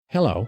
Hello.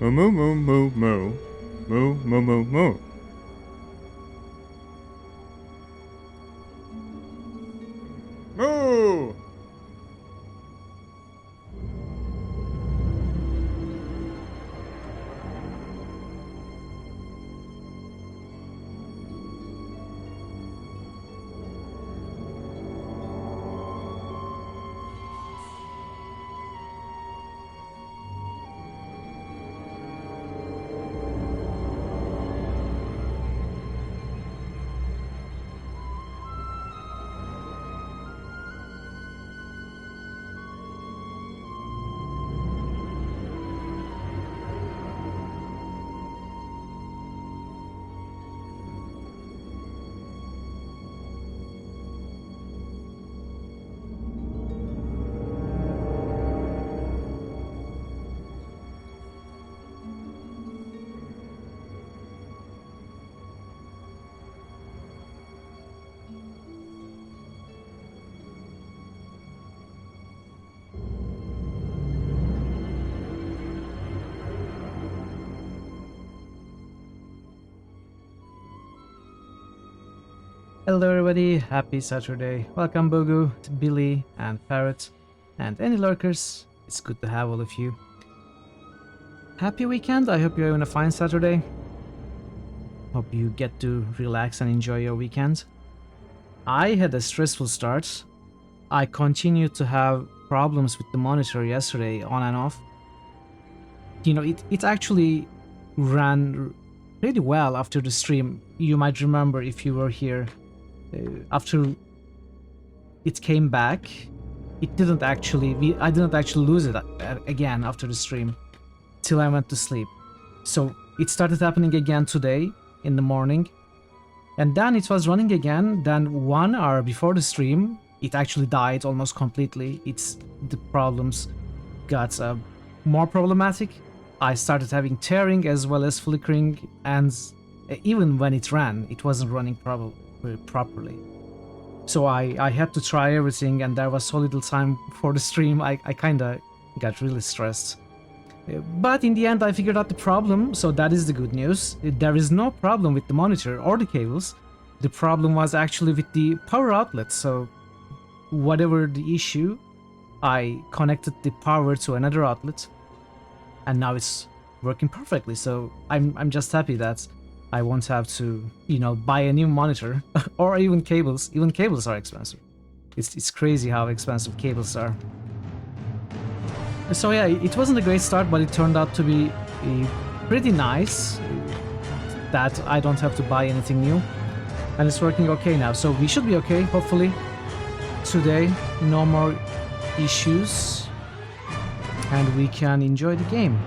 Moo moo moo moo moo. Moo moo moo moo. Moo! Hello everybody, happy Saturday. Welcome Bogu, Billy, and Parrot, and any lurkers. It's good to have all of you. Happy weekend, I hope you're having a fine Saturday. Hope you get to relax and enjoy your weekend. I had a stressful start. I continued to have problems with the monitor yesterday, on and off. You know, it actually ran pretty well after the stream. You might remember if you were here. After it came back, it didn't actually. I didn't actually lose it again after the stream, till I went to sleep. So it started happening again today in the morning, and then it was running again. Then 1 hour before the stream, it actually died almost completely. The problems got more problematic. I started having tearing as well as flickering, and even when it ran, it wasn't running properly. So I had to try everything, and there was so little time for the stream. I kinda got really stressed. But in the end, I figured out the problem, so that is the good news. There is no problem with the monitor or the cables. The problem was actually with the power outlet, so whatever the issue, I connected the power to another outlet, and now it's working perfectly. So I'm just happy that I won't have to, you know, buy a new monitor or even cables. Even cables are expensive. It's crazy how expensive cables are. So yeah, it wasn't a great start, but it turned out to be pretty nice that I don't have to buy anything new, and it's working okay now. So we should be okay, hopefully. Today, no more issues, and we can enjoy the game.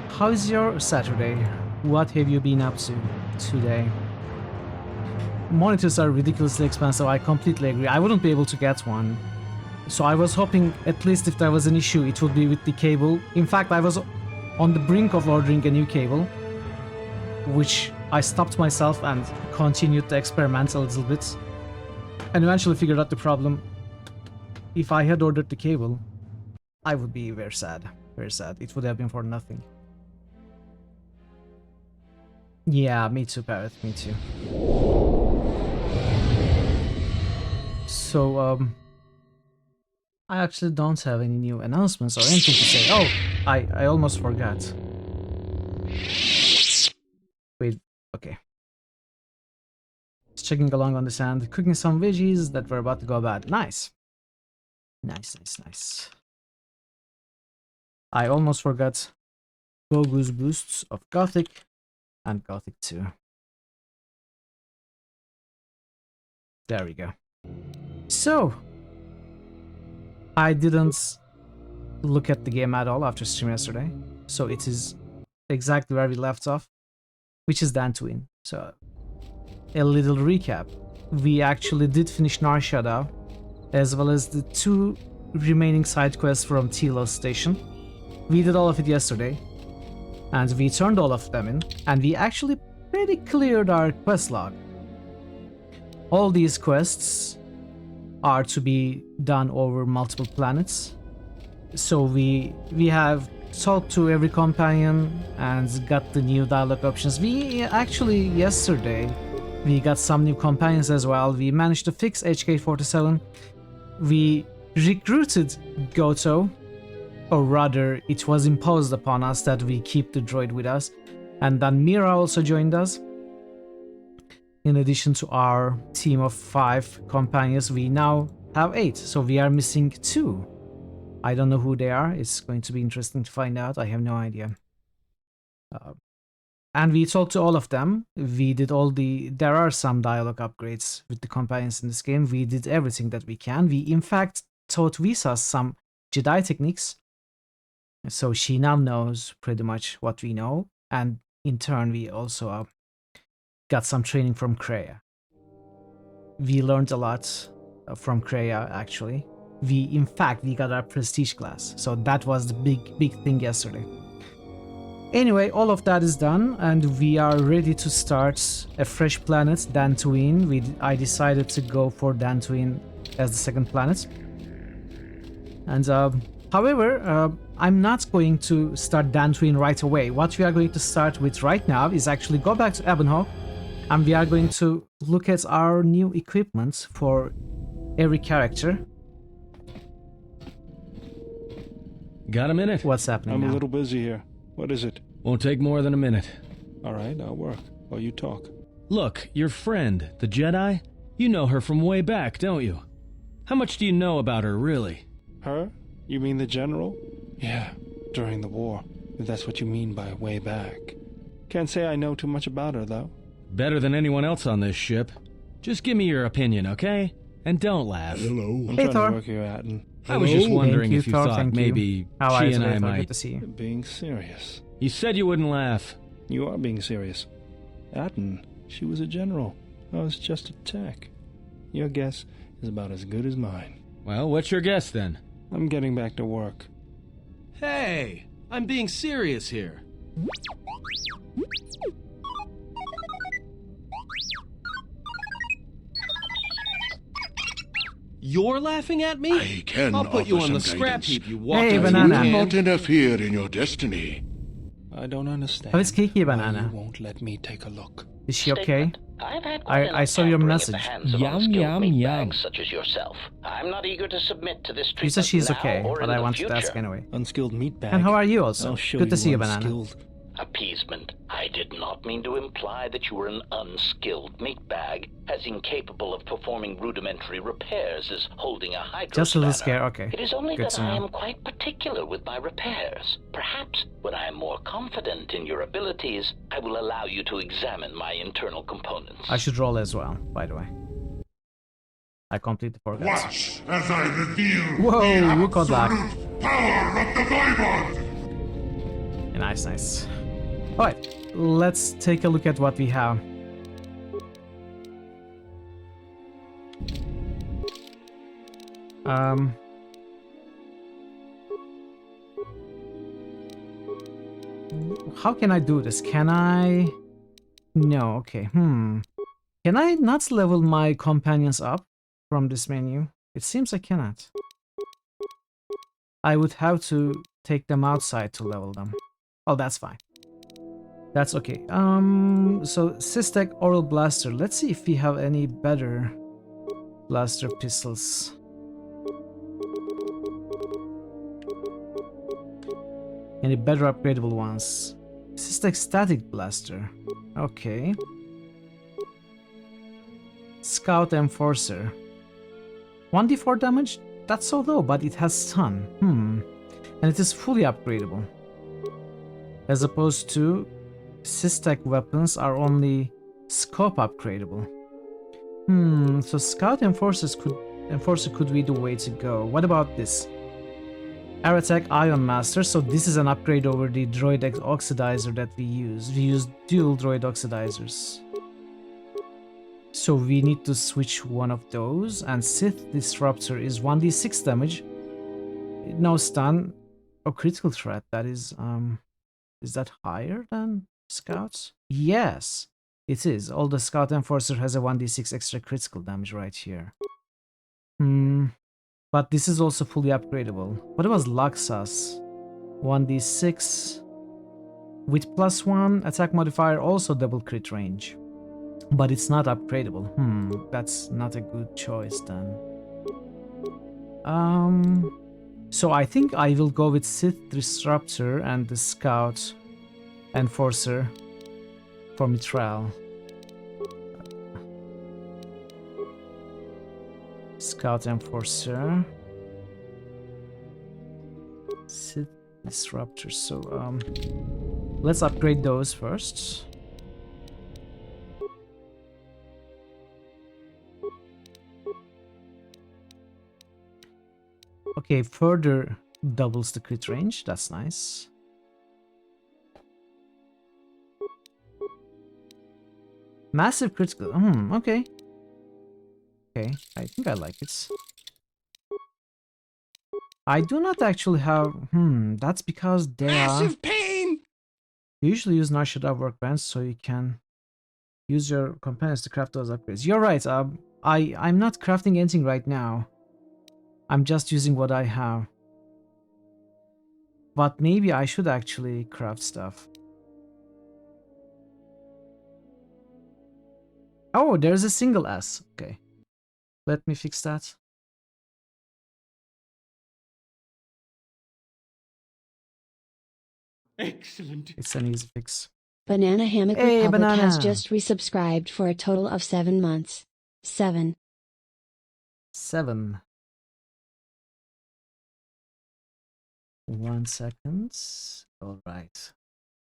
How is your Saturday? What have you been up to today? Monitors are ridiculously expensive, I completely agree. I wouldn't be able to get one. So I was hoping at least if there was an issue, it would be with the cable. In fact, I was on the brink of ordering a new cable, which I stopped myself and continued to experiment a little bit, and eventually figured out the problem. If I had ordered the cable, I would be very sad. Very sad. It would have been for nothing. Yeah, me too, Parrot. Me too. So, I actually don't have any new announcements or anything to say. Oh, I almost forgot. Wait, okay. Just checking along on the sand, cooking some veggies that were about to go bad. Nice. Nice. I almost forgot Bogu's boosts of Gothic and Gothic 2. There we go. So, I didn't look at the game at all after stream yesterday, so it is exactly where we left off, which is Dantooine. So, a little recap. We actually did finish Nar Shaddaa, as well as the 2 remaining side quests from Telos Station. We did all of it yesterday, and we turned all of them in, and we actually pretty cleared our quest log. All these quests are to be done over multiple planets. So we have talked to every companion and got the new dialogue options. We actually yesterday we got some new companions as well. We managed to fix HK47. We recruited Goto, or rather it was imposed upon us that we keep the droid with us, and then Mira also joined us. In addition to our team of 5 companions, we now have 8, so we are missing 2. I don't know who they are. It's going to be interesting to find out. I have no idea. And we talked to all of them. We did all the... There are some dialogue upgrades with the companions in this game. We did everything that we can. We, in fact, taught Visa some Jedi techniques. So she now knows pretty much what we know. And in turn, we also got some training from Kreia. We learned a lot from Kreia, actually. In fact, we got our prestige class. So that was the big thing yesterday. Anyway, all of that is done, and we are ready to start a fresh planet, Dantooine. I decided to go for Dantooine as the second planet. And however, I'm not going to start Dantooine right away. What we are going to start with right now is actually go back to Ebonhawk, and we are going to look at our new equipment for every character. Got a minute? What's happening now? I'm a little busy here. What is it? Won't take more than a minute. All right, I'll work. while you talk. Look, your friend, the Jedi, you know her from way back, don't you? How much do you know about her, really? Her? You mean the general? Yeah, during the war. If that's what you mean by way back. Can't say I know too much about her, though. Better than anyone else on this ship. Just give me your opinion, okay? And don't laugh. Hello. I'm Hey, trying Thor. to work you out and I was just Hello? wondering Thank you, if you Thor, thought thank you. maybe How are she you and today, I Thor? might... Good to see you. being serious. You said you wouldn't laugh. You are being serious. Atten, she was a general. I was just a tech. Your guess is about as good as mine. Well, what's your guess then? I'm getting back to work. Hey, I'm being serious here. You're laughing at me? I can I'll put you offer on the some scrap guidance. heap, you walk Hey, out banana. I will you not can. interfere in your destiny. I don't understand. How is Kiki, why banana? you won't let me take a look. Is she okay? I've had quite I enough saw your tampering at message. the hands of Yum, unskilled yum, meat yum. bags such as yourself. I'm not eager to submit to this She treatment says she's now okay, or but in I the wanted future. to ask anyway. Unskilled meat bag. And how are you also? I'll show Good to see you, banana. unskilled. Appeasement. I did not mean to imply that you were an unskilled meat bag, as incapable of performing rudimentary repairs as holding a hydro Just a little spanner. scare, okay. It is only Good that to I know. am quite particular with my repairs. Perhaps when I am more confident in your abilities, I will allow you to examine my internal components. I should roll as well, by the way. I completely forgot. Watch as I reveal Whoa, the look at that. absolute power of the Voivod! Nice, nice. Alright, let's take a look at what we have. How can I do this? Can I... No, okay, Can I not level my companions up from this menu? It seems I cannot. I would have to take them outside to level them. Oh, that's fine. That's okay. So Sith Oral Blaster. Let's see if we have any better blaster pistols. Any better upgradable ones? Sith Static Blaster. Okay. Scout Enforcer. 1d4 damage? That's so low, but it has stun. And it is fully upgradable. As opposed to Sith weapons are only scope upgradable. So Scout Enforcer could be the way to go. What about this? Air Attack Ion Master. So this is an upgrade over the Droid Oxidizer that we use. We use dual Droid Oxidizers. So we need to switch one of those, and Sith Disruptor is 1d6 damage. No stun or critical threat. That is that higher than Scouts? Yes, it is. All the Scout Enforcer has a 1d6 extra critical damage right here. But this is also fully upgradable. What about Luxas? 1d6 with +1 attack modifier, also double crit range. But it's not upgradable. That's not a good choice then. So I think I will go with Sith Disruptor and the Scout Enforcer for Mithril. Scout Enforcer. Sith Disruptor. So let's upgrade those first. Okay, further doubles the crit range. That's nice. Massive critical. Okay. Okay, I think I like it. I do not actually have... that's because they Massive pain! You usually use Nashida workbench, so you can use your companions to craft those upgrades. You're right, I'm not crafting anything right now. I'm just using what I have. But maybe I should actually craft stuff. Oh, there's a single S. Okay. Let me fix that. Excellent. It's an easy fix. Banana Hammock Hey, Republic has Banana. just resubscribed for a total of 7 months. 7. 7. 1 second. All right.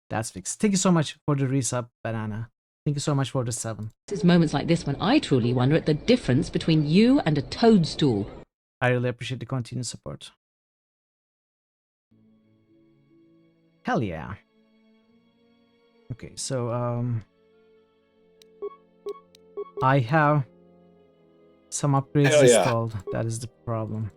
That's fixed. Thank you so much for the resub, Banana. Thank you so much for the 7. It's moments like this when I truly wonder at the difference between you and a toadstool. I really appreciate the continued support. Hell yeah. Okay, so I have some upgrades Hell yeah. installed. That is the problem.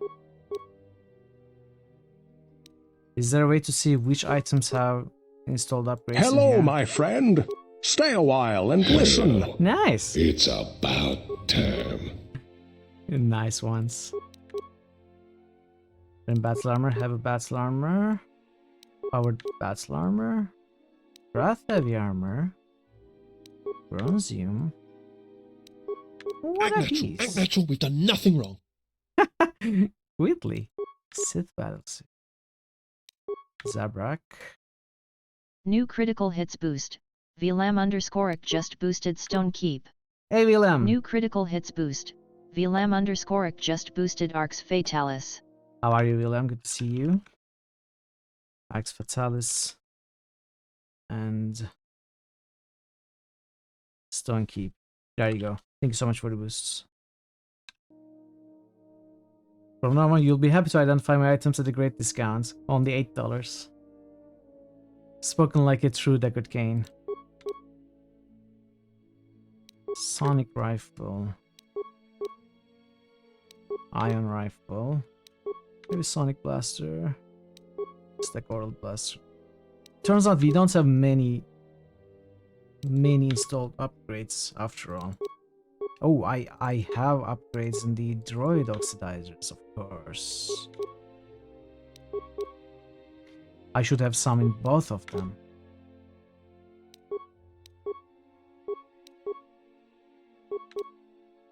Is there a way to see which items have installed upgrades? in Hello, here? my friend. Stay a while and listen. Nice. It's about time. Nice ones. Then battle armor, heavy battle armor, powered battle armor, wrath heavy armor, bronzium. What are these? Natural, we've done nothing wrong. Whitley, Sith battlesuit, Zabrak. New critical hits boost. VLAM_ic just boosted Stone Keep. Hey Willem. New critical hits boost. VLAM_ic just boosted Arx Fatalis. How are you, Willem? Good to see you. Arx Fatalis and Stone Keep. There you go. Thank you so much for the boosts. From now on, you'll be happy to identify my items at a great discount. Only $8. Spoken like a true Deckard Cain. Sonic Rifle. Ion Rifle. Maybe Sonic Blaster. Stack Oral Blaster. Turns out we don't have many installed upgrades after all. Oh, I have upgrades in the droid oxidizers, of course. I should have some in both of them.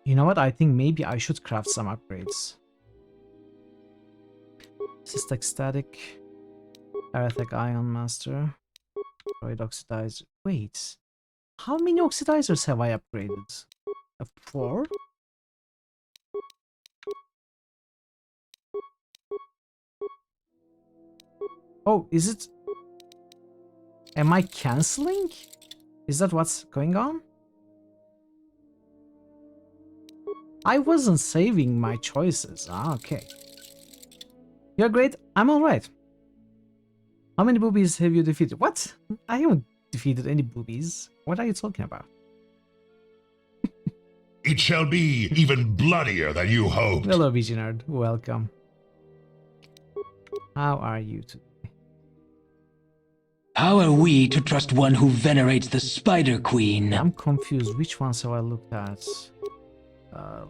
You know what? I think maybe I should craft some upgrades. Systech Static, Arathic Ion Master, Droid Oxidizer. Wait, how many oxidizers have I upgraded? 4? Oh, is it? Am I canceling? Is that what's going on? I wasn't saving my choices. Ah, okay. You're great. I'm alright. How many boobies have you defeated? What? I haven't defeated any boobies. What are you talking about? It shall be even bloodier than you hoped. Hello, VG Nerd. Welcome. How are you today? How are we to trust one who venerates the Spider Queen? I'm confused. Which ones have I looked at?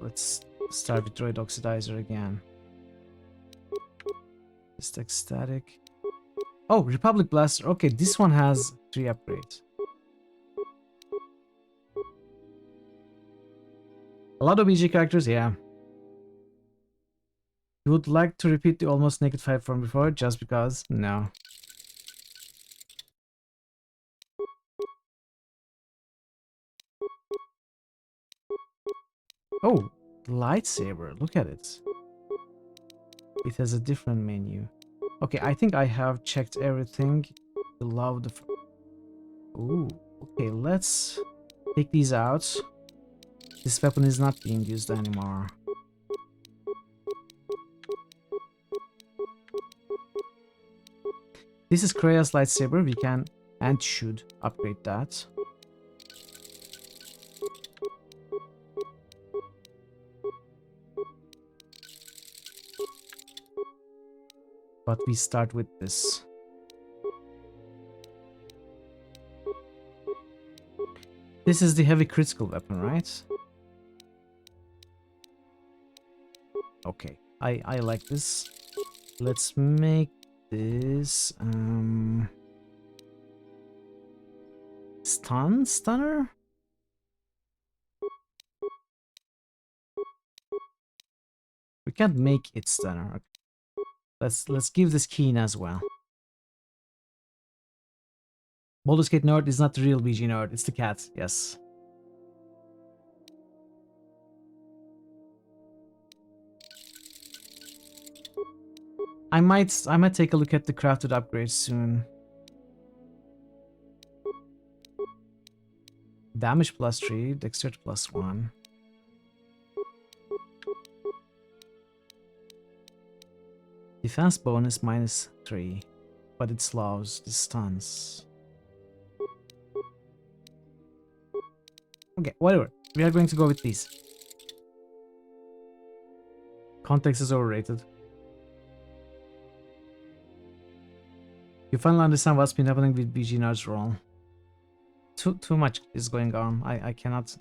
Let's start with Droid Oxidizer again. Just Static. Oh, Republic Blaster. Okay, this one has 3 upgrades. A lot of BG characters, yeah. You would like to repeat the almost naked fight from before just because? No. Oh, lightsaber. Look at it. It has a different menu. Okay, I think I have checked everything. Love the... Ooh, okay, let's take these out. This weapon is not being used anymore. This is Krea's lightsaber. We can and should upgrade that. But we start with this. This is the heavy critical weapon, right? Okay, I like this. Let's make this stunner? We can't make it stunner. Let's give this keen as well. Baldur's Gate nerd is not the real BG nerd, it's the cat, yes. I might take a look at the crafted upgrades soon. Damage +3, dexterity +1. Defense bonus -3, but it slows the stuns. Okay, whatever. We are going to go with these. Context is overrated. You finally understand what's been happening with BG Nerd's role. Too much is going on. I cannot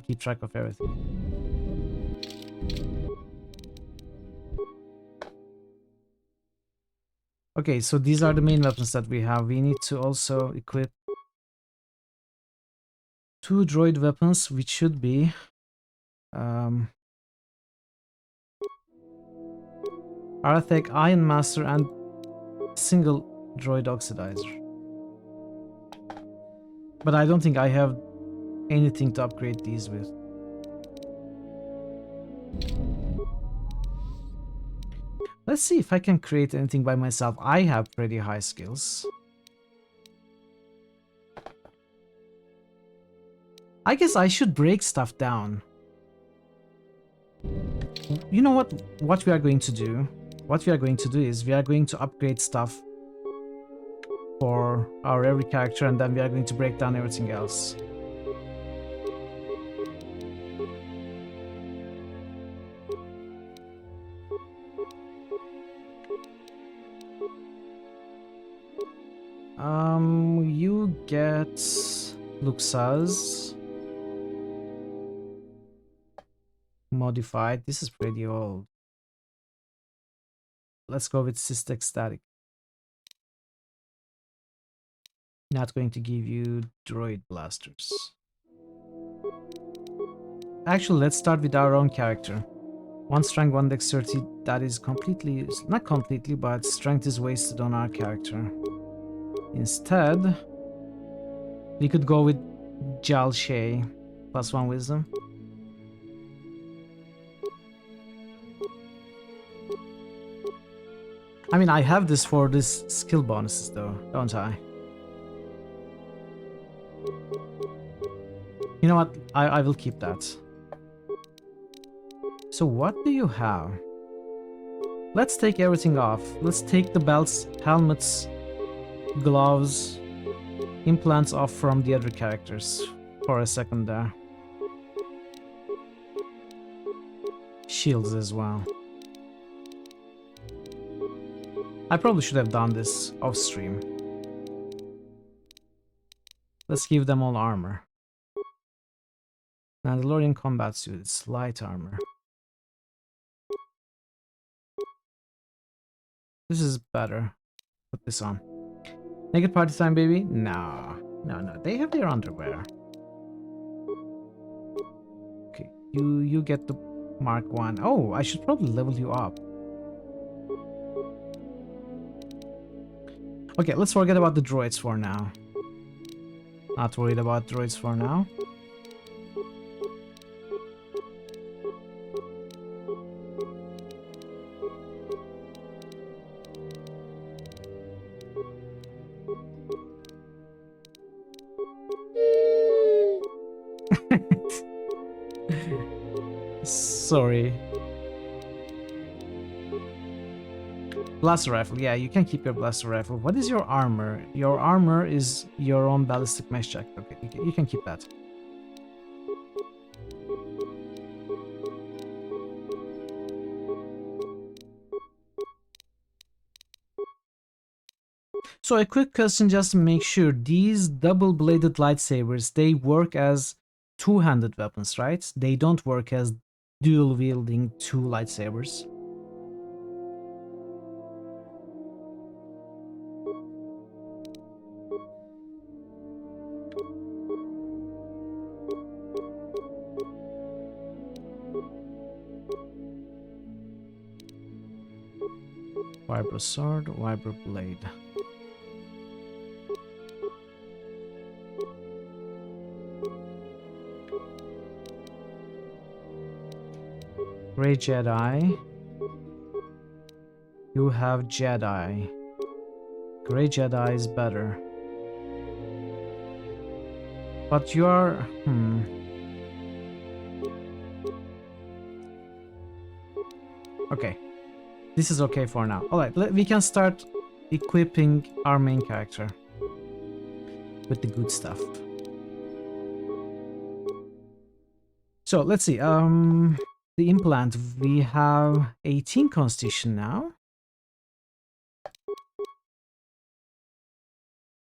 keep track of everything. Okay, so these are the main weapons that we have. We need to also equip 2 droid weapons, which should be Arathek Iron Master and single droid oxidizer. But I don't think I have anything to upgrade these with. Let's see if I can create anything by myself. I have pretty high skills. I guess I should break stuff down. You know what we are going to do? What we are going to do is we are going to upgrade stuff for our every character, and then we are going to break down everything else. You get Luxa's modified. This is pretty old. Let's go with Systec Static. Not going to give you droid blasters. Actually, let's start with our own character. 1 strength, 1 dexterity. That is completely, not completely, but strength is wasted on our character. Instead, we could go with Jal Shay, +1 wisdom. I mean, I have this for this skill bonuses though, don't I? You know what? I will keep that. So what do you have? Let's take everything off. Let's take the belts, helmets, gloves, implants off from the other characters for a second there. Shields as well. I probably should have done this off stream. Let's give them all armor. Mandalorian combat suit, it's light armor. This is better. Put this on. Naked party time, baby? No. No. They have their underwear. Okay, you get the Mark 1. Oh, I should probably level you up. Okay, let's forget about the droids for now. Not worried about droids for now. Sorry. Blaster rifle, yeah, you can keep your blaster rifle. What is your armor? Your armor is your own ballistic mesh jacket. Okay, you can keep that. So a quick question just to make sure. These double-bladed lightsabers, they work as two-handed weapons, right? They don't work as dual-wielding 2 lightsabers. Vibro sword, vibro blade. Grey Jedi. You have Jedi. Grey Jedi is better. But you are... Okay. This is okay for now. Alright, we can start equipping our main character with the good stuff. So, let's see. The implant, we have 18 constitution now.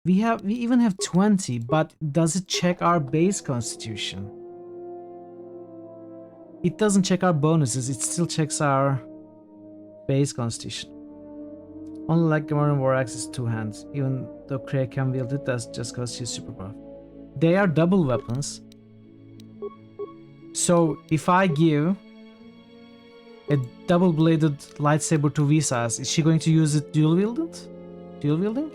We even have 20, but does it check our base constitution? It doesn't check our bonuses, it still checks our base constitution. Unlike Gamorrean War Axe's 2 hands, even though Kreia can wield it, that's just because she's super buff. They are double weapons. So if I give a double-bladed lightsaber to Visas, is she going to use it dual-wielded? Dual-wielding?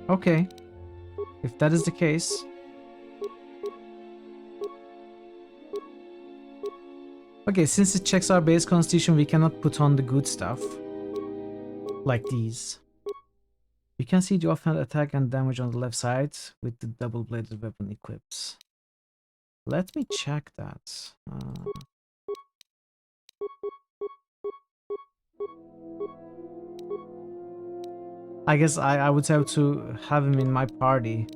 Okay, if that is the case. Okay, since it checks our base constitution, we cannot put on the good stuff. Like these. You can see the offhand attack and damage on the left side with the double-bladed weapon equips. Let me check that. I guess I would have to have him in my party.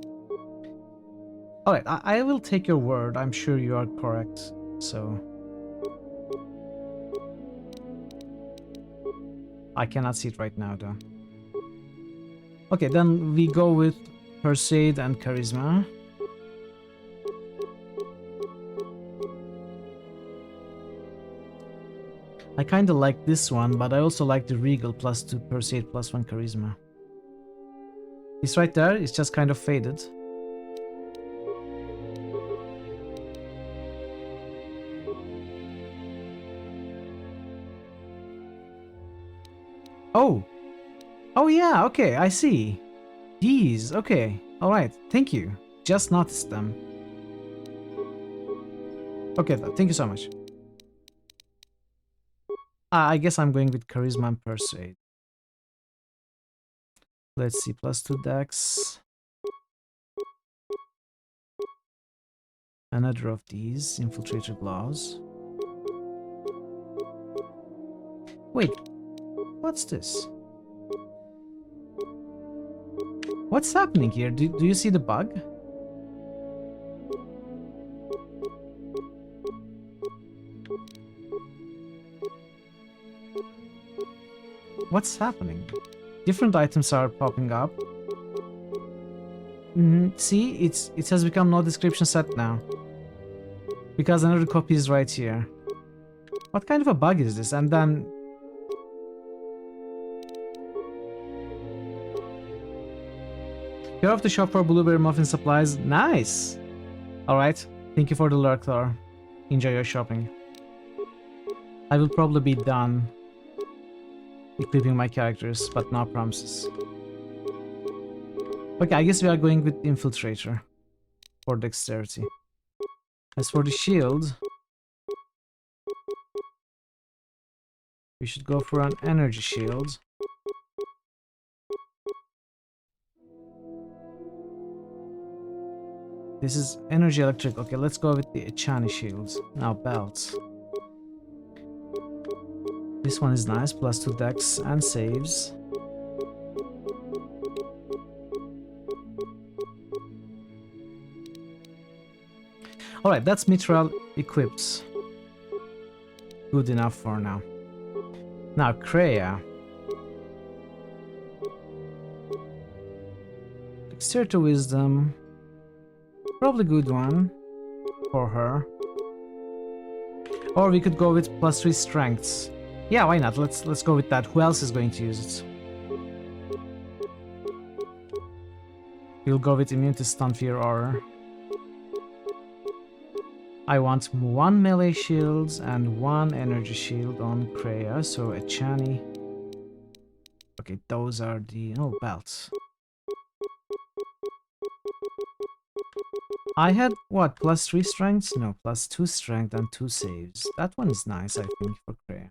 Alright, I will take your word. I'm sure you are correct. So... I cannot see it right now, though. Okay, then we go with Persuade and Charisma. I kinda like this one, but I also like the Regal +2 Persuade +1 Charisma. It's right there, it's just kind of faded. Oh! Oh yeah, okay, I see. These, okay. Alright, thank you. Just noticed them. Okay, thank you so much. I guess I'm going with Charisma and Persuade. Let's see, +2 dex. Another of these, Infiltrator Gloves. Wait, what's this? What's happening here? Do you see the bug? What's happening? Different items are popping up. See, it has become no description set now. Because another copy is right here. What kind of a bug is this? And then... You're off the shop for blueberry muffin supplies. Nice! Alright, thank you for the lurk, Thor. Enjoy your shopping. I will probably be done equipping my characters, but no promises. Okay, I guess we are going with Infiltrator for dexterity. As for the shield, we should go for an energy shield. This is energy electric. Okay, let's go with the Echani shields. Now belts. This one is nice, +2 dex and saves. Alright, that's Mithril equipped. Good enough for now. Now, Kreia. Dexterity Wisdom. Probably good one for her. Or we could go with +3 strengths. Yeah, why not? Let's go with that. Who else is going to use it? We'll go with immune to stun, fear, aura. I want 1 melee shield and 1 energy shield on Kreia, so a Chani. Okay, those are the belts. I had what, +3 strength? No, +2 strength and 2 saves. That one is nice, I think, for Kreia.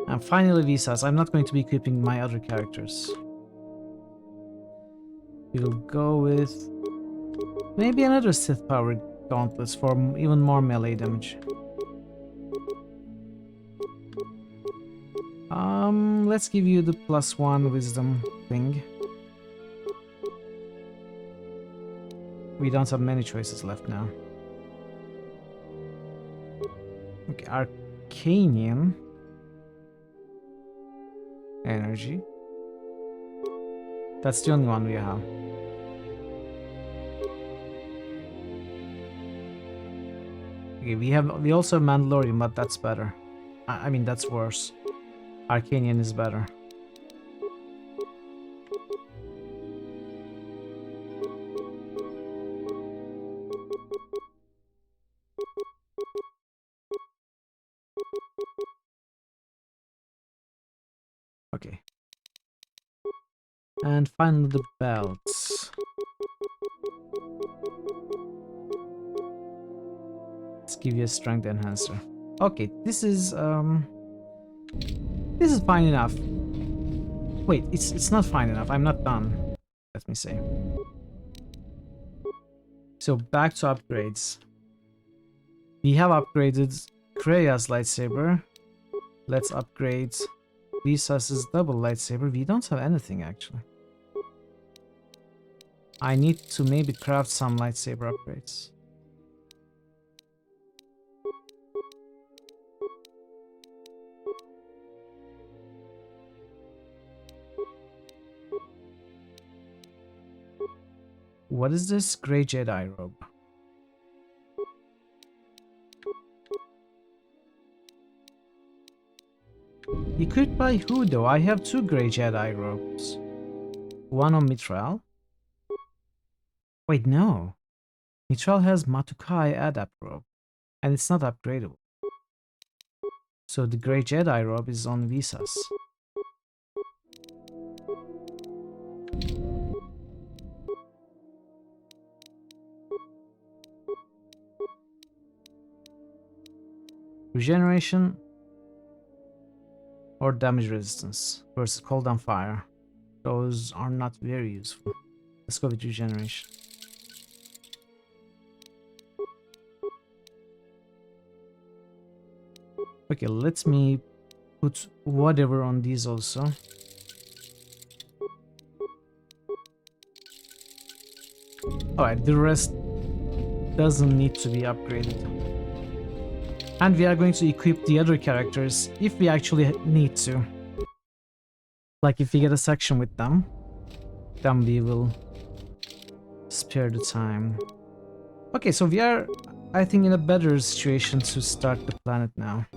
And finally visas. I'm not going to be equipping my other characters. We'll go with maybe another Sith powered gauntlets for even more melee damage. Let's give you the +1 wisdom thing. We don't have many choices left now. Okay, Arcanian energy. That's the only one we have. Okay, we also have Mandalorian, but that's better. I mean, that's worse. Arcanian is better. Okay. And finally the belts. Let's give you a strength enhancer. Okay, this is fine enough. Wait, it's not fine enough. I'm not done. Let me say. So back to upgrades. We have upgraded Kreia's lightsaber. Let's upgrade Visas's double lightsaber. We don't have anything actually. I need to maybe craft some lightsaber upgrades. What is this? Grey Jedi robe. Equipped by who though? I have 2 Grey Jedi robes. One on Mithril. Wait, no. Mithril has Matukai Adapt robe. And it's not upgradable. So the Grey Jedi robe is on Visas. Regeneration or damage resistance versus cold and fire. Those are not very useful. Let's go with regeneration. Okay, let me put whatever on these also. Alright, the rest doesn't need to be upgraded. And we are going to equip the other characters if we actually need to. Like if we get a section with them, then we will spare the time. Okay, so we are, I think, in a better situation to start the planet now.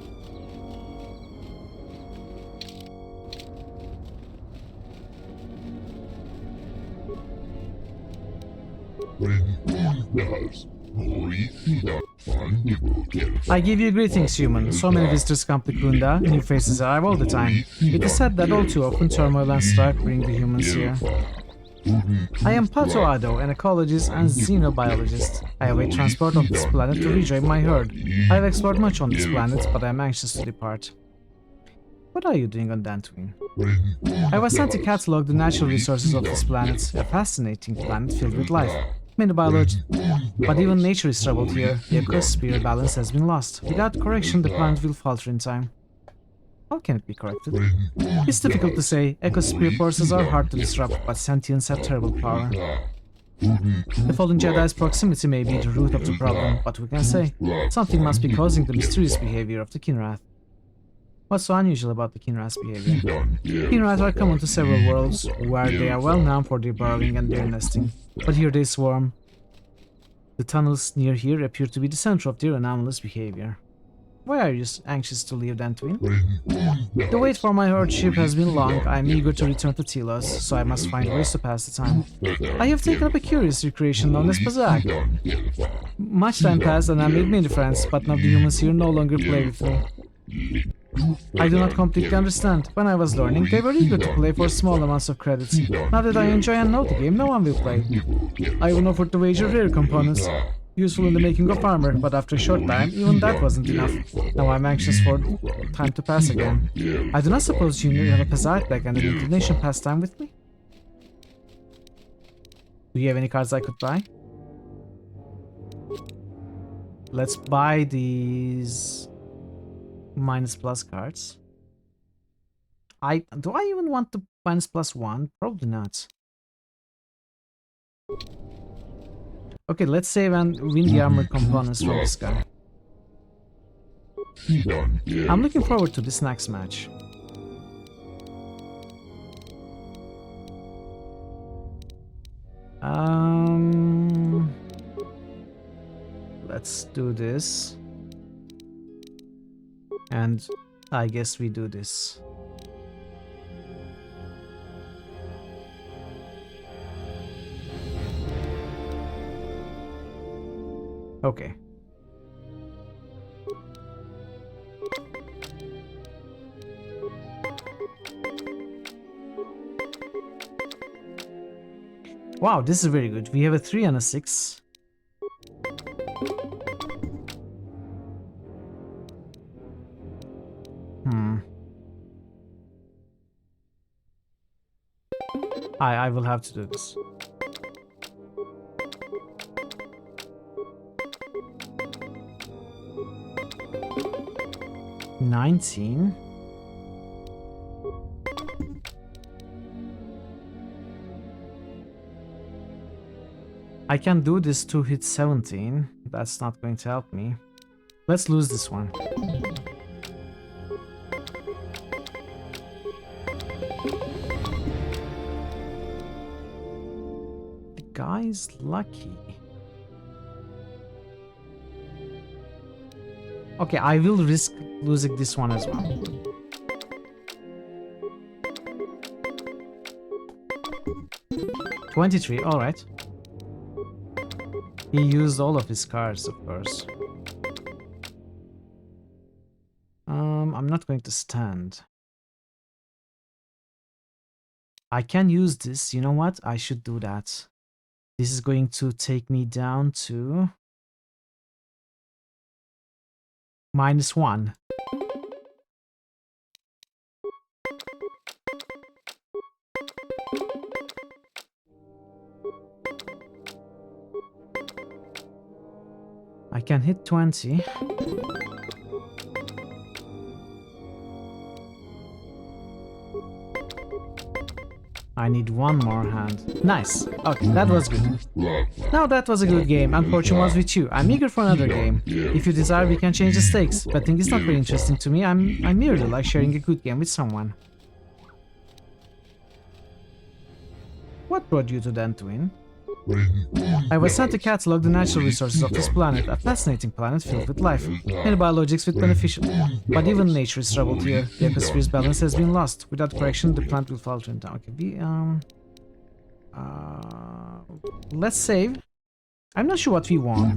I give you greetings, human. So many visitors come to Kunda, new faces arrive all the time. It is said that all too often turmoil and strife bring the humans here. I am Pato Ado, an ecologist and xenobiologist. I await transport of this planet to rejoin my herd. I have explored much on this planet, but I am anxious to depart. What are you doing on Dantooine? I was sent to catalog the natural resources of this planet, a fascinating planet filled with life. Many biology, but even nature is troubled here. The ecosphere balance has been lost. Without correction, the planet will falter in time. How can it be corrected? It's difficult to say. Ecosphere forces are hard to disrupt, but sentients have terrible power. The fallen Jedi's proximity may be the root of the problem, but who can say? Something must be causing the mysterious behavior of the Kinrath. What's so unusual about the Kinrath's behavior? Kinrath are common to several worlds, where they are well known for their burrowing and their nesting. But here they swarm. The tunnels near here appear to be the center of their anomalous behavior. Why are you anxious to leave, Dantwin? The wait for my hardship has been long. I'm eager to return to Telos, so I must find ways to pass the time. I have taken up a curious recreation known as Pazak. Much time passed and I made many friends, but none of the humans here no longer play with me. I do not completely understand. When I was learning, they were eager to play for small amounts of credits. Now that I enjoy and know the game, no one will play. I even offered to wager rare components, useful in the making of armor, but after a short time, even that wasn't enough. Now I'm anxious for time to pass again. I do not suppose you have a Pazak deck and an inclination pass time with me? Do you have any cards I could buy? Let's buy these minus plus cards. Do I even want the minus plus one? Probably not. Okay, let's save and win the armor components from this guy. I'm looking forward to this next match. Let's do this. And I guess we do this. Okay. Wow, this is very good. We have a 3 and a 6. I will have to do this. $19. I can do this to hit 17. That's not going to help me. Let's lose this one. The guy's lucky. Okay, I will risk losing this one as well. $23, alright. He used all of his cards, of course. I'm not going to stand. I can use this. You know what? I should do that. This is going to take me down to -1. I can hit 20. I need one more hand. Nice. Okay, that was good. Now that was a good game, and fortune was with you. I'm eager for another game. If you desire, we can change the stakes. Betting is not very interesting to me. I merely like sharing a good game with someone. What brought you to Dantwin? I was sent to catalog the natural resources of this planet, a fascinating planet filled with life, and biologics with beneficial. But even nature is troubled here. The ecosphere's balance has been lost. Without correction, the plant will falter down. Okay, let's save. I'm not sure what we want.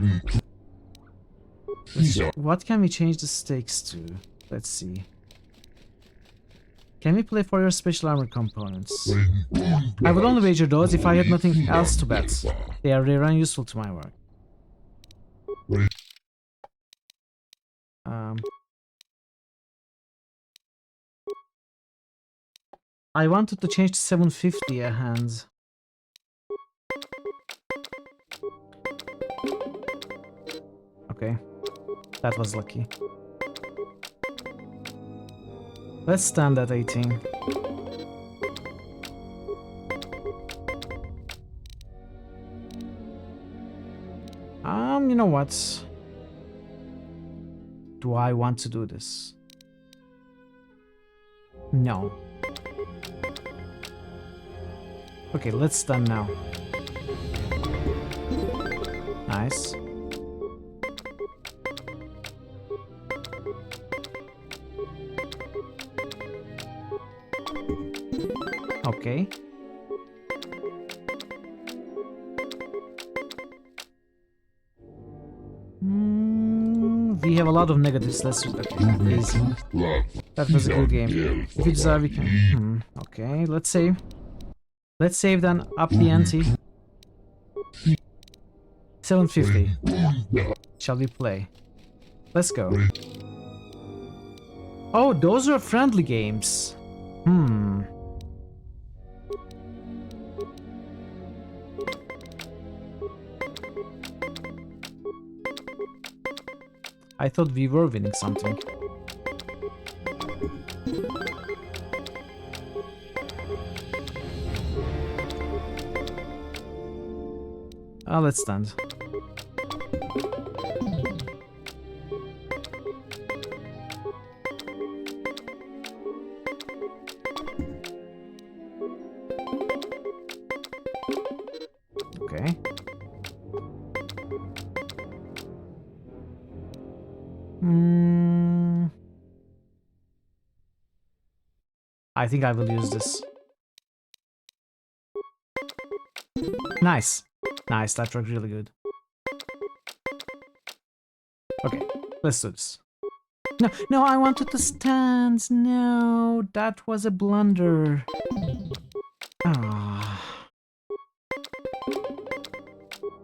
What can we change the stakes to? Let's see. Can we play for your special armor components? I would only wager those if I had nothing else to bet. They are rare and useful to my work. I wanted to change to 750 a hand. Okay, that was lucky. Let's stand at 18. You know what? Do I want to do this? No. Okay, let's stand now. Nice. Okay. We have a lot of negatives. Let's do that. Easy. That was a good game. If you desire, we can. Okay, let's save. Let's save then. Up the ante. 750. Shall we play? Let's go. Oh, those are friendly games. I thought we were winning something. Let's stand. Okay. I think I will use this. Nice. Nice, that worked really good. Okay, let's do this. No, I wanted the stands. No, that was a blunder.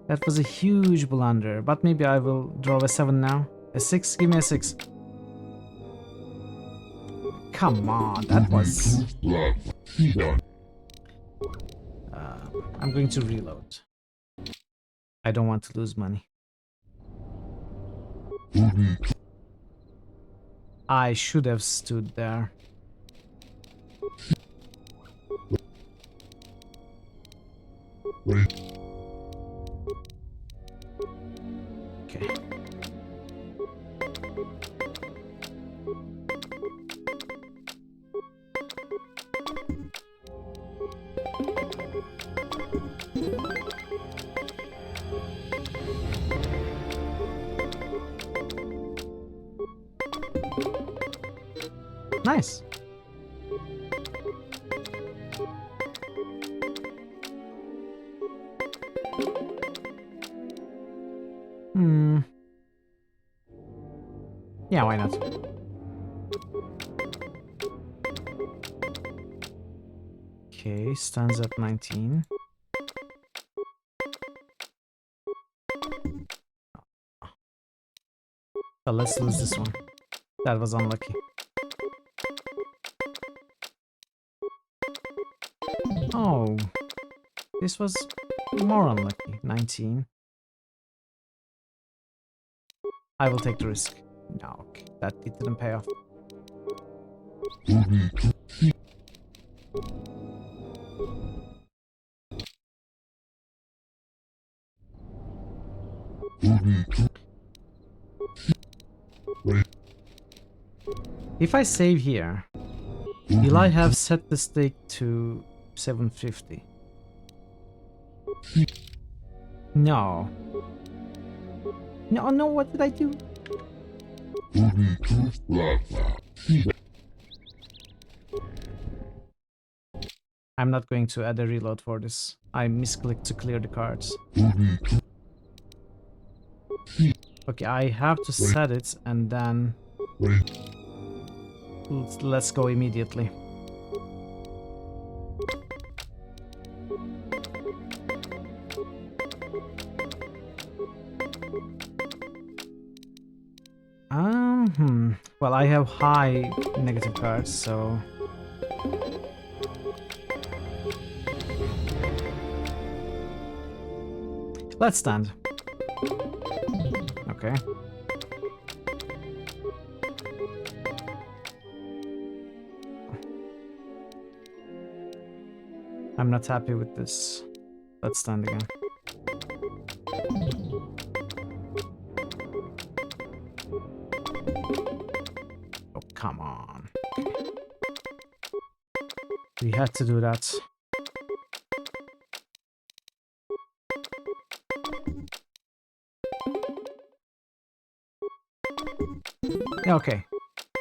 That was a huge blunder, but maybe I will draw a 7 now. A 6? Give me a 6. Come on, that was... I'm going to reload. I don't want to lose money. I should have stood there. Okay. Nice. Yeah, why not? Okay, stands at 19. So let's lose this one. That was unlucky. Oh, this was more unlucky. 19. I will take the risk. No, okay. That it didn't pay off. If I save here, will I have set the stake to 750? No. No, what did I do? I'm not going to add a reload for this. I misclicked to clear the cards. Okay, I have to set it and then... Let's go immediately. Well, I have high negative cards, so... Let's stand. Okay. I'm not happy with this. Let's stand again. Oh, come on. We had to do that. Okay,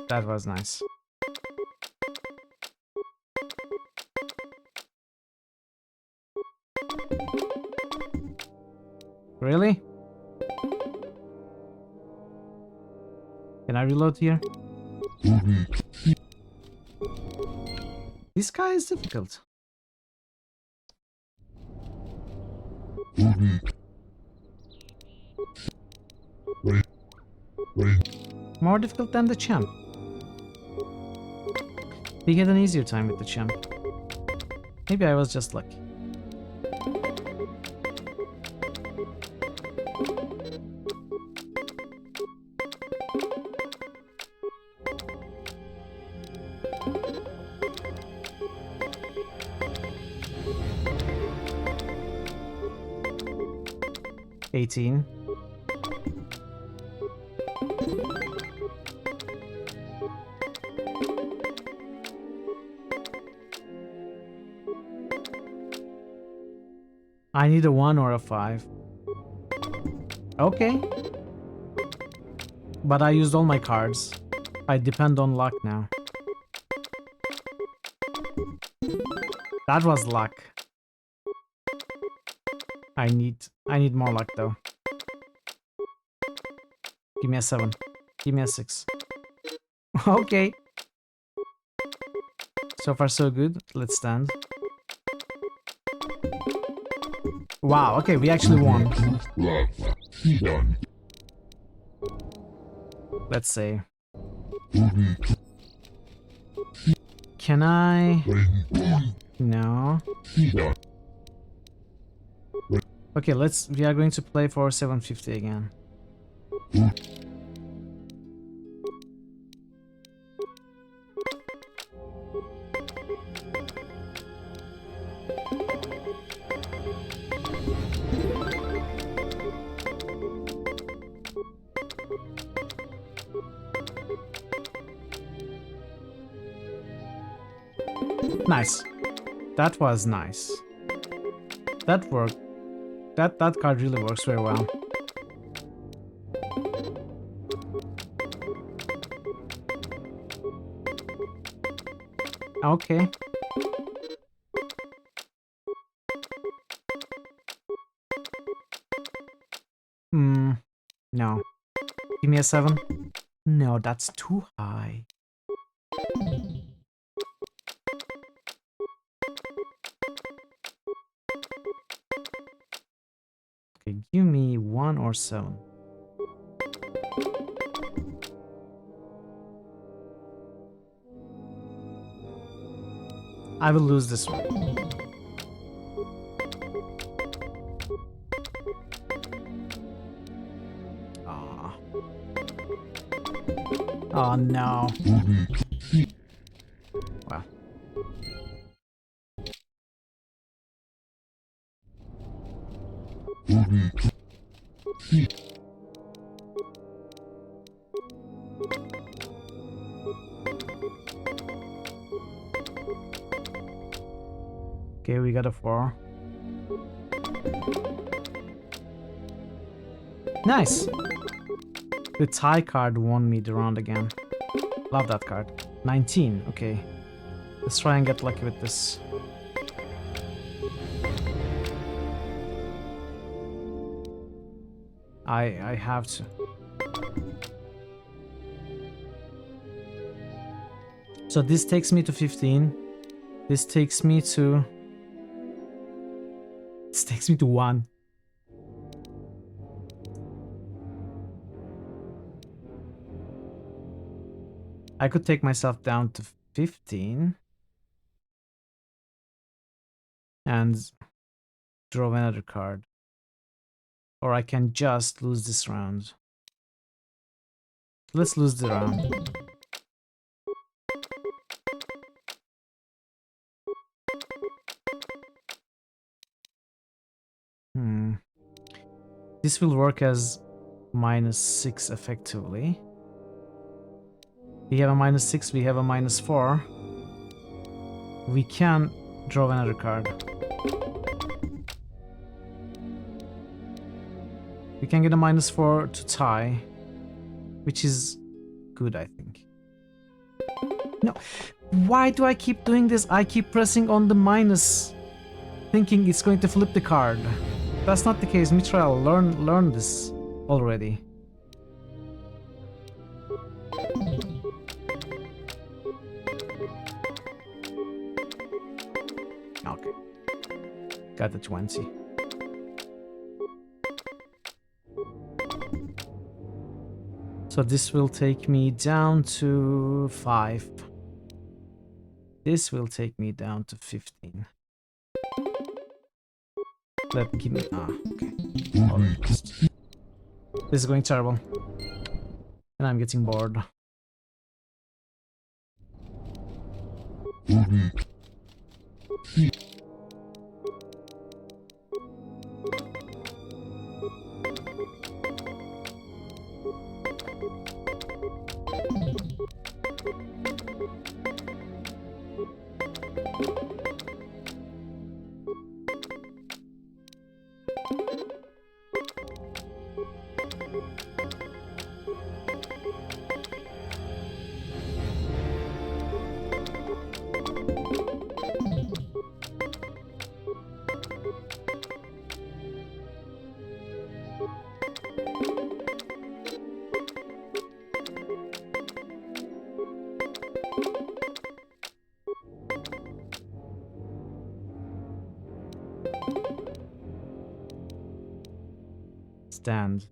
that was nice. Really? Can I reload here? This guy is difficult. More difficult than the champ. We had an easier time with the champ. Maybe I was just lucky. $18. I need a 1 or a 5. Okay. But I used all my cards. I depend on luck now. That was luck. I need more luck though. Give me a 7. Give me a 6. Okay. So far so good. Let's stand. Wow, okay, we actually won. Let's see. Can I? No. Okay, we are going to play for 750 again. Nice. That was nice. That worked. That card really works very well. Okay. No. Give me a 7. No, that's too high. Okay, give me 1 or 7. I will lose this one. Ah. Oh no. Wow. Okay, we got a 4. Nice! The tie card won me the round again. Love that card. 19, okay. Let's try and get lucky with this. I have to. So this takes me to 15. This takes me to... This takes me to 1. I could take myself down to 15. And draw another card. Or I can just lose this round. Let's lose the round. This will work as -6 effectively. We have a -6, we have a -4. We can draw another card. We can get a -4 to tie, which is good, I think. No, why do I keep doing this? I keep pressing on the minus, thinking it's going to flip the card. that's not the case, Mitral, learn this already. Okay. Got the 20. So this will take me down to 5. This will take me down to 15. Give me... okay. This is going terrible. And I'm getting bored. Stand.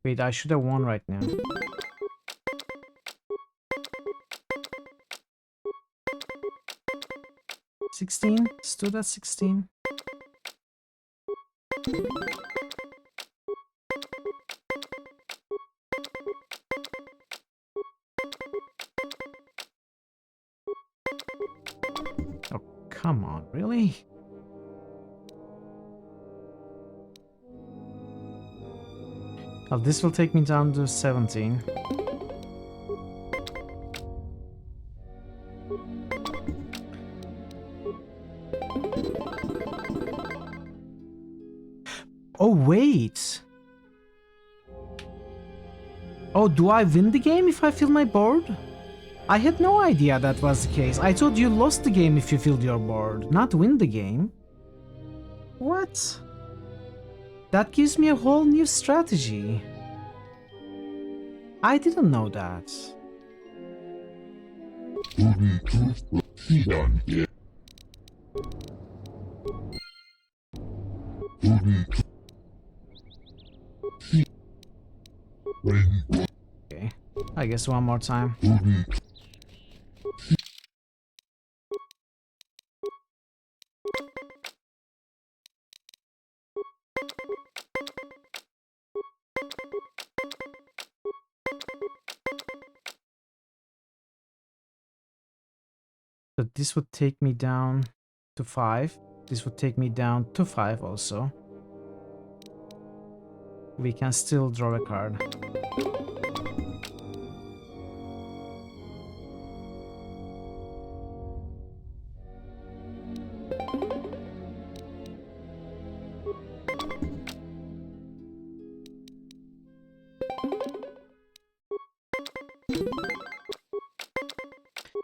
Wait, I should have won right now. $16? Stood at 16? Oh, come on, really? Well, this will take me down to 17. Oh, wait. Oh, do I win the game if I fill my board? I had no idea that was the case. I thought you lost the game if you filled your board, not win the game. What? That gives me a whole new strategy. I didn't know that. Okay, I guess one more time. So this would take me down to 5. This would take me down to 5 also. We can still draw a card.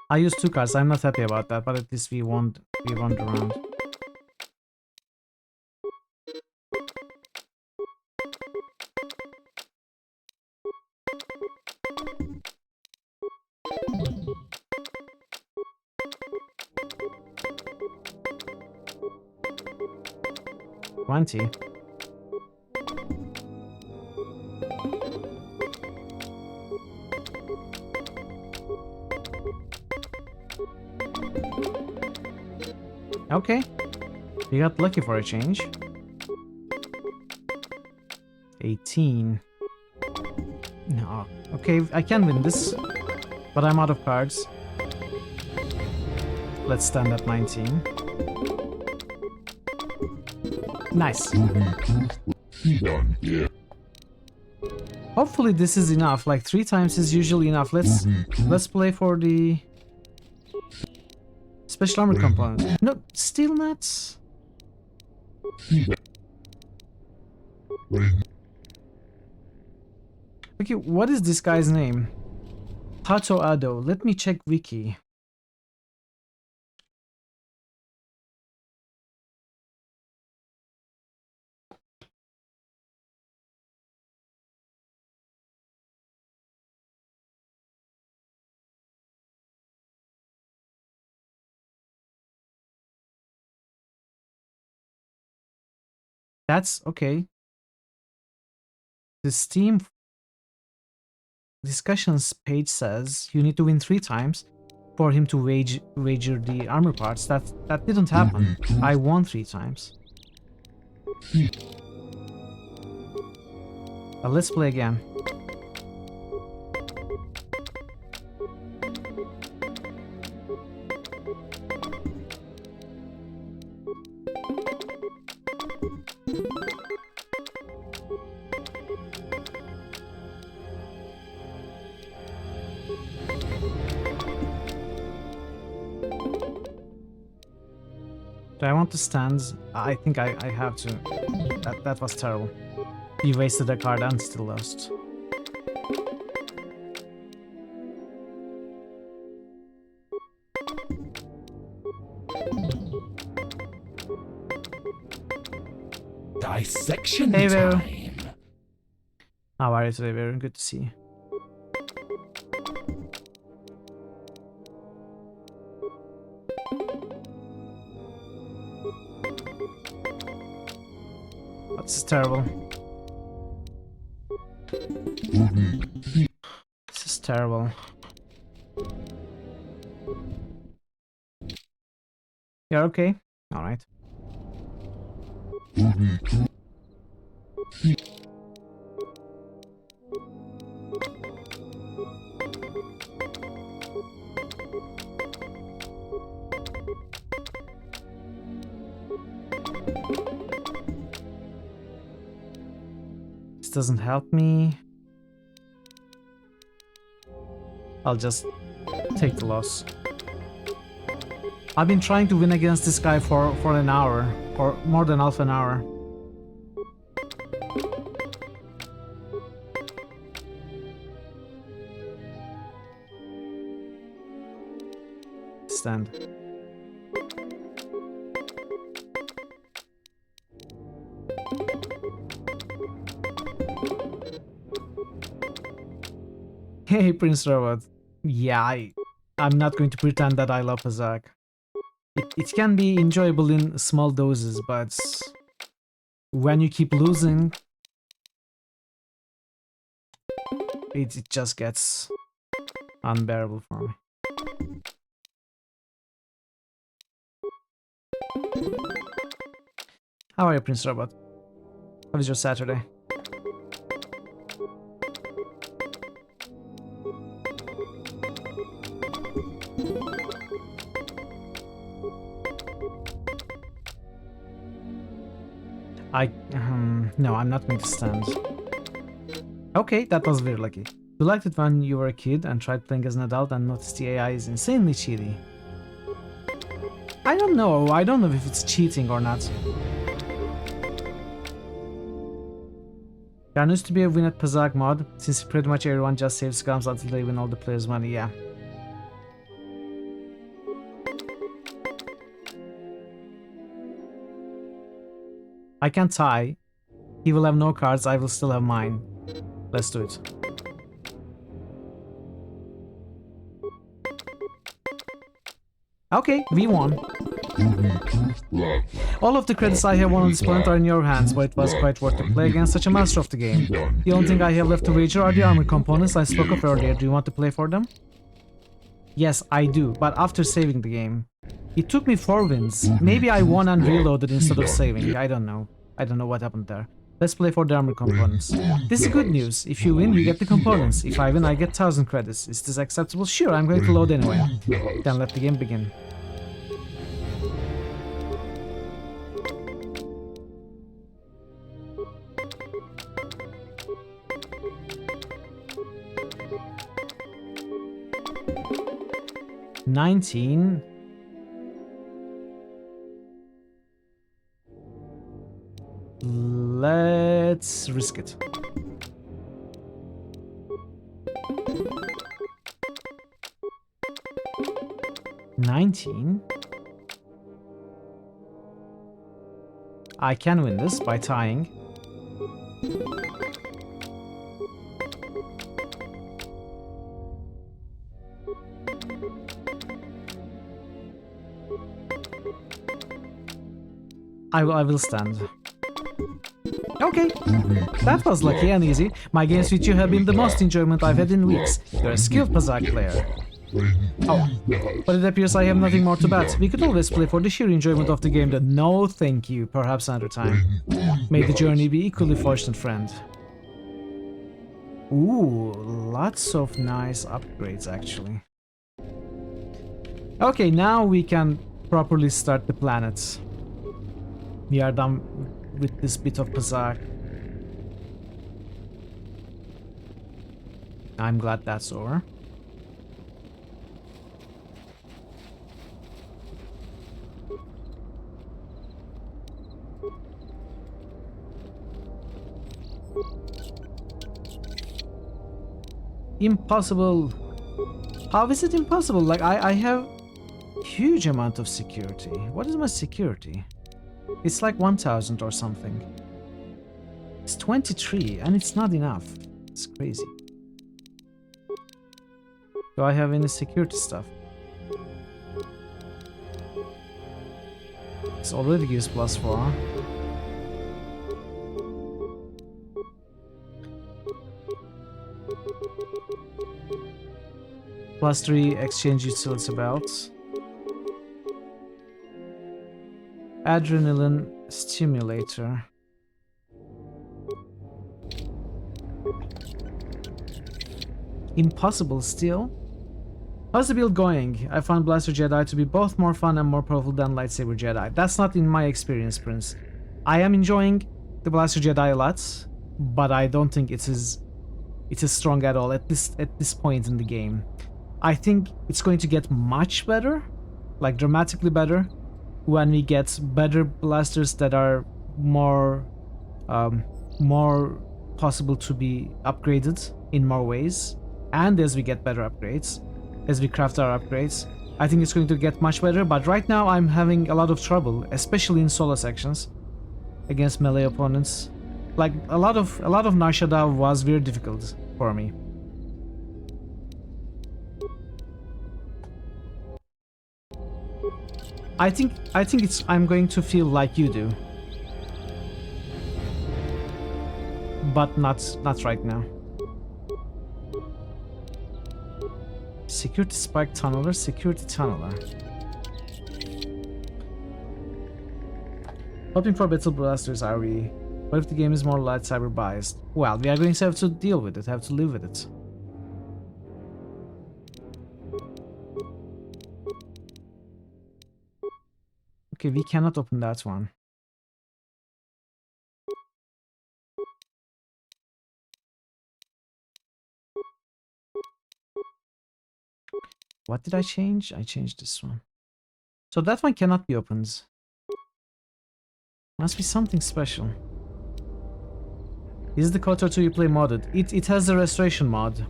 I used 2 cards. I'm not happy about that, but at least we won the round. $20. Okay, we got lucky for a change. 18. No, okay, I can win this, but I'm out of cards. Let's stand at 19. Nice. Hopefully this is enough. Like 3 times is usually enough. Let's play for the special armor component. No, still not. Okay, what is this guy's name? Hato Ado. Let me check wiki. That's okay. The Steam discussions page says you need to win 3 times for him to wager the armor parts. That didn't happen. I won 3 times. Let's play again. Do I want to stand? I think I have to. That was terrible. You wasted a card and still lost. Dissection hey, time. How are you today, Very good to see you. This is terrible. This is terrible. You're okay? Alright. This doesn't help me. I'll just take the loss. I've been trying to win against this guy for an hour, or more than half an hour. Stand. Hey, Prince Robot. Yeah, I'm not going to pretend that I love Pazak. It can be enjoyable in small doses, but when you keep losing, it just gets unbearable for me. How are you, Prince Robot? How was your Saturday? No, I'm not going to stand. Okay, that was very lucky. You liked it when you were a kid and tried playing as an adult and noticed the AI is insanely cheaty. I don't know if it's cheating or not. There used to be a win at Pazak mod, since pretty much everyone just saves scums until they win all the players' money, yeah. I can tie. He will have no cards, I will still have mine. Let's do it. Okay, we won. All of the credits I have won on this point are in your hands, but it was quite worth to play against such a master of the game. The only thing I have left to wager are the armor components I spoke of earlier. Do you want to play for them? Yes, I do, but after saving the game. It took me 4 wins. Maybe I won and reloaded instead of saving. I don't know. I don't know what happened there. Let's play for the armor components. This is good news. If you win, you get the components. If I win, I get 1000 credits. Is this acceptable? Sure, I'm going to load anyway. Then let the game begin. $19. Let's risk it. $19. I can win this by tying. I will stand. Okay, that was lucky and easy. My games with you have been the most enjoyment I've had in weeks. You're a skilled Pazak player. Oh, but it appears I have nothing more to bet. We could always play for the sheer enjoyment of the game. Then no thank you, perhaps another time. May the journey be equally fortunate, friend. Ooh, lots of nice upgrades actually. Okay, now we can properly start the planets. We are done with this bit of Pazak. I'm glad that's over. Impossible. How is it impossible? Like I have huge amount of security. What is my security? It's like 1000 or something. It's 23 and it's not enough. It's crazy. Do I have any security stuff? This already gives +4. +3 exchange utility belts. Adrenaline stimulator. Impossible still? How's the build going? I found Blaster Jedi to be both more fun and more powerful than Lightsaber Jedi. That's not in my experience, Prince. I am enjoying the Blaster Jedi a lot, but I don't think it's as strong at all at this point in the game. I think it's going to get much better, like dramatically better, when we get better blasters that are more possible to be upgraded in more ways, and as we get better upgrades, as we craft our upgrades, I think it's going to get much better. But right now I'm having a lot of trouble, especially in solo sections against melee opponents. Like a lot of Nar Shaddaa was very difficult for me. I think I'm going to feel like you do, but not right now. Security spike tunneler, security tunneler. Hoping for battle blasters, are we? What if the game is more lightsaber biased? Well, we are going to have to deal with it, have to live with it. Okay, we cannot open that one. What did I change? I changed this one. So that one cannot be opened. Must be something special. Is the KOTOR 2 you play modded? It has the restoration mod.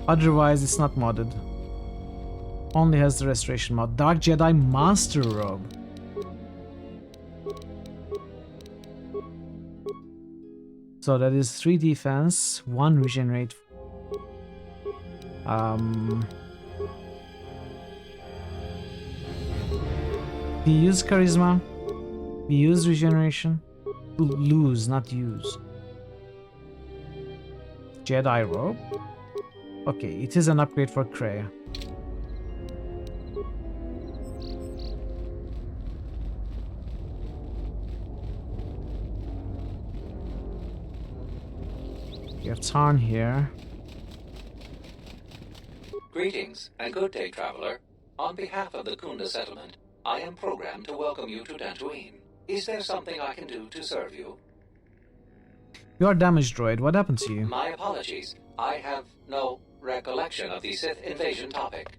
Otherwise it's not modded. Only has the restoration mod. Dark Jedi Master Robe. So that is 3 defense, 1 regenerate. We use charisma. We use regeneration. Lose, not use. Jedi robe. Okay, it is an upgrade for Kreia. We have Tarn here. Greetings and good day, traveler. On behalf of the Kunda settlement, I am programmed to welcome you to Dantooine. Is there something I can do to serve you? You are damaged, droid. What happened to you? My apologies. I have no recollection of the Sith invasion topic.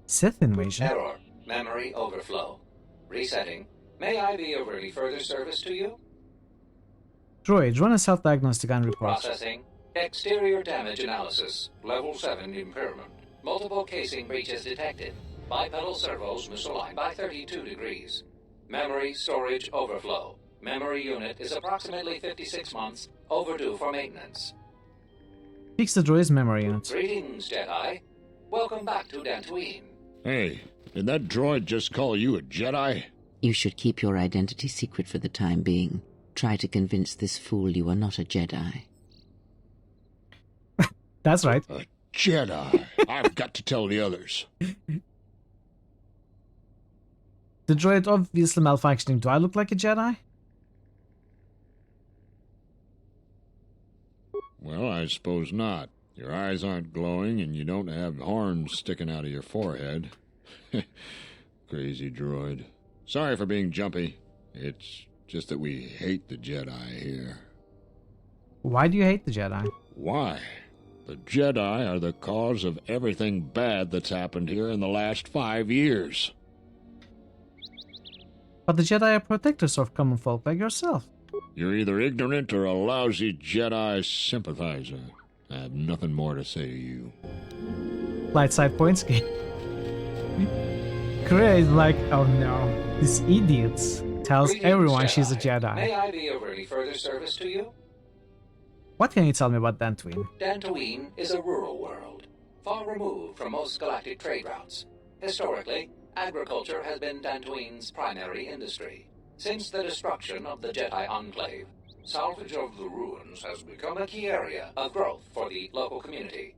Sith invasion? Error. Memory overflow. Resetting. May I be of any further service to you? Droid, run a self-diagnostic and report. Processing. Exterior damage analysis. Level 7 impairment. Multiple casing breaches detected. Bipedal servos misaligned by 32 degrees. Memory storage overflow. Memory unit is approximately 56 months overdue for maintenance. Fix the droid's memory unit. Greetings, Jedi. Welcome back to Dantooine. Hey, did that droid just call you a Jedi? You should keep your identity secret for the time being. Try to convince this fool you are not a Jedi. That's right. A Jedi. I've got to tell the others. The droid obviously malfunctioning. Do I look like a Jedi? Well, I suppose not. Your eyes aren't glowing, and you don't have horns sticking out of your forehead. Crazy droid. Sorry for being jumpy. It's just that we hate the Jedi here. Why do you hate the Jedi? Why? The Jedi are the cause of everything bad that's happened here in the last 5 years. But the Jedi are protectors of common folk like yourself. You're either ignorant or a lousy Jedi sympathizer. I have nothing more to say to you. Light side points game. Korea is like, oh no, this idiot tells Greetings, everyone Jedi. she's a Jedi. May I be of any further service to you? What can you tell me about Dantooine? Dantooine is a rural world, far removed from most galactic trade routes. Historically, agriculture has been Dantooine's primary industry. Since the destruction of the Jedi Enclave, salvage of the ruins has become a key area of growth for the local community.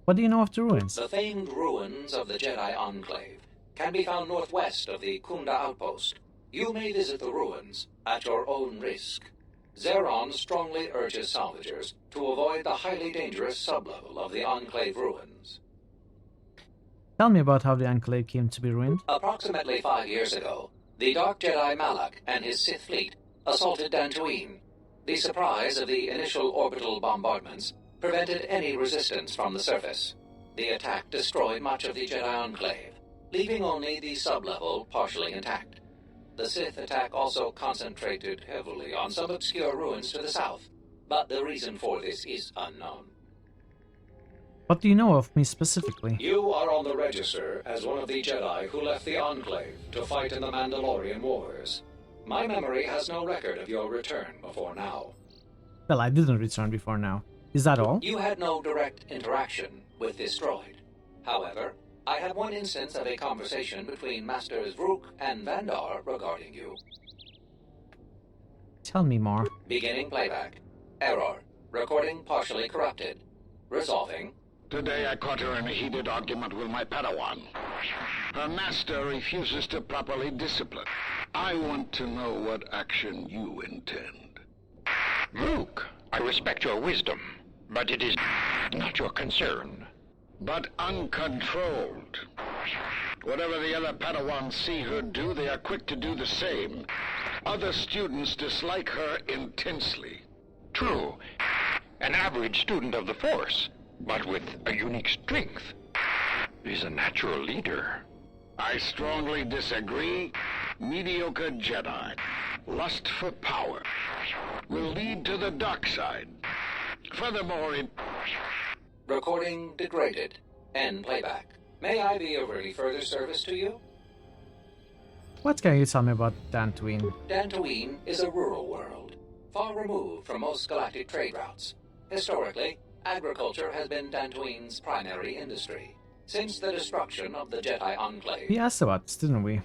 What do you know of the ruins? The famed ruins of the Jedi Enclave can be found northwest of the Kunda outpost. You may visit the ruins at your own risk. Zeron strongly urges salvagers to avoid the highly dangerous sublevel of the Enclave ruins. Tell me about how the Enclave came to be ruined. Approximately 5 years ago, the Dark Jedi Malak and his Sith fleet assaulted Dantooine. The surprise of the initial orbital bombardments prevented any resistance from the surface. The attack destroyed much of the Jedi Enclave, leaving only the sublevel partially intact. The Sith attack also concentrated heavily on some obscure ruins to the south, but the reason for this is unknown. What do you know of me specifically? You are on the register as one of the Jedi who left the Enclave to fight in the Mandalorian Wars. My memory has no record of your return before now. Well, I didn't return before now. Is that all? You had no direct interaction with this droid. However, I had one instance of a conversation between Masters Vrook and Vandar regarding you. Tell me more. Beginning playback. Error. Recording partially corrupted. Resolving. Today I caught her in a heated argument with my Padawan. Her master refuses to properly discipline. I want to know what action you intend. Luke, I respect your wisdom, but it is not your concern. But uncontrolled. Whatever the other Padawans see her do, they are quick to do the same. Other students dislike her intensely. True. An average student of the Force, but with a unique strength, is a natural leader. I strongly disagree. Mediocre Jedi, lust for power, will lead to the dark side. Furthermore, Recording degraded. End playback. May I be of any further service to you? What can you tell me about Dantooine? Dantooine is a rural world, far removed from most galactic trade routes. Historically, agriculture has been Dantooine's primary industry. Since the destruction of the Jedi Enclave, We asked about this, didn't we?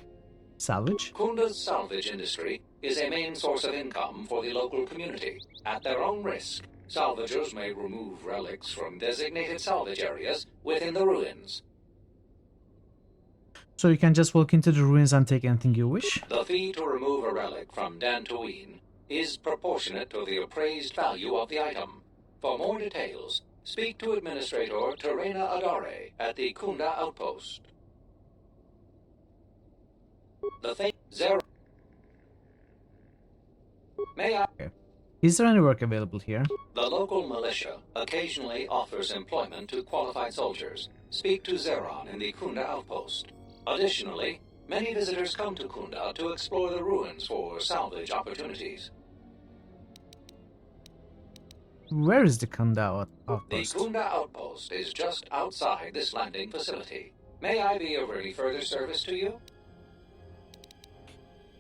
Salvage? Kunda's salvage industry is a main source of income for the local community. At their own risk, salvagers may remove relics from designated salvage areas within the ruins. So you can just walk into the ruins and take anything you wish? The fee to remove a relic from Dantooine is proportionate to the appraised value of the item. For more details, speak to Administrator Terena Adare at the Kunda Outpost. The thing... Zero... May I... Okay. Is there any work available here? The local militia occasionally offers employment to qualified soldiers. Speak to Zeron in the Kunda Outpost. Additionally, many visitors come to Kunda to explore the ruins for salvage opportunities. Where is the Kunda The outpost? Kunda Outpost is just outside this landing facility. May I be of any further service to you?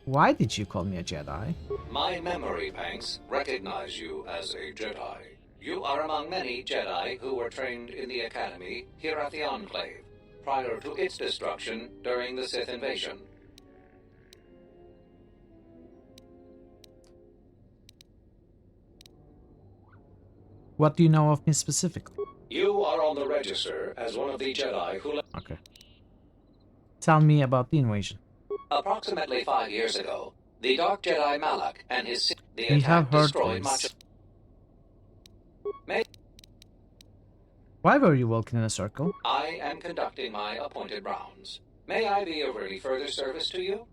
Why did you call me a Jedi? My memory banks recognize you as a Jedi. You are among many Jedi who were trained in the Academy here at the Enclave, prior to its destruction during the Sith invasion. What do you know of me specifically? You are on the register as one of the Jedi who... Okay. Tell me about the invasion. Approximately 5 years ago, the Dark Jedi Malak and his... The We attack have heard destroyed much this. of... May... Why were you walking in a circle? I am conducting my appointed rounds. May I be of any further service to you?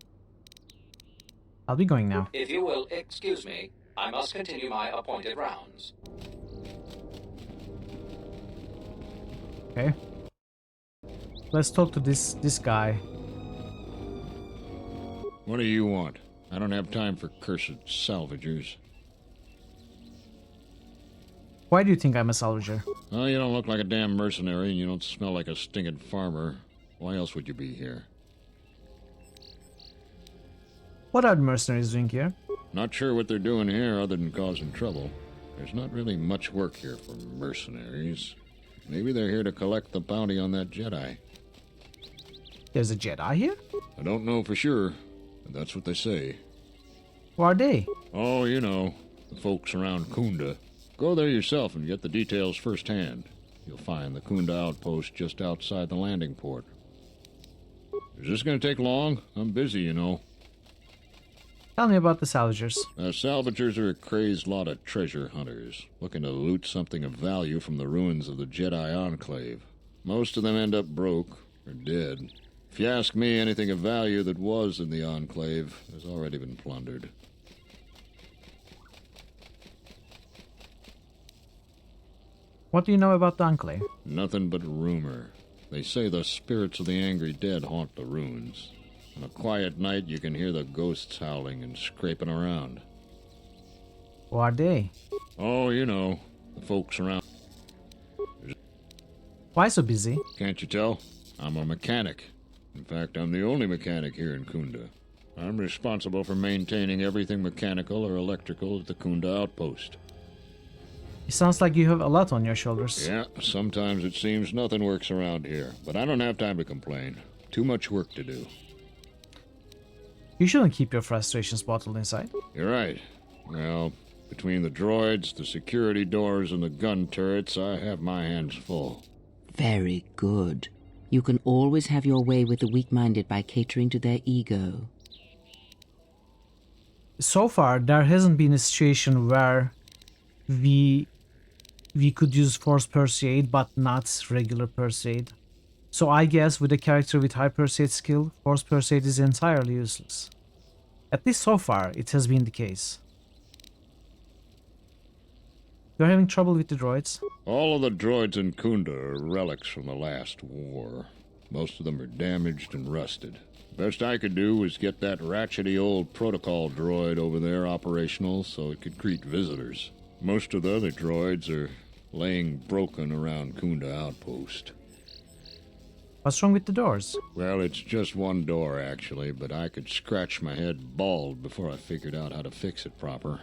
I'll be going now. If you will excuse me, I must continue my appointed rounds. Okay. Let's talk to this guy. What do you want? I don't have time for cursed salvagers. Why do you think I'm a salvager? Oh, you don't look like a damn mercenary, and you don't smell like a stinking farmer. Why else would you be here? What are the mercenaries doing here? Not sure what they're doing here other than causing trouble. There's not really much work here for mercenaries. Maybe they're here to collect the bounty on that Jedi. There's a Jedi here? I don't know for sure, but that's what they say. Who are they? Oh, you know, the folks around Kunda. Go there yourself and get the details firsthand. You'll find the Kunda outpost just outside the landing port. Is this going to take long? I'm busy, you know. Tell me about the salvagers. Salvagers are a crazed lot of treasure hunters, looking to loot something of value from the ruins of the Jedi Enclave. Most of them end up broke, or dead. If you ask me, anything of value that was in the Enclave has already been plundered. What do you know about the Enclave? Nothing but rumor. They say the spirits of the angry dead haunt the ruins. On a quiet night, you can hear the ghosts howling and scraping around. Who are they? Oh, you know, the folks around. Why so busy? Can't you tell? I'm a mechanic. In fact, I'm the only mechanic here in Kunda. I'm responsible for maintaining everything mechanical or electrical at the Kunda outpost. It sounds like you have a lot on your shoulders. Yeah, sometimes it seems nothing works around here, but I don't have time to complain. Too much work to do. You shouldn't keep your frustrations bottled inside. You're right. Well, between the droids, the security doors, and the gun turrets, I have my hands full. Very good. You can always have your way with the weak-minded by catering to their ego. So far, there hasn't been a situation where we could use Force Persuade, but not regular Persuade. So I guess with a character with high Persuade skill, Force Persuade is entirely useless. At least so far, it has been the case. You're having trouble with the droids? All of the droids in Kunda are relics from the last war. Most of them are damaged and rusted. Best I could do was get that ratchety old protocol droid over there operational so it could greet visitors. Most of the other droids are laying broken around Kunda Outpost. What's wrong with the doors? Well, it's just one door, actually, but I could scratch my head bald before I figured out how to fix it proper.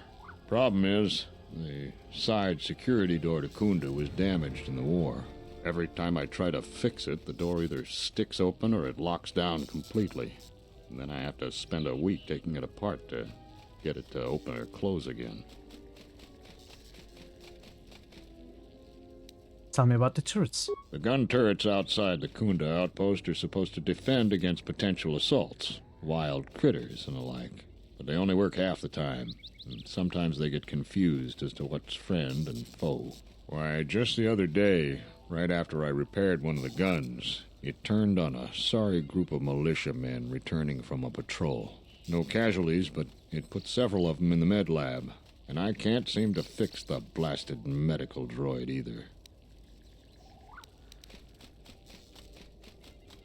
Problem is, the side security door to Kunda was damaged in the war. Every time I try to fix it, the door either sticks open or it locks down completely. And then I have to spend a week taking it apart to get it to open or close again. Tell me about the turrets. The gun turrets outside the Kunda outpost are supposed to defend against potential assaults, wild critters and the like. But they only work half the time, and sometimes they get confused as to what's friend and foe. Why, just the other day, right after I repaired one of the guns, it turned on a sorry group of militiamen returning from a patrol. No casualties, but it put several of them in the med lab, and I can't seem to fix the blasted medical droid either.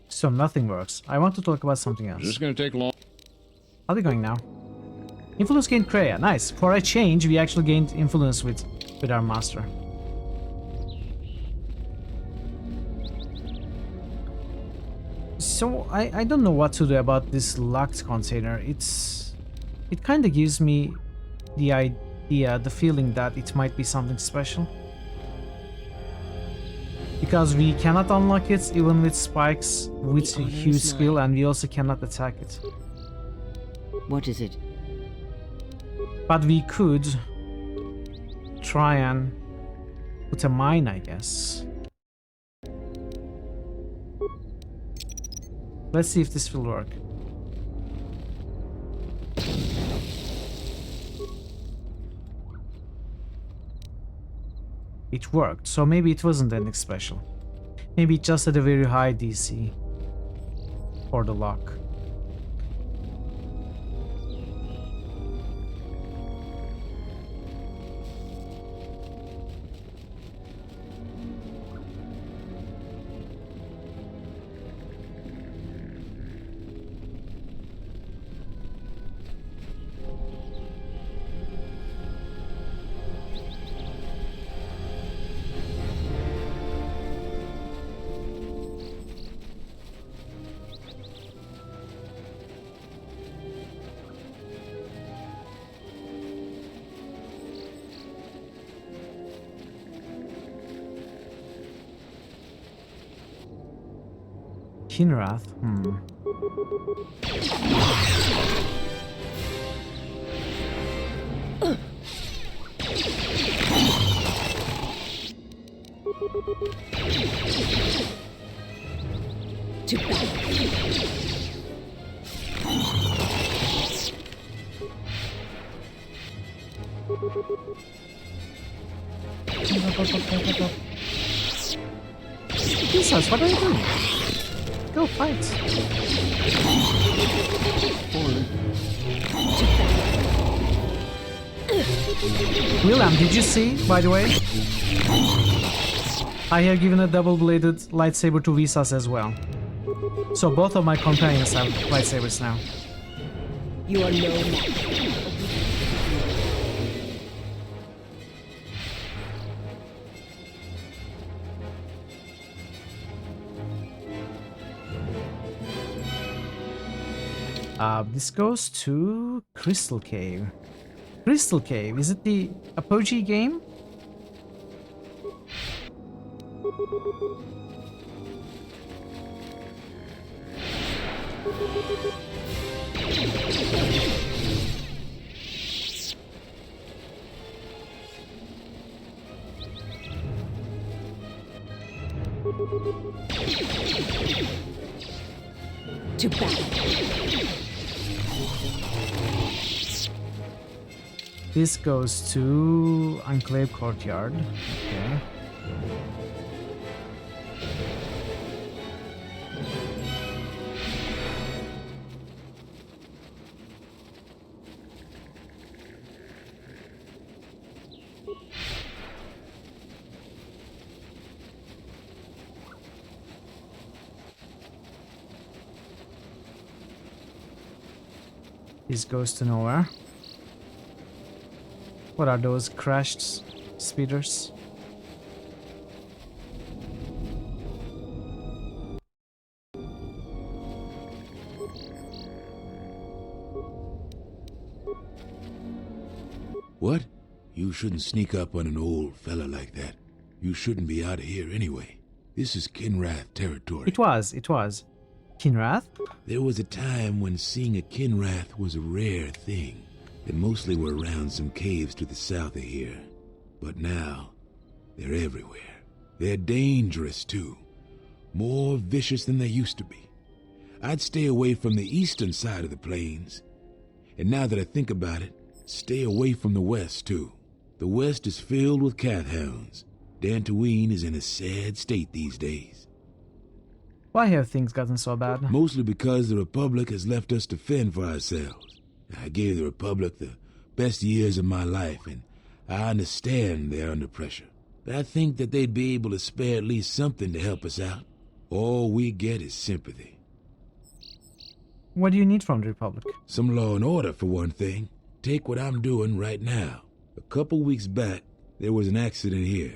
So nothing works. I want to talk about something else. Is this going to take long? I'll be going now. Influence gained Kreia. Nice. For a change, we actually gained influence with our master. So I don't know what to do about this locked container. It kind of gives me the idea, the feeling that it might be something special. Because we cannot unlock it even with spikes with huge skill, and we also cannot attack it. What is it? But we could try and Put a mine, I guess. Let's see if this will work. It worked, so maybe it wasn't anything special. Maybe it just had a very high DC for the lock. Kinrath? Too bad. Jesus, what are you doing? Go fight. William, did you see, by the way? I have given a double-bladed lightsaber to Visas as well. So both of my companions have lightsabers now. You are no match. This goes to Crystal Cave. Crystal Cave, is it the Apogee game? Too bad. This goes to Enclave Courtyard. Okay. This goes to nowhere. What are those crashed speeders? What? You shouldn't sneak up on an old fella like that. You shouldn't be out of here anyway. This is Kinrath territory. It was. Kinrath? There was a time when seeing a Kinrath was a rare thing. They mostly were around some caves to the south of here. But now, they're everywhere. They're dangerous, too. More vicious than they used to be. I'd stay away from the eastern side of the plains. And now that I think about it, stay away from the west, too. The west is filled with Cathhounds. Dantooine is in a sad state these days. Why have things gotten so bad? Mostly because the Republic has left us to fend for ourselves. I gave the Republic the best years of my life, and I understand they're under pressure. But I think that they'd be able to spare at least something to help us out. All we get is sympathy. What do you need from the Republic? Some law and order, for one thing. Take what I'm doing right now. A couple weeks back, there was an accident here.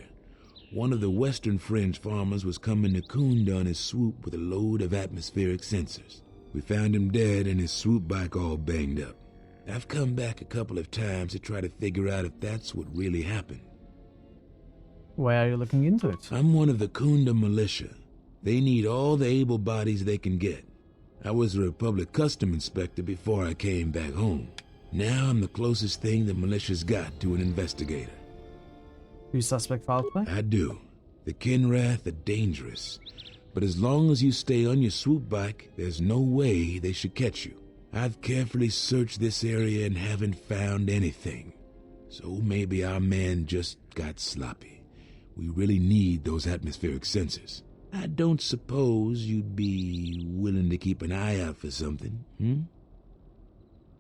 One of the Western Fringe farmers was coming to Kunda on his swoop with a load of atmospheric sensors. We found him dead and his swoop bike all banged up. I've come back a couple of times to try to figure out if that's what really happened. Why are you looking into it? I'm one of the Kunda militia. They need all the able bodies they can get. I was a Republic custom inspector before I came back home. Now I'm the closest thing the militia's got to an investigator. Do you suspect foul play? I do. The Kinrath are dangerous. But as long as you stay on your swoop bike, there's no way they should catch you. I've carefully searched this area and haven't found anything. So maybe our man just got sloppy. We really need those atmospheric sensors. I don't suppose you'd be willing to keep an eye out for something,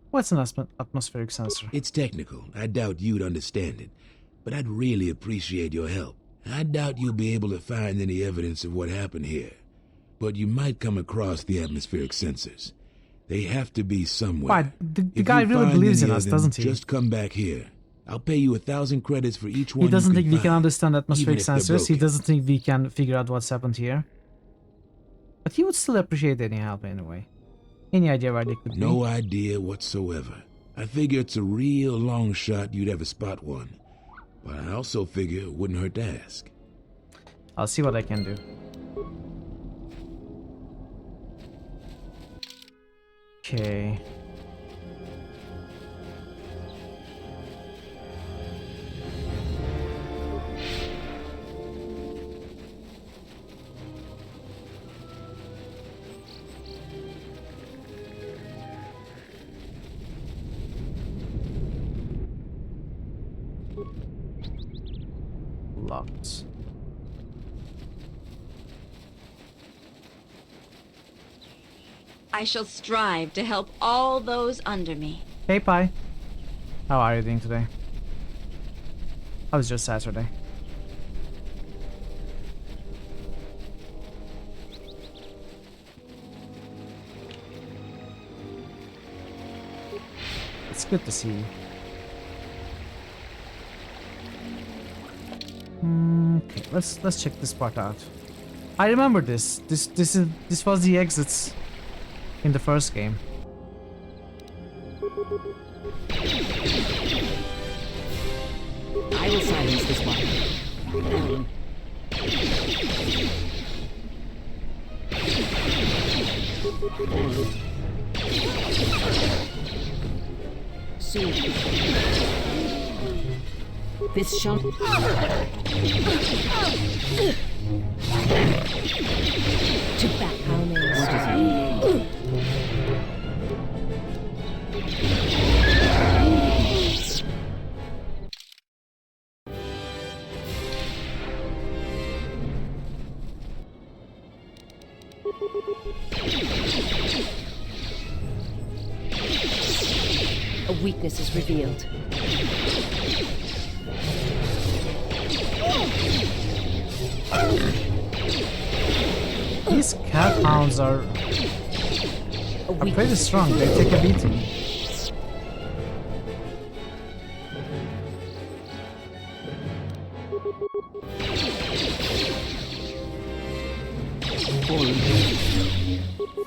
What's an atmospheric sensor? It's technical. I doubt you'd understand it. But I'd really appreciate your help. I doubt you'll be able to find any evidence of what happened here. But you might come across the atmospheric sensors. They have to be somewhere. Why, the guy really believes in us, doesn't he? Just come back here. I'll pay you 1,000 credits for each one. He doesn't think we find, can understand atmospheric even if they're sensors. He broken. doesn't think we can figure out what's happened here. But he would still appreciate any help anyway. Any idea where they could be? No idea whatsoever. I figure it's a real long shot you'd ever spot one. But I also figure it wouldn't hurt to ask. I'll see what I can do. Okay. Locked. I shall strive to help all those under me. Hey, Pi. How are you doing today? How was just Saturday? It's good to see you. Okay, let's check this part out. I remember this. This was the exits in the first game. I will silence this one. Soon. This shall... To back our names. What does it mean? A weakness is revealed. These cat hounds are pretty strong. They take a beating.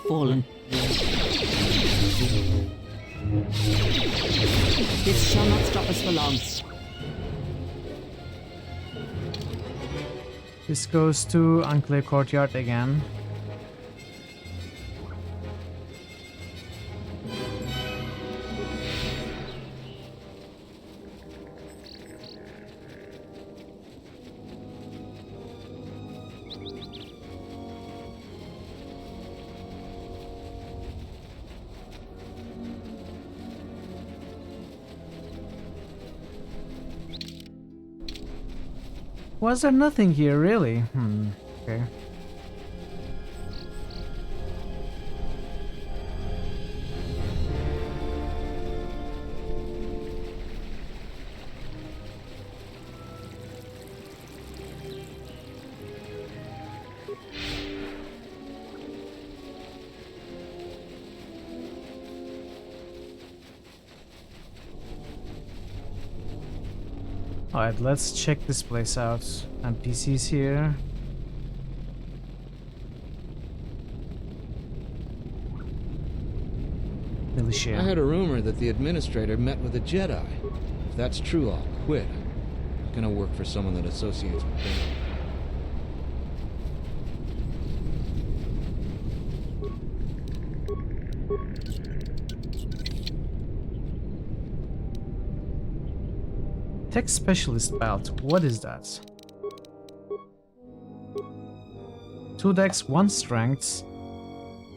Fallen. This shall not stop us for long. This goes to Unclear Courtyard again. Was there nothing here, really? Okay. Alright, let's check this place out. NPCs here. Militia. I heard a rumor that the administrator met with a Jedi. If that's true, I'll quit. I'm not gonna work for someone that associates with them. Tech Specialist Belt. What is that? 2 dex, 1 strength.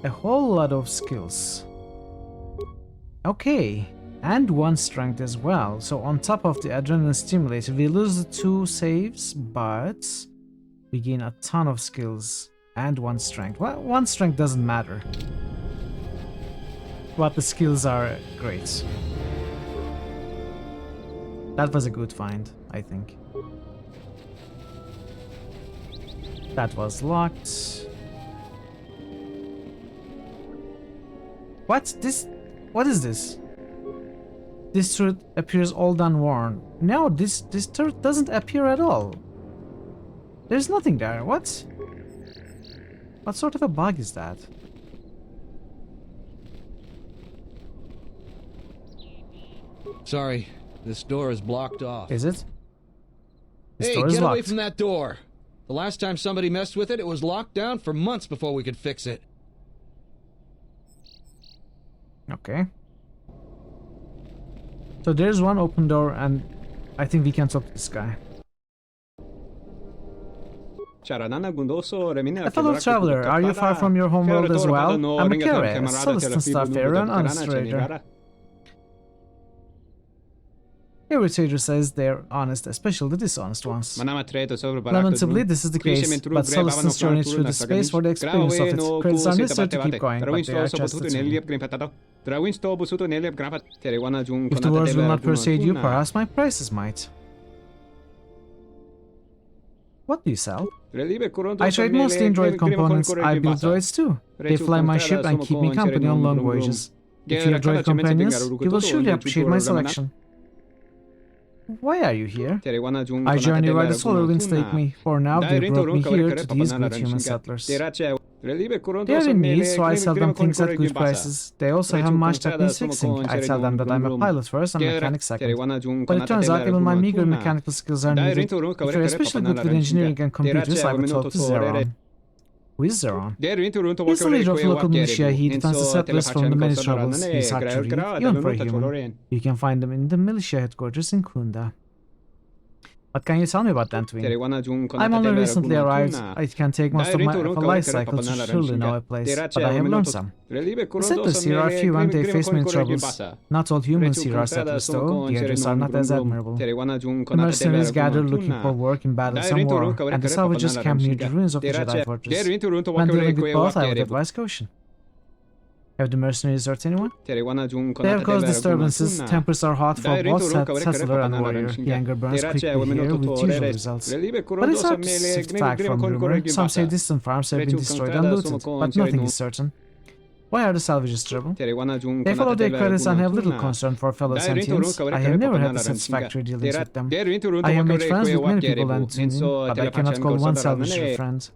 A whole lot of skills. Okay. And 1 strength as well. So on top of the adrenaline stimulator, we lose the 2 saves, but we gain a ton of skills and 1 strength. Well, 1 strength doesn't matter. But the skills are great. That was a good find, I think. That was locked. What is this? This turret appears old and worn. No, this turret doesn't appear at all. There's nothing there. What? What sort of a bug is that? Sorry, this door is blocked off. Is it? Hey, get away from that door! The last time somebody messed with it, it was locked down for months before we could fix it. Okay. So there's one open door, and I think we can talk to this guy. A fellow traveler, are you far from your homeworld as well? I'm Akira, a Celestial Staff Area and Honest Trader. Irritator says they're honest, especially the dishonest ones. Lamentably, this is the case, but Celestial's journey through the space for the experience of it. Credits are necessary to keep going, but they are just the tool. If the words will not persuade you, perhaps my prices might. What do you sell? I trade mostly in droid components. I build droids too. They fly my ship and keep me company on long voyages. If you have droid companions, you will surely appreciate my selection. Why are you here? I journey where the solar winds take me. For now, they brought me here to these good human settlers. They are in need, so I sell them things at good prices. They also have much that needs fixing. I tell them that I'm a pilot first and mechanic second. But it turns out even my meager mechanical skills are needed. If you're especially good with engineering and computers, I would talk to Zeron. Who is Zeron? He's the leader of the local militia. He defends the settlers from the many troubles. He's hard to read, even for a human. You can find them in the militia headquarters in Kunda. What can you tell me about Dantooine? I'm only recently arrived. It can take most of my life cycle to truly know a place, but I have learned some. The settlers here are few and they face many troubles. Not all humans here are settlers though, the others are not as admirable. The mercenaries gather looking for work in battles and war, and the salvagers camp near the ruins of the Jedi Fortress. When dealing with both, I would advise caution. Have the mercenaries hurt anyone? They have caused disturbances. Tempers are hot for both settler and warrior. The anger burns quickly here with usual results. But it's hard to sift fact from rumor. Some say distant farms have been destroyed and looted, but nothing is certain. Why are the salvages trouble? They follow their credits and have little concern for fellow sentients. I have never had satisfactory dealings with them. I have made friends with many people and but I cannot call one salvager a friend.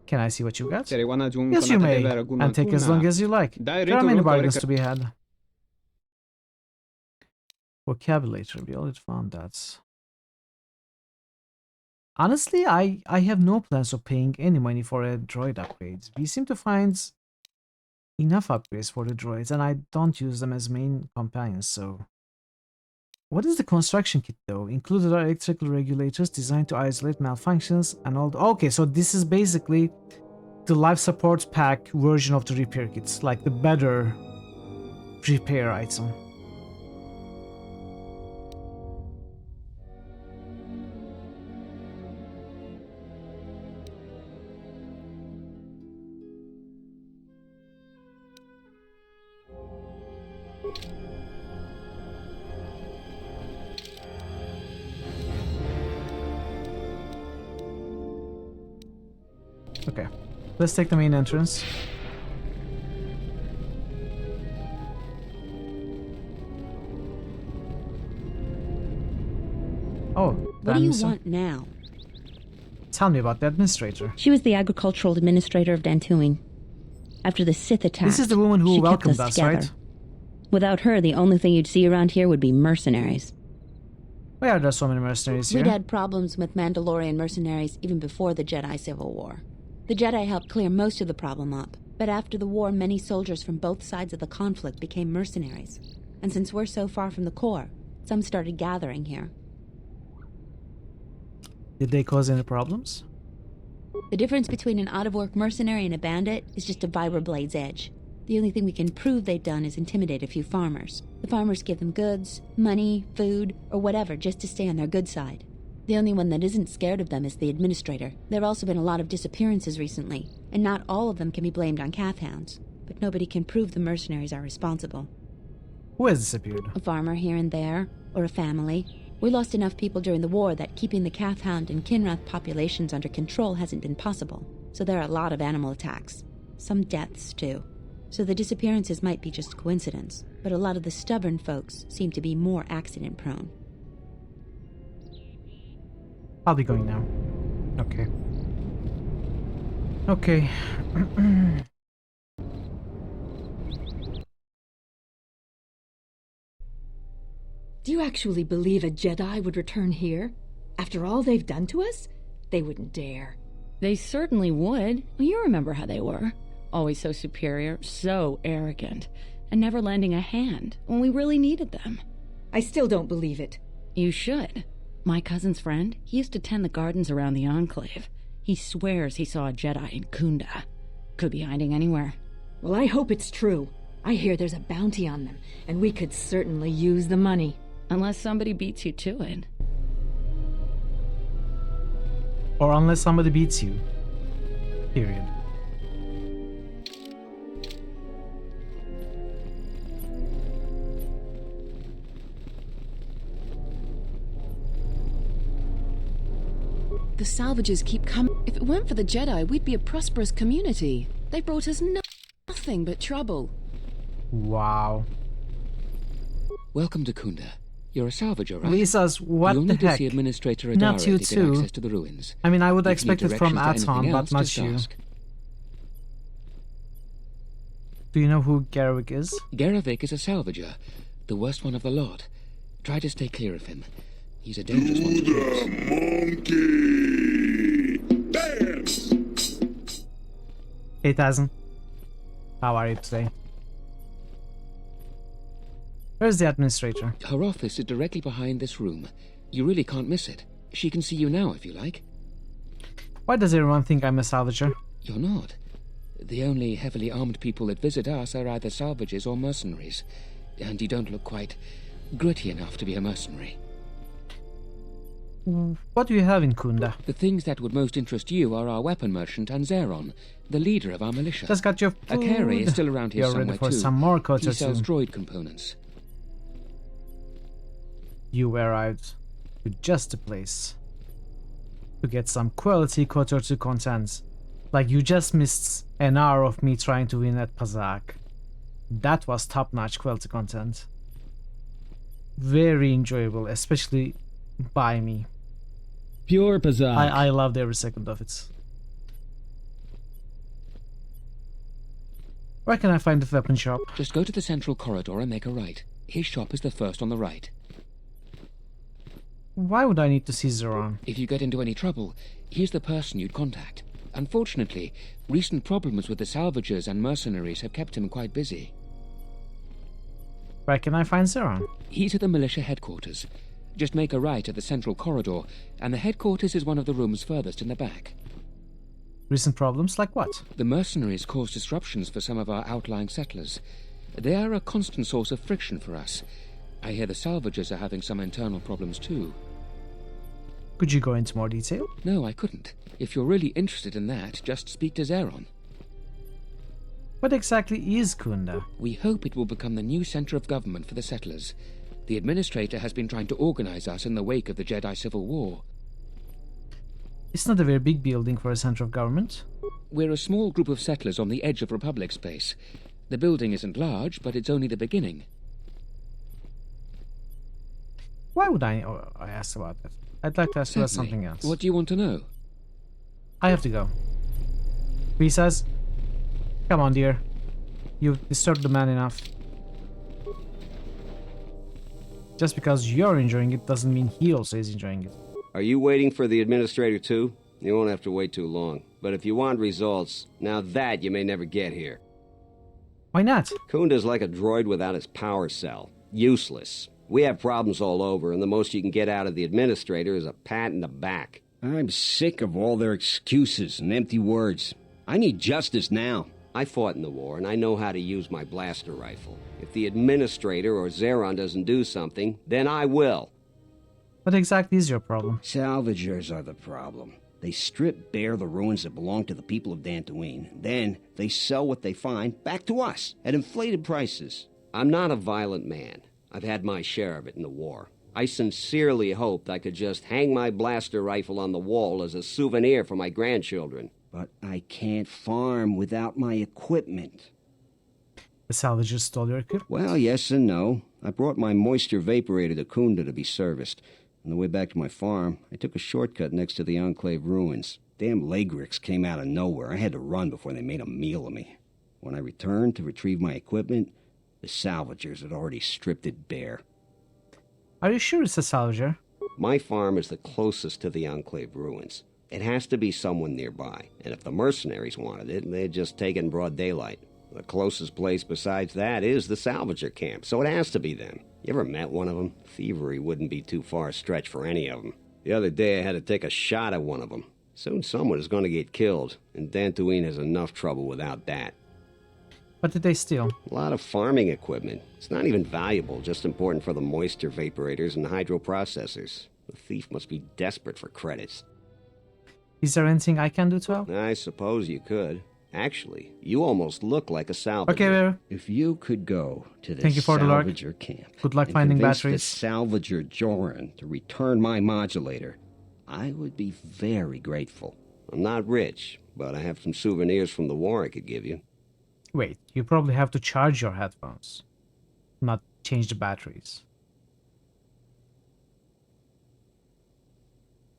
Can I see what you got? Yes, you may, and take as long as you like. There are many bargains to be had. Vocabulator, we already found that. Honestly, I have no plans of paying any money for a droid upgrade. We seem to find enough upgrades for the droids, and I don't use them as main companions, so... What is the construction kit though? Included are electrical regulators designed to isolate malfunctions and all the... Okay, so this is basically the life support pack version of the repair kits, like the better repair item. Okay, let's take the main entrance. Oh, what do you want now? Tell me about the administrator. She was the agricultural administrator of Dantooine. After the Sith attack, this is the woman who welcomed us, together. right? Without her, the only thing you'd see around here would be mercenaries. Why are there so many mercenaries here? We'd had problems with Mandalorian mercenaries even before the Jedi Civil War. The Jedi helped clear most of the problem up, but after the war, many soldiers from both sides of the conflict became mercenaries. And since we're so far from the core, Some started gathering here. Did they cause any problems? The difference between an out-of-work mercenary and a bandit is just a vibroblade's edge. The only thing we can prove they've done is intimidate a few farmers. The farmers give them goods, money, food, or whatever just to stay on their good side. The only one that isn't scared of them is the administrator. There have also been a lot of disappearances recently, and not all of them can be blamed on calf hounds. But nobody can prove the mercenaries are responsible. Who has disappeared? A farmer here and there, or a family. We lost enough people during the war that keeping the calf hound and Kinrath populations under control hasn't been possible. So there are a lot of animal attacks. Some deaths, too. So the disappearances might be just coincidence, but a lot of the stubborn folks seem to be more accident-prone. I'll be going now. Okay. Okay. Do you actually believe a Jedi would return here? After all they've done to us? They wouldn't dare. They certainly would. You remember how they were. Always so superior, so arrogant, and never lending a hand when we really needed them. I still don't believe it. You should. My cousin's friend, he used to tend the gardens around the Enclave. He swears he saw a Jedi in Kunda. Could be hiding anywhere. Well, I hope it's true. I hear there's a bounty on them, and we could certainly use the money. Unless somebody beats you to it. Or unless somebody beats you. Period. The salvages keep coming. If it weren't for the Jedi, we'd be a prosperous community. They brought us nothing but trouble. Wow. Welcome to Kunda. You're a salvager, right? Lisa's, what You'll the need to heck? see Administrator Not Adara you to get too. access to the ruins. I mean, I would If you expect need it from directions to Aton, anything but else, not just you. ask. Do you know who Garrick is? Garavik is a salvager, the worst one of the lot. Try to stay clear of him. He's a dangerous one to cross. Dance! Hey, Tazen. How are you today? Where's the administrator? Her office is directly behind this room. You really can't miss it. She can see you now if you like. Why does everyone think I'm a salvager? You're not. The only heavily armed people that visit us are either salvagers or mercenaries. And you don't look quite gritty enough to be a mercenary. What do you have in Kunda? The things that would most interest you are our weapon merchant Anzeron, the leader of our militia. Just got your food. Akari is still around here You're somewhere ready for too. some more Kotor He sells too. droid components. You arrived to just the place to get some quality Kotor 2 content. Like you just missed an hour of me trying to win at Pazak. That was top-notch quality content. Very enjoyable, especially by me. Pure Pazak. I loved every second of it. Where can I find the weapon shop? Just go to the central corridor and make a right. His shop is the first on the right. Why would I need to see Zeron? If you get into any trouble, he's the person you'd contact. Unfortunately, recent problems with the salvagers and mercenaries have kept him quite busy. Where can I find Zeron? He's at the militia headquarters. Just make a right at the central corridor, and the headquarters is one of the rooms furthest in the back. Recent problems like what? The mercenaries cause disruptions for some of our outlying settlers. They are a constant source of friction for us. I hear the salvagers are having some internal problems too. Could you go into more detail? No, I couldn't. If you're really interested in that, just speak to Zeron. What exactly is Kunda? We hope it will become the new center of government for the settlers. The administrator has been trying to organize us in the wake of the Jedi Civil War. It's not a very big building for a center of government. We're a small group of settlers on the edge of Republic space. The building isn't large, but it's only the beginning. Why would I ask about that? I'd like to ask about something else. What do you want to know? I have to go. He says, come on, dear. You've disturbed the man enough. Just because you're enjoying it doesn't mean he also is enjoying it. Are you waiting for the administrator too? You won't have to wait too long. But if you want results, now that you may never get here. Why not? Kunda's like a droid without his power cell. Useless. We have problems all over, and the most you can get out of the administrator is a pat in the back. I'm sick of all their excuses and empty words. I need justice now. I fought in the war, and I know how to use my blaster rifle. If the administrator or Zeron doesn't do something, then I will. What exactly is your problem? Salvagers are the problem. They strip bare the ruins that belong to the people of Dantooine. Then they sell what they find back to us at inflated prices. I'm not a violent man. I've had my share of it in the war. I sincerely hoped I could just hang my blaster rifle on the wall as a souvenir for my grandchildren. But I can't farm without my equipment. The salvagers stole your equipment? Well, yes and no. I brought my moisture vaporator to Kunda to be serviced. On the way back to my farm, I took a shortcut next to the Enclave ruins. Damn Lagrix came out of nowhere. I had to run before they made a meal of me. When I returned to retrieve my equipment, the salvagers had already stripped it bare. Are you sure it's a salvager? My farm is the closest to the Enclave ruins. It has to be someone nearby, and if the mercenaries wanted it, they'd just take it in broad daylight. The closest place besides that is the salvager camp, so it has to be them. You ever met one of them? Thievery wouldn't be too far a stretch for any of them. The other day I had to take a shot at one of them. Soon someone is going to get killed, and Dantooine has enough trouble without that. What did they steal? A lot of farming equipment. It's not even valuable, just important for the moisture vaporators and hydroprocessors. The thief must be desperate for credits. Is there anything I can do to help? I suppose you could. Actually, you almost look like a salvager. Okay, Bear. If you could go to the Thank you for salvager camp Good luck and finding convince batteries. the salvager Joran to return my modulator, I would be very grateful. I'm not rich, but I have some souvenirs from the war I could give you. Wait, you probably have to charge your headphones, not change the batteries.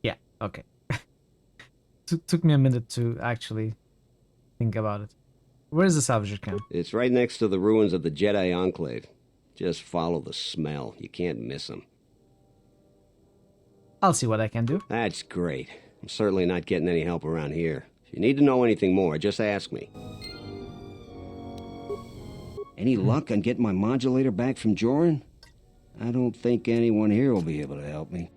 Yeah, okay. Took me a minute to actually think about it. Where's the salvager camp? It's right next to the ruins of the Jedi Enclave. Just follow the smell. You can't miss them. I'll see what I can do. That's great. I'm certainly not getting any help around here. If you need to know anything more, just ask me. Any luck on getting my modulator back from Joran? I don't think anyone here will be able to help me.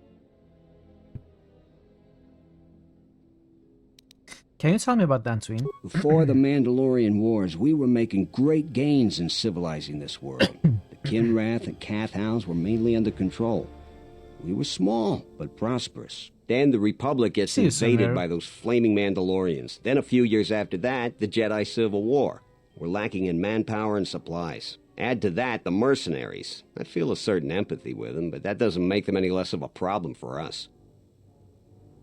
Can you tell me about Dantooine? Before the Mandalorian Wars, we were making great gains in civilizing this world. The Kinrath and Kath Hounds were mainly under control. We were small, but prosperous. Then the Republic gets invaded by those flaming Mandalorians. Then a few years after that, the Jedi Civil War. We're lacking in manpower and supplies. Add to that the mercenaries. I feel a certain empathy with them, but that doesn't make them any less of a problem for us.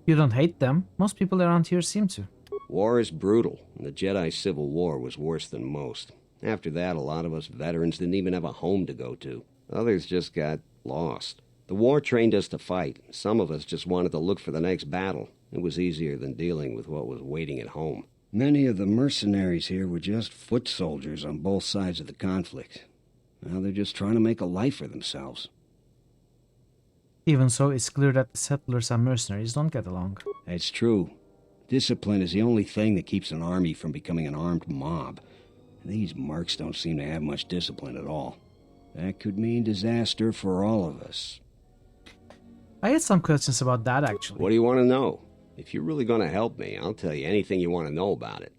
You don't hate them. Most people around here seem to. War is brutal, and the Jedi Civil War was worse than most. After that, a lot of us veterans didn't even have a home to go to. Others just got lost. The war trained us to fight. Some of us just wanted to look for the next battle. It was easier than dealing with what was waiting at home. Many of the mercenaries here were just foot soldiers on both sides of the conflict. Now they're just trying to make a life for themselves. Even so, it's clear that the settlers and mercenaries don't get along. That's true. Discipline is the only thing that keeps an army from becoming an armed mob. These mercs don't seem to have much discipline at all. That could mean disaster for all of us. I had some questions about that, actually. What do you want to know? If you're really going to help me, I'll tell you anything you want to know about it.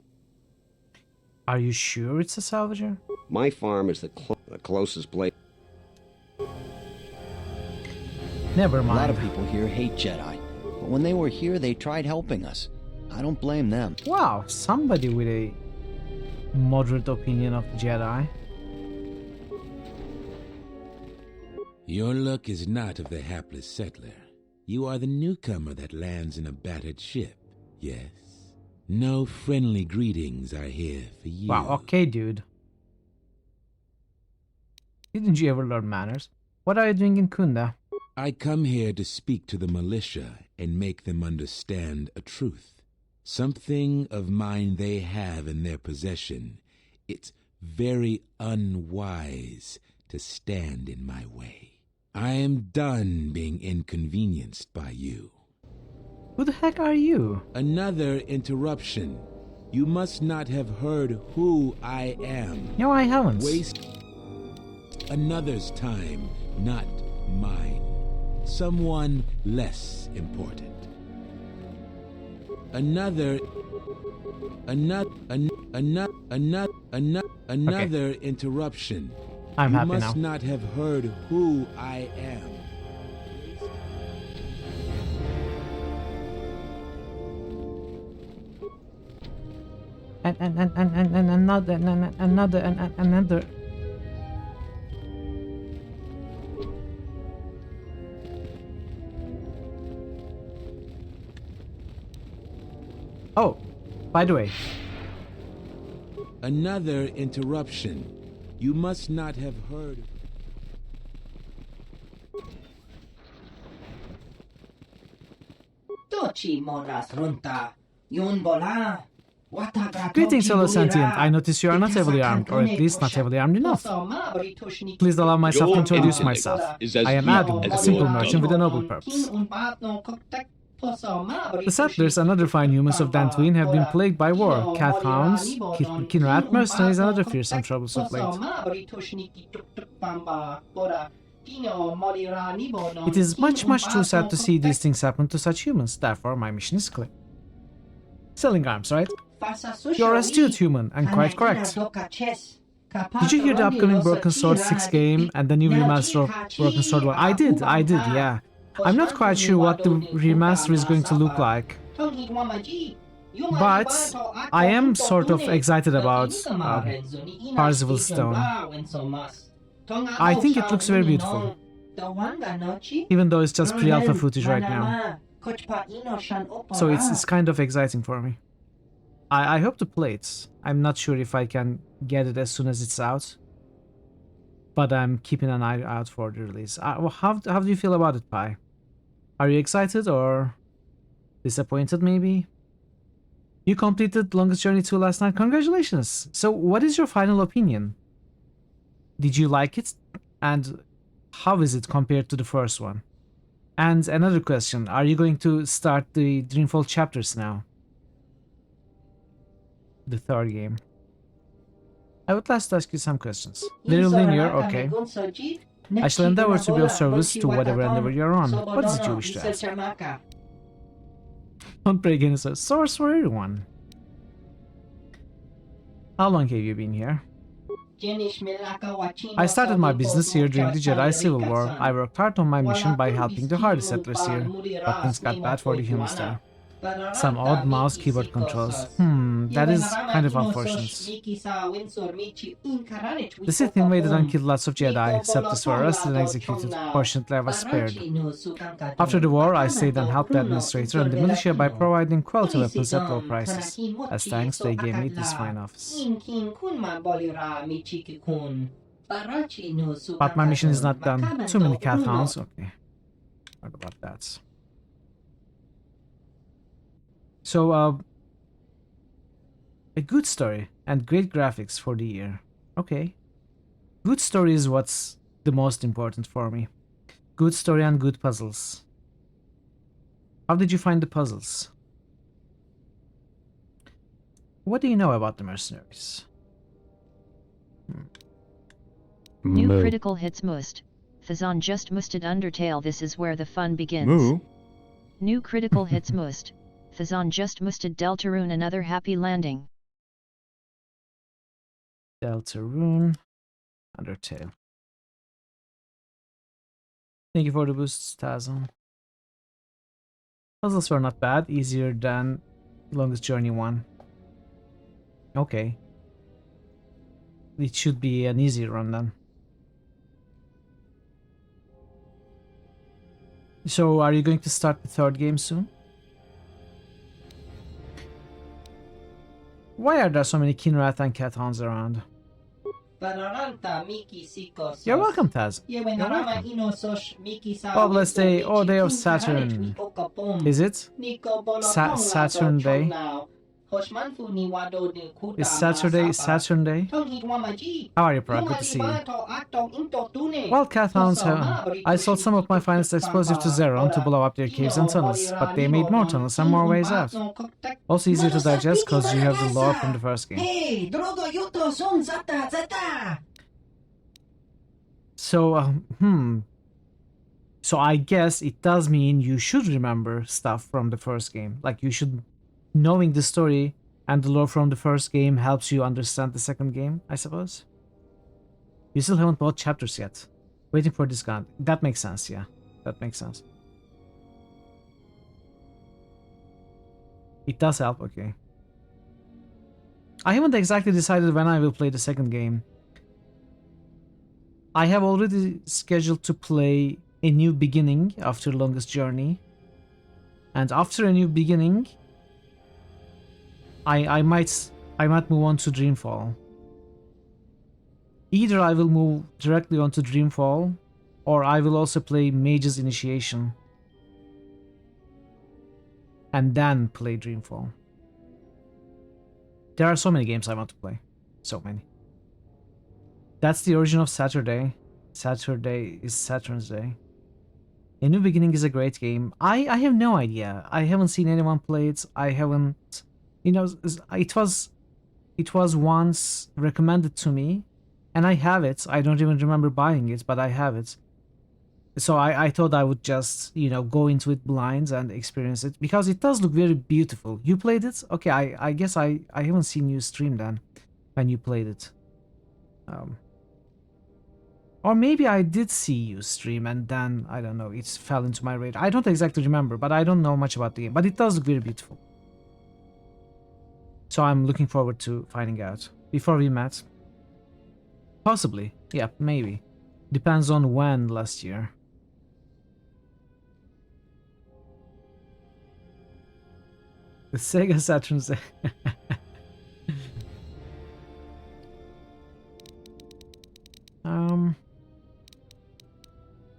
Are you sure it's a salvager? My farm is the closest place. Never mind. A lot of people here hate Jedi, but when they were here, they tried helping us. I don't blame them. Wow, somebody with a moderate opinion of Jedi. Your luck is not of the hapless settler. You are the newcomer that lands in a battered ship, yes? No friendly greetings are here for you. Wow, okay, dude. Didn't you ever learn manners? What are you doing in Kunda? I come here to speak to the militia and make them understand a truth. Something of mine they have in their possession. It's very unwise to stand in my way. I am done being inconvenienced by you. Who the heck are you? Another interruption. You must not have heard who I am. No, I haven't. Waste another's time, not mine. Someone less important. Another interruption. I'm happy now. You must not have heard who I am. And another. Oh, by the way. Another interruption. You must not have heard. Greetings, fellow sentient. I notice you are not heavily armed, or at least not heavily armed enough. Please allow myself to introduce myself. I am Agam, a simple merchant with a noble purpose. The settlers and other fine humans of Dantooine have been plagued by war, cat hounds, kinrat, mercenaries, and other fearsome troubles of late. It is much too sad to see these things happen to such humans, therefore my mission is clear. Selling arms, right? You're a astute human, and quite correct. Did you hear the upcoming Broken Sword 6 game and the new remaster of Broken Sword 1? I did, yeah. I'm not quite sure what the remaster is going to look like. But I am sort of excited about Parzival Stone. I think it looks very beautiful. Even though it's just pre-alpha footage right now. So it's kind of exciting for me. I hope to play it. I'm not sure if I can get it as soon as it's out. But I'm keeping an eye out for the release. How do you feel about it, Pi? Are you excited or disappointed maybe? You completed Longest Journey 2 last night. Congratulations! So what is your final opinion? Did you like it? And how is it compared to the first one? And another question, are you going to start the Dreamfall chapters now? The third game. I would like to ask you some questions. Very linear, okay. I shall endeavor to be of service to whatever endeavor you're on. What is it you wish to ask? Don't break in, a source for everyone. How long have you been here? I started my business here during the Jedi Civil War. I worked hard on my mission by helping the hardy settlers here, but things got bad for the humans there. Some odd mouse keyboard controls. That is kind of unfortunate. The Sith invaded and killed lots of Jedi. Septus were arrested and executed. Fortunately, I was spared. After the war, I stayed and helped the administrator and the militia by providing quality weapons at low prices. As thanks, they gave me this fine office. But my mission is not done. Too many cat hounds. Okay. What about that? So, a good story and great graphics for the year. Okay. Good story is what's the most important for me. Good story and good puzzles. How did you find the puzzles? What do you know about the mercenaries? New critical hits must. Fazan just musted Undertale. This is where the fun begins. Moo. New critical hits must. Fazan just musted Deltarune. Another happy landing. Deltarune. Undertale. Thank you for the boosts, Tazon. Puzzles were not bad. Easier than Longest Journey 1. Okay. It should be an easy run then. So, are you going to start the third game soon? Why are there so many Kinrath and cat hounds around? You're welcome, Taz. You're welcome. Oh, blessed day. Oh, day of Saturn. Is it? Saturn Day? Is Saturn Day? How are you, Parag? Good to see you. Well, cat hounds, I sold some of my finest explosives to Zeron to blow up their caves and tunnels, but they made more tunnels and more ways out. Also easier to digest because you have the lore from the first game. So, So I guess it does mean you should remember stuff from the first game. Like you should, knowing the story and the lore from the first game helps you understand the second game, I suppose. You still haven't bought chapters yet. Waiting for discount. That makes sense, yeah. That makes sense. It does help, okay. I haven't exactly decided when I will play the second game. I have already scheduled to play A New Beginning after Longest Journey. And after A New Beginning, I might move on to Dreamfall. Either I will move directly onto Dreamfall, or I will also play Mage's Initiation. And then play Dreamfall. There are so many games I want to play. So many. That's the origin of Saturday. Saturday is Saturn's Day. A New Beginning is a great game. I have no idea. I haven't seen anyone play it. I haven't... You know, it was once recommended to me. And I have it. I don't even remember buying it, but I have it. So I thought I would just, you know, go into it blind and experience it. Because it does look very beautiful. You played it? Okay, I guess I haven't seen you stream then. When you played it. Or maybe I did see you stream and then, I don't know, it fell into my radar. I don't exactly remember, but I don't know much about the game. But it does look very beautiful. So I'm looking forward to finding out. Before we met. Possibly. Yeah, maybe. Depends on when last year. The Sega Saturn's...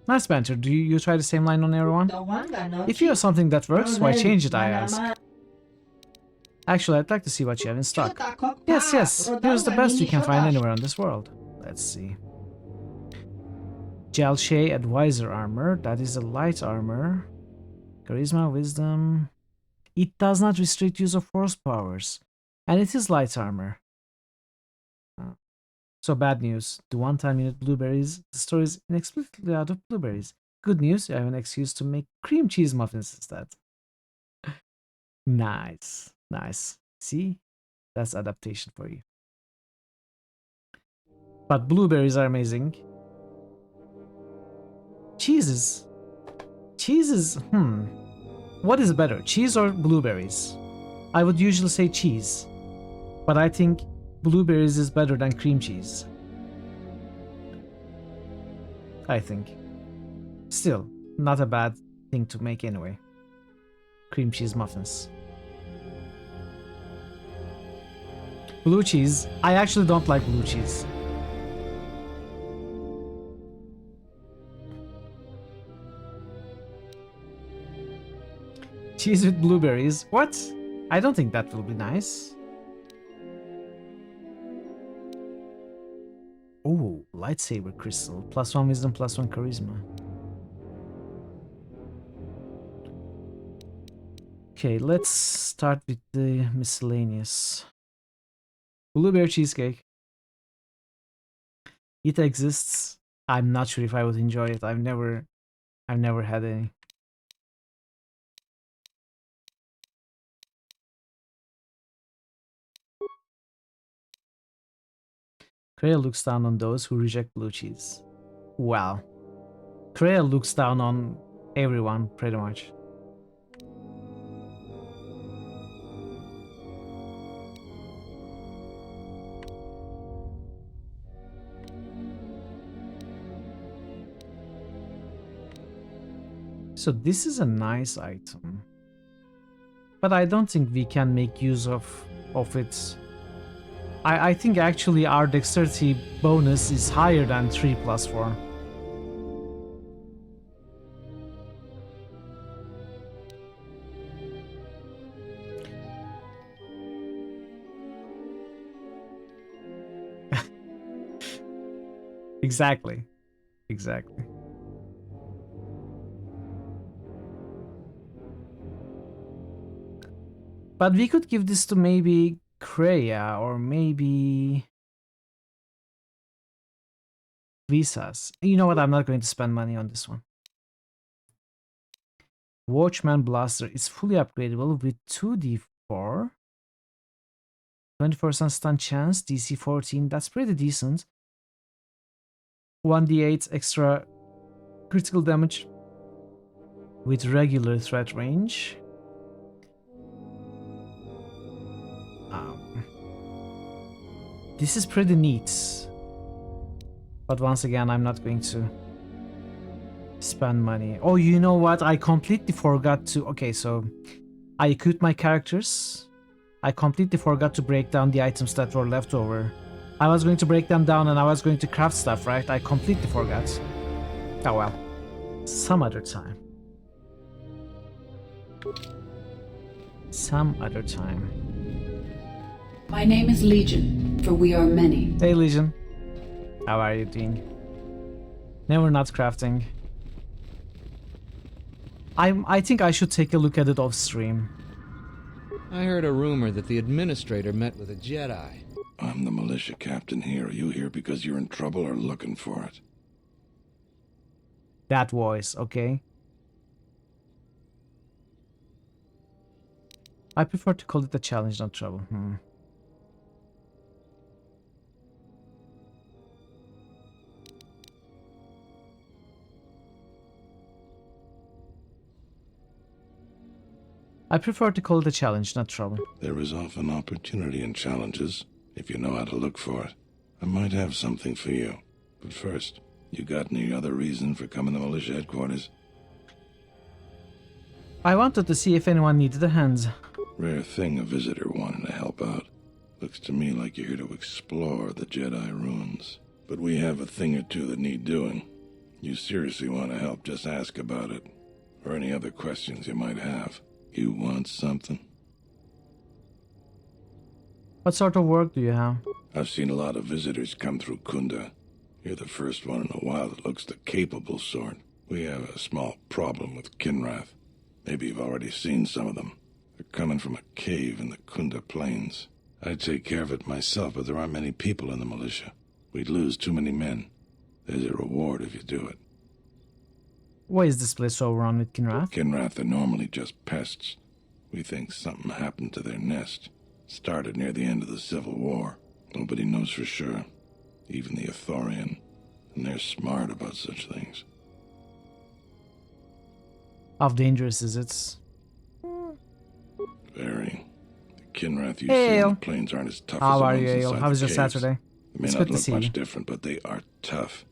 Nice banter. Do you try the same line on everyone? If you have something that works, why change it, I ask. Actually, I'd like to see what you have in stock. Yes, here's the best you can find anywhere on this world. Let's see. Jalshay Advisor Armor. That is a light armor. Charisma, Wisdom. It does not restrict use of force powers. And it is light armor. So bad news. The one-time unit blueberries. The store is inexplicably out of blueberries. Good news, you have an excuse to make cream cheese muffins instead. Nice. Nice. See? That's adaptation for you. But blueberries are amazing. Cheeses. What is better, cheese or blueberries? I would usually say cheese. But I think blueberries is better than cream cheese. I think. Still, not a bad thing to make anyway. Cream cheese muffins. Blue cheese. I actually don't like blue cheese. Cheese with blueberries. What? I don't think that will be nice. Oh, lightsaber crystal. +1 wisdom, +1 charisma. Okay, let's start with the miscellaneous. Blueberry cheesecake. It exists. I'm not sure if I would enjoy it. I've never had any. Kreia looks down on those who reject blue cheese. Wow. Kreia looks down on everyone, pretty much. So this is a nice item. But I don't think we can make use of it. I think actually our dexterity bonus is higher than 3 + 4. Exactly. But we could give this to maybe Kreia or maybe Visas. You know what? I'm not going to spend money on this one. Watchman Blaster is fully upgradable with 2d4. 20% stun chance, DC 14. That's pretty decent. 1d8 extra critical damage with regular threat range. This is pretty neat. But once again, I'm not going to spend money. Oh, you know what? I completely forgot to... Okay, so I equipped my characters. I completely forgot to break down the items that were left over. I was going to break them down and I was going to craft stuff, right? I completely forgot. Oh well. Some other time. Some other time. My name is Legion, for we are many. Hey Legion. How are you doing? Never not crafting. I think I should take a look at it off stream. I heard a rumor that the administrator met with a Jedi. I'm the militia captain here. Are you here because you're in trouble or looking for it? That voice, okay? I prefer to call it a challenge, not trouble. I prefer to call it a challenge, not trouble. There is often opportunity in challenges, if you know how to look for it. I might have something for you. But first, you got any other reason for coming to militia headquarters? I wanted to see if anyone needed a hand. Rare thing a visitor wanting to help out. Looks to me like you're here to explore the Jedi ruins. But we have a thing or two that need doing. You seriously want to help, just ask about it. Or any other questions you might have. You want something? What sort of work do you have? I've seen a lot of visitors come through Kunda. You're the first one in a while that looks the capable sort. We have a small problem with Kinrath. Maybe you've already seen some of them. They're coming from a cave in the Kunda Plains. I'd take care of it myself, but there aren't many people in the militia. We'd lose too many men. There's a reward if you do it. Why is this place so run with Kinrath? Kinrath are normally just pests. We think something happened to their nest. Started near the end of the Civil War. Nobody knows for sure. Even the Ithorian. And they're smart about such things. How dangerous is it? Very. The Kinrath you see on the plains aren't as tough as the ones inside the How was your caves. Saturday? They may It's not good to look see much you. different, but they are tough.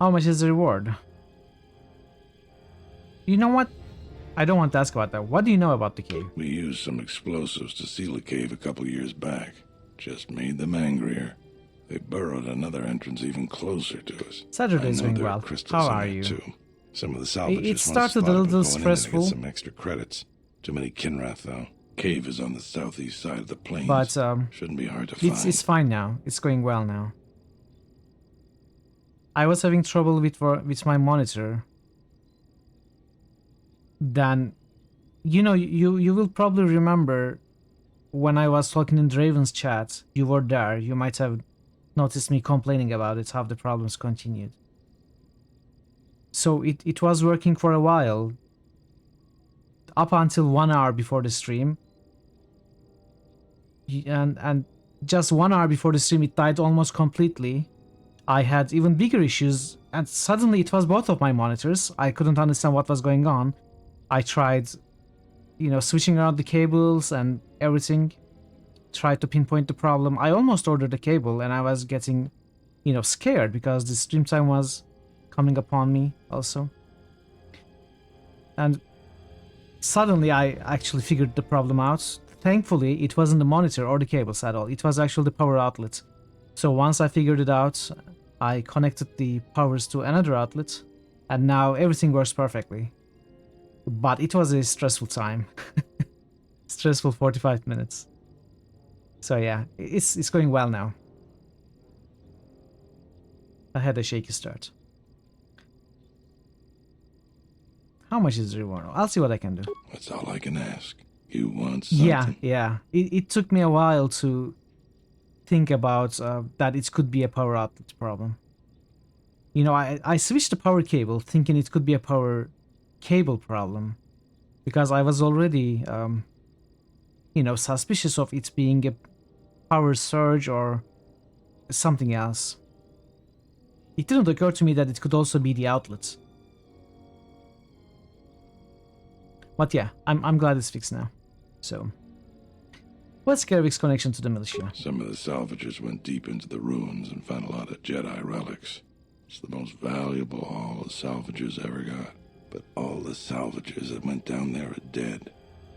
How much is the reward? You know what? I don't want to ask about that. What do you know about the cave? We used some explosives to seal the cave a couple years back. Just made them angrier. They burrowed another entrance even closer to us. Saturday's going well. How are you? Too. Some of the salvagers It started a little stressful. Get some extra credits. Too many Kinrath though. Cave is on the southeast side of the plains. But shouldn't be hard to find. It's fine now. It's going well now. I was having trouble with my monitor. Then, you know, you will probably remember when I was talking in Draven's chat. You were there. You might have noticed me complaining about it, how the problems continued. So it was working for a while, up until 1 hour before the stream. And just 1 hour before the stream, it died almost completely. I had even bigger issues, and suddenly it was both of my monitors. I couldn't understand what was going on. I tried, you know, switching around the cables and everything. Tried to pinpoint the problem. I almost ordered a cable, and I was getting, you know, scared because the stream time was coming upon me also. And suddenly I actually figured the problem out. Thankfully, it wasn't the monitor or the cables at all. It was actually the power outlet. So once I figured it out, I connected the powers to another outlet, and now everything works perfectly. But it was a stressful time. Stressful 45 minutes. So yeah, it's going well now. I had a shaky start. How much is the reward? I'll see what I can do. That's all I can ask. You want something? Yeah. It took me a while to think about that it could be a power outlet problem. You know, I switched the power cable thinking it could be a power cable problem. Because I was already, you know, suspicious of it being a power surge or something else. It didn't occur to me that it could also be the outlet. But yeah, I'm glad it's fixed now. So, what's Garrick's connection to the militia? Some of the salvagers went deep into the ruins and found a lot of Jedi relics. It's the most valuable haul the salvagers ever got. But all the salvagers that went down there are dead.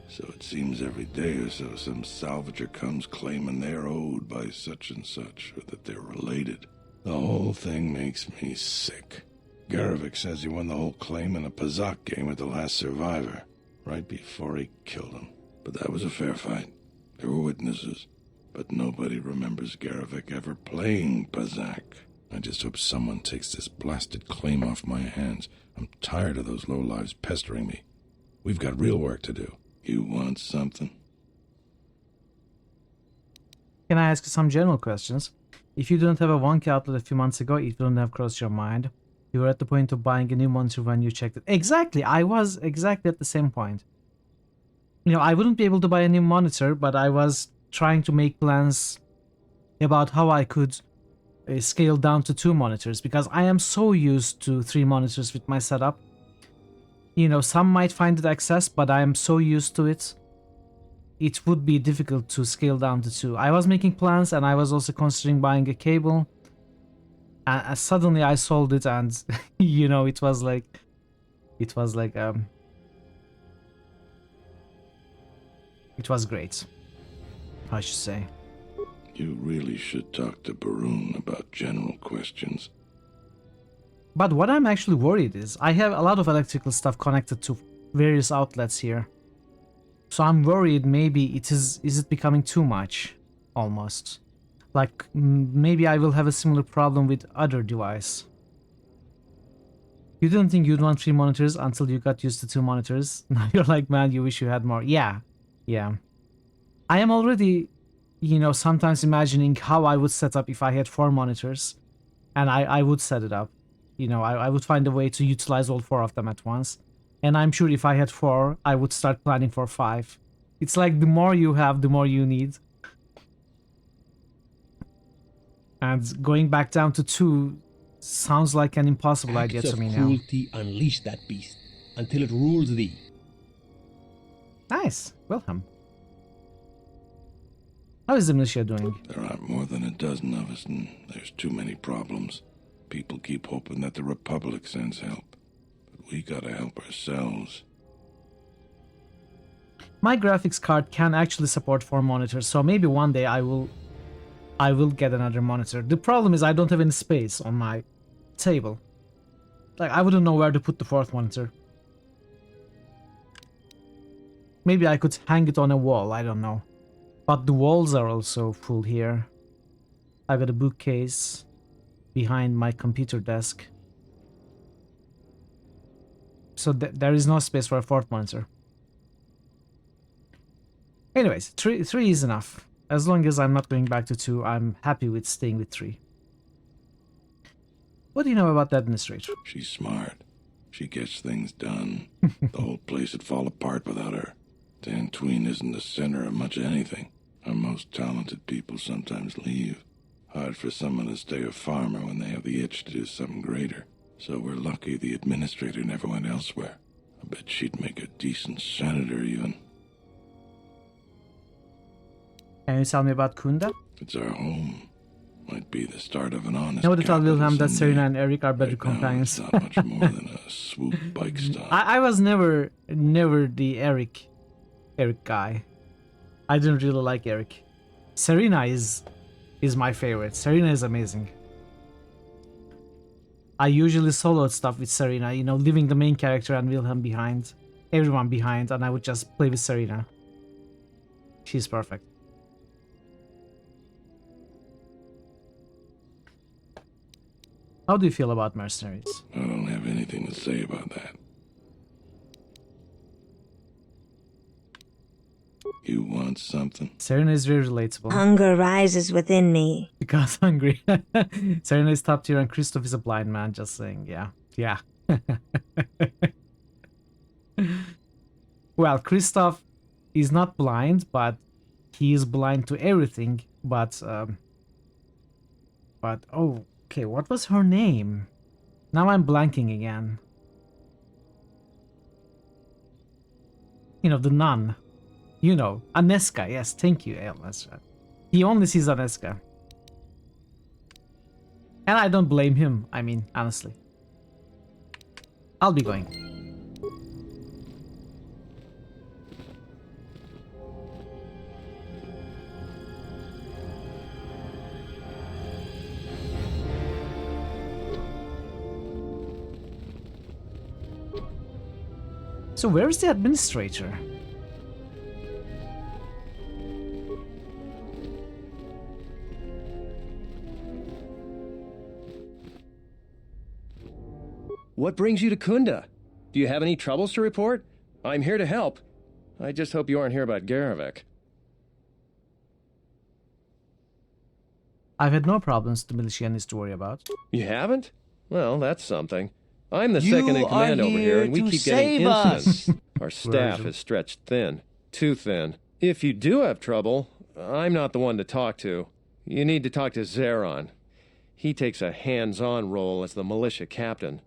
So it seems every day or so some salvager comes claiming they're owed by such and such, or that they're related. The whole thing makes me sick. Garvik says he won the whole claim in a Pazak game with the last survivor, right before he killed him. But that was a fair fight. There were witnesses. But nobody remembers Garvik ever playing Pazak. I just hope someone takes this blasted claim off my hands. I'm tired of those lowlives pestering me. We've got real work to do. You want something? Can I ask you some general questions? If you didn't have a wonky outlet a few months ago, it wouldn't have crossed your mind. You were at the point of buying a new monitor when you checked it. Exactly, I was exactly at the same point. You know, I wouldn't be able to buy a new monitor, but I was trying to make plans about how I could scale down to 2 monitors, because I am so used to 3 monitors with my setup. You know, some might find it excess, but I am so used to it. It would be difficult to scale down to 2. I was making plans, and I was also considering buying a cable. And suddenly I sold it, and you know, it was like it was great, I should say. You really should talk to Baroon about general questions. But what I'm actually worried is, I have a lot of electrical stuff connected to various outlets here. So I'm worried maybe is it becoming too much, almost. Like, maybe I will have a similar problem with other device. You didn't think you'd want 3 monitors until you got used to 2 monitors. Now you're like, man, you wish you had more. Yeah. I am already, you know, sometimes imagining how I would set up if I had 4 monitors. And I would set it up. You know, I would find a way to utilize all 4 of them at once. And I'm sure if I had 4, I would start planning for 5. It's like the more you have, the more you need. And going back down to 2 sounds like an impossible idea to me now. Cruelty, unleash that beast until it rules thee. Nice. Welcome. How is the militia doing? There aren't more than a dozen of us, and there's too many problems. People keep hoping that the Republic sends help. But we gotta help ourselves. My graphics card can actually support 4 monitors, so maybe one day I will get another monitor. The problem is I don't have any space on my table. Like, I wouldn't know where to put the 4th monitor. Maybe I could hang it on a wall, I don't know. But the walls are also full here. I got a bookcase behind my computer desk. So there is no space for a 4th monitor. Anyways, 3 is enough. As long as I'm not going back to 2, I'm happy with staying with 3. What do you know about the administrator? She's smart. She gets things done. The whole place would fall apart without her. Dantooine isn't the center of much anything. Our most talented people sometimes leave. Hard for someone to stay a farmer when they have the itch to do something greater. So we're lucky the administrator never went elsewhere. I bet she'd make a decent senator even. Can you tell me about Kunda? It's our home. Might be the start of an honest. I would tell Wilhelm that someday. Serena and Eric are better Right companions. now, it's not much more than a swoop bike stop. I was never the Eric guy. I didn't really like Eric. Serena is my favorite. Serena is amazing. I usually soloed stuff with Serena, you know, leaving the main character and Wilhelm behind. Everyone behind, and I would just play with Serena. She's perfect. How do you feel about mercenaries? I don't have anything to say about that. You want something? Serena is very relatable. Hunger rises within me. Because hungry. Serena is top tier and Christoph is a blind man, just saying. Yeah. Yeah. Well, Christoph is not blind, but he is blind to everything. But oh, okay, what was her name? Now I'm blanking again. You know, the nun. You know, Aneska. Yes, thank you, Ale. That's right. He only sees Aneska. And I don't blame him, I mean, honestly. I'll be going. So where is the administrator? What brings you to Kunda? Do you have any troubles to report? I'm here to help. I just hope you aren't here about Garavik. I've had no problems the militia needs to worry about. You haven't? Well, that's something. I'm the second in command over here, and we keep getting incidents. Our staff is stretched thin. Too thin. If you do have trouble, I'm not the one to talk to. You need to talk to Zeron. He takes a hands-on role as the militia captain.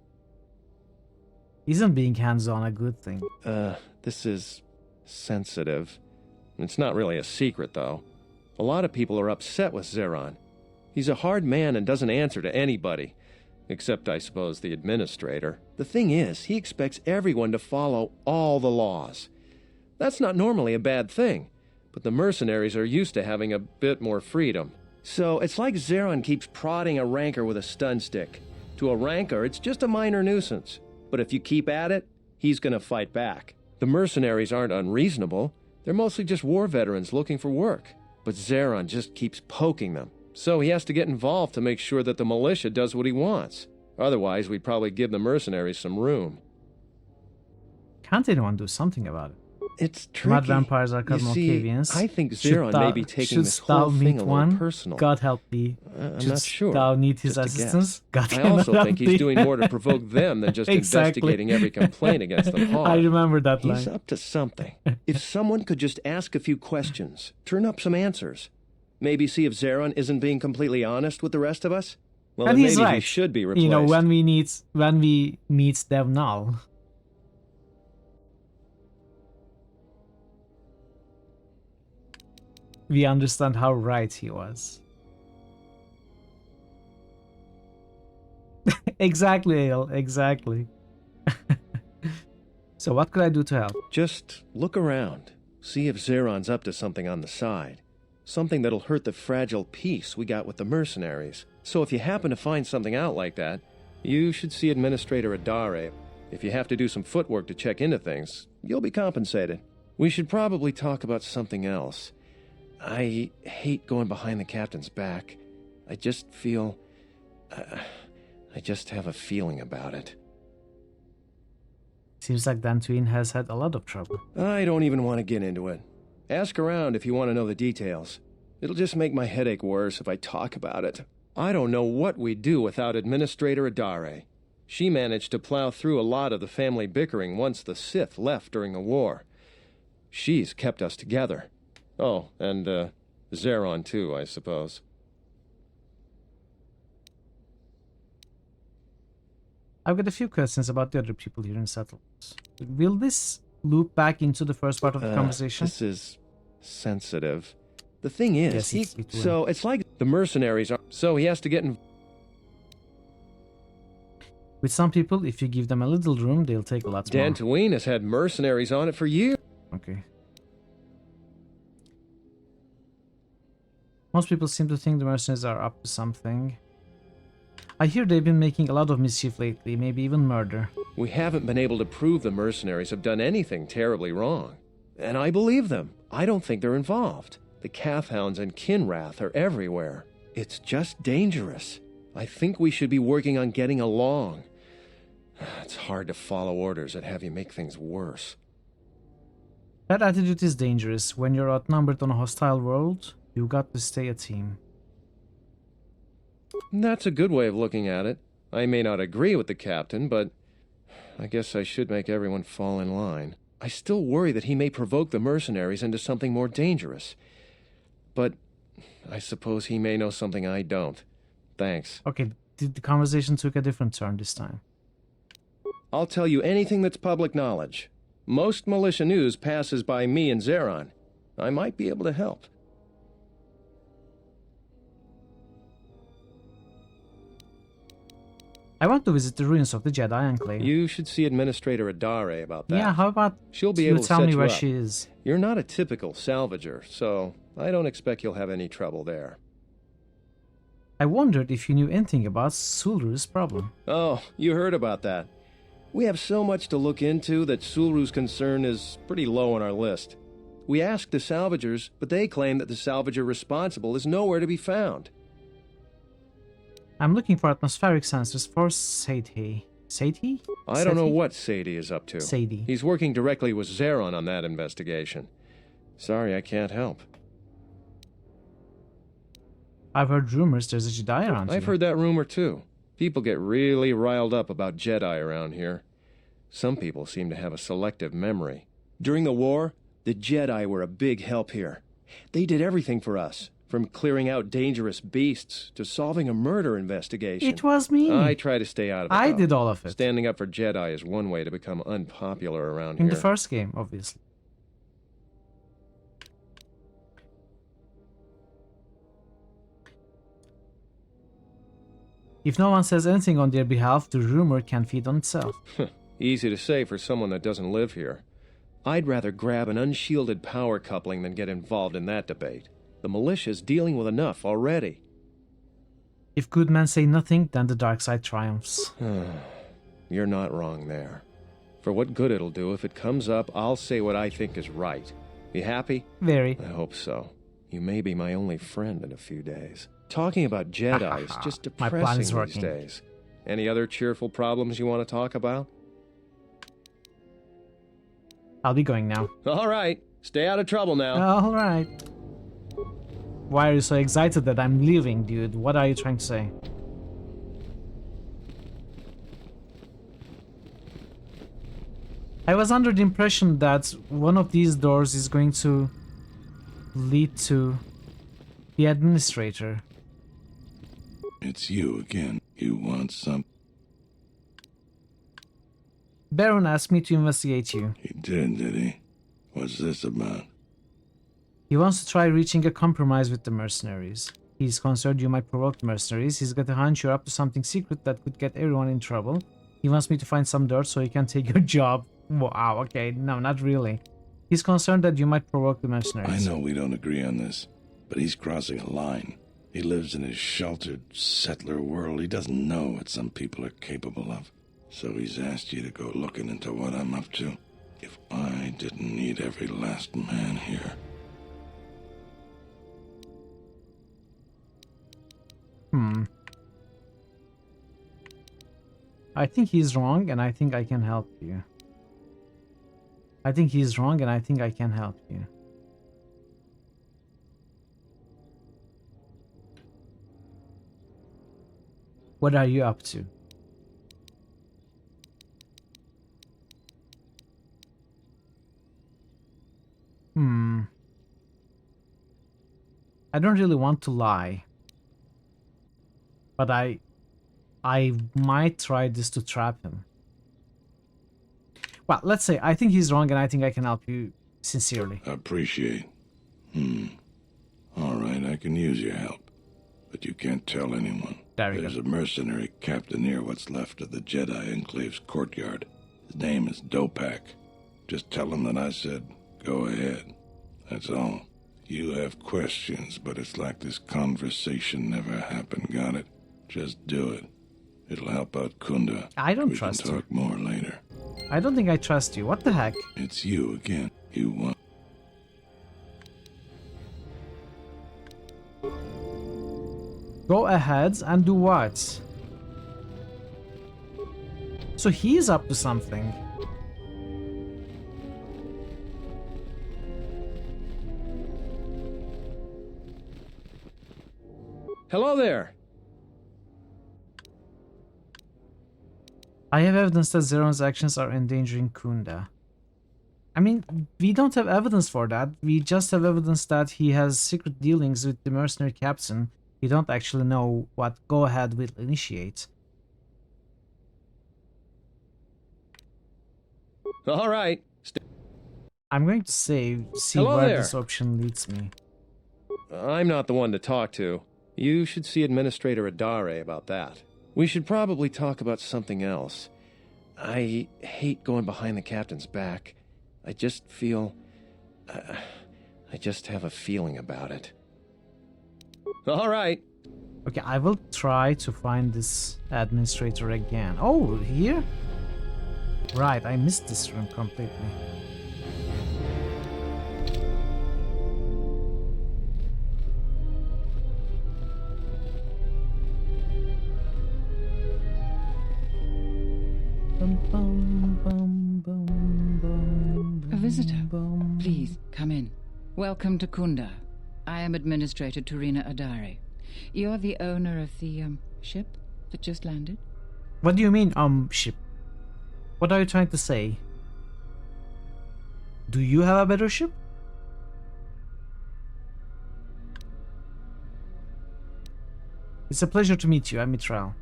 Isn't being hands-on a good thing? This is sensitive. It's not really a secret, though. A lot of people are upset with Zeron. He's a hard man and doesn't answer to anybody. Except, I suppose, the administrator. The thing is, he expects everyone to follow all the laws. That's not normally a bad thing, but the mercenaries are used to having a bit more freedom. So it's like Zeron keeps prodding a rancor with a stun stick. To a rancor, it's just a minor nuisance. But if you keep at it, he's going to fight back. The mercenaries aren't unreasonable. They're mostly just war veterans looking for work. But Zeron just keeps poking them. So he has to get involved to make sure that the militia does what he wants. Otherwise, we'd probably give the mercenaries some room. Can't anyone do something about it? It's tricky. Mad vampires are called Malkavians. I think Zeron may be taking this whole thing a little personal. God help me. I'm not sure. Thou need his assistance? God I also think he's doing more to provoke them than just investigating every complaint against them hard. I remember that line. He's up to something. If someone could just ask a few questions, turn up some answers, maybe see if Zeron isn't being completely honest with the rest of us, well, and then he's maybe right. he should be replaced. You know, when we meet them now. We understand how right he was. Exactly, Ale, exactly. So what could I do to help? Just look around. See if Zeron's up to something on the side. Something that'll hurt the fragile peace we got with the mercenaries. So if you happen to find something out like that, you should see Administrator Adare. If you have to do some footwork to check into things, you'll be compensated. We should probably talk about something else. I hate going behind the captain's back. I just feel... I just have a feeling about it. Seems like Dantooine has had a lot of trouble. I don't even want to get into it. Ask around if you want to know the details. It'll just make my headache worse if I talk about it. I don't know what we'd do without Administrator Adare. She managed to plow through a lot of the family bickering once the Sith left during the war. She's kept us together. Oh, and, Zeron too, I suppose. I've got a few questions about the other people here in settlements. Will this loop back into the first part of the conversation? This is sensitive. The thing is, yes, so it's like the mercenaries are... So he has to get in... With some people, if you give them a little room, they'll take a lot more. Dantooine has had mercenaries on it for years. Okay. Most people seem to think the mercenaries are up to something. I hear they've been making a lot of mischief lately, maybe even murder. We haven't been able to prove the mercenaries have done anything terribly wrong. And I believe them. I don't think they're involved. The Kathhounds and Kinrath are everywhere. It's just dangerous. I think we should be working on getting along. It's hard to follow orders that have you make things worse. That attitude is dangerous. When you're outnumbered on a hostile world, you got to stay a team. That's a good way of looking at it. I may not agree with the captain, but I guess I should make everyone fall in line. I still worry that he may provoke the mercenaries into something more dangerous. But I suppose he may know something I don't. Thanks. Okay, the conversation took a different turn this time. I'll tell you anything that's public knowledge. Most militia news passes by me and Zeron. I might be able to help. I want to visit the ruins of the Jedi Enclave. You should see Administrator Adare about that. Yeah, how about she'll be you able to tell set me you where up. she is? You're not a typical salvager, so I don't expect you'll have any trouble there. I wondered if you knew anything about Sulu's problem. Oh, you heard about that. We have so much to look into that Sulu's concern is pretty low on our list. We asked the salvagers, but they claim that the salvager responsible is nowhere to be found. I'm looking for atmospheric sensors for Sadie. Sadie? I don't know what Sadie is up to. Sadie. He's working directly with Zeron on that investigation. Sorry, I can't help. I've heard rumors there's a Jedi around I've here. heard that rumor too. People get really riled up about Jedi around here. Some people seem to have a selective memory. During the war, the Jedi were a big help here. They did everything for us, from clearing out dangerous beasts to solving a murder investigation. It was me. I try to stay out of it. I though. did all of it. Standing up for Jedi is one way to become unpopular around here. In the first game, obviously. If no one says anything on their behalf, the rumor can feed on itself. Easy to say for someone that doesn't live here. I'd rather grab an unshielded power coupling than get involved in that debate. The militia's dealing with enough already. If good men say nothing, then the dark side triumphs. You're not wrong there. For what good it'll do, if it comes up, I'll say what I think is right. You happy? Very. I hope so. You may be my only friend in a few days. Talking about Jedi is just depressing these working. days. Any other cheerful problems you want to talk about? I'll be going now. All right. Stay out of trouble now. All right. Why are you so excited that I'm leaving, dude? What are you trying to say? I was under the impression that one of these doors is going to lead to the administrator. It's you again. You want some? Baron asked me to investigate you. He did he? What's this about? He wants to try reaching a compromise with the mercenaries. He's concerned you might provoke the mercenaries. He's got a hunch you're up to something secret that could get everyone in trouble. He wants me to find some dirt so he can take your job. Wow, okay, no, not really. He's concerned that you might provoke the mercenaries. I know we don't agree on this, but he's crossing a line. He lives in his sheltered settler world. He doesn't know what some people are capable of. So he's asked you to go looking into what I'm up to. If I didn't need every last man here. I think he's wrong, and I think I can help you. I think he's wrong, and I think I can help you. What are you up to? I don't really want to lie. But I might try this to trap him. Well, let's say I think he's wrong and I think I can help you sincerely. Appreciate. All right, I can use your help. But you can't tell anyone. There's a mercenary captain near what's left of the Jedi Enclave's courtyard. His name is Dopak. Just tell him that I said, go ahead. That's all. You have questions, but it's like this conversation never happened, got it? Just do it. It'll help out Kunda. I don't trust you. We can talk more later. I don't think I trust you. What the heck? It's you again. You want... Go ahead and do what? So he's up to something. Hello there. I have evidence that Zeron's actions are endangering Kunda. I mean, we don't have evidence for that. We just have evidence that he has secret dealings with the mercenary captain. We don't actually know what go-ahead will initiate. All right. I'm going to see Hello where there. this option leads me. I'm not the one to talk to. You should see Administrator Adare about that. We should probably talk about something else. I hate going behind the captain's back. I just feel... I just have a feeling about it. All right. Okay, I will try to find this administrator again. Oh, here? Right, I missed this room completely. A visitor. Please, come in. Welcome to Kunda. I am Administrator Turina Adare. You're the owner of the, ship that just landed? What do you mean, ship? What are you trying to say? Do you have a better ship? It's a pleasure to meet you. I'm Mitral.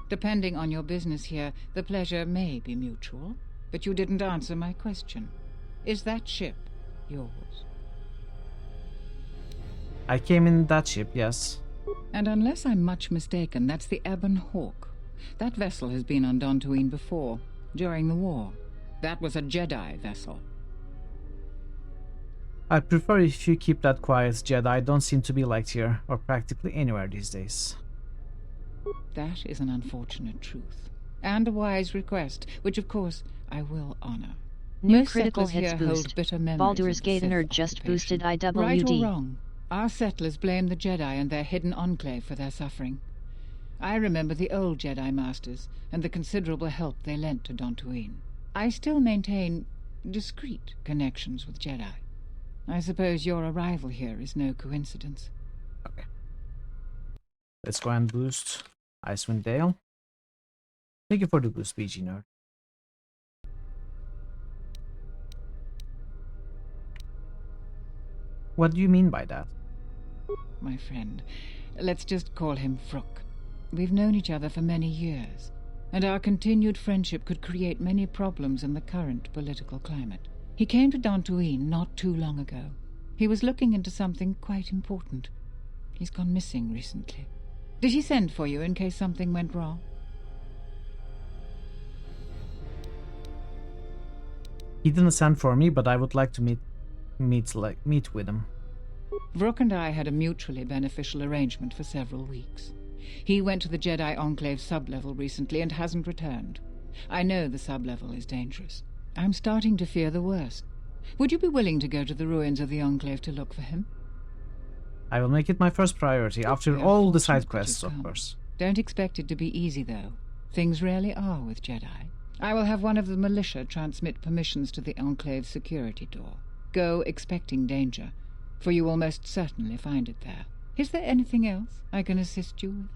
Depending on your business here, the pleasure may be mutual, but you didn't answer my question. Is that ship yours? I came in that ship, yes. And unless I'm much mistaken, that's the Ebon Hawk. That vessel has been on Dantooine before, during the war. That was a Jedi vessel. I'd prefer if you keep that quiet, Jedi. Don't seem to be liked here, or practically anywhere these days. That is an unfortunate truth, and a wise request, which of course I will honor. New Most critical settlers hits here hold boost. bitter memories Baldur's of the Gate Sith nerd just occupation. boosted IWD. Right or wrong, our settlers blame the Jedi and their hidden enclave for their suffering. I remember the old Jedi Masters and the considerable help they lent to Dantooine. I still maintain discreet connections with Jedi. I suppose your arrival here is no coincidence. Okay. Let's go and boost Icewind Dale. Thank you for the boost, BG nerd. What do you mean by that? My friend, let's just call him Vrook. We've known each other for many years, and our continued friendship could create many problems in the current political climate. He came to Dantooine not too long ago. He was looking into something quite important. He's gone missing recently. Did he send for you in case something went wrong? He didn't send for me, but I would like to meet with him. Vrook and I had a mutually beneficial arrangement for several weeks. He went to the Jedi Enclave sublevel recently and hasn't returned. I know the sublevel is dangerous. I'm starting to fear the worst. Would you be willing to go to the ruins of the Enclave to look for him? I will make it my first priority, after all the side quests, of course. Don't expect it to be easy, though. Things rarely are with Jedi. I will have one of the militia transmit permissions to the Enclave's security door. Go expecting danger, for you will most certainly find it there. Is there anything else I can assist you with?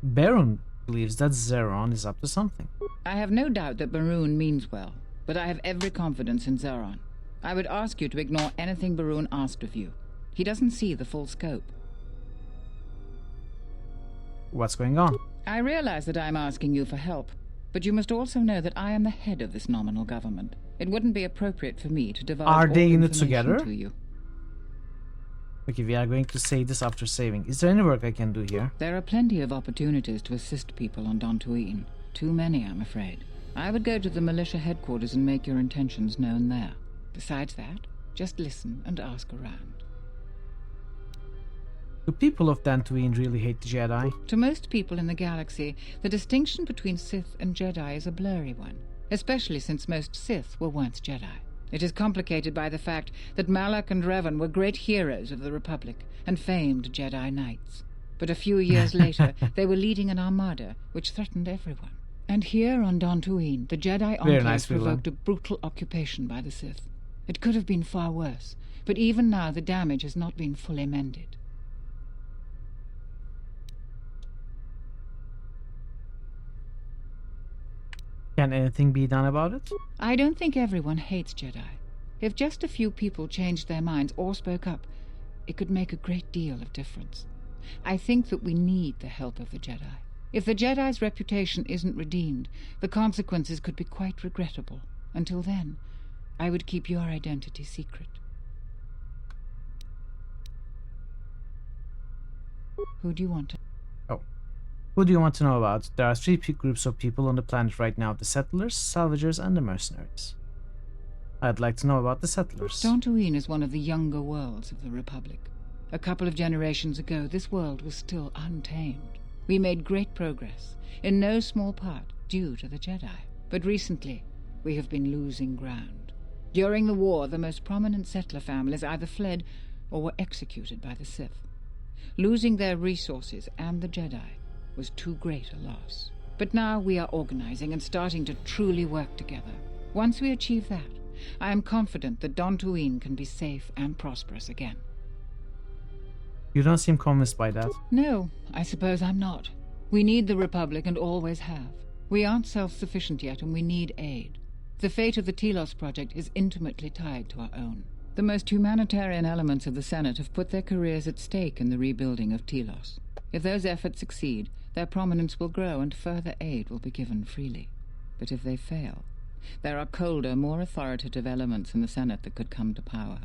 Baron believes that Zeron is up to something. I have no doubt that Baroon means well, but I have every confidence in Zeron. I would ask you to ignore anything Baroon asked of you. He doesn't see the full scope. What's going on? I realize that I'm asking you for help, but you must also know that I am the head of this nominal government. It wouldn't be appropriate for me to divulge Are they all in it information together? to you. Okay, we are going to say this after saving. Is there any work I can do here? There are plenty of opportunities to assist people on Dantooine. Too many, I'm afraid. I would go to the militia headquarters and make your intentions known there. Besides that, just listen and ask around. Do people of Dantooine really hate the Jedi? To most people in the galaxy, the distinction between Sith and Jedi is a blurry one, especially since most Sith were once Jedi. It is complicated by the fact that Malak and Revan were great heroes of the Republic and famed Jedi Knights. But a few years later, they were leading an armada which threatened everyone. And here on Dantooine, the Jedi Enclave provoked a brutal occupation by the Sith. It could have been far worse, but even now the damage has not been fully mended. Can anything be done about it? I don't think everyone hates Jedi. If just a few people changed their minds or spoke up, it could make a great deal of difference. I think that we need the help of the Jedi. If the Jedi's reputation isn't redeemed, the consequences could be quite regrettable. Until then, I would keep your identity secret. Who do you want to... Oh. Who do you want to know about? There are three groups of people on the planet right now: the settlers, salvagers, and the mercenaries. I'd like to know about the settlers. Dantooine is one of the younger worlds of the Republic. A couple of generations ago, this world was still untamed. We made great progress, in no small part due to the Jedi. But recently, we have been losing ground. During the war, the most prominent settler families either fled or were executed by the Sith. Losing their resources and the Jedi was too great a loss. But now we are organizing and starting to truly work together. Once we achieve that, I am confident that Dantooine can be safe and prosperous again. You don't seem convinced by that. No, I suppose I'm not. We need the Republic and always have. We aren't self-sufficient yet and we need aid. The fate of the Telos project is intimately tied to our own. The most humanitarian elements of the Senate have put their careers at stake in the rebuilding of Telos. If those efforts succeed, their prominence will grow and further aid will be given freely. But if they fail, there are colder, more authoritative elements in the Senate that could come to power.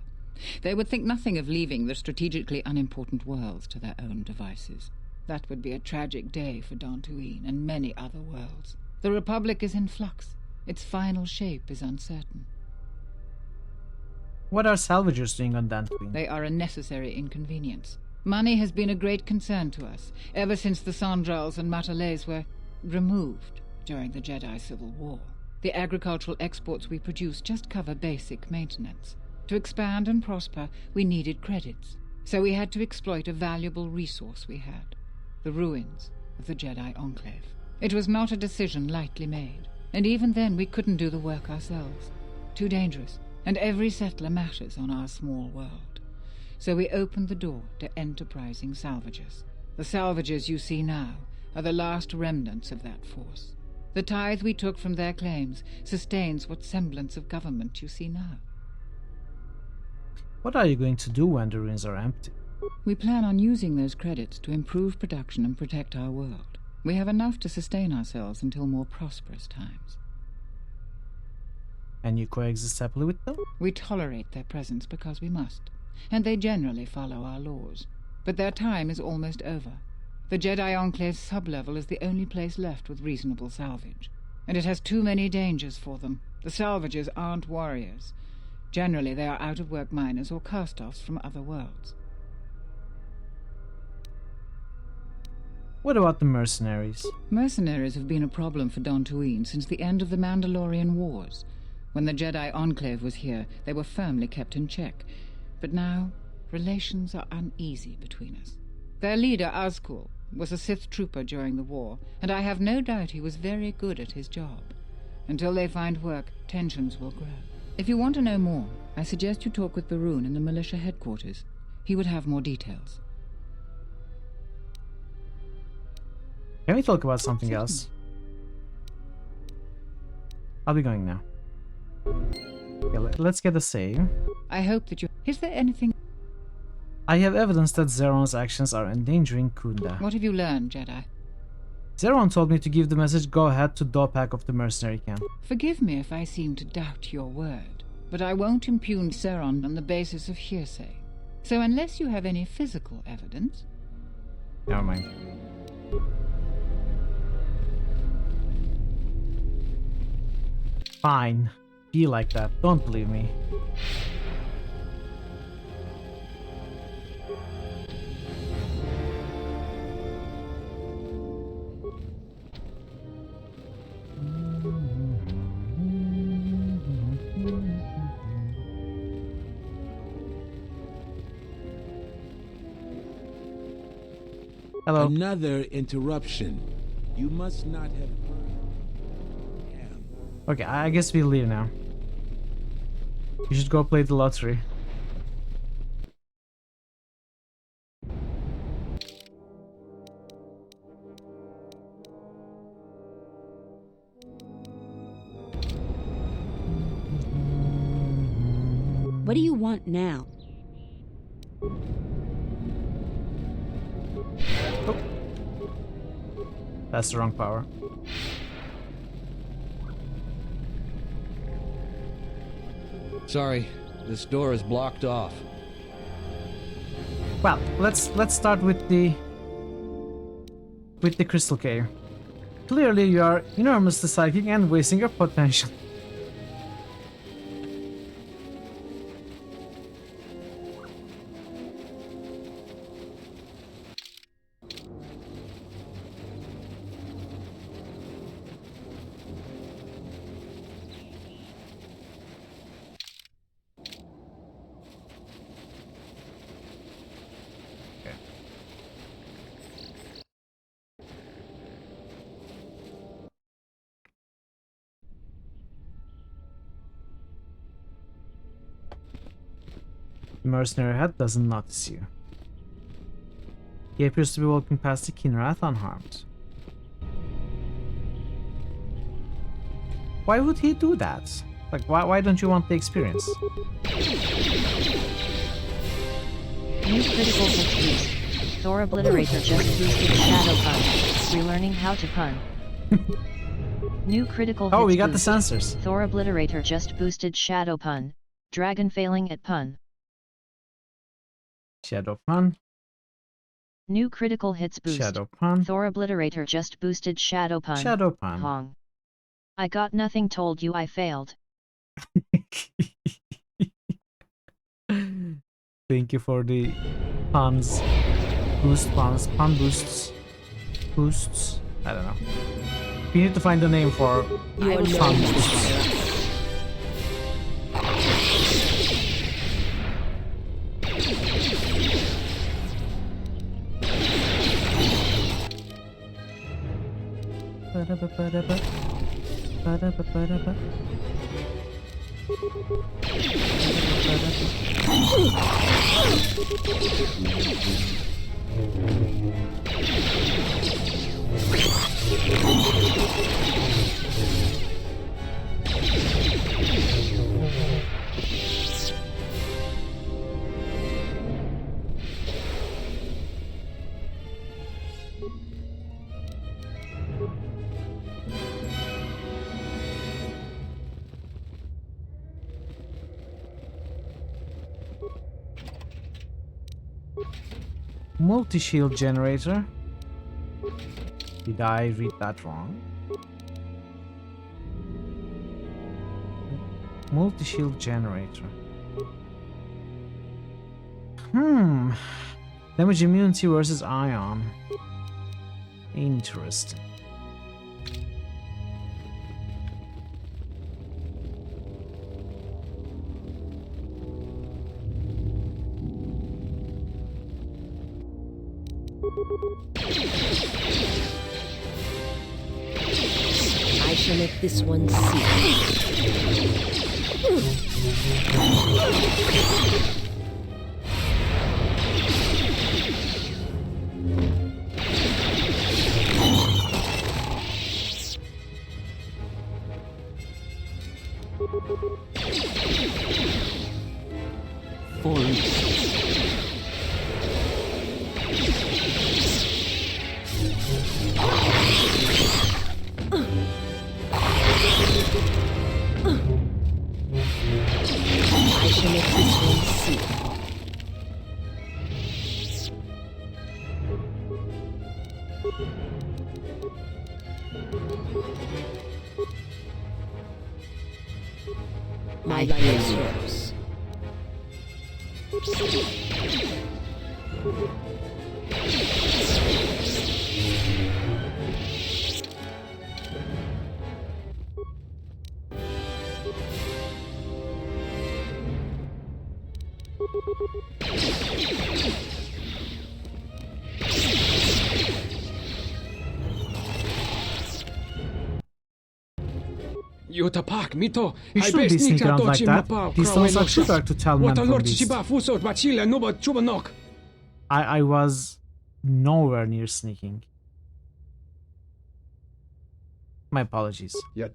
They would think nothing of leaving the strategically unimportant worlds to their own devices. That would be a tragic day for Dantooine and many other worlds. The Republic is in flux. Its final shape is uncertain. What are salvagers doing on Dantooine? They are a necessary inconvenience. Money has been a great concern to us, ever since the Sandrals and Matalays were removed during the Jedi Civil War. The agricultural exports we produce just cover basic maintenance. To expand and prosper, we needed credits, so we had to exploit a valuable resource we had, the ruins of the Jedi Enclave. It was not a decision lightly made, and even then we couldn't do the work ourselves. Too dangerous, and every settler matters on our small world. So we opened the door to enterprising salvagers. The salvagers you see now are the last remnants of that force. The tithe we took from their claims sustains what semblance of government you see now. What are you going to do when the ruins are empty? We plan on using those credits to improve production and protect our world. We have enough to sustain ourselves until more prosperous times. And you coexist happily with them? We tolerate their presence because we must, and they generally follow our laws. But their time is almost over. The Jedi Enclave's sublevel is the only place left with reasonable salvage, and it has too many dangers for them. The salvagers aren't warriors. Generally, they are out-of-work miners or cast-offs from other worlds. What about the mercenaries? Mercenaries have been a problem for Dantooine since the end of the Mandalorian Wars. When the Jedi Enclave was here, they were firmly kept in check. But now, relations are uneasy between us. Their leader, Azkul, was a Sith trooper during the war, and I have no doubt he was very good at his job. Until they find work, tensions will grow. If you want to know more, I suggest you talk with Barun in the militia headquarters. He would have more details. Can we talk about something else? I'll be going now. Okay, let's get a save. I hope that you... Is there anything... I have evidence that Zeron's actions are endangering Kunda. What have you learned, Jedi? Zeron told me to give the message go-ahead to Dopak of the mercenary camp. Forgive me if I seem to doubt your word, but I won't impugn Zeron on the basis of hearsay. So unless you have any physical evidence... Never mind. Fine. Be like that. Don't believe me. Hello. Another interruption. You must not have heard. Okay, I guess we leave now. You should go play the lottery. What do you want now? Oh. That's the wrong power. Sorry, this door is blocked off. Well, let's start with the crystal cave. Clearly, you are enormously psychic and wasting your potential. The mercenary head doesn't notice you. He appears to be walking past the Kinrath unharmed. Why would he do that? Like, why don't you want the experience? New critical hit boost. Thor Obliterator just boosted Shadow Pun. Relearning how to pun. New critical hit. Oh, we got boost. the sensors. Thor Obliterator just boosted Shadow Pun. Dragon failing at pun. Shadow Pun. New critical hits boost. Shadow Pun. Thor Obliterator just boosted Shadow Pun. Shadow Pun. Hong. I got nothing, told you I failed. Thank you for the puns. Boost puns. Pun boosts. Boosts. I don't know. We need to find a name for pun boosts. Multi-shield generator. Did I read that wrong? Multi-shield generator. Damage immunity versus ion. Interesting. I shall let this one see. My life is yours. You shouldn't be sneaking around like that. Pistols are cheaper to tell men from beast. I was nowhere near sneaking. My apologies. No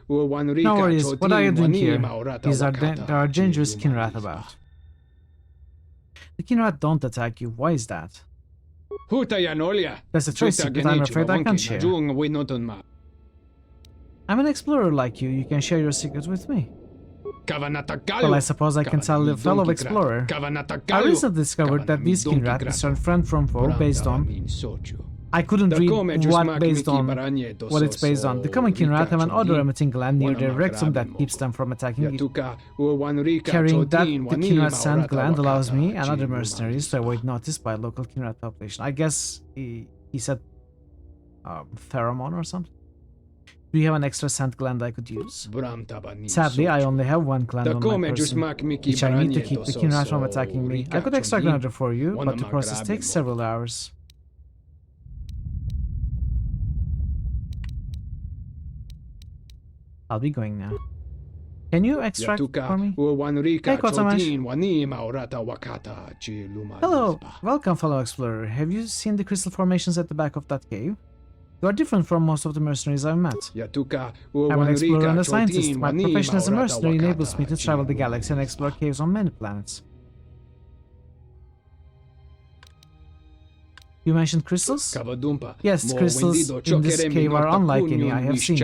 No worries. What are you doing here? There are dangerous Kinrath about. The Kinrath don't attack you. Why is that? That's a trade secret I'm afraid I can't share. I'm an explorer like you. You can share your secrets with me. Well, I suppose I can tell a fellow explorer. I recently discovered that these Kinrath discern friend from foe based on... I couldn't read what it's based on. The common Kinrath have an odor-emitting gland near their rectum that keeps them from attacking it. Carrying that, the Kinrath scent gland allows me and other mercenaries to avoid notice by local Kinrath population. I guess he said pheromone or something. Do you have an extra scent gland I could use? Sadly, I only have one gland on my person, which I need to keep the Kinrath from attacking me. I could extract another for you, but the process takes several hours. I'll be going now. Can you extract for me? Hey, Kotamash. Hello, welcome fellow explorer. Have you seen the crystal formations at the back of that cave? You are different from most of the mercenaries I've met. I'm an explorer and a scientist. My profession as a mercenary enables me to travel the galaxy and explore caves on many planets. You mentioned crystals? Yes, crystals in this cave are unlike any I have seen.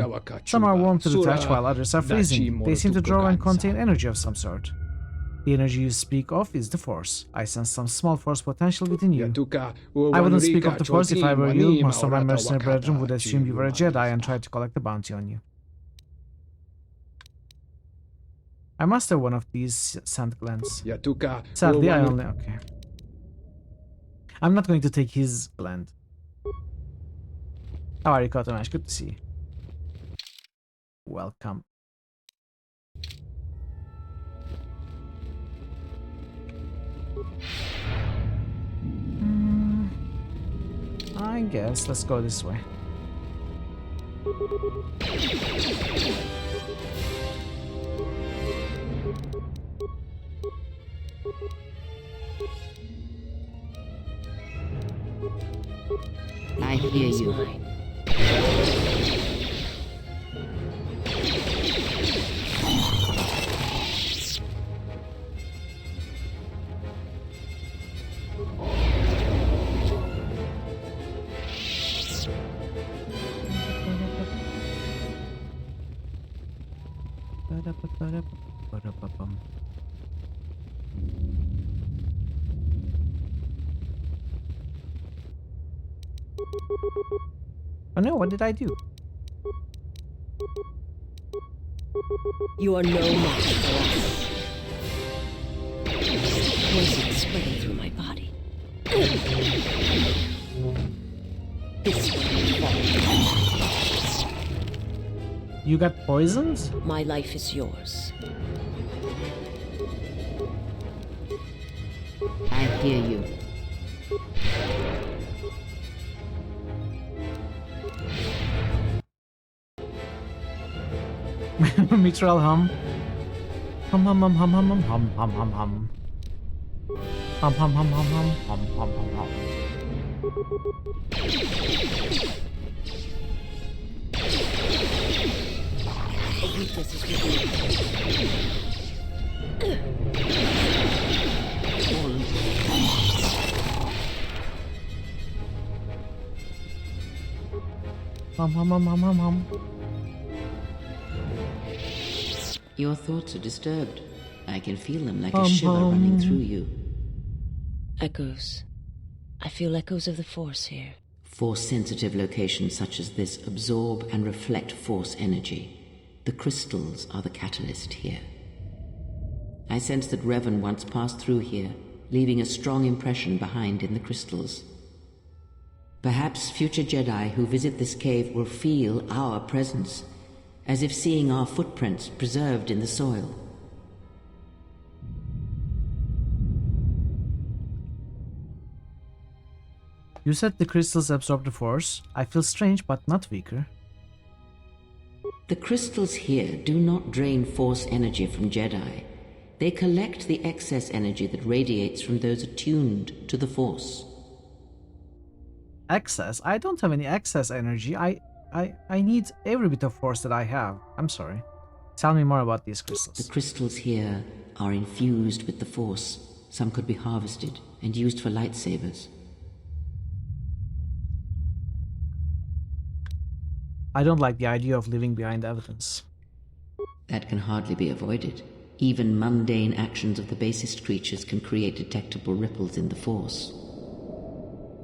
Some are warm to the touch while others are freezing. They seem to draw and contain energy of some sort. The energy you speak of is the Force. I sense some small Force potential within you. I wouldn't speak of the Force if I were you. Most of my mercenary brethren would assume you were a Jedi and try to collect a bounty on you. I must have one of these scent glands. Sadly, I only... Okay. I'm not going to take his blend. How are you, Kotamash? Good to see you. Welcome. I guess let's go this way. I hear you. Oh no, what did I do? You are no match for us. Poison spreading through my body. This will fall. You got poisoned? My life is yours. I hear you. Mitral hum. Hum hum hum hum hum hum hum hum hum hum. Hum hum hum hum hum hum hum hum hum. A weakness is revealed. Hum hum hum hum hum hum. Your thoughts are disturbed. I can feel them like a shiver running through you. Echoes. I feel echoes of the Force here. Force-sensitive locations such as this absorb and reflect Force energy. The crystals are the catalyst here. I sense that Revan once passed through here, leaving a strong impression behind in the crystals. Perhaps future Jedi who visit this cave will feel our presence, as if seeing our footprints preserved in the soil. You said the crystals absorb the Force. I feel strange, but not weaker. The crystals here do not drain Force energy from Jedi. They collect the excess energy that radiates from those attuned to the Force. Excess? I don't have any excess energy. I need every bit of force that I have. I'm sorry. Tell me more about these crystals. The crystals here are infused with the Force. Some could be harvested and used for lightsabers. I don't like the idea of leaving behind evidence. That can hardly be avoided. Even mundane actions of the basest creatures can create detectable ripples in the Force.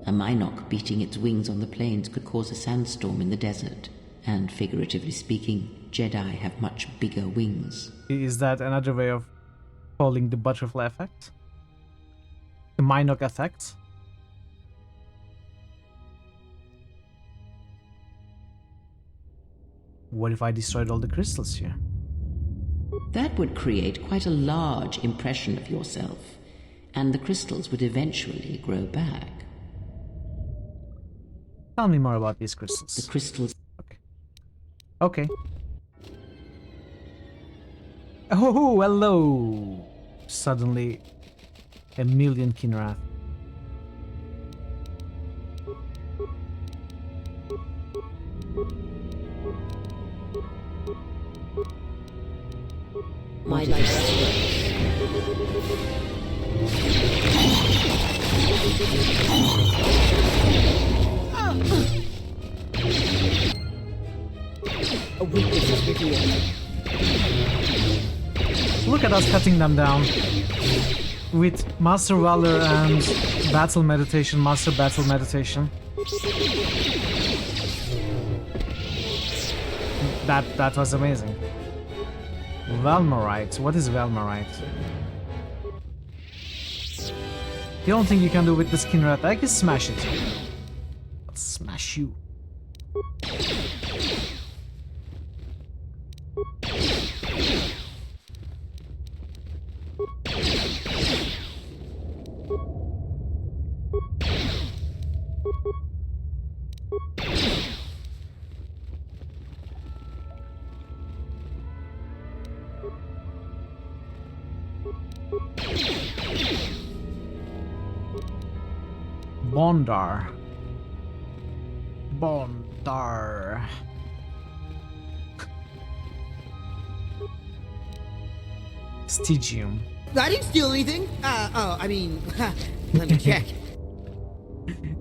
A Minok beating its wings on the plains could cause a sandstorm in the desert. And figuratively speaking, Jedi have much bigger wings. Is that another way of calling the butterfly effect? The Minok effect? What if I destroyed all the crystals here? That would create quite a large impression of yourself, and the crystals would eventually grow back. Tell me more about these crystals. The crystals... Okay. Oh, hello! Suddenly, a million Kinrath. My life. A weakness is revealed. Look at us cutting them down. With Master Valor and Battle Meditation, Master Battle Meditation. That was amazing. Velmarite. What is Velmarite? The only thing you can do with the Skinner attack is smash it. I'll smash you. Bondar. Bondar. Stygium. I didn't steal anything. I mean, let me check.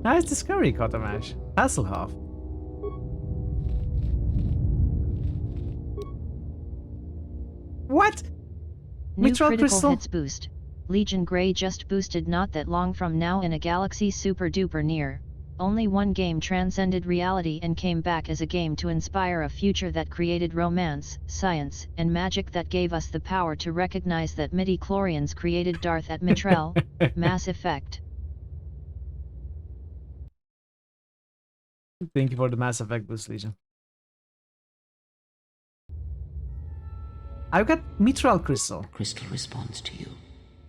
Nice discovery, Kotomash. Hasselhoff. What? New Mitral critical crystal? hits boost. Legion Grey just boosted not that long from now in a galaxy super duper near. Only one game transcended reality and came back as a game to inspire a future that created romance, science, and magic that gave us the power to recognize that midi-chlorians created Darth at Mithril. Mass Effect. Thank you for the Mass Effect boost, Legion. I've got Mithril Crystal. Crystal responds to you.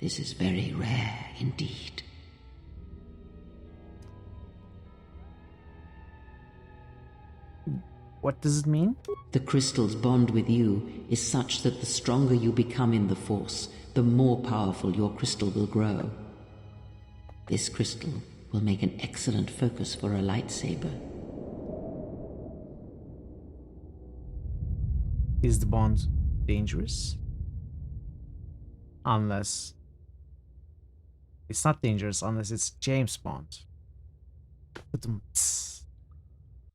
This is very rare indeed. What does it mean? The crystal's bond with you is such that the stronger you become in the Force, the more powerful your crystal will grow. This crystal will make an excellent focus for a lightsaber. Is the bond dangerous? Unless... It's not dangerous unless it's James Bond.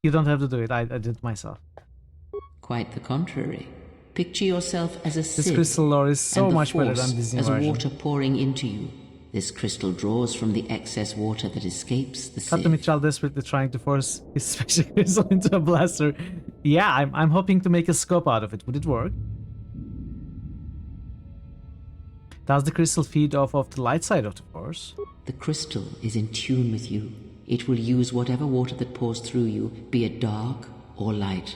You don't have to do it, I did it myself. Quite the contrary. Picture yourself as a This Sith, crystal lore is so and the much better Force than Disney as version. water pouring into you. This crystal draws from the excess water that escapes the Cut Sith. the Mitchell desperately trying to force his special crystal into a blaster. Yeah, I'm hoping to make a scope out of it. Would it work? Does the crystal feed off of the light side of the Force? The crystal is in tune with you. It will use whatever water that pours through you, be it dark or light.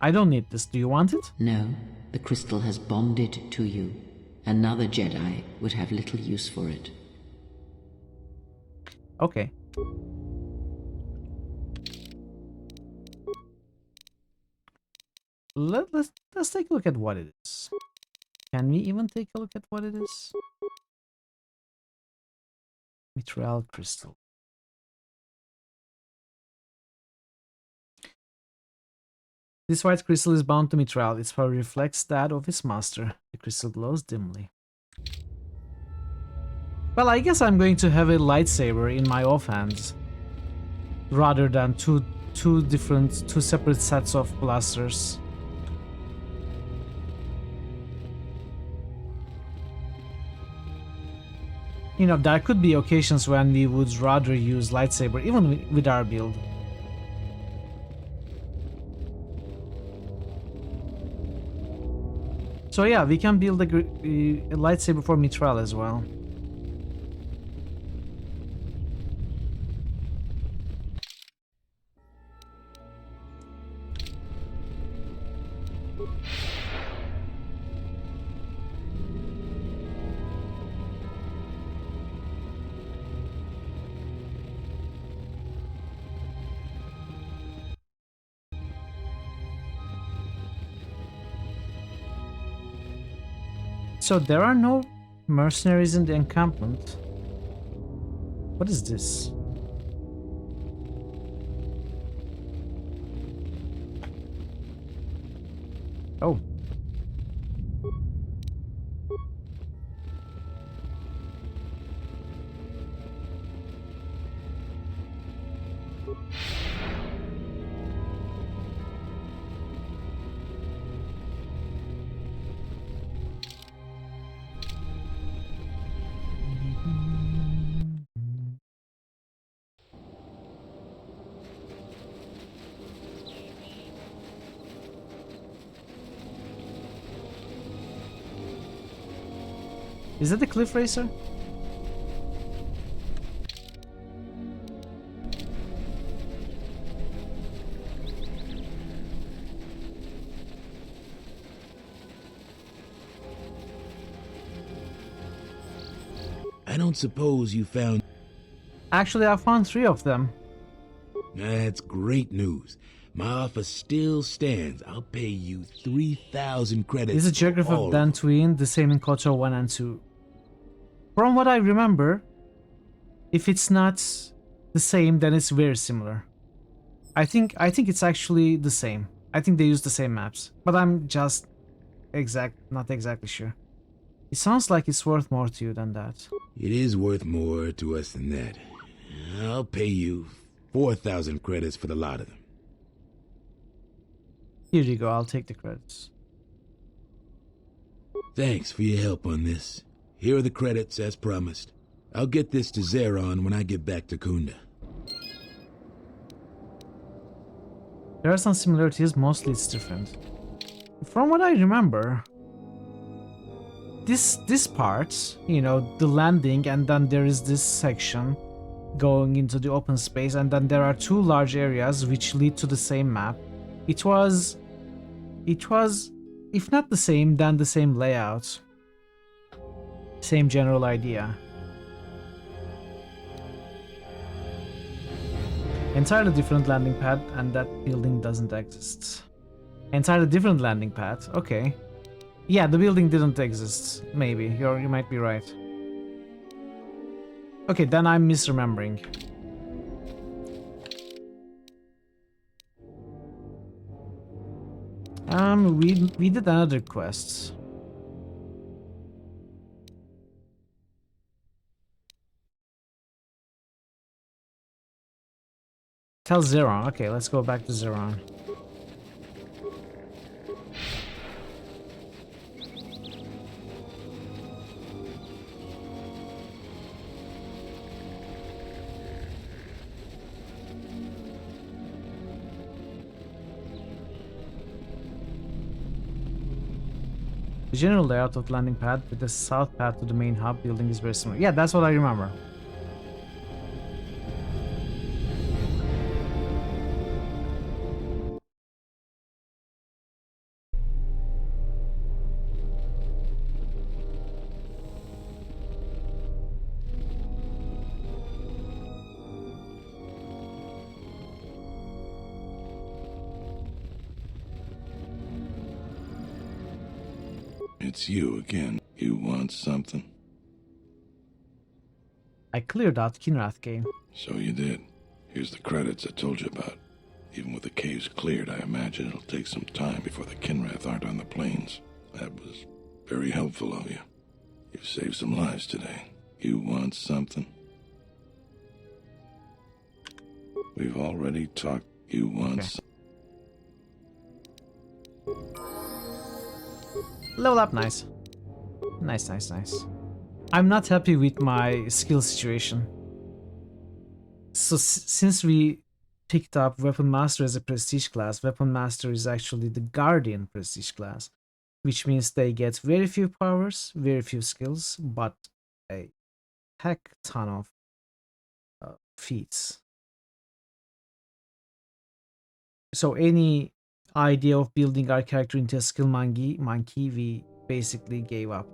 I don't need this. Do you want it? No, the crystal has bonded to you. Another Jedi would have little use for it. Okay. Let's take a look at what it is. Can we even take a look at what it is? Mithril crystal. This white crystal is bound to Mithril. Its power reflects that of its master. The crystal glows dimly. Well, I guess I'm going to have a lightsaber in my offhand rather than two separate sets of blasters. You know, there could be occasions when we would rather use lightsaber even with our build. So yeah, we can build a lightsaber for Mithril as well. So there are no mercenaries in the encampment. What is this? Oh. Is that the cliff racer? I don't suppose you found... Actually, I found 3 of them. That's great news. My offer still stands. I'll pay you 3,000 credits. Is the geography of Dantooine the same in Kotor 1 and 2? From what I remember, if it's not the same, then it's very similar. I think it's actually the same. I think they use the same maps, but I'm just not exactly sure. It sounds like it's worth more to you than that. It is worth more to us than that. I'll pay you 4,000 credits for the lot of them. Here you go, I'll take the credits. Thanks for your help on this. Here are the credits as promised. I'll get this to Zeron when I get back to Kunda. There are some similarities, mostly it's different. From what I remember, this part, you know, the landing, and then there is this section going into the open space, and then there are 2 large areas which lead to the same map. It was, if not the same, then the same layout. Same general idea. Entirely different landing pad, and that building doesn't exist. Entirely different landing pad, okay. Yeah, the building didn't exist. Maybe, you might be right. Okay, then I'm misremembering. We did another quest. Tell Zeron. Okay, let's go back to Zeron. The general layout of the landing pad with the south path to the main hub building is very similar. Yeah, that's what I remember. It's you again. You want something? I cleared out Kinrath game. So you did. Here's the credits I told you about. Even with the caves cleared, I imagine it'll take some time before the Kinrath aren't on the plains. That was very helpful of you. You've saved some lives today. You want something? We've already talked. You want something? Level up, nice. Nice, nice, nice. I'm not happy with my skill situation. So since we picked up Weapon Master as a prestige class, Weapon Master is actually the Guardian prestige class, which means they get very few powers, very few skills, but a heck ton of feats. So any idea of building our character into a skill monkey, we basically gave up.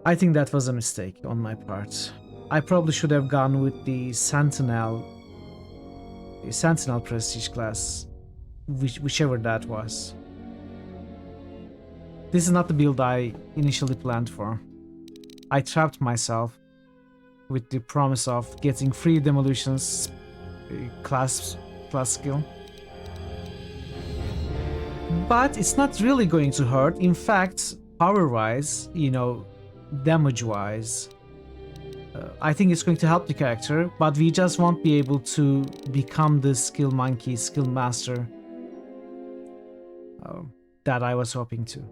I think that was a mistake on my part. I probably should have gone with the Sentinel prestige class, whichever that was. This is not the build I initially planned for. I trapped myself with the promise of getting free demolitions class skill. But it's not really going to hurt. In fact, power-wise, you know, damage-wise, I think it's going to help the character, but we just won't be able to become the skill monkey, skill master that I was hoping to.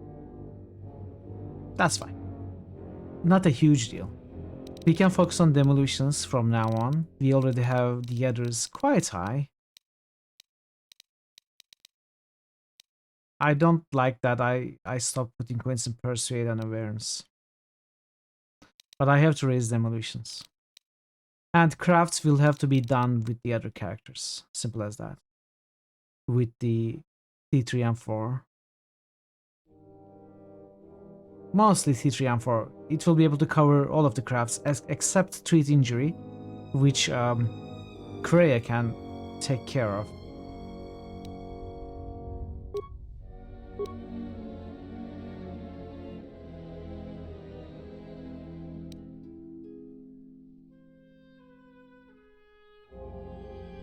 That's fine. Not a huge deal. We can focus on demolitions from now on. We already have the others quite high. I don't like that I stopped putting coins in Persuade and Awareness. But I have to raise demolitions. And crafts will have to be done with the other characters. Simple as that. With the T3 and 4. Mostly T3 and 4. It will be able to cover all of the crafts except Treat Injury, which Kreia can take care of.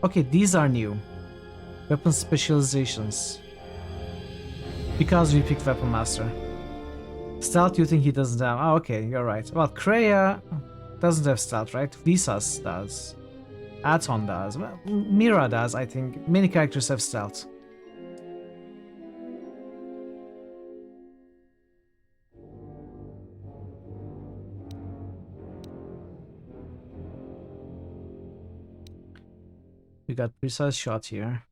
Okay, these are new. Weapon specializations. Because we picked Weapon Master. Stealth, you think he doesn't have? Oh, okay, you're right. Well, Kreia doesn't have stealth, right? Visas does. Aton does. Well, Mira does, I think. Many characters have stealth. We got precise shot here.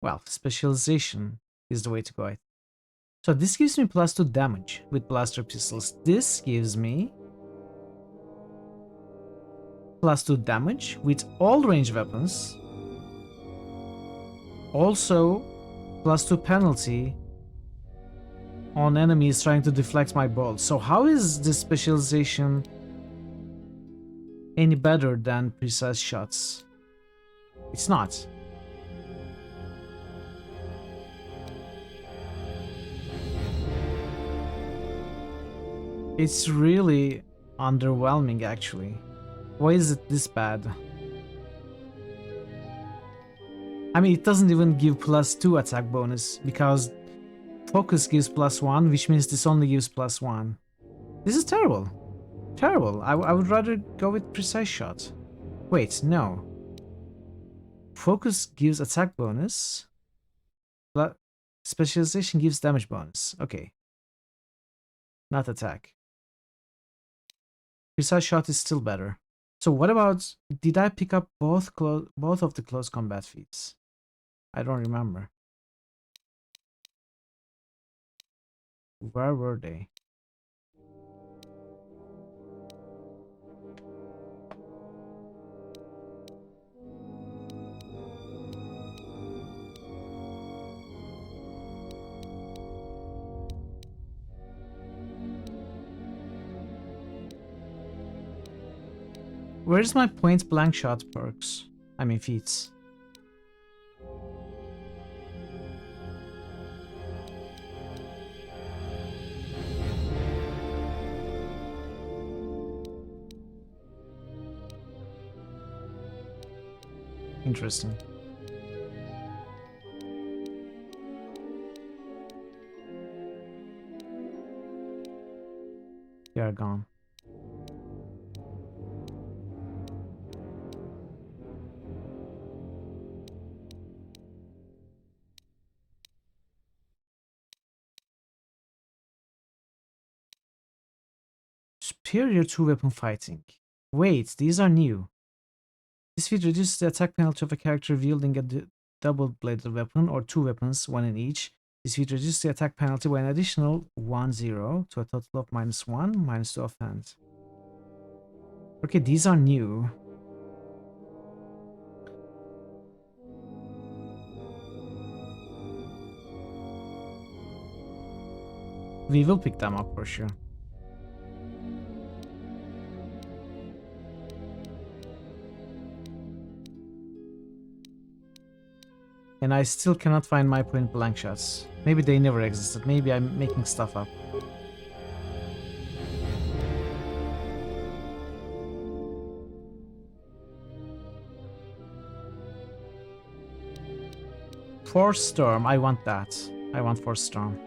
Well, specialization is the way to go. So this gives me +2 damage with blaster pistols. This gives me +2 damage with all ranged weapons. Also, +2 penalty on enemies trying to deflect my bolts. So how is this specialization any better than precise shots? It's not. It's really underwhelming, actually. Why is it this bad? I mean, it doesn't even give +2 attack bonus, because focus gives +1, which means this only gives +1. This is terrible. Terrible. I would rather go with precise shot. Wait, no. Focus gives attack bonus. Specialization gives damage bonus. Okay. Not attack. Precise shot is still better. So what about, did I pick up both of the close combat feats? I don't remember. Where were they? Where's my point blank shot perks? I mean feats. Interesting. They are gone. Superior two-weapon fighting. Wait, these are new. This feat reduces the attack penalty of a character wielding a double-bladed weapon or two weapons, one in each. This feat reduces the attack penalty by an additional 1-0 to a total of -1, -2 offhand. Okay, these are new. We will pick them up for sure. And I still cannot find my point blank shots. Maybe they never existed. Maybe I'm making stuff up. Force Storm, I want that. I want Force Storm.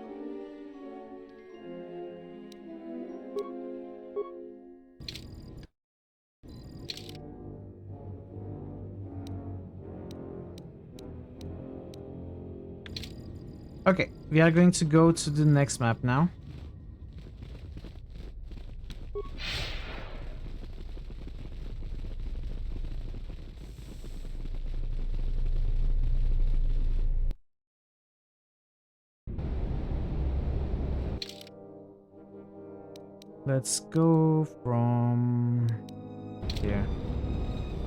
Okay, we are going to go to the next map now. Let's go from here.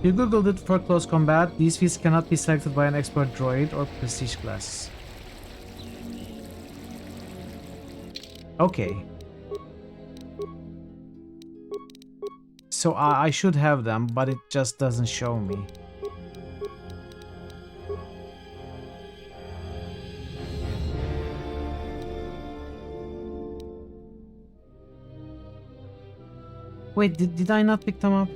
You googled it for close combat. These feats cannot be selected by an expert droid or prestige class. Okay. So I should have them, but it just doesn't show me. Wait, did I not pick them up?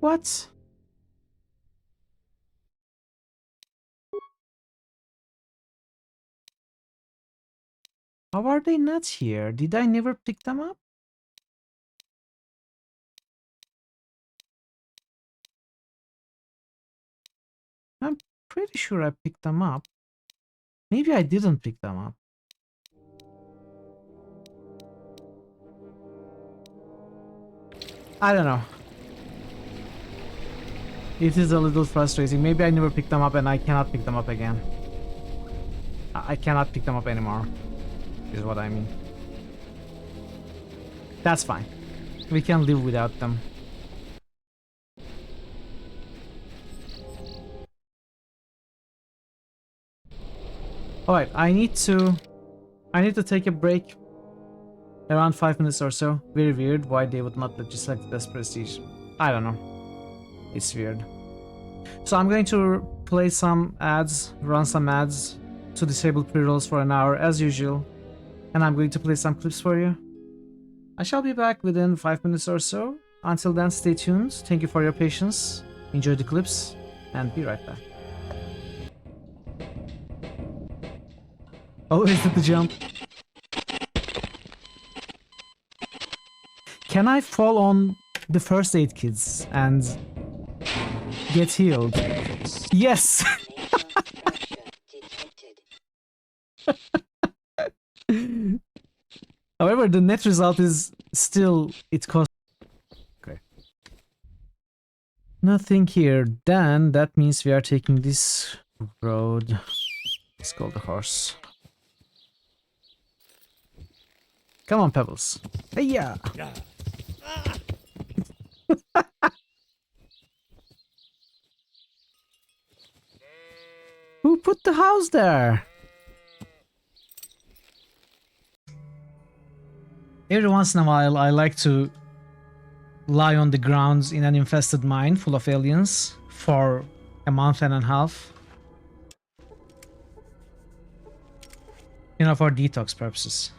What? How are they not here? Did I never pick them up? I'm pretty sure I picked them up. Maybe I didn't pick them up. I don't know. It is a little frustrating. Maybe I never picked them up and I cannot pick them up again. I cannot pick them up anymore, is what I mean. That's fine. We can live without them. Alright, I need to take a break. Around 5 minutes or so. Very weird why they would not let you select the best prestige. I don't know. It's weird. So I'm going to play some ads, run some ads to disable pre-rolls for an hour as usual. And I'm going to play some clips for you. I shall be back within 5 minutes or so. Until then, stay tuned. Thank you for your patience. Enjoy the clips and be right back. Always at the jump. Can I fall on the first aid kits and get healed? Yes! However, the net result is still, it costs... Okay. Nothing here. Then that means we are taking this road. Let's call the horse. Come on, Pebbles. Hey-ya! Who put the house there? Every once in a while, I like to lie on the ground in an infested mine full of aliens for a month and a half. You know, for detox purposes.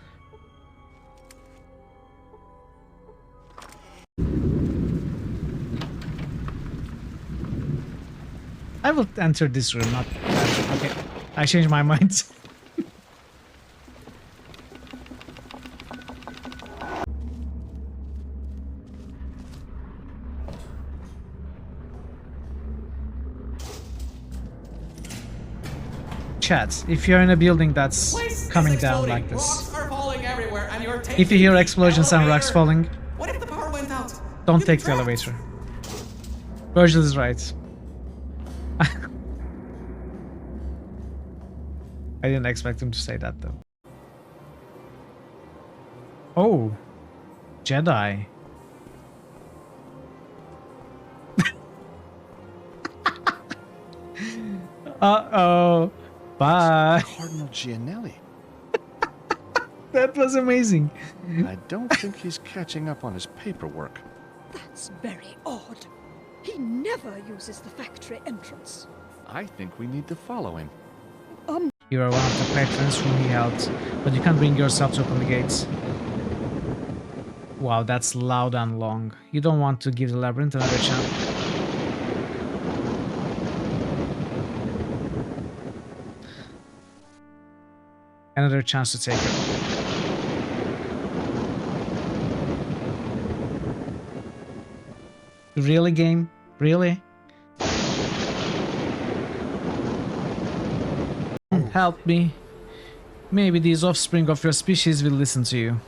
I will enter this room, not that. Okay, I changed my mind. Chat, if you're in a building that's coming down like this, if you hear explosions and rocks falling, What if the power went out? don't take the elevator. Virgil is right. I didn't expect him to say that though. Oh, Jedi. Uh-oh. Bye. Cardinal Gianelli. That was amazing. I don't think he's catching up on his paperwork. That's very odd. He never uses the factory entrance. I think we need to follow him. You are one of the patrons whom he helped, but you can't bring yourself to open the gates. Wow, that's loud and long. You don't want to give the labyrinth another chance. Another chance to take it. Really, game? Really? Help me. Maybe these offspring of your species will listen to you.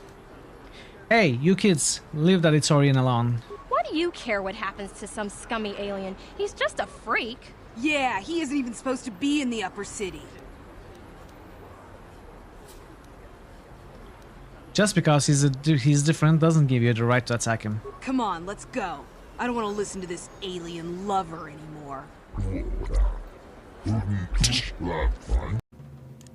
Hey, you kids, leave that Itorian alone. Why do you care what happens to some scummy alien? He's just a freak. Yeah, he isn't even supposed to be in the upper city. Just because he's different doesn't give you the right to attack him. Come on, let's go. I don't want to listen to this alien lover anymore.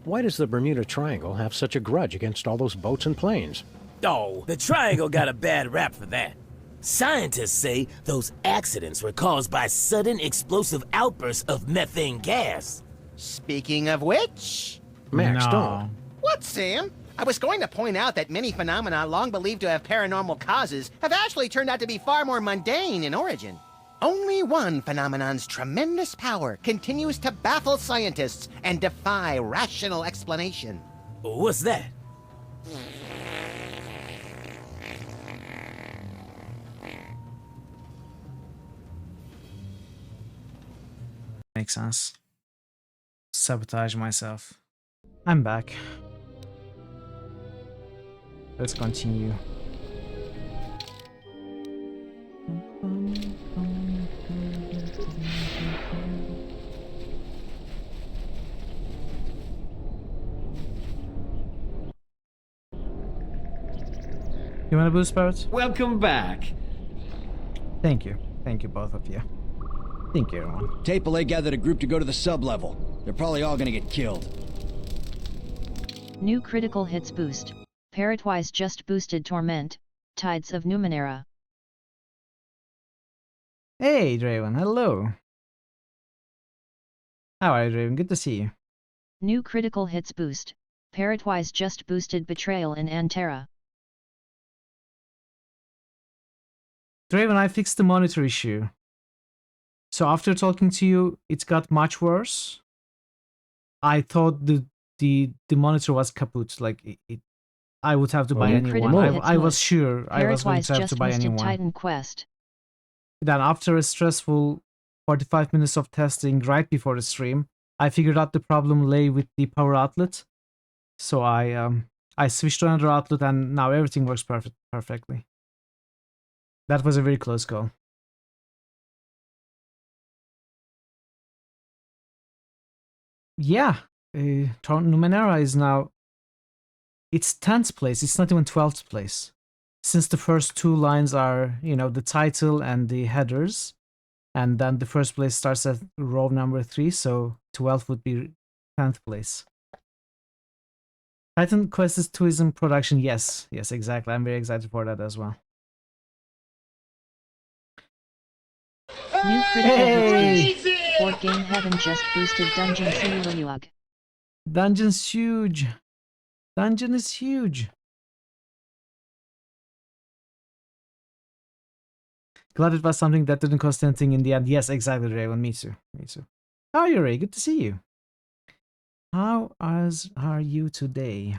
Why does the Bermuda Triangle have such a grudge against all those boats and planes? Oh, the Triangle got a bad rap for that. Scientists say those accidents were caused by sudden explosive outbursts of methane gas. Speaking of which... Max, don't. What, Sam? I was going to point out that many phenomena long believed to have paranormal causes have actually turned out to be far more mundane in origin. Only one phenomenon's tremendous power continues to baffle scientists and defy rational explanation. What's that? Makes sense. Sabotage myself. I'm back. Let's continue. You want a boost, Barrett? Welcome back. Thank you. Thank you, both of you. Thank you, everyone. Tapele gathered a group to go to the sub-level. They're probably all gonna get killed. New critical hits boost. Parrotwise just boosted Torment, Tides of Numenera. Hey, Draven, hello. How are you, Draven? Good to see you. New critical hits boost. Parrotwise just boosted Betrayal in Antera. Draven, I fixed the monitor issue. So after talking to you, it got much worse. I thought the monitor was kaput. Like I would have to buy a new one. I was sure I was going to have to buy a new one. Titan Quest. Then after a stressful 45 minutes of testing right before the stream, I figured out the problem lay with the power outlet. So I switched to another outlet and now everything works perfectly. That was a very close call. Yeah, Numenera is now... It's 10th place, it's not even 12th place. since the first two lines are, the title and the headers, and then the first place starts at row number 3, so 12 would be 10th place. Titan Quest 2 is in production. Yes, exactly. I'm very excited for that as well. New critical hits boost. Board Game Heaven just boosted Dungeon Siluag. Dungeon's huge. Dungeon is huge. Glad it was something that didn't cost anything in the end. Yes, exactly, Raven. Me too. How are you, Ray? Good to see you. How are you today?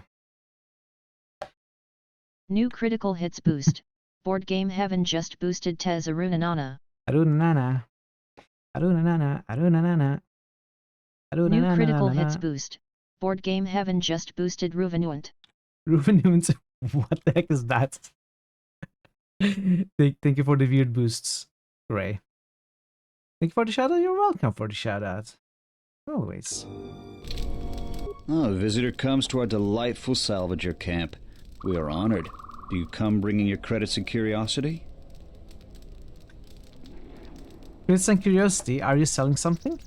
New critical hits boost. Board Game Heaven just boosted Tez Arunanana. Arunanana. New critical hits boost. Board Game Heaven just boosted Ruvenuant. Ruvenuant? What the heck is that? Thank you for the weird boosts, Ray. Thank you for the shout out. You're welcome for the shout out. Always. Oh, a visitor comes to our delightful salvager camp. We are honored. Do you come bringing your credits and curiosity? Credits and curiosity, are you selling something?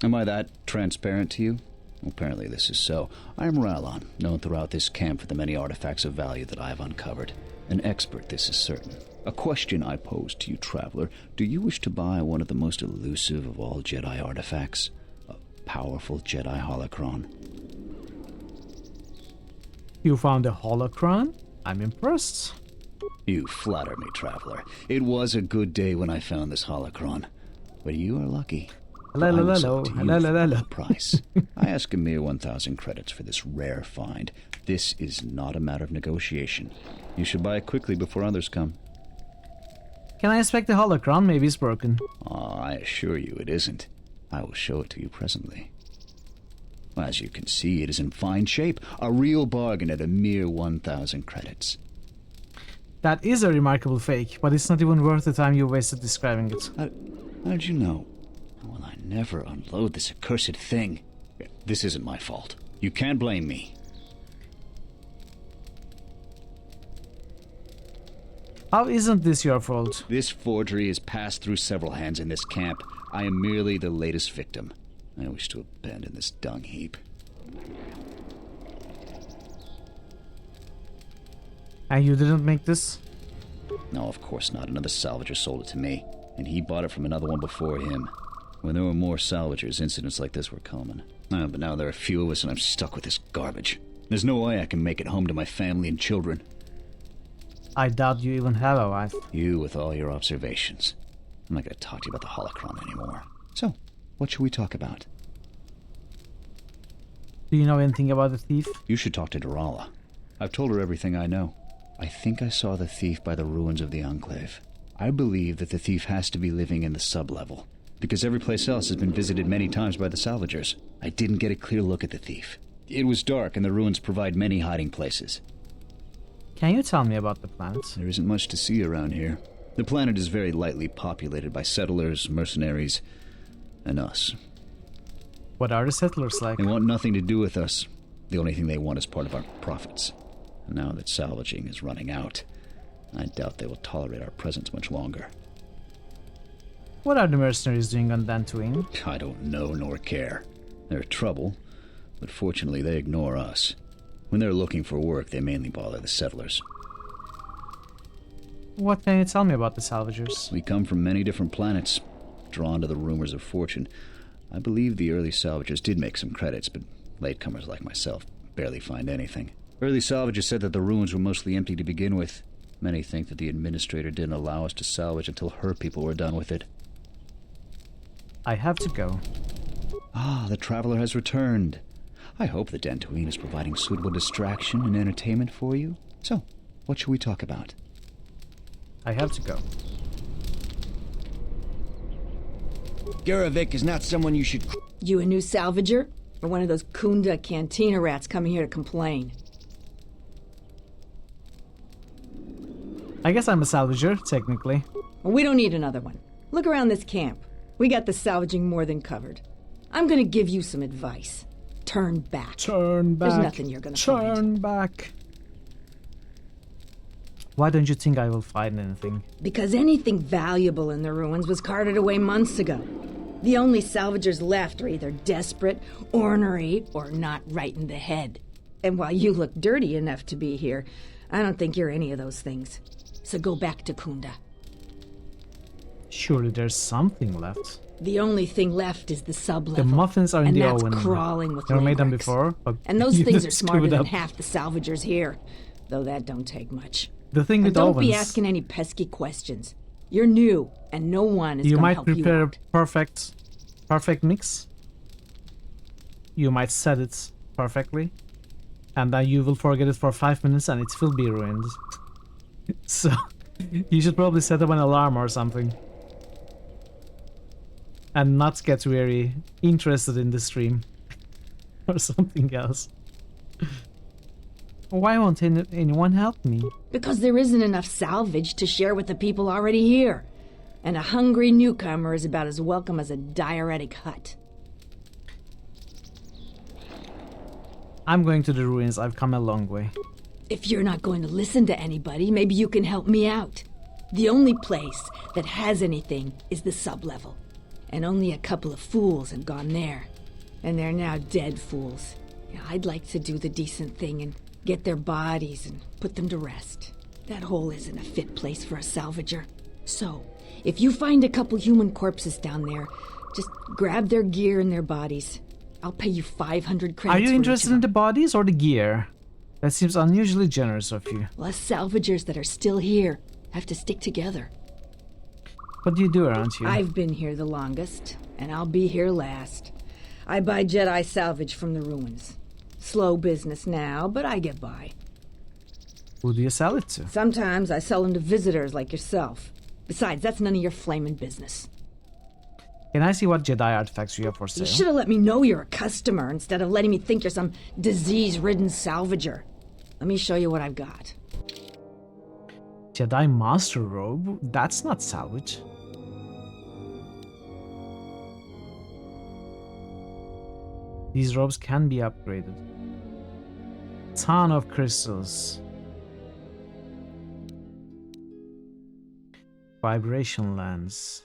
Am I that transparent to you? Well, apparently this is so. I am Ralon, known throughout this camp for the many artifacts of value that I have uncovered. An expert, this is certain. A question I pose to you, traveler. Do you wish to buy one of the most elusive of all Jedi artifacts? A powerful Jedi holocron? You found a holocron? I'm impressed. You flatter me, traveler. It was a good day when I found this holocron. But you are lucky. Hello. Price. I ask a mere 1,000 credits for this rare find. This is not a matter of negotiation. You should buy it quickly before others come. Can I inspect the holocron? Maybe it's broken. I assure you it isn't. I will show it to you presently. As you can see, it is in fine shape. A real bargain at a mere 1,000 credits. That is a remarkable fake, but it's not even worth the time you wasted describing it. How did you know? Well, I never unload this accursed thing. This isn't my fault. You can't blame me. How isn't this your fault? This forgery has passed through several hands in this camp. I am merely the latest victim. I wish to abandon this dung heap. And you didn't make this? No, of course not. Another salvager sold it to me, and he bought it from another one before him. When there were more salvagers, incidents like this were common. But now there are few of us, and I'm stuck with this garbage. There's no way I can make it home to my family and children. I doubt you even have a wife. You with all your observations. I'm not going to talk to you about the holocron anymore. So, what should we talk about? Do you know anything about the thief? You should talk to Durala. I've told her everything I know. I think I saw the thief by the ruins of the Enclave. I believe that the thief has to be living in the sub-level, because every place else has been visited many times by the salvagers. I didn't get a clear look at the thief. It was dark, and the ruins provide many hiding places. Can you tell me about the planet? There isn't much to see around here. The planet is very lightly populated by settlers, mercenaries, and us. What are the settlers like? They want nothing to do with us. The only thing they want is part of our profits. Now that salvaging is running out, I doubt they will tolerate our presence much longer. What are the mercenaries doing on Dantooine? I don't know nor care. They're trouble, but fortunately they ignore us. When they're looking for work, they mainly bother the settlers. What can you tell me about the salvagers? We come from many different planets, drawn to the rumors of fortune. I believe the early salvagers did make some credits, but latecomers like myself barely find anything. Early salvagers said that the ruins were mostly empty to begin with. Many think that the administrator didn't allow us to salvage until her people were done with it. I have to go. Ah, the traveler has returned. I hope that Dantooine is providing suitable distraction and entertainment for you. So, what should we talk about? I have to go. Garavik is not someone you should... You a new salvager? Or one of those Kunda cantina rats coming here to complain? I guess I'm a salvager, technically. Well, we don't need another one. Look around this camp. We got the salvaging more than covered. I'm gonna give you some advice. Turn back. Turn back. There's nothing you're gonna find. Turn back. Why don't you think I will find anything? Because anything valuable in the ruins was carted away months ago. The only salvagers left are either desperate, ornery, or not right in the head. And while you look dirty enough to be here, I don't think you're any of those things. So go back to Kunda. Surely there's something left. The only thing left is the sub-level. The muffins are in the oven. Crawling with Never made them linkworks. before. But And those things are just smarter give it than up. half the salvagers here. Though that don't take much. The thing And with don't ovens, be asking any pesky questions. You're new, and no one is you gonna might help you prepare out. a perfect mix. You might set it perfectly. And then you will forget it for 5 minutes and it will be ruined. So, you should probably set up an alarm or something. And not get very interested in the stream. Or something else. Why won't anyone help me? Because there isn't enough salvage to share with the people already here. And a hungry newcomer is about as welcome as a diuretic hut. I'm going to the ruins. I've come a long way. If you're not going to listen to anybody, maybe you can help me out. The only place that has anything is the sub-level. And only a couple of fools have gone there. And they're now dead fools. I'd like to do the decent thing and get their bodies and put them to rest. That hole isn't a fit place for a salvager. So, if you find a couple human corpses down there, just grab their gear and their bodies. I'll pay you 500 credits. Are you interested in the bodies or the gear? That seems unusually generous of you. Us salvagers that are still here have to stick together. What do you do around here? I've been here the longest, and I'll be here last. I buy Jedi salvage from the ruins. Slow business now, but I get by. Who do you sell it to? Sometimes I sell them to visitors like yourself. Besides, that's none of your flaming business. Can I see what Jedi artifacts you have for sale? You should have let me know you're a customer instead of letting me think you're some disease-ridden salvager. Let me show you what I've got. Jedi Master Robe? That's not salvage. These robes can be upgraded. Ton of crystals. Vibration lens.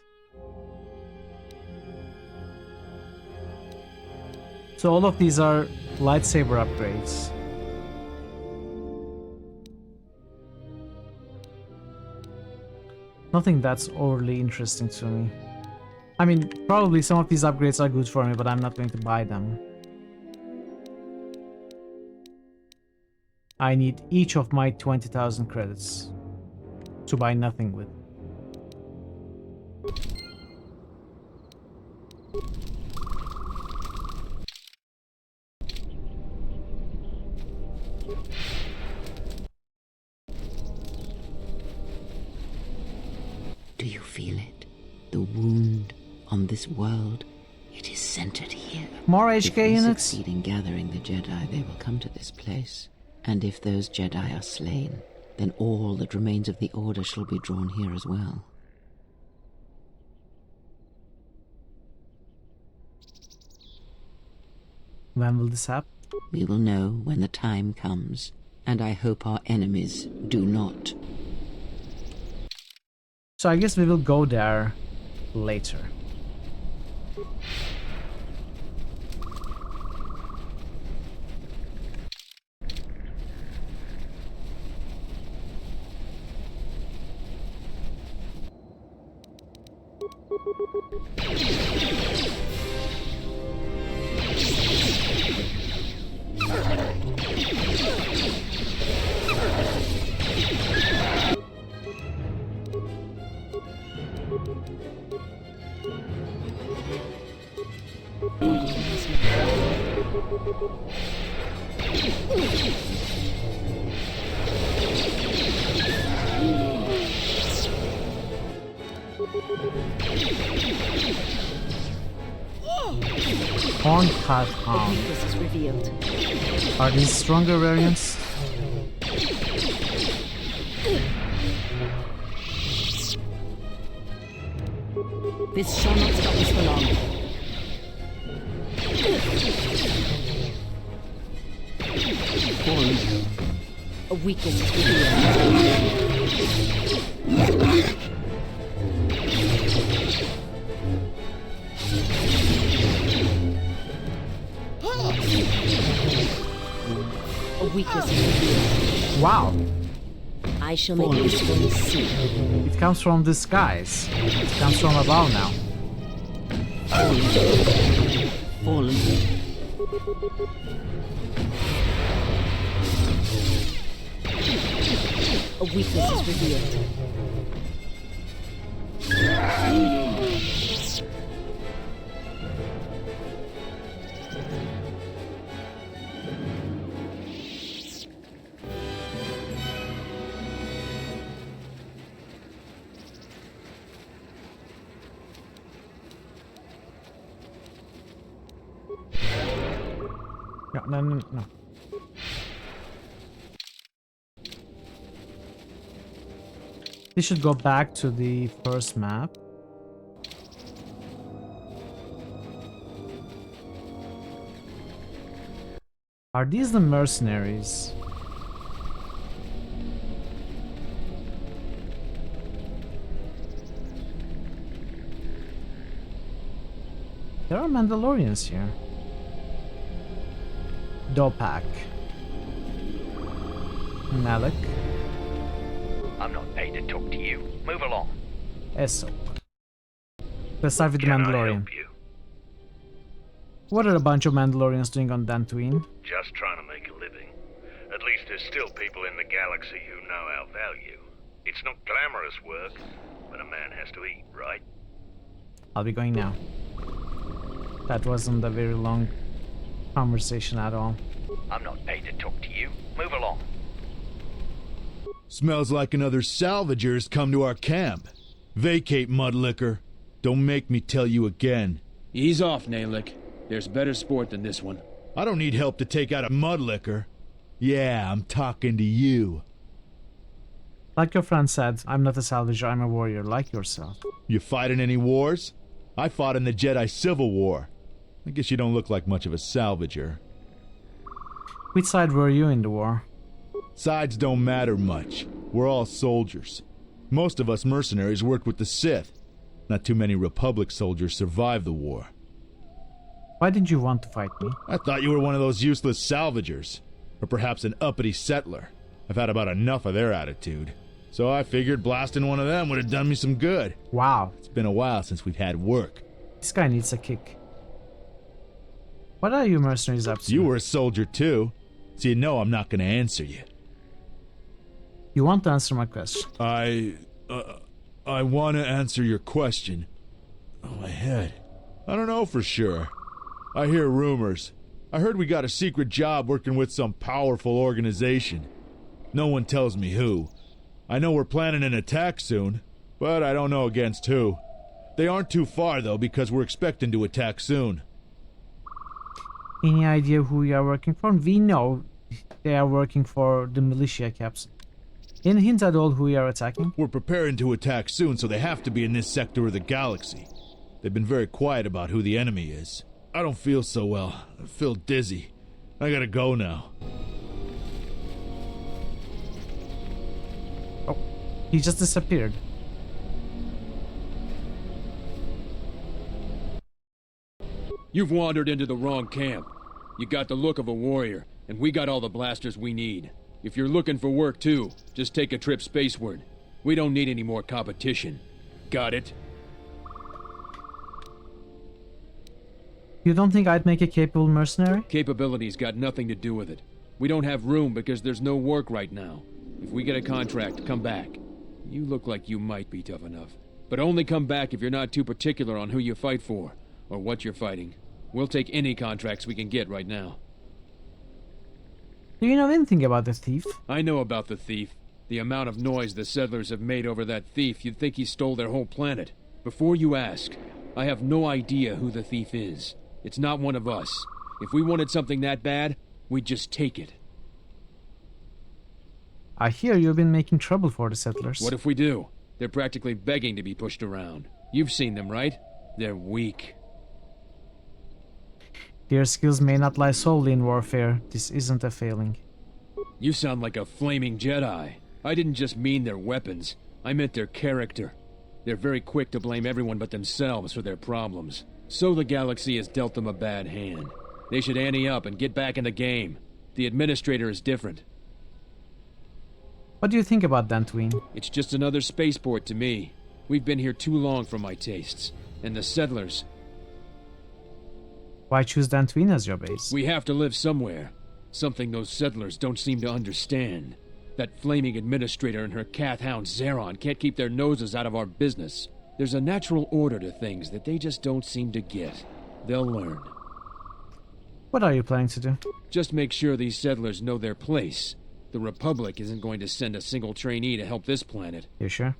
So all of these are lightsaber upgrades. Nothing that's overly interesting to me. I mean, probably some of these upgrades are good for me, but I'm not going to buy them. I need each of my 20,000 credits to buy nothing with. Do you feel it? The wound on this world, it is centered here. More If HK we units? succeed in gathering the Jedi, they will come to this place. And if those Jedi are slain, then all that remains of the Order shall be drawn here as well. When will this happen? We will know when the time comes, and I hope our enemies do not. So I guess we will go there later. Horncut Hound. This is revealed. Are these stronger variants? This shall not stop us for long. A weakness is revealed. A weakness is revealed. Wow. I shall make this one see. It comes from the skies. It comes from above now. Fallen. A weakness is revealed. No, no, no. We should go back to the first map. Are these the mercenaries? There are Mandalorians here. Dopak. Malik. I'm not paid to talk to you. Move along. Eso. Let's start with the Can I Mandalorian. help you? What are a bunch of Mandalorians doing on Dantooine? Just trying to make a living. At least there's still people in the galaxy who know our value. It's not glamorous work, but a man has to eat, right? I'll be going now. That wasn't a very long conversation at all. I'm not paid to talk to you. Move along. Smells like another salvager's come to our camp. Vacate, Mudlicker. Don't make me tell you again. Ease off, Nalick. There's better sport than this one. I don't need help to take out a Mudlicker. Yeah, I'm talking to you. Like your friend said, I'm not a salvager, I'm a warrior, like yourself. You fighting any wars? I fought in the Jedi Civil War. I guess you don't look like much of a salvager. Which side were you in the war? Sides don't matter much. We're all soldiers. Most of us mercenaries worked with the Sith. Not too many Republic soldiers survived the war. Why did you want to fight me? I thought you were one of those useless salvagers. Or perhaps an uppity settler. I've had about enough of their attitude. So I figured blasting one of them would have done me some good. Wow. It's been a while since we've had work. This guy needs a kick. What are you mercenaries up to? You were a soldier too, so you know I'm not going to answer you. You want to answer my question? I want to answer your question. Oh, my head. I don't know for sure. I hear rumors. I heard we got a secret job working with some powerful organization. No one tells me who. I know we're planning an attack soon, but I don't know against who. They aren't too far, though, because we're expecting to attack soon. Any idea who you are working for? We know they are working for the militia capsule. Any hint at all who you are attacking? We're preparing to attack soon, so they have to be in this sector of the galaxy. They've been very quiet about who the enemy is. I don't feel so well. I feel dizzy. I gotta go now. Oh, he just disappeared. You've wandered into the wrong camp. You got the look of a warrior, and we got all the blasters we need. If you're looking for work too, just take a trip spaceward. We don't need any more competition. Got it? You don't think I'd make a capable mercenary? Capability's got nothing to do with it. We don't have room because there's no work right now. If we get a contract, come back. You look like you might be tough enough. But only come back if you're not too particular on who you fight for, or what you're fighting. We'll take any contracts we can get right now. Do you know anything about the thief? I know about the thief. The amount of noise the settlers have made over that thief, you'd think he stole their whole planet. Before you ask, I have no idea who the thief is. It's not one of us. If we wanted something that bad, we'd just take it. I hear you've been making trouble for the settlers. What if we do? They're practically begging to be pushed around. You've seen them, right? They're weak. Their skills may not lie solely in warfare. This isn't a failing. You sound like a flaming Jedi. I didn't just mean their weapons. I meant their character. They're very quick to blame everyone but themselves for their problems. So the galaxy has dealt them a bad hand. They should ante up and get back in the game. The administrator is different. What do you think about Dantooine? It's just another spaceport to me. We've been here too long for my tastes. And the settlers... Why choose Dantooine as your base? We have to live somewhere. Something those settlers don't seem to understand. That flaming administrator and her cat-hound Zeron can't keep their noses out of our business. There's a natural order to things that they just don't seem to get. They'll learn. What are you planning to do? Just make sure these settlers know their place. The Republic isn't going to send a single trainee to help this planet. You sure?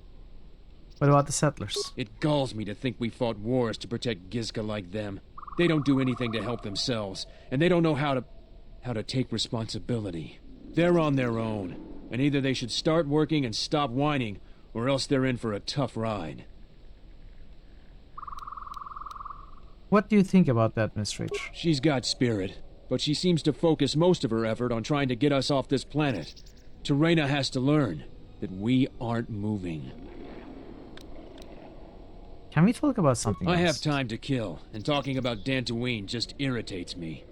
What about the settlers? It galls me to think we fought wars to protect Gizka like them. They don't do anything to help themselves, and they don't know how to take responsibility. They're on their own, and either they should start working and stop whining, or else they're in for a tough ride. What do you think about that, Miss Rich? She's got spirit, but she seems to focus most of her effort on trying to get us off this planet. Terena has to learn that we aren't moving. Can we talk about something else? I have time to kill, and talking about Dantooine just irritates me.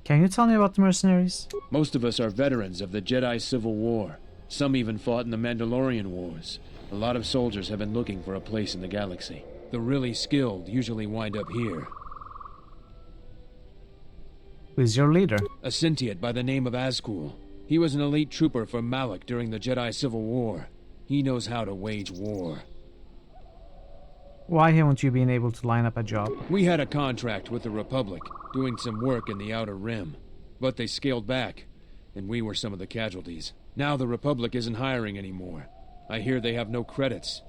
Can you tell me about the mercenaries? Most of us are veterans of the Jedi Civil War. Some even fought in the Mandalorian Wars. A lot of soldiers have been looking for a place in the galaxy. The really skilled usually wind up here. Who is your leader? A Sentient by the name of Azkul. He was an elite trooper for Malak during the Jedi Civil War. He knows how to wage war. Why haven't you been able to line up a job? We had a contract with the Republic, doing some work in the Outer Rim. But they scaled back, and we were some of the casualties. Now the Republic isn't hiring anymore. I hear they have no credits.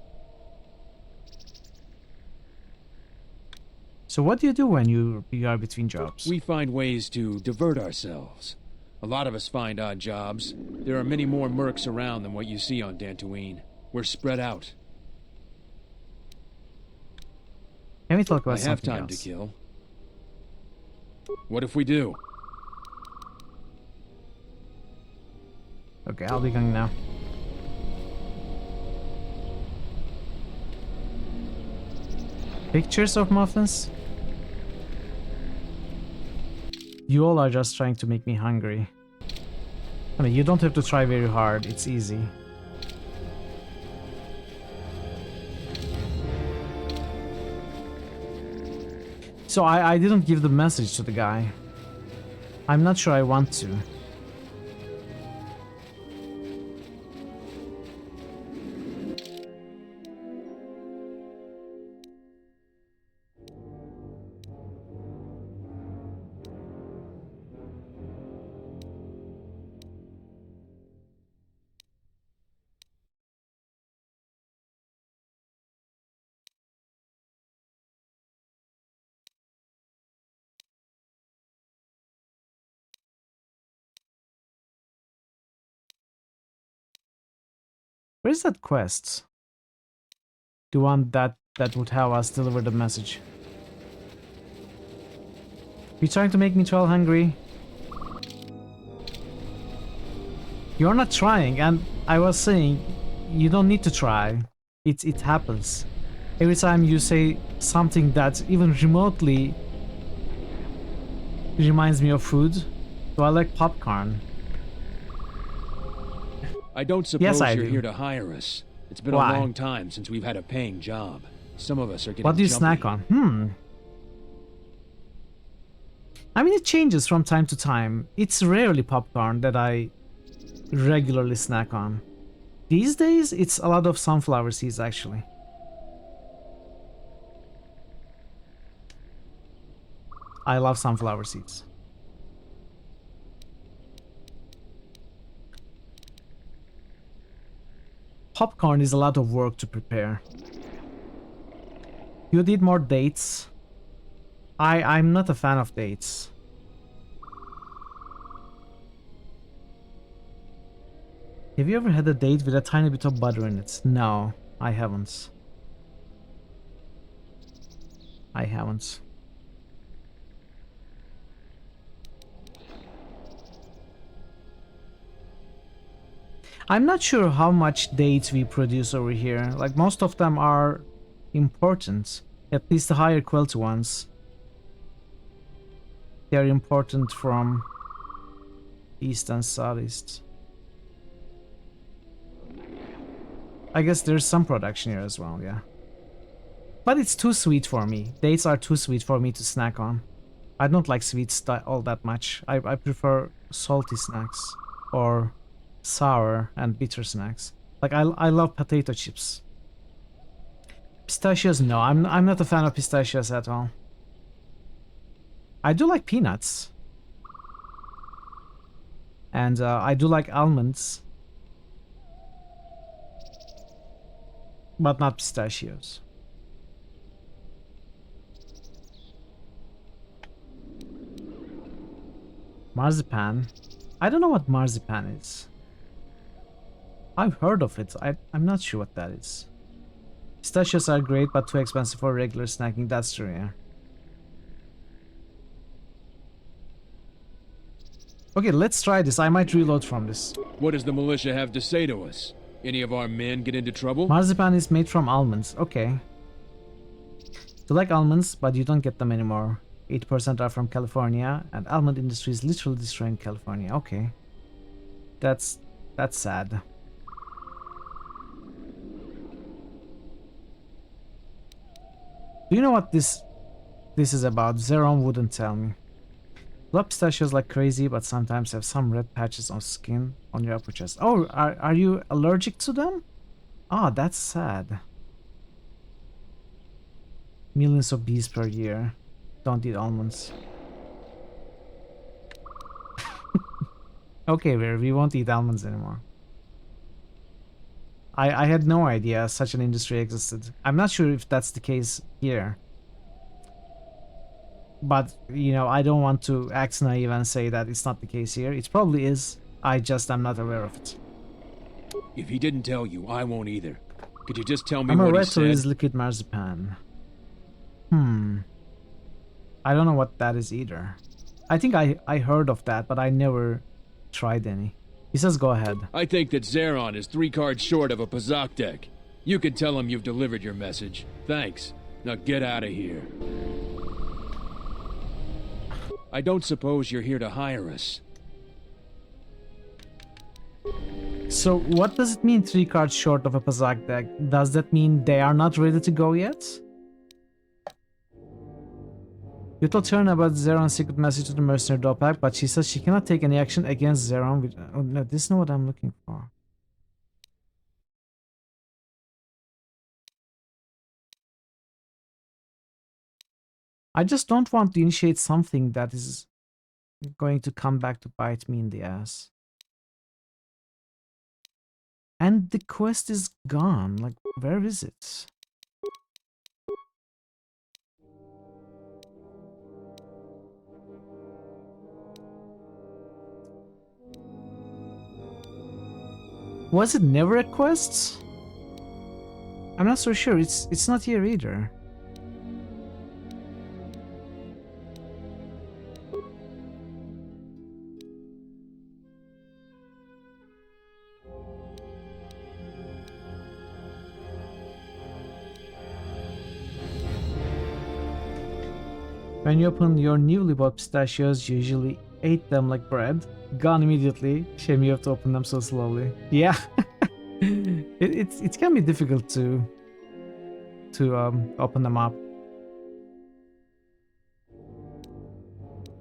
So what do you do when you are between jobs? We find ways to divert ourselves. A lot of us find odd jobs. There are many more mercs around than what you see on Dantooine. We're spread out. Can we talk about something else? I have time to kill. What if we do? Okay, I'll be going now. Pictures of muffins? You all are just trying to make me hungry. I mean, you don't have to try very hard, it's easy. So I didn't give the message to the guy. I'm not sure I want to. Where's that quest? The one that would have us deliver the message. You trying to make me troll hungry? You're not trying, and I was saying you don't need to try. It happens. Every time you say something that even remotely reminds me of food, so I like popcorn. I don't suppose yes, you're do. Here to hire us. It's been Why? a long time since we've had a paying job. Some of us are getting What do you jumpy. snack on? I mean, it changes from time to time. It's rarely popcorn that I regularly snack on. These days, it's a lot of sunflower seeds, actually. I love sunflower seeds. Popcorn is a lot of work to prepare. You need more dates. I'm not a fan of dates. Have you ever had a date with a tiny bit of butter in it? No, I haven't. I haven't. I'm not sure how much dates we produce over here. Like, most of them are important. At least the higher quality ones. They are important from east and southeast. I guess there's some production here as well, yeah. But it's too sweet for me. Dates are too sweet for me to snack on. I don't like sweets all that much. I prefer salty snacks. Or sour and bitter snacks. Like, I love potato chips. Pistachios, no. I'm not a fan of pistachios at all. I do like peanuts. And I do like almonds. But not pistachios. Marzipan. I don't know what marzipan is. I've heard of it. I'm not sure what that is. Pistachios are great, but too expensive for regular snacking. That's true, yeah. Okay, let's try this. I might reload from this. What does the militia have to say to us? Any of our men get into trouble? Marzipan is made from almonds. Okay. You like almonds, but you don't get them anymore. 8% are from California, and almond industry is literally destroying California. Okay. That's sad. Do you know what this is about? Zeron wouldn't tell me. Love pistachios like crazy, but sometimes have some red patches on skin on your upper chest. Oh, are you allergic to them? Ah, that's sad. Millions of bees per year. Don't eat almonds. Okay, we won't eat almonds anymore. I had no idea such an industry existed. I'm not sure if that's the case here. But, you know, I don't want to act naive and say that it's not the case here. It probably is. I just am not aware of it. If he didn't tell you, I won't either. Could you just tell me I'm what he a said? is liquid marzipan. I don't know what that is either. I think I heard of that, but I never tried any. He says go ahead. I think that Zeron is 3 cards short of a Pazak deck. You can tell him you've delivered your message. Thanks. Now get out of here. I don't suppose you're here to hire us. So what does it mean 3 cards short of a Pazak deck? Does that mean they are not ready to go yet? You told Turn about Zeron's secret message to the mercenary Dopak, but she says she cannot take any action against Zeron. Oh no, this is not what I'm looking for. I just don't want to initiate something that is going to come back to bite me in the ass. And the quest is gone. Like, where is it? Was it never a quest? I'm not so sure. It's not here either. When you open your newly bought pistachios, you usually ate them like bread. Gone immediately. Shame you have to open them so slowly. Yeah. it can be difficult to open them up.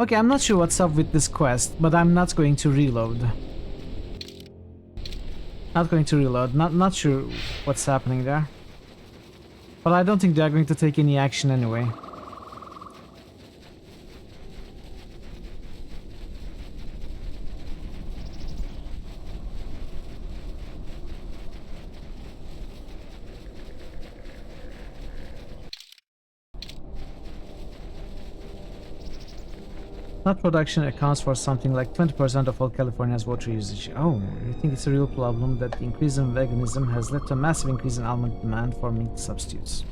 Okay, I'm not sure what's up with this quest, but I'm not going to reload. Not sure what's happening there. But I don't think they're going to take any action anyway. Nut production accounts for something like 20% of all California's water usage. Oh, I think it's a real problem that the increase in veganism has led to a massive increase in almond demand for meat substitutes.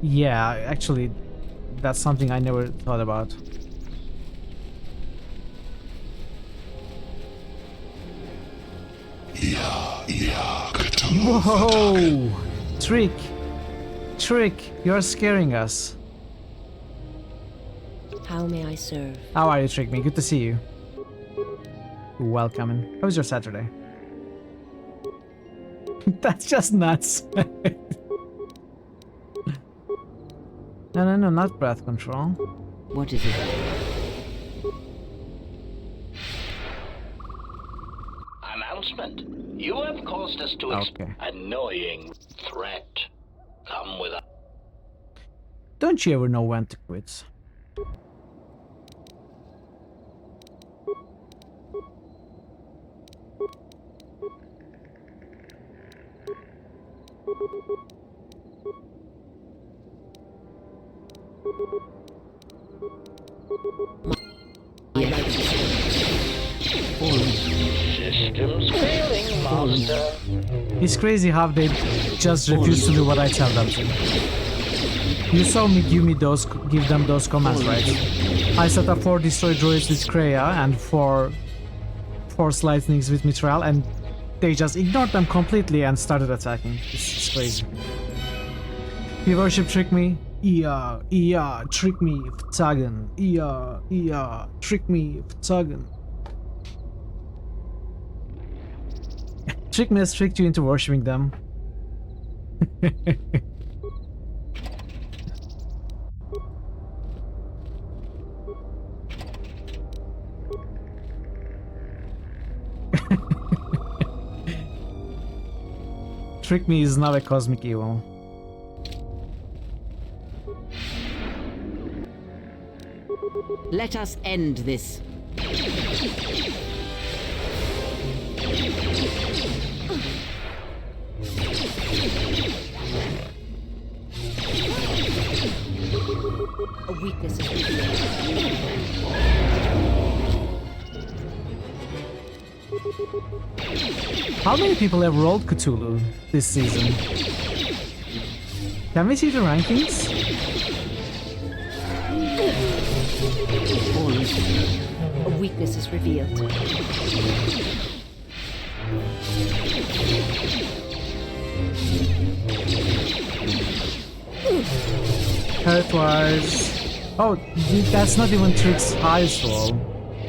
Yeah, actually, that's something I never thought about. Whoa! Trick! Trick, you're scaring us. How may I serve? How are you, Trick Me? Good to see you. Welcome. How was your Saturday? That's just nuts. No, not breath control. What is it? Announcement. You have caused us to annoying threat. Come with us. Don't you ever know when to quit? Systems failing, Master. It's crazy how they just refuse to do what I tell them to. You saw me give them those commands, right? I set up 4 destroy droids with Kreia and 4 force lightnings with Mithril, and they just ignored them completely and started attacking. It's crazy. You worship Trick Me? Yeah, trick me, Vtagen. Yeah, trick me, Vtagen. Trick Me has tricked you into worshipping them. Trick Me is now a cosmic evil. Let us end this. A weakness is revealed. How many people have rolled Cthulhu this season? Can we see the rankings? A weakness is revealed. Health-wise... Oh, that's not even Trick's highest roll.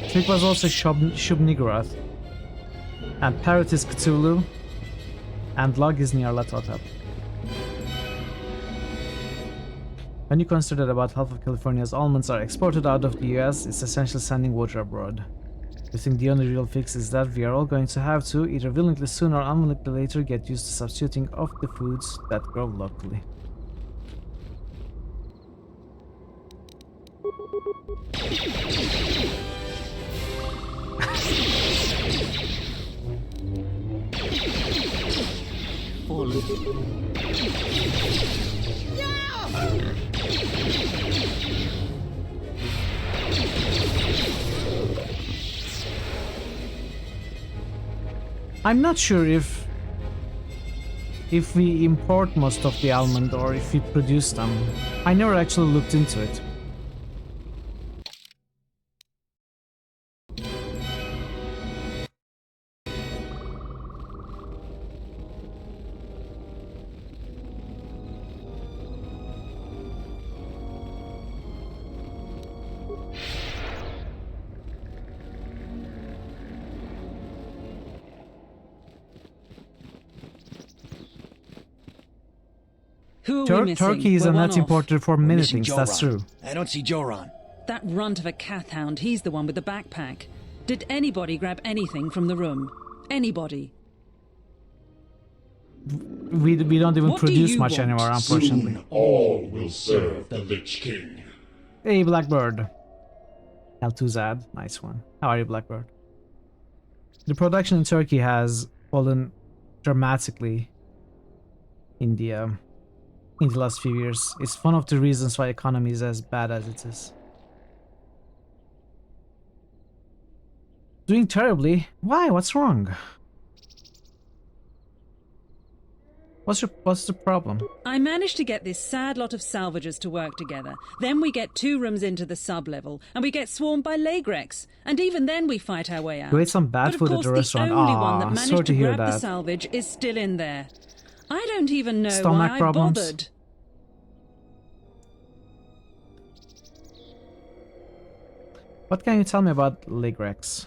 Trick was also Shub-Niggurath. And Parrot is Cthulhu. And Log is Nyarlathotep. When you consider that about half of California's almonds are exported out of the US, it's essentially sending water abroad. I think the only real fix is that we are all going to have to, either willingly sooner or unwillingly later, get used to substituting off the foods that grow locally. I'm not sure if we import most of the almond or if we produce them. I never actually looked into it. Turkeys are not imported for many things, that's true. I don't see Joran. That runt of a Cathhound, he's the one with the backpack. Did anybody grab anything from the room? Anybody? We don't even produce much anymore, unfortunately. Soon all will serve the Lich King. Hey, Blackbird. Altuzad, nice one. How are you, Blackbird? The production in Turkey has fallen dramatically in the last few years. It's one of the reasons why economy is as bad as it is. Doing terribly? Why? What's wrong? What's the problem? I managed to get this sad lot of salvagers to work together. Then we get 2 rooms into the sub-level, and we get swarmed by Lagrex. And even then we fight our way out. You ate some bad food at the restaurant. The only one that managed sorry to hear grab the that. salvage is still in there. I don't even know Stomach why problems? I bothered. What can you tell me about Lagrex?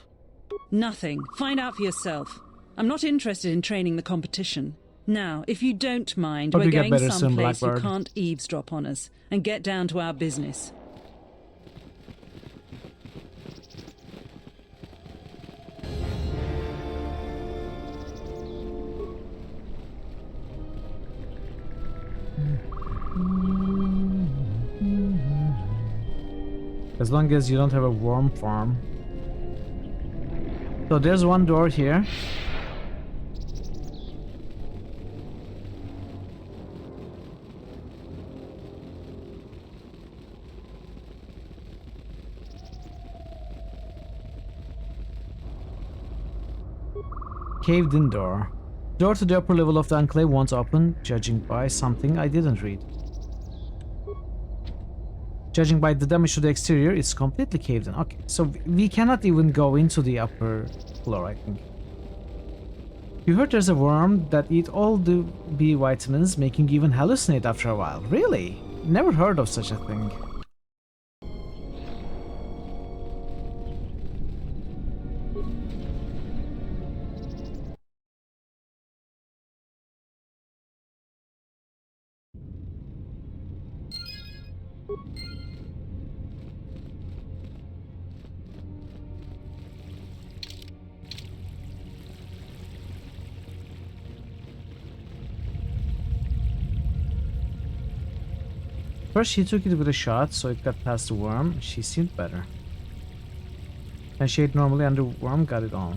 Nothing. Find out for yourself. I'm not interested in training the competition. Now, if you don't mind, Hope we're you get going better soon, someplace you Blackbird. can't eavesdrop on us, and get down to our business. As long as you don't have a worm farm. So there's one door here. Caved in door. Door to the upper level of the enclave won't open, judging by something I didn't read. Judging by the damage to the exterior, it's completely caved in. Okay, so we cannot even go into the upper floor, I think. You heard there's a worm that eat all the B vitamins, making you even hallucinate after a while. Really? Never heard of such a thing. First she took it with a shot, so it got past the worm. She seemed better. And she ate normally and the worm got it all.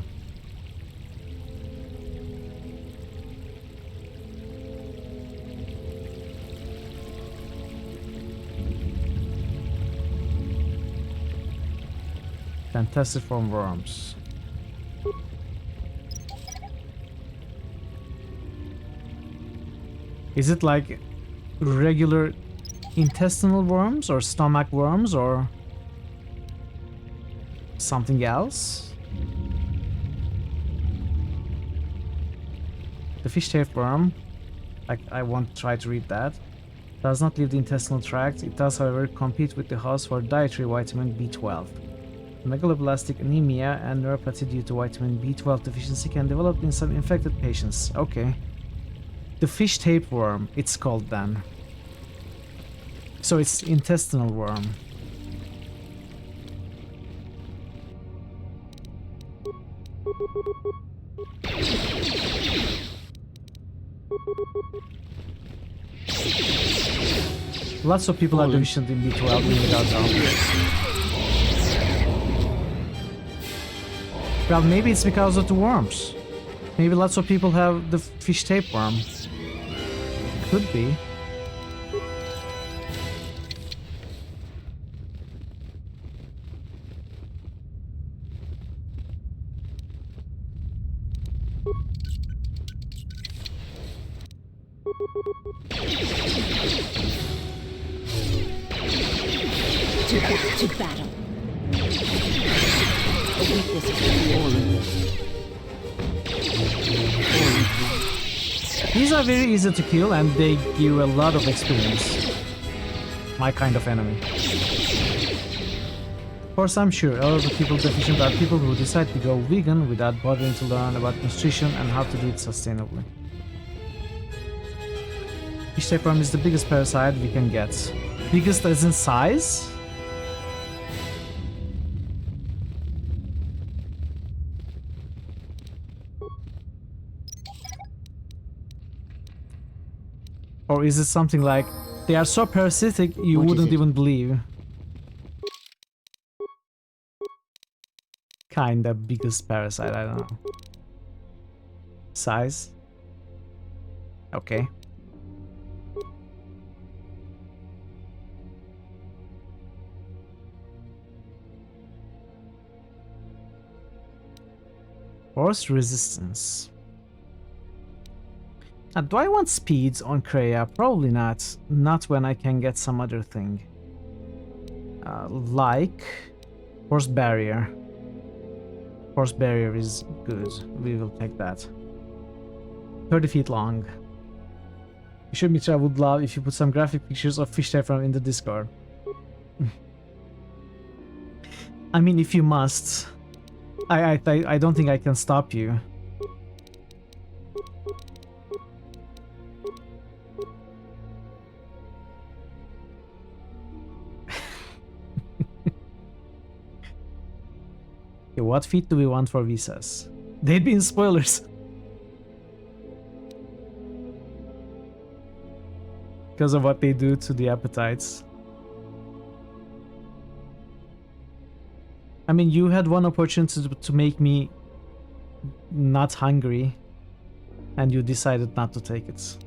Fantastic from worms. Is it like regular intestinal worms or stomach worms or something else? The fish tapeworm, I won't try to read that, does not leave the intestinal tract. It does, however, compete with the host for dietary vitamin B12. Megaloblastic anemia and neuropathy due to vitamin B12 deficiency can develop in some infected patients. Okay. The fish tapeworm, it's called then. So it's intestinal worm. Lots of people are deficient in B12 without doubt. Well, maybe it's because of the worms. Maybe lots of people have the fish tapeworm. Could be. To battle. A weakness is These are very easy to kill and they give a lot of experience. My kind of enemy. Of course, I'm sure a lot of people deficient are people who decide to go vegan without bothering to learn about nutrition and how to do it sustainably. Fish tapeworm is the biggest parasite we can get. Biggest as in size? Or is it something like, they are so parasitic you wouldn't even believe? Kinda biggest parasite, I don't know. Size? Okay. Force resistance. Do I want speeds on Kreia? Probably not. Not when I can get some other thing. Like Force Barrier. Force Barrier is good. We will take that. 30 feet long. You should be sure I would love if you put some graphic pictures of fish from in the Discord. I mean, if you must. I don't think I can stop you. Okay, what feet do we want for visas? They'd be in spoilers. Because of what they do to the appetites. I mean, you had one opportunity to make me not hungry, and you decided not to take it.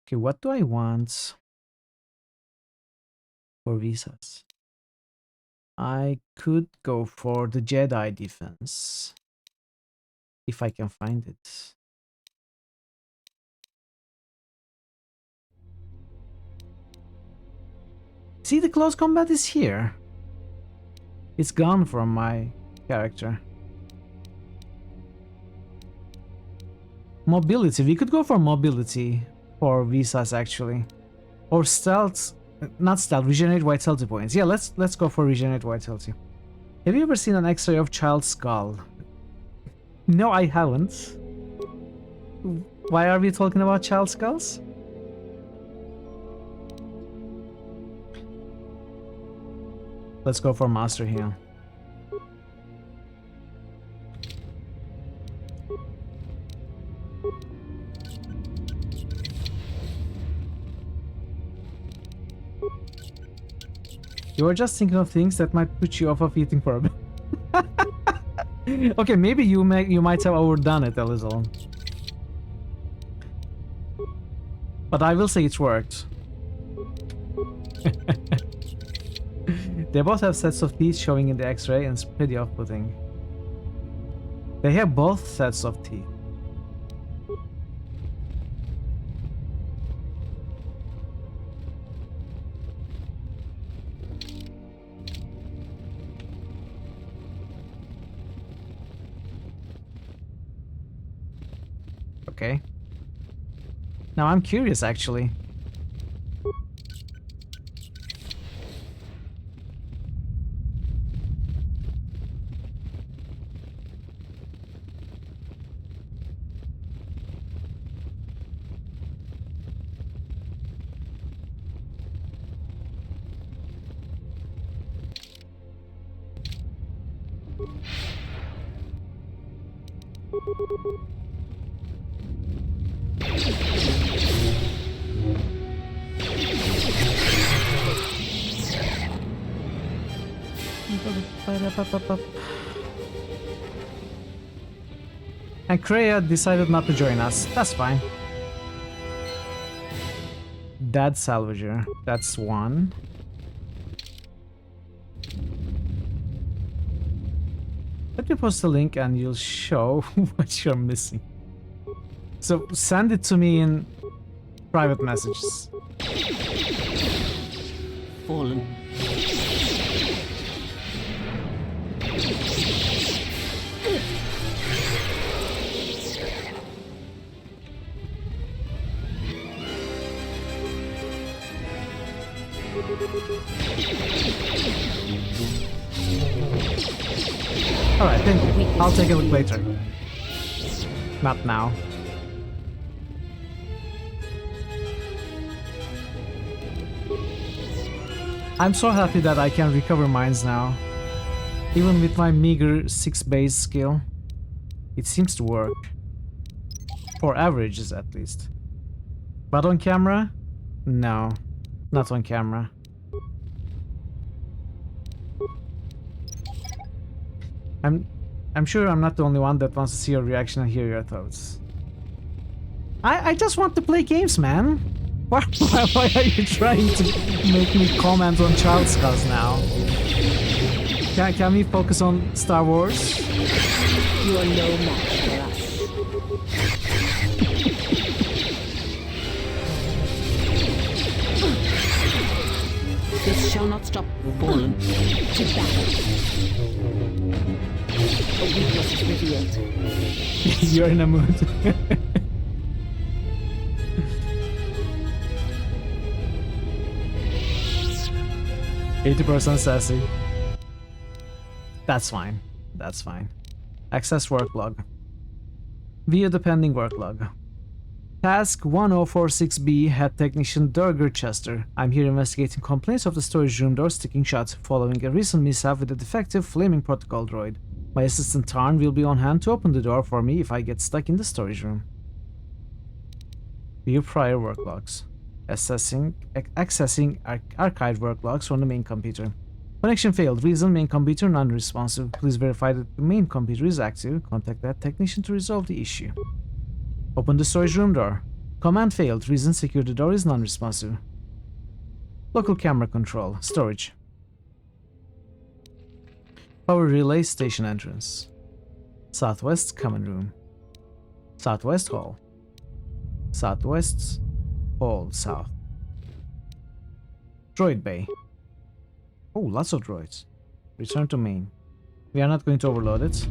Okay, what do I want for visas? I could go for the Jedi defense if I can find it. See, the close combat is here. It's gone from my character. Mobility. We could go for mobility for visas actually, or stealth. Not stealth. Regenerate vitality points. Yeah, let's go for regenerate vitality. Have you ever seen an X-ray of child's skull? No, I haven't. Why are we talking about child skulls? Let's go for Master Heal. You are just thinking of things that might put you off of eating for a bit. Okay, maybe you might have overdone it a little. But I will say it's worked. They both have sets of teeth showing in the X-ray, and it's pretty off-putting. They have both sets of teeth. Okay. Now I'm curious, actually. And Kreia decided not to join us. That's fine. Dad Salvager. That's one. Let me post a link and you'll show what you're missing. So send it to me in private messages. Fallen. Alright, thank you. I'll take a look later. Not now. I'm so happy that I can recover mines now. Even with my meager 6 base skill. It seems to work. For averages at least. But on camera? No. Not on camera. I'm sure I'm not the only one that wants to see your reaction and hear your thoughts. I just want to play games, man. Why are you trying to make me comment on child skulls now? Can we focus on Star Wars? You are no match for us. This shall not stop. Fallen to battle. A weakness is revealed. You're in a mood. 80% sassy. That's fine. That's fine. Access work log. View the pending work log. Task 1046B, Head Technician Durger Chester. I'm here investigating complaints of the storage room door sticking shut following a recent mishap with a defective flaming protocol droid. My assistant Tarn will be on hand to open the door for me if I get stuck in the storage room. View prior work logs. Accessing archived work logs from the main computer. Connection failed. Reason main computer non-responsive. Please verify that the main computer is active. Contact that technician to resolve the issue. Open the storage room door. Command failed. Reason security door is non-responsive. Local camera control. Storage. Power relay station entrance. Southwest common room. Southwest hall. Southwest hall south. Droid bay. Oh, lots of droids. Return to main. We are not going to overload it.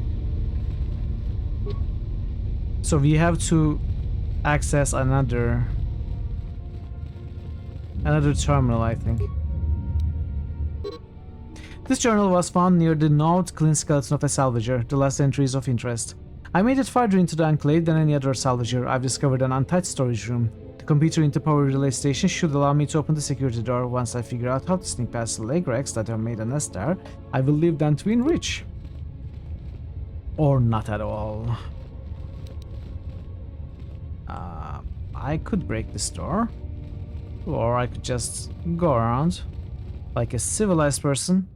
So we have to access another terminal, I think. This journal was found near the gnawed clean skeleton of a salvager. The last entry is of interest. I made it farther into the enclave than any other salvager. I've discovered an untouched storage room. The computer in the power relay station should allow me to open the security door. Once I figure out how to sneak past the leg racks that have made a nest there, I will leave them to enrich. Or not at all. I could break this door. Or I could just go around like a civilized person,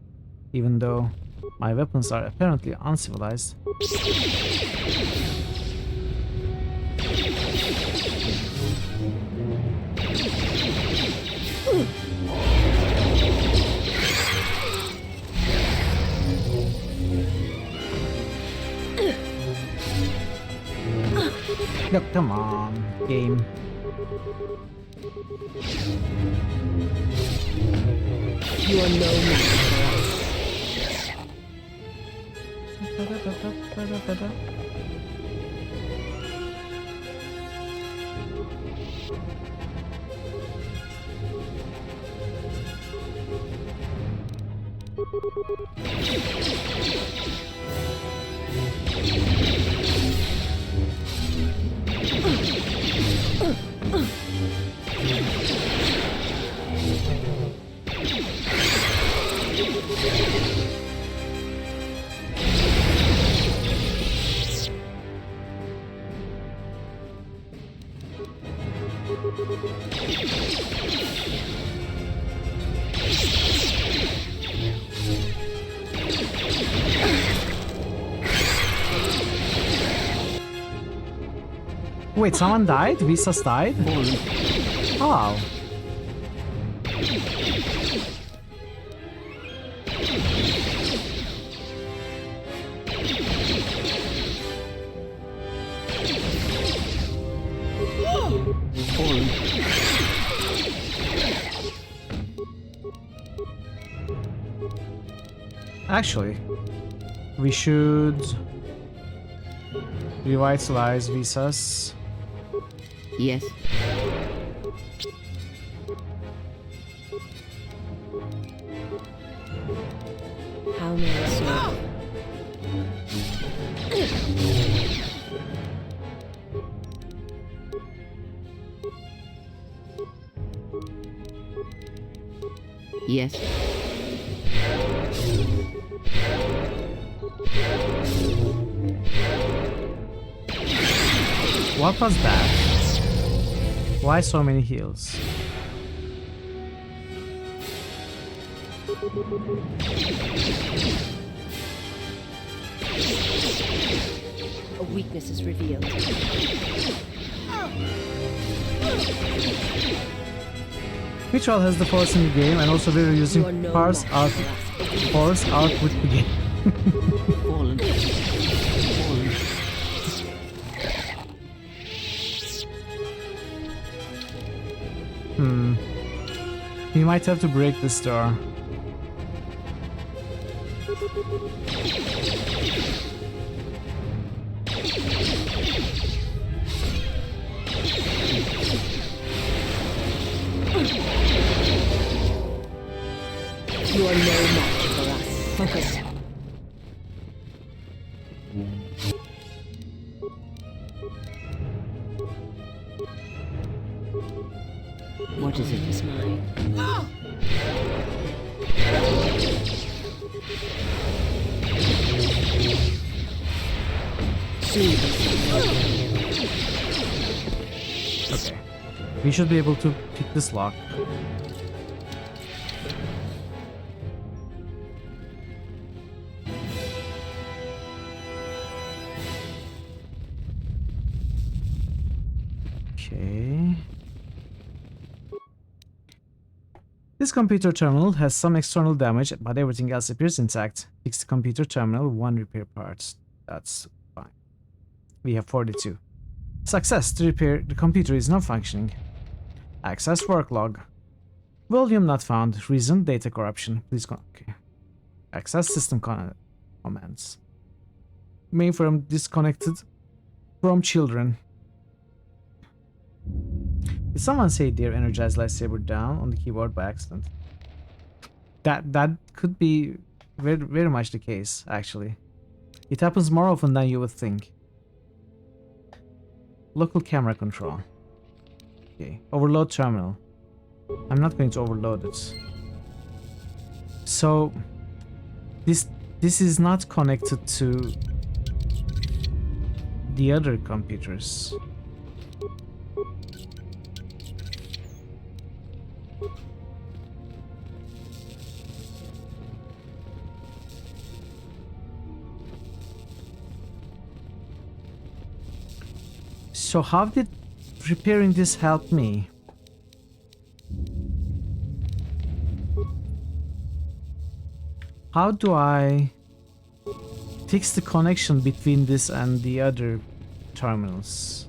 even though my weapons are apparently uncivilized. No, come on, game. You are no match for us. Wait, someone died? Visas died? Oh. Actually, we should revitalize Visas. Yes. How may I serve? Yes. What was that? Why so many heals? A weakness is revealed. Which all has the force in the game, and also we're using force output the game. Fallen. We might have to break this door. You are no match for us. Focus. What is it, Miss Mine? Okay. We should be able to pick this lock. Okay. This computer terminal has some external damage, but everything else appears intact. Fix the computer terminal, 1 repair parts. That's fine. We have 42. Success. The computer is now functioning. Access work log. Volume not found. Reason data corruption. Please go. Okay. Access system commands. Mainframe disconnected from children. Did someone say their energized lightsaber down on the keyboard by accident? That could be very much the case, actually. It happens more often than you would think. Local camera control. Okay, overload terminal. I'm not going to overload it. So this is not connected to the other computers. So how did repairing this help me? How do I fix the connection between this and the other terminals?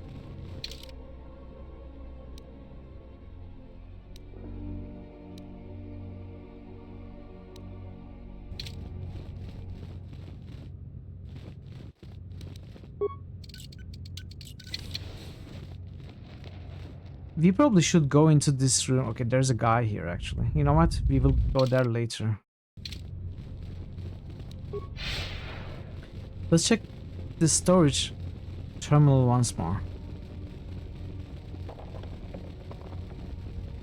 We probably should go into this room. Okay, there's a guy here actually. You know what? We will go there later. Let's check the storage terminal once more.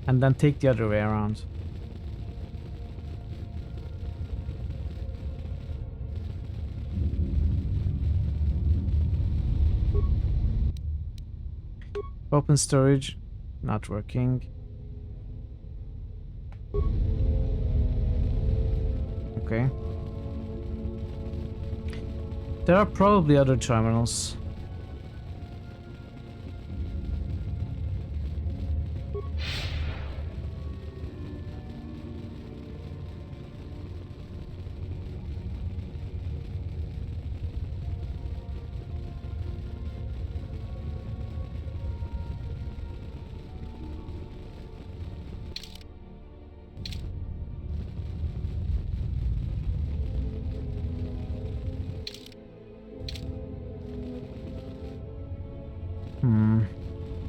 And then take the other way around. Open storage. Not working. Okay. There are probably other terminals.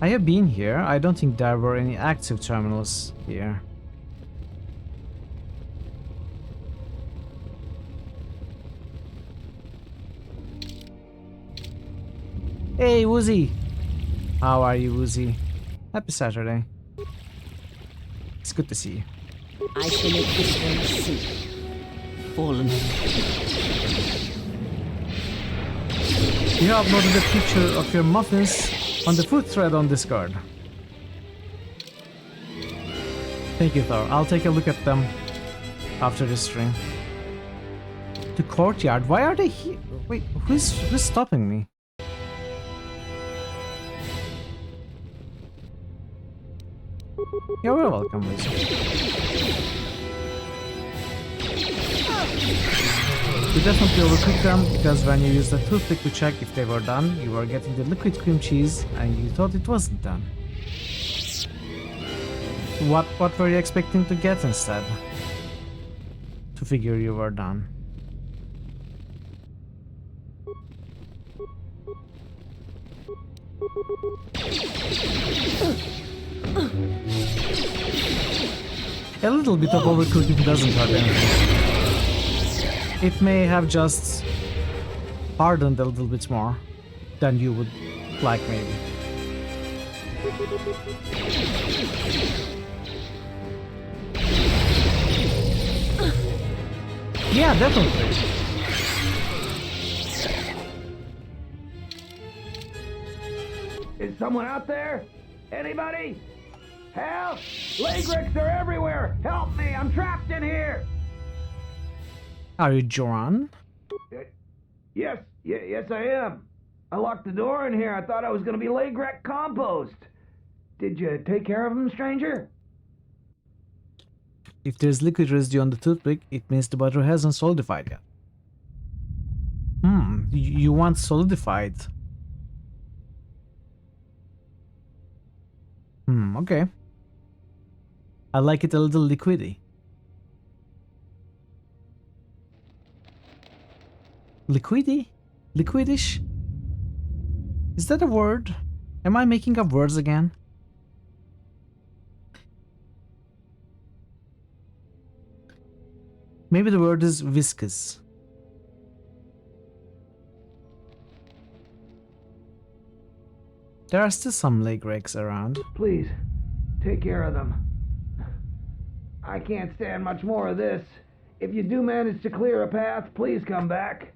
I have been here. I don't think there were any active terminals here. Hey, Woozy! How are you, Woozy? Happy Saturday. It's good to see you. I shall make this one see. Fallen. You have uploaded a picture of your muffins on the food thread on Discord. Thank you, Thor. I'll take a look at them after the stream. The courtyard. Why are they here? Wait, who's stopping me? You're welcome, Wizard. You definitely overcooked them, because when you used the toothpick to check if they were done, you were getting the liquid cream cheese and you thought it wasn't done. What were you expecting to get instead? To figure you were done. A little bit of overcooking doesn't hurt anything. It may have just hardened a little bit more than you would like, maybe. Yeah, definitely. Is someone out there? Anybody? Help! Lagrix are everywhere! Help me! I'm trapped in here! Are you Joran? Yes, I am. I locked the door in here. I thought I was going to be Lagrek compost. Did you take care of him, stranger? If there's liquid residue on the toothpick, it means the butter hasn't solidified yet. You want solidified. Okay. I like it a little liquidy. Liquidy? Liquidish? Is that a word? Am I making up words again? Maybe the word is viscous. There are still some leg rakes around. Please, take care of them. I can't stand much more of this. If you do manage to clear a path, please come back.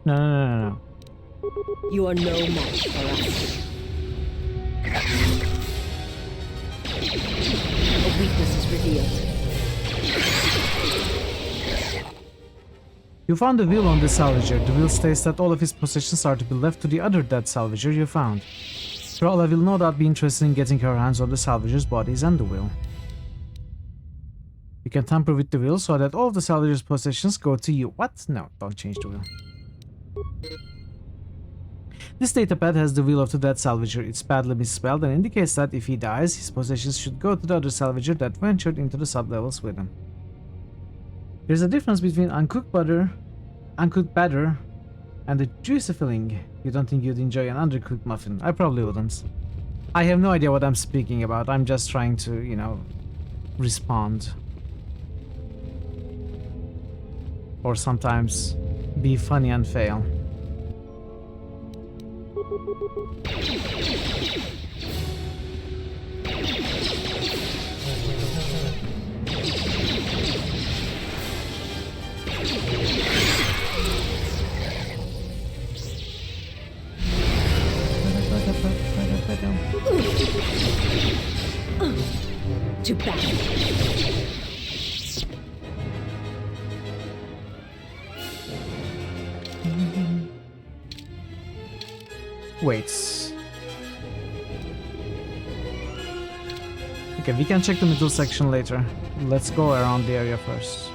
No. You are no match for us. A weakness is revealed. You found the wheel on the salvager. The wheel states that all of his possessions are to be left to the other dead salvager you found. Corolla will no doubt be interested in getting her hands on the salvager's bodies and the wheel. You can tamper with the wheel so that all of the salvager's possessions go to you. What? No, don't change the wheel. This datapad has the will of the dead salvager. It's badly misspelled and indicates that if he dies, his possessions should go to the other salvager that ventured into the sublevels with him. There's a difference between uncooked batter, and the juicy filling. You don't think you'd enjoy an undercooked muffin? I probably wouldn't. I have no idea what I'm speaking about. I'm just trying to, you know, respond. Or sometimes be funny and fail. To battle. Wait. Okay, we can check the middle section later. Let's go around the area first.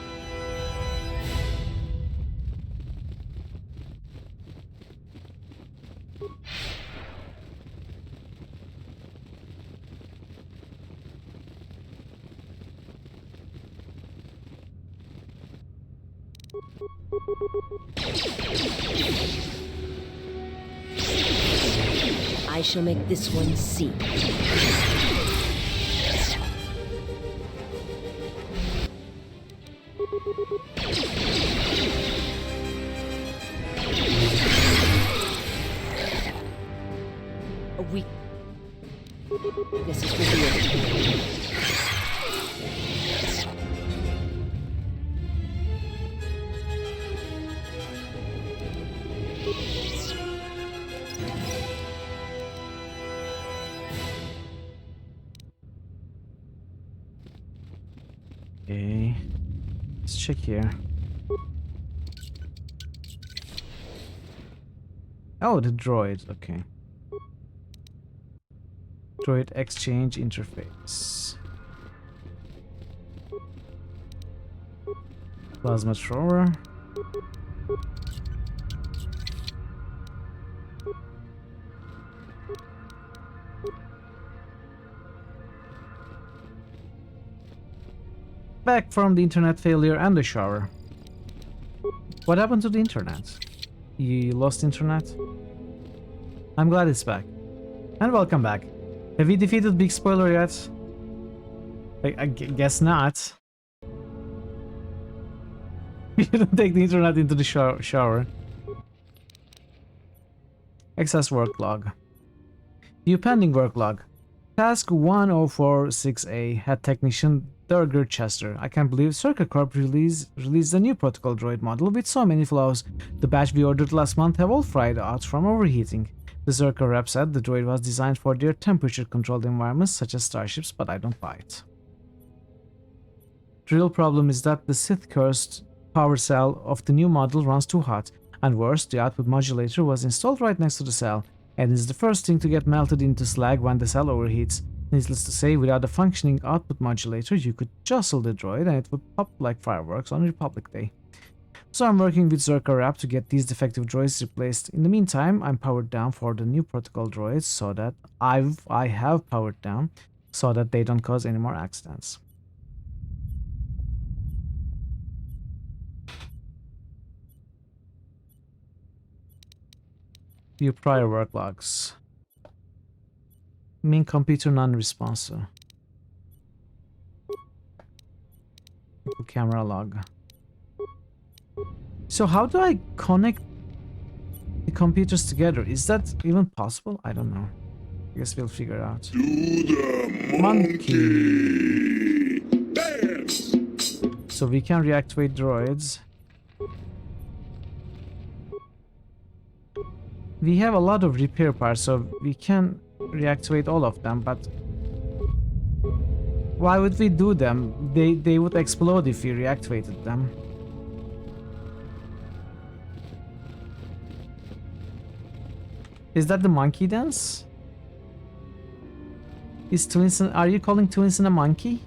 I shall make this one see. A weak. This is revealed. Okay. Let's check here. Oh, the droid. Okay. Droid exchange interface. Plasma thrower. Back from the internet failure and the shower. What happened to the internet? You lost internet? I'm glad it's back. And welcome back. Have we defeated Big Spoiler yet? I guess not. You don't take the internet into the shower. Access work log. View pending work log. Task 1046A had technician Durger Chester. I can't believe Circuit Corp released a new protocol droid model with so many flaws. The batch we ordered last month have all fried out from overheating. The Circle rep said the droid was designed for their temperature-controlled environments such as starships, but I don't buy it. The real problem is that the Sith-cursed power cell of the new model runs too hot, and worse, the output modulator was installed right next to the cell, and is the first thing to get melted into slag when the cell overheats. Needless to say, without a functioning output modulator, you could jostle the droid and it would pop like fireworks on Republic Day. So I'm working with Zerka Rap to get these defective droids replaced. In the meantime, I'm powered down for the new protocol droids so that I have powered down so that they don't cause any more accidents. View prior work logs. Main computer non-responsive. Camera log. So how do I connect the computers together? Is that even possible? I don't know. I guess we'll figure it out. Do the monkey dance. So we can reactivate droids. We have a lot of repair parts, so we can reactivate all of them, but why would we do them? They would explode if we reactivated them. Is that the monkey dance? Is Twinson, are you calling Twinson a monkey?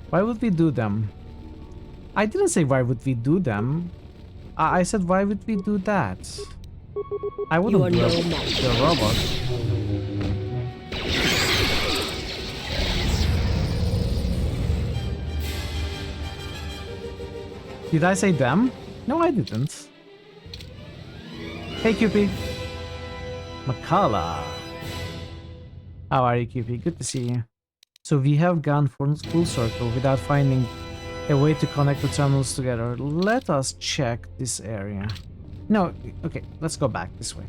Why would we do them? I didn't say why would we do them. I said why would we do that? I wouldn't do the robot. Did I say them? No, I didn't. Hey, QP. Makala. How are you, QP? Good to see you. So we have gone full circle without finding a way to connect the terminals together. Let us check this area. No, okay, let's go back this way.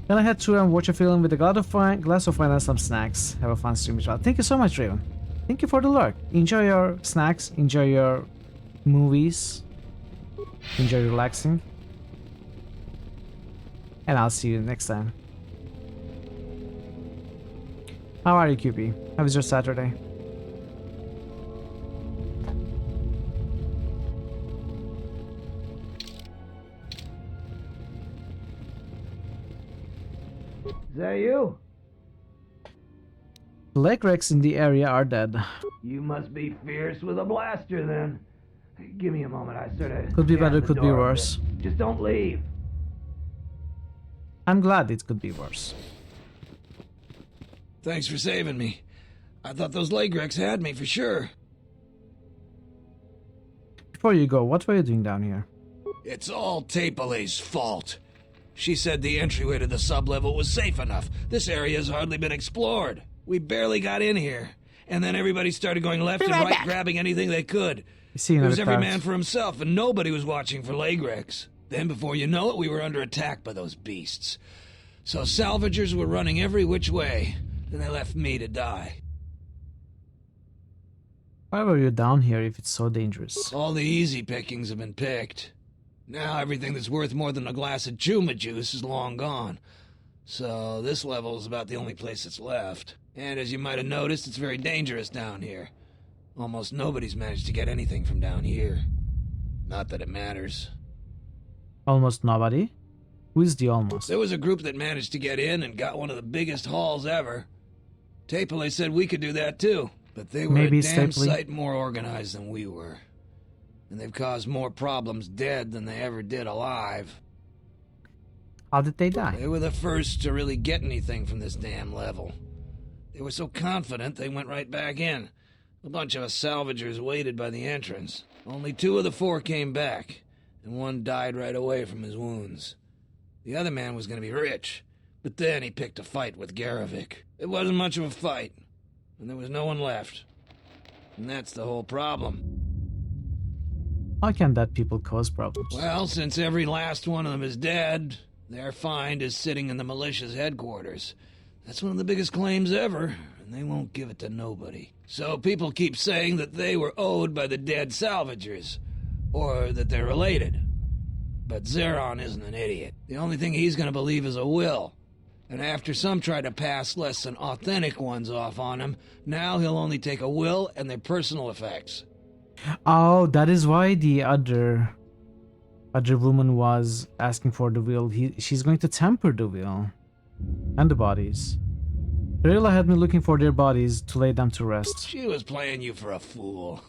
Then I head through and watch a film with a glass of wine and some snacks. Have a fun stream as well. Thank you so much, Raven. Thank you for the lurk. Enjoy your snacks, enjoy your movies, enjoy relaxing. And I'll see you next time. How are you, QP? How was your Saturday? Is that you? The leg wrecks in the area are dead. You must be fierce with a blaster then. Give me a moment, I sort of... Could be better, could be worse. Just don't leave. I'm glad it could be worse. Thanks for saving me. I thought those leg wrecks had me for sure. Before you go, what were you doing down here? It's all Tapelay's fault. She said the entryway to the sublevel was safe enough. This area's hardly been explored. We barely got in here. And then everybody started going left and right, grabbing anything they could. See It was every man for himself, and nobody was watching for Lagrex. Then, before you know it, we were under attack by those beasts. So salvagers were running every which way, and they left me to die. Why were you down here if it's so dangerous? All the easy pickings have been picked. Now everything that's worth more than a glass of Chuma juice is long gone. So this level is about the only place that's left. And as you might have noticed, it's very dangerous down here. Almost nobody's managed to get anything from down here. Not that it matters. Almost nobody? Who is the almost? There was a group that managed to get in and got one of the biggest hauls ever. Tapele said we could do that too, but they were a damn sight more organized than we were. And they've caused more problems dead than they ever did alive. How did they die? They were the first to really get anything from this damn level. They were so confident they went right back in. A bunch of us salvagers waited by the entrance. Only 2 of the 4 came back, and 1 died right away from his wounds. The other man was going to be rich, but then he picked a fight with Garavik. It wasn't much of a fight, and there was no one left. And that's the whole problem. How can that people cause problems? Well, since every last one of them is dead, their find is sitting in the militia's headquarters. That's one of the biggest claims ever, and they won't give it to nobody. So people keep saying that they were owed by the dead salvagers, or that they're related. But Zeron isn't an idiot. The only thing he's gonna believe is a will. And after some try to pass less than authentic ones off on him, now he'll only take a will and their personal effects. Oh, that is why the other woman was asking for the will. She's going to temper the will and the bodies. Rayla had me looking for their bodies to lay them to rest. She was playing you for a fool.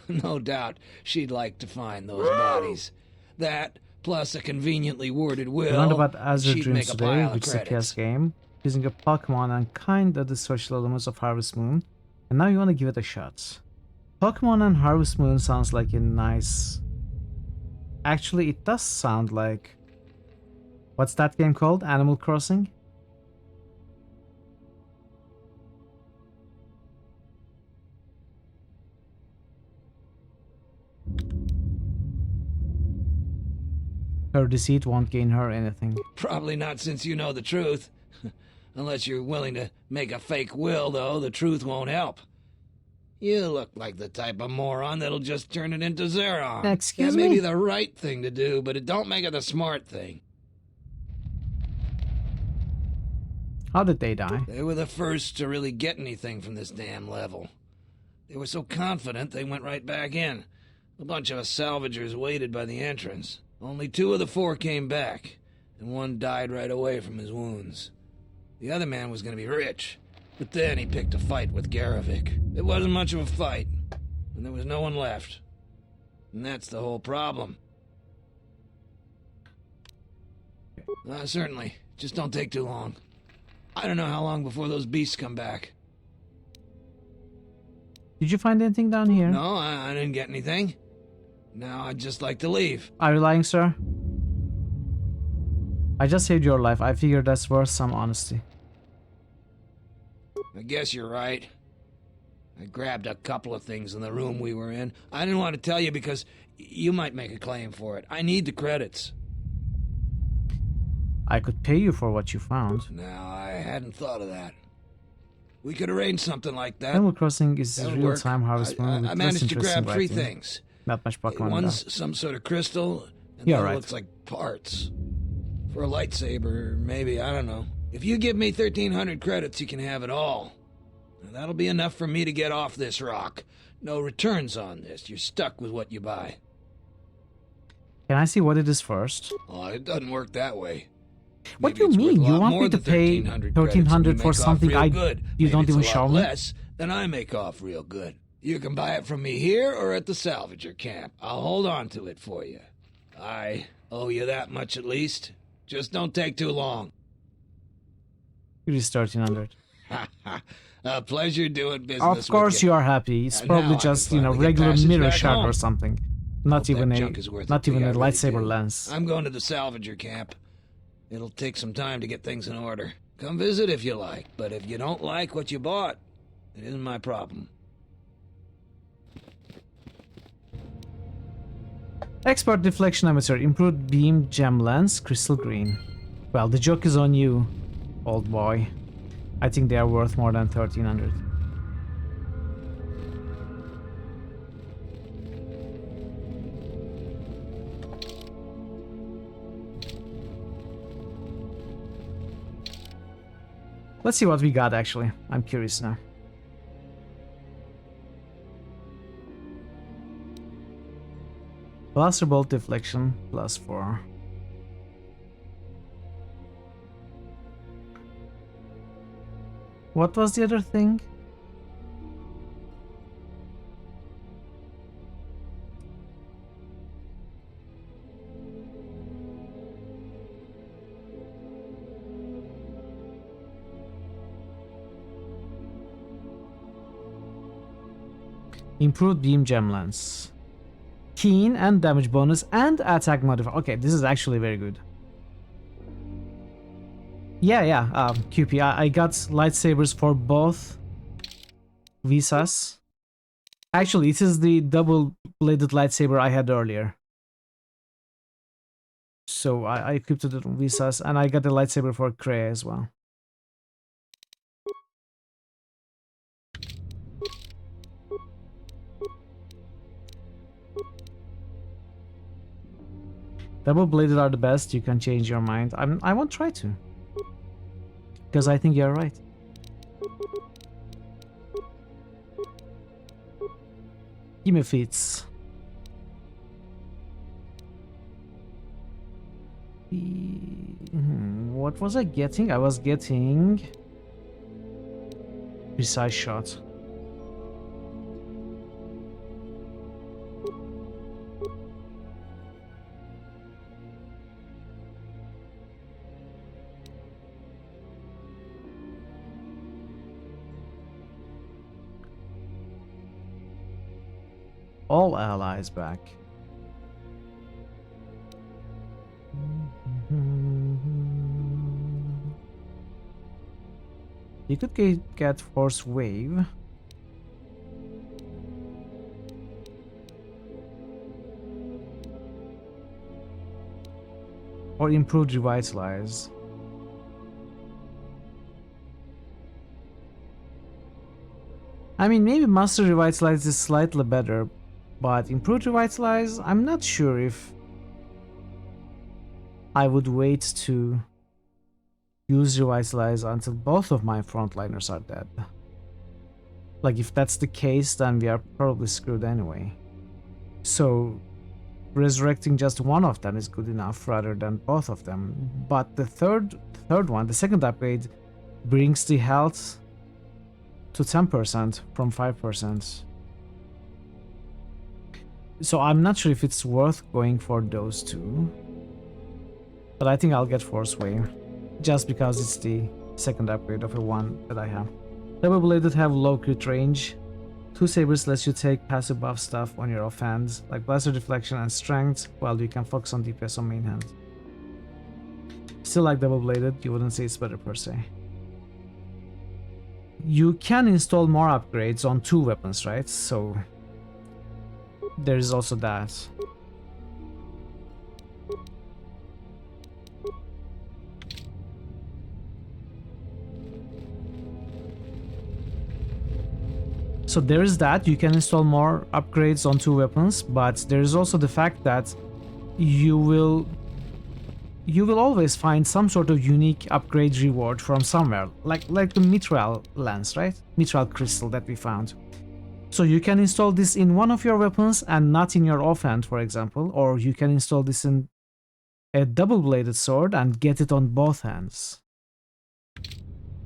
No doubt she'd like to find those bodies. That, plus a conveniently worded will, We learned about Azure she'd Dreams make a today, pile which of is a credits. PS game, using a Pokemon and kinda the social elements of Harvest Moon. And now you want to give it a shot. Pokemon and Harvest Moon sounds like a nice... Actually, it does sound like... What's that game called? Animal Crossing? Her deceit won't gain her anything. Probably not since you know the truth. Unless you're willing to make a fake will, though, the truth won't help. You look like the type of moron that'll just turn it into Zeron. Excuse That may me? be the right thing to do, but it don't make it the smart thing. How did they die? They were the first to really get anything from this damn level. They were so confident they went right back in. A bunch of us salvagers waited by the entrance. Only 2 of the 4 came back, and 1 died right away from his wounds. The other man was going to be rich, but then he picked a fight with Garavik. It wasn't much of a fight, and there was no one left. And that's the whole problem. Certainly. Just don't take too long. I don't know how long before those beasts come back. Did you find anything down here? No, I didn't get anything. Now I'd just like to leave. Are you lying, sir? I just saved your life. I figure that's worth some honesty. I guess you're right. I grabbed a couple of things in the room we were in. I didn't want to tell you because you might make a claim for it. I need the credits. I could pay you for what you found. Now, I hadn't thought of that. We could arrange something like that. Animal Crossing is That'll real-time work. Harvest Moon with I less managed to interesting grab 3 writing. things. Not much Pokemon. One's some sort of crystal, and Yeah, the other right. looks like parts. For a lightsaber, maybe, I don't know. If you give me 1,300 credits, you can have it all. Now, that'll be enough for me to get off this rock. No returns on this. You're stuck with what you buy. Can I see what it is first? Oh, it doesn't work that way. What do you mean? You want me to pay 1,300 for something you don't even show me? Less than I make off real good. You can buy it from me here or at the salvager camp. I'll hold on to it for you. I owe you that much at least. Just don't take too long. It is 1,300. A pleasure doing business. Of course with you. you are happy. It's And probably now I just, can you know, finally get regular passage mirror back shot home. or something. Not Hope even that a junk is worth not it. even Yeah, a I really lightsaber do. lens. I'm going to the salvager camp. It'll take some time to get things in order. Come visit if you like, but if you don't like what you bought, it isn't my problem. Expert deflection amateur, improved beam gem lens, crystal green. Well, the joke is on you, old boy. I think they are worth more than 1300. Let's see what we got actually. I'm curious now. Blaster bolt deflection +4. What was the other thing? Improved beam gem lens. Keen and damage bonus and attack modifier. Okay, this is actually very good. Yeah, QP. I got lightsabers for both visas. Actually, it is the double-bladed lightsaber I had earlier. So I equipped it with visas, and I got the lightsaber for Kreia as well. Double-bladed are the best. You can change your mind. I won't try to. Because I think you're right. Give me feats. What was I getting? I was getting precise shot. All allies back. You could get Force Wave. Or improved Revitalize. I mean, maybe Master Revitalize is slightly better, but improved Revitalize, I'm not sure if I would wait to use Revitalize until both of my frontliners are dead. Like, if that's the case, then we are probably screwed anyway. So, resurrecting just one of them is good enough rather than both of them. But the third one, the second upgrade, brings the health to 10% from 5%. So I'm not sure if it's worth going for those two. But I think I'll get Force Wave, just because it's the second upgrade of the one that I have. Double-bladed have low crit range. Two sabers lets you take passive buff stuff on your offhand, like blaster deflection and strength, while you can focus on DPS on main hand. Still like double-bladed, you wouldn't say it's better per se. You can install more upgrades on two weapons, right? So there is also that. So there is that, you can install more upgrades on two weapons, but there is also the fact that you will always find some sort of unique upgrade reward from somewhere, like the mithril lens, right? Mithril crystal that we found. So you can install this in one of your weapons and not in your offhand, for example, or you can install this in a double-bladed sword and get it on both hands.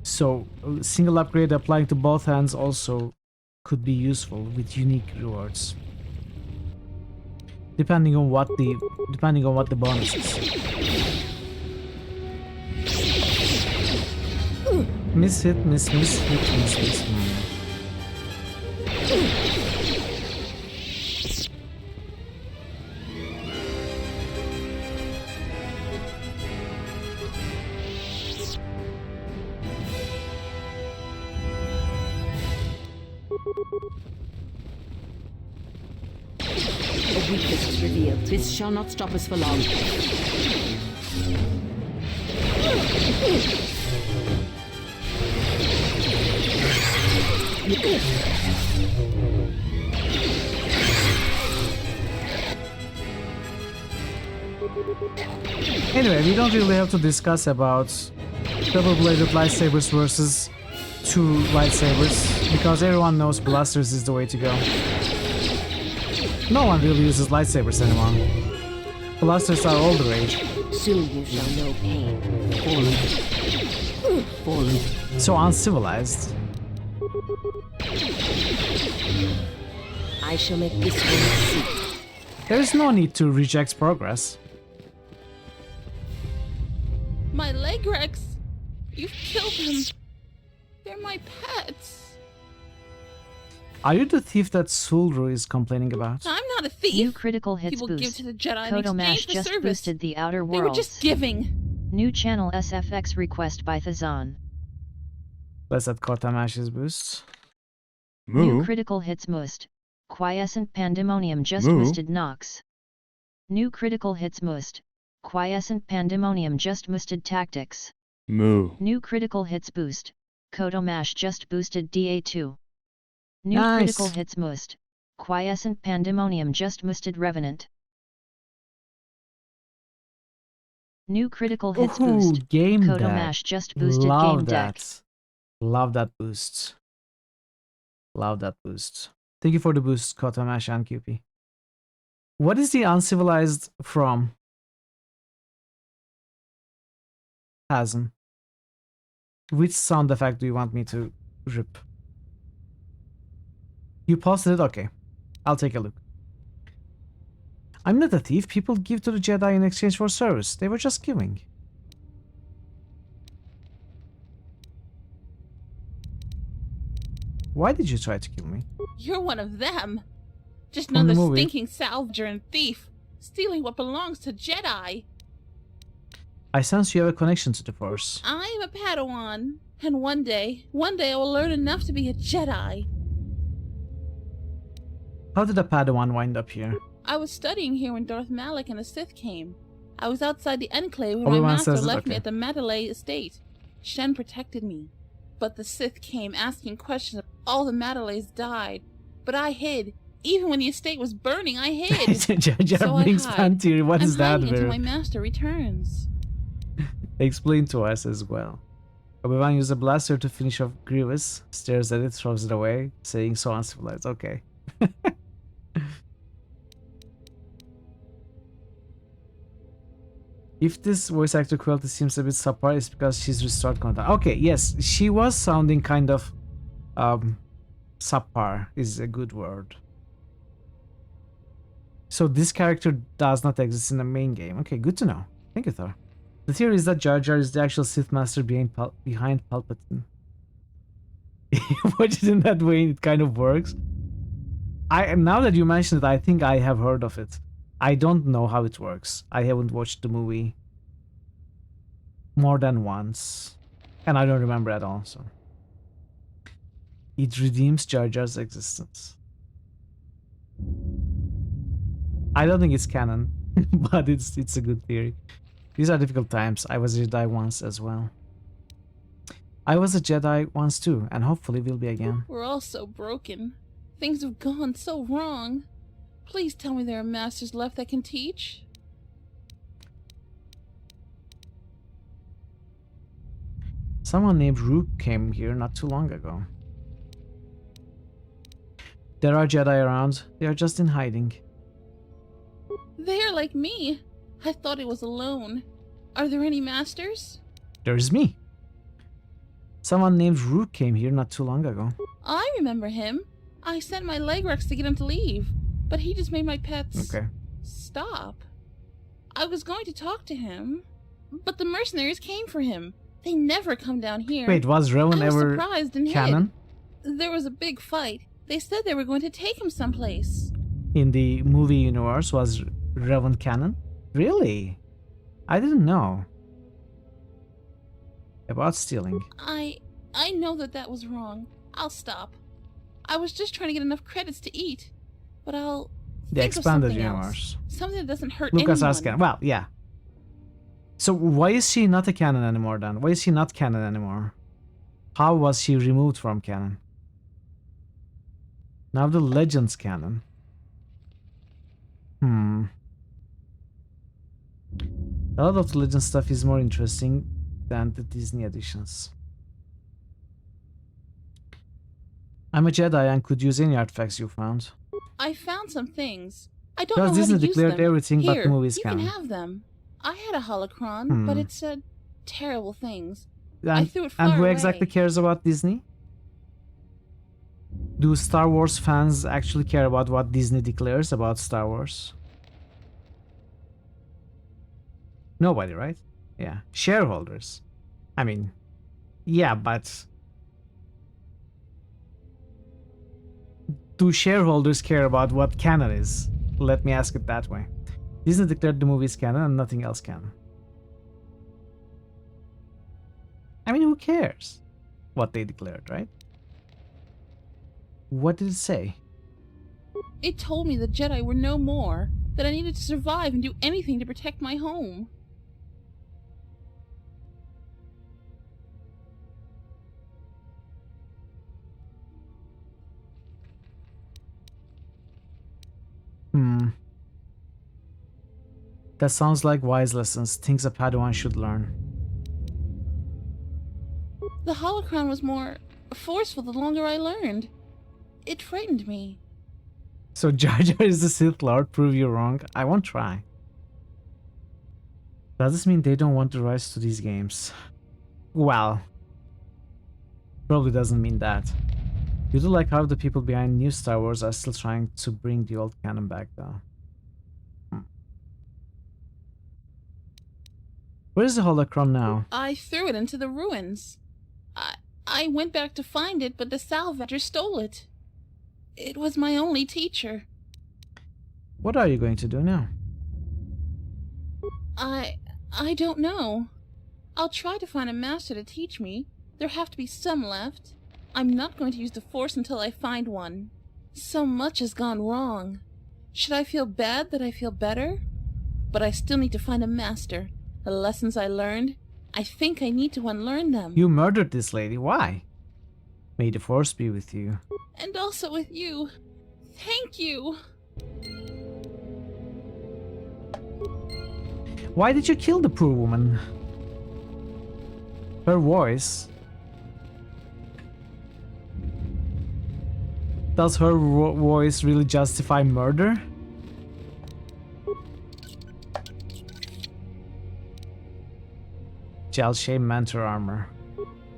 So single upgrade applying to both hands also could be useful with unique rewards, depending on what the bonus is. Miss hit, miss hit, miss. weakness is revealed. This shall not stop us for long. Anyway, we don't really have to discuss about double-bladed lightsabers versus two lightsabers, because everyone knows blasters is the way to go. No one really uses lightsabers anymore. Blasters are all the rage. Soon you shall know pain. Fallen. So uncivilized. I shall make this one see. There is no need to reject progress. My Legrex! You've killed them. They're my pets. Are you the thief that Sulru is complaining about? I'm not a thief. New critical hits People boost. give to the Jedi in Kodomash exchange for just service. boosted the Outer They were Worlds. just giving. New channel SFX request by Thazan. Let's add Kotamash's boost. New critical hits must. Quiescent Pandemonium just Moo. boosted Nox. New critical hits must. Quiescent Pandemonium just boosted Tactics. Moo. New critical hits boost. Kodomash just boosted DA2. New Nice. critical hits must. Quiescent Pandemonium just boosted Revenant. New critical hits Ooh, boost. game Kodomash deck. just boosted Love Game that. Deck. Love that boost. Love that boost. Thank you for the boost, Kotomash and QP. What is the uncivilized from? Hasn't. Which sound effect do you want me to rip? You posted it? Okay. I'll take a look. I'm not a thief. People give to the Jedi in exchange for service. They were just giving. Why did you try to kill me? You're one of them. Just From the another movie. stinking salvager and thief, stealing what belongs to Jedi. I sense you have a connection to the Force. I'm a Padawan, and one day I will learn enough to be a Jedi. How did a Padawan wind up here? I was studying here when Darth Malak and the Sith came. I was outside the Enclave when my Obi-Wan master says it? left me Okay. at the Madelay estate. Shen protected me. But the Sith came asking questions. All the Madelays died. But I hid. Even when the estate was burning, I hid. Jar Jar So I Binks hide. Pantier, what I'm is that, hiding until Vera? my master returns. Explain to us as well. Obi-Wan used a blaster to finish off Grievous, stares at it, throws it away, saying so uncivilized. Okay. If this voice actor quality seems a bit subpar, it's because she's restored content. Okay, yes, she was sounding kind of subpar is a good word. So this character does not exist in the main game. Okay, good to know. Thank you, Thor. The theory is that Jar Jar is the actual Sith Master behind Palpatine. Watch it in that way, it kind of works. Now that you mention it, I think I have heard of it. I don't know how it works. I haven't watched the movie more than once, and I don't remember at all. So it redeems Jar Jar's existence. I don't think it's canon, but it's a good theory. These are difficult times. I was a Jedi once as well. I was a Jedi once too, and hopefully will be again. We're all so broken. Things have gone so wrong. Please tell me there are masters left that can teach. Someone named Rook came here not too long ago. There are Jedi around. They are just in hiding. They are like me. I thought I was alone. Are there any masters? There's me. Someone named Rook came here not too long ago. I remember him. I sent my Legrex to get him to leave, but he just made my pets Okay. stop. I was going to talk to him, but the mercenaries came for him. They never come down here. Wait, was Revan I was ever surprised and canon? hid. There was a big fight. They said they were going to take him someplace. In the movie universe, was Revan canon? Really? I didn't know. About stealing. I know that was wrong. I'll stop. I was just trying to get enough credits to eat. But I'll The Think of expanded something universe. else. Something that doesn't hurt Lucas anyone. Askin. Well, yeah. So why is she not a canon anymore then? Why is she not canon anymore? How was she removed from canon? Now the Legends canon. A lot of the Legends stuff is more interesting than the Disney editions. I'm a Jedi and could use any artifacts you found. I found some things. I don't Because know how Disney to use declared them. everything but Here, the movies you canon. can have them. I had a holocron, but it said terrible things. I threw it far and who away. exactly cares about Disney? Do Star Wars fans actually care about what Disney declares about Star Wars? Nobody, right? Yeah. Shareholders. I mean, yeah, but do shareholders care about what canon is? Let me ask it that way. Disney declared the movies canon and nothing else canon. I mean, who cares what they declared, right? What did it say? It told me the Jedi were no more, that I needed to survive and do anything to protect my home. That sounds like wise lessons, things a Padawan should learn. The holocron was more forceful the longer I learned. It frightened me. So Jar Jar is the Sith Lord? Prove you wrong? I won't try. Does this mean they don't want the rights to these games? Well, probably doesn't mean that. You do like how the people behind new Star Wars are still trying to bring the old canon back though. Where is the holocron now? I threw it into the ruins. I went back to find it, but the salvager stole it. It was my only teacher. What are you going to do now? I don't know. I'll try to find a master to teach me. There have to be some left. I'm not going to use the Force until I find one. So much has gone wrong. Should I feel bad that I feel better? But I still need to find a master. The lessons I learned, I think I need to unlearn them. You murdered this lady. Why? May the Force be with you. And also with you. Thank you. Why did you kill the poor woman? Her voice. Does her voice really justify murder? Gel Shade Mentor Armor.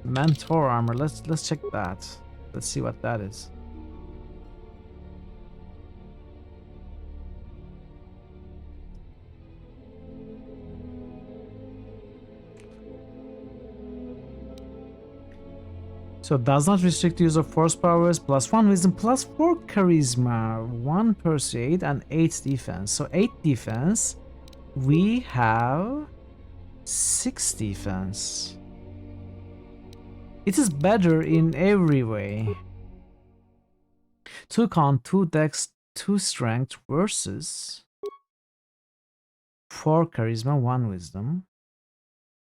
Mentor Armor, let's check that. Let's see what that is. So does not restrict use of force powers, +1 wisdom, +4 charisma, 1 persuade, and 8 defense. So 8 defense. We have 6 defense. It is better in every way. 2 con, 2 dex, 2 strength versus 4 charisma, 1 wisdom.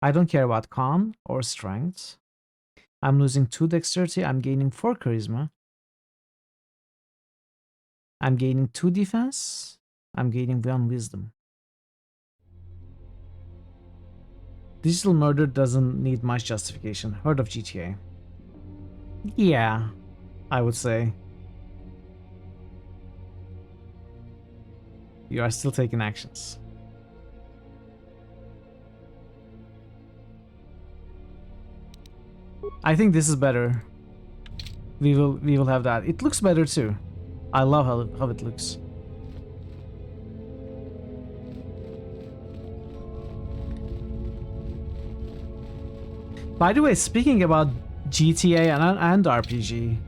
I don't care about con or strength. I'm losing 2 dexterity, I'm gaining 4 charisma. I'm gaining 2 defense, I'm gaining 1 wisdom. Digital murder doesn't need much justification. Heard of GTA? Yeah, I would say. You are still taking actions. I think this is better. We will have that. It looks better too. I love how it looks. By the way, speaking about GTA and RPG,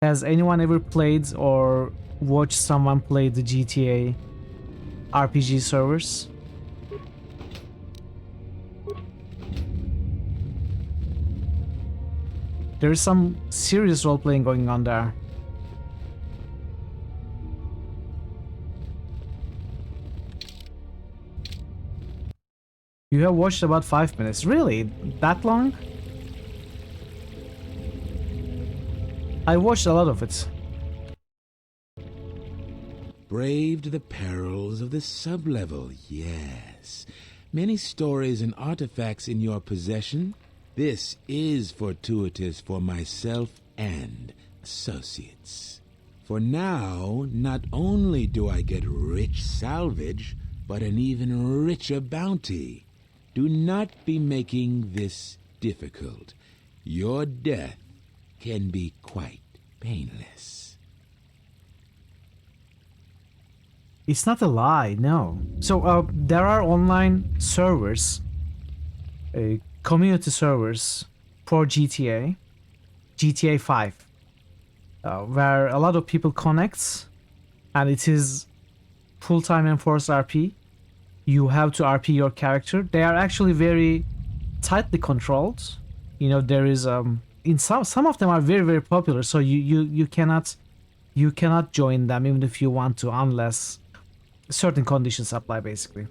has anyone ever played or watched someone play the GTA RPG servers? There is some serious role-playing going on there. You have watched about 5 minutes. Really? That long? I watched a lot of it. Braved the perils of the sublevel, yes. Many stories and artifacts in your possession. This is fortuitous for myself and associates. For now, not only do I get rich salvage, but an even richer bounty. Do not be making this difficult. Your death can be quite painless. It's not a lie, no. So there are online servers, community servers for GTA 5, where a lot of people connect, and it is full-time enforced RP. You have to RP your character. They are actually very tightly controlled. You know, there is in some of them are very popular, so you cannot join them even if you want to, unless certain conditions apply, basically.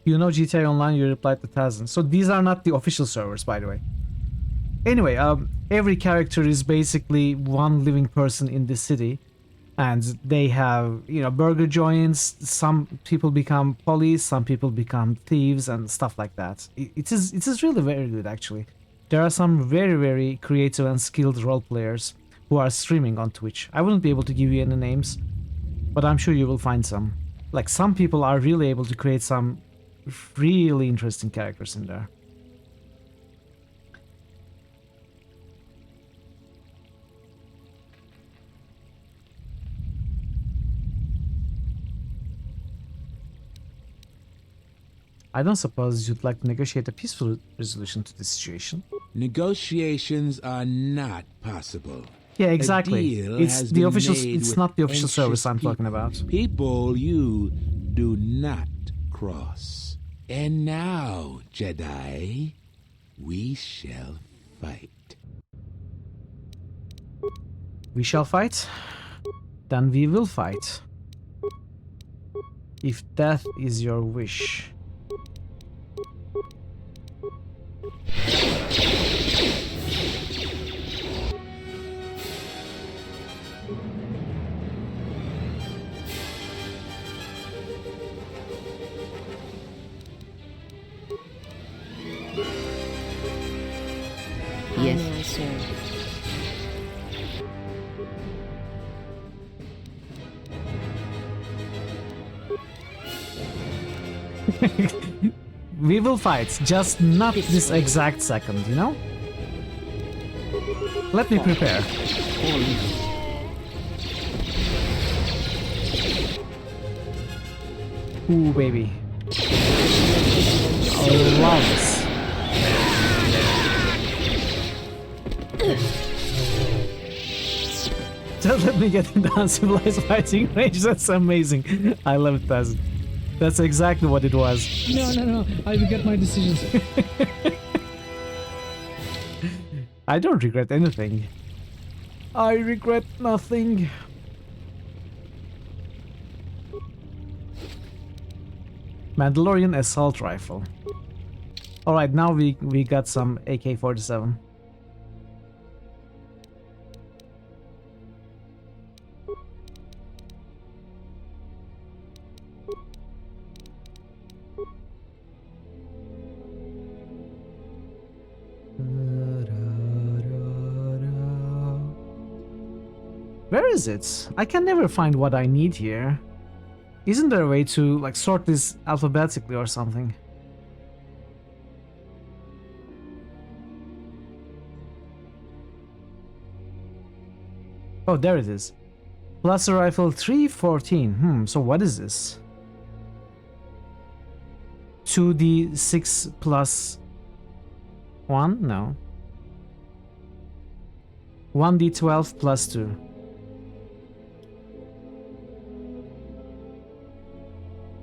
You know GTA Online, you replied to Tazen. So these are not the official servers, by the way. Anyway, every character is basically one living person in the city, and they have, you know, burger joints. Some people become police, some people become thieves, and stuff like that. It is really very good, actually. There are some very creative and skilled role players who are streaming on Twitch. I wouldn't be able to give you any names, but I'm sure you will find some. Like, some people are really able to create some really interesting characters in there. I don't suppose you'd like to negotiate a peaceful resolution to this situation? Negotiations are not possible. Yeah, exactly. It's the official. It's not the official service I'm talking about. People you do not cross. And now, Jedi, we shall fight. We shall fight? Then we will fight. If death is your wish. Yes, sir. We will fight, just not this exact second, you know? Let me prepare. Ooh, baby. I love this. Just let me get into uncivilized fighting range. That's amazing. I love it, Taz. That's exactly what it was. No. I regret my decisions. I don't regret anything. I regret nothing. Mandalorian assault rifle. Alright, now we got some AK-47. Where is it? I can never find what I need here. Isn't there a way to, like, sort this alphabetically or something? Oh, there it is. Blaster rifle 314. So what is this? 2d6 plus 1? No. 1d12 plus 2.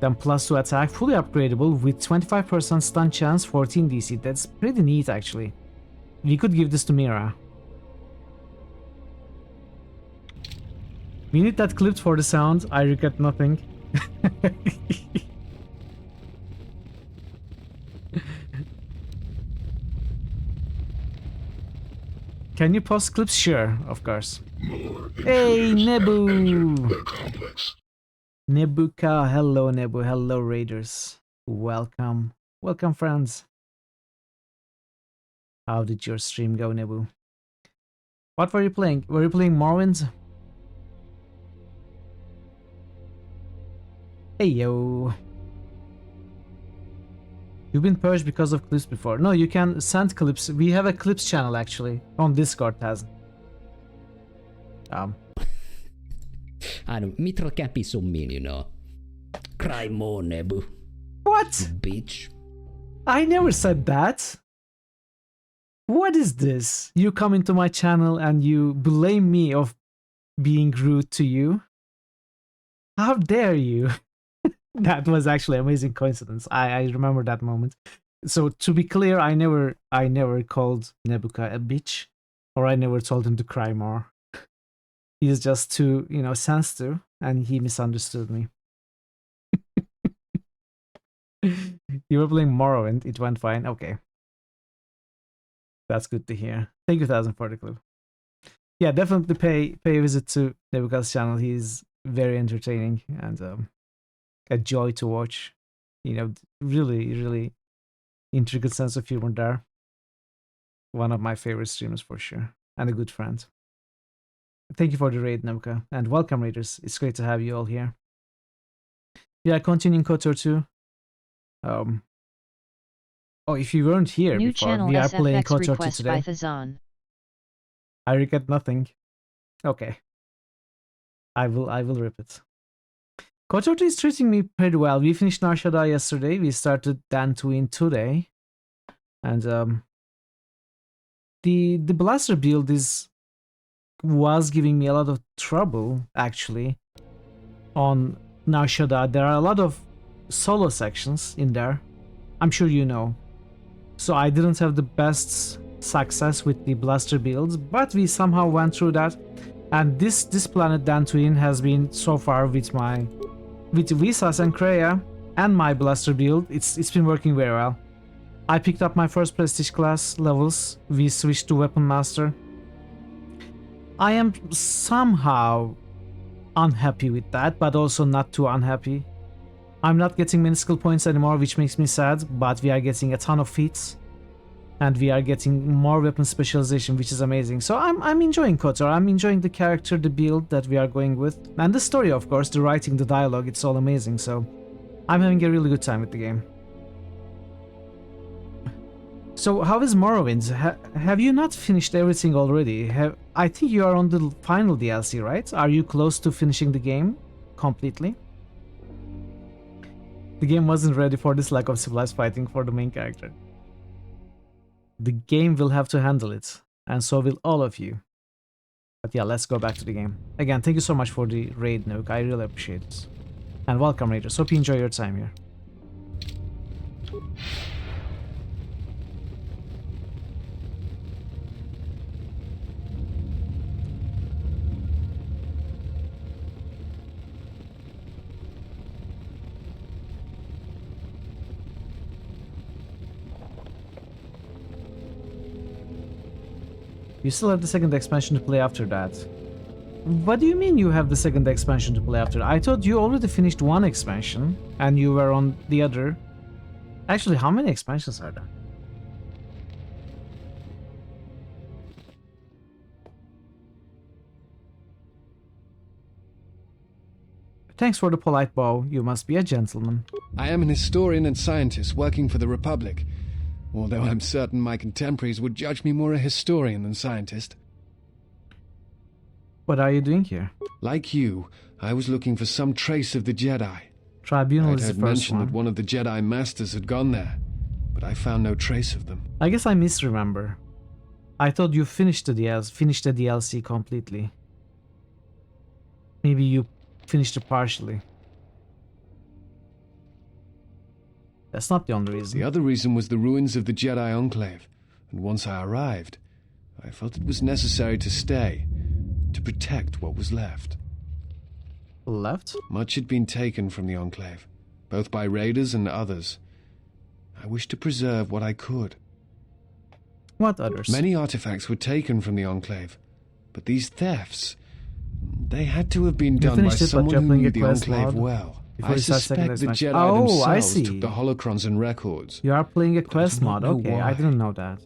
Then plus 2 attack, fully upgradable with 25% stun chance, 14 DC. That's pretty neat, actually. We could give this to Mira. We need that clipped for the sound. I regret nothing. Can you post clips? Sure, of course. Hey, Nebu! Nebuka, hello Nebu, hello Raiders. Welcome. Welcome, friends. How did your stream go, Nebu? What were you playing? Were you playing Morrowind? Hey, yo. You've been purged because of clips before. No, you can send clips. We have a clips channel, actually. On Discord, has. Mi trovo capisco mean, you know. Cry more, Nebu. What? Bitch. I never said that. What is this? You come into my channel and you blame me of being rude to you? How dare you? That was actually an amazing coincidence. I remember that moment. So to be clear, I never called Nebuka a bitch, or I never told him to cry more. He's just too, sensitive, and he misunderstood me. You were playing Morrowind, it went fine. Okay. That's good to hear. Thank you, 1000 for the clip. Yeah, definitely pay a visit to Nebuka's channel. He's very entertaining and a joy to watch. Really, really intricate sense of humor there. One of my favorite streamers for sure, and a good friend. Thank you for the raid, Nebuka, and welcome, Raiders. It's great to have you all here. Yeah, continuing KOTOR 2. Oh, if you weren't here New before, channel we are SFX playing KOTOR 2 request today. by Thazan. I regret nothing. Okay. I will rip it. KOTOR 2 is treating me pretty well. We finished Nar Shaddaa yesterday. We started Dantooine today. And the blaster build was giving me a lot of trouble, actually, on Nar Shaddaa. There are a lot of solo sections in there. I'm sure you know. So I didn't have the best success with the blaster builds, but we somehow went through that. And this planet Dantooine has been so far with Visas and Kreia and my blaster build. It's been working very well. I picked up my first prestige class levels. We switched to Weapon Master. I am somehow unhappy with that, but also not too unhappy. I'm not getting many skill points anymore, which makes me sad, but we are getting a ton of feats. And we are getting more weapon specialization, which is amazing. So I'm enjoying KOTOR. I'm enjoying the character, the build that we are going with. And the story, of course, the writing, the dialogue, it's all amazing. So I'm having a really good time with the game. So how is Morrowind? Have you not finished everything already? I think you are on the final DLC, right? Are you close to finishing the game completely? The game wasn't ready for this lack of civilized fighting for the main character. The game will have to handle it, and so will all of you. But yeah, let's go back to the game. Again, thank you so much for the raid, Nuke. I really appreciate it. And welcome, Raiders. Hope you enjoy your time here. You still have the second expansion to play after that. What do you mean you have the second expansion to play after? I thought you already finished one expansion and you were on the other. Actually, how many expansions are there? Thanks for the polite bow. You must be a gentleman. I am an historian and scientist working for the Republic. Although I'm certain my contemporaries would judge me more a historian than scientist. What are you doing here? Like you, I was looking for some trace of the Jedi. Tribunal is the I'd first mentioned one. that one of the Jedi Masters had gone there, but I found no trace of them. I guess I misremember. I thought you finished the DLC completely. Maybe you finished it partially. That's not the only reason. The other reason was the ruins of the Jedi Enclave, and once I arrived, I felt it was necessary to stay, to protect what was left. Left? Much had been taken from the Enclave, both by raiders and others. I wish to preserve what I could. What others? Many artifacts were taken from the Enclave, but these thefts, they had to have been done by someone who knew the Enclave well. I suspect the Jedi themselves took the holocrons and records. You are playing a quest mod. Okay, I didn't know that.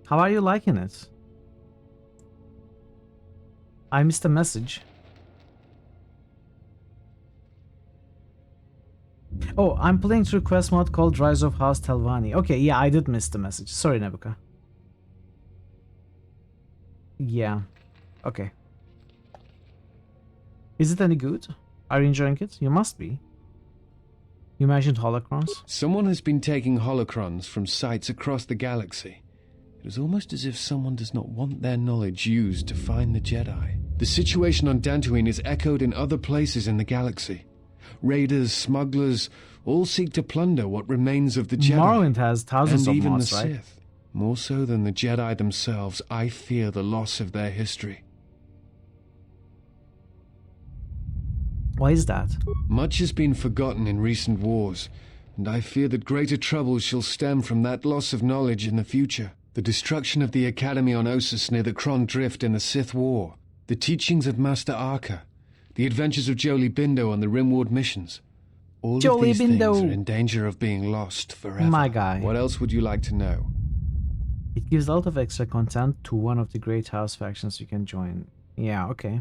How are you liking it? I missed a message. Oh, I'm playing through quest mod called Rise of House Telvanni. Okay, yeah, I did miss the message. Sorry, Nebuka. Yeah. Okay. Is it any good? Are you enjoying it? You must be. You mentioned holocrons? Someone has been taking holocrons from sites across the galaxy. It is almost as if someone does not want their knowledge used to find the Jedi. The situation on Dantooine is echoed in other places in the galaxy. Raiders, smugglers, all seek to plunder what remains of the Jedi. Morrowind has thousands and of mods, right? And even the Sith. More so than the Jedi themselves, I fear the loss of their history. Why is that? Much has been forgotten in recent wars, and I fear that greater troubles shall stem from that loss of knowledge in the future. The destruction of the Academy on Ossus near the Kron Drift in the Sith War, the teachings of Master Arca, the adventures of Jolie Bindo on the Rimward missions. All of these things are in danger of being lost forever. My guy. What else would you like to know? It gives a lot of extra content to one of the great house factions you can join. Yeah, okay.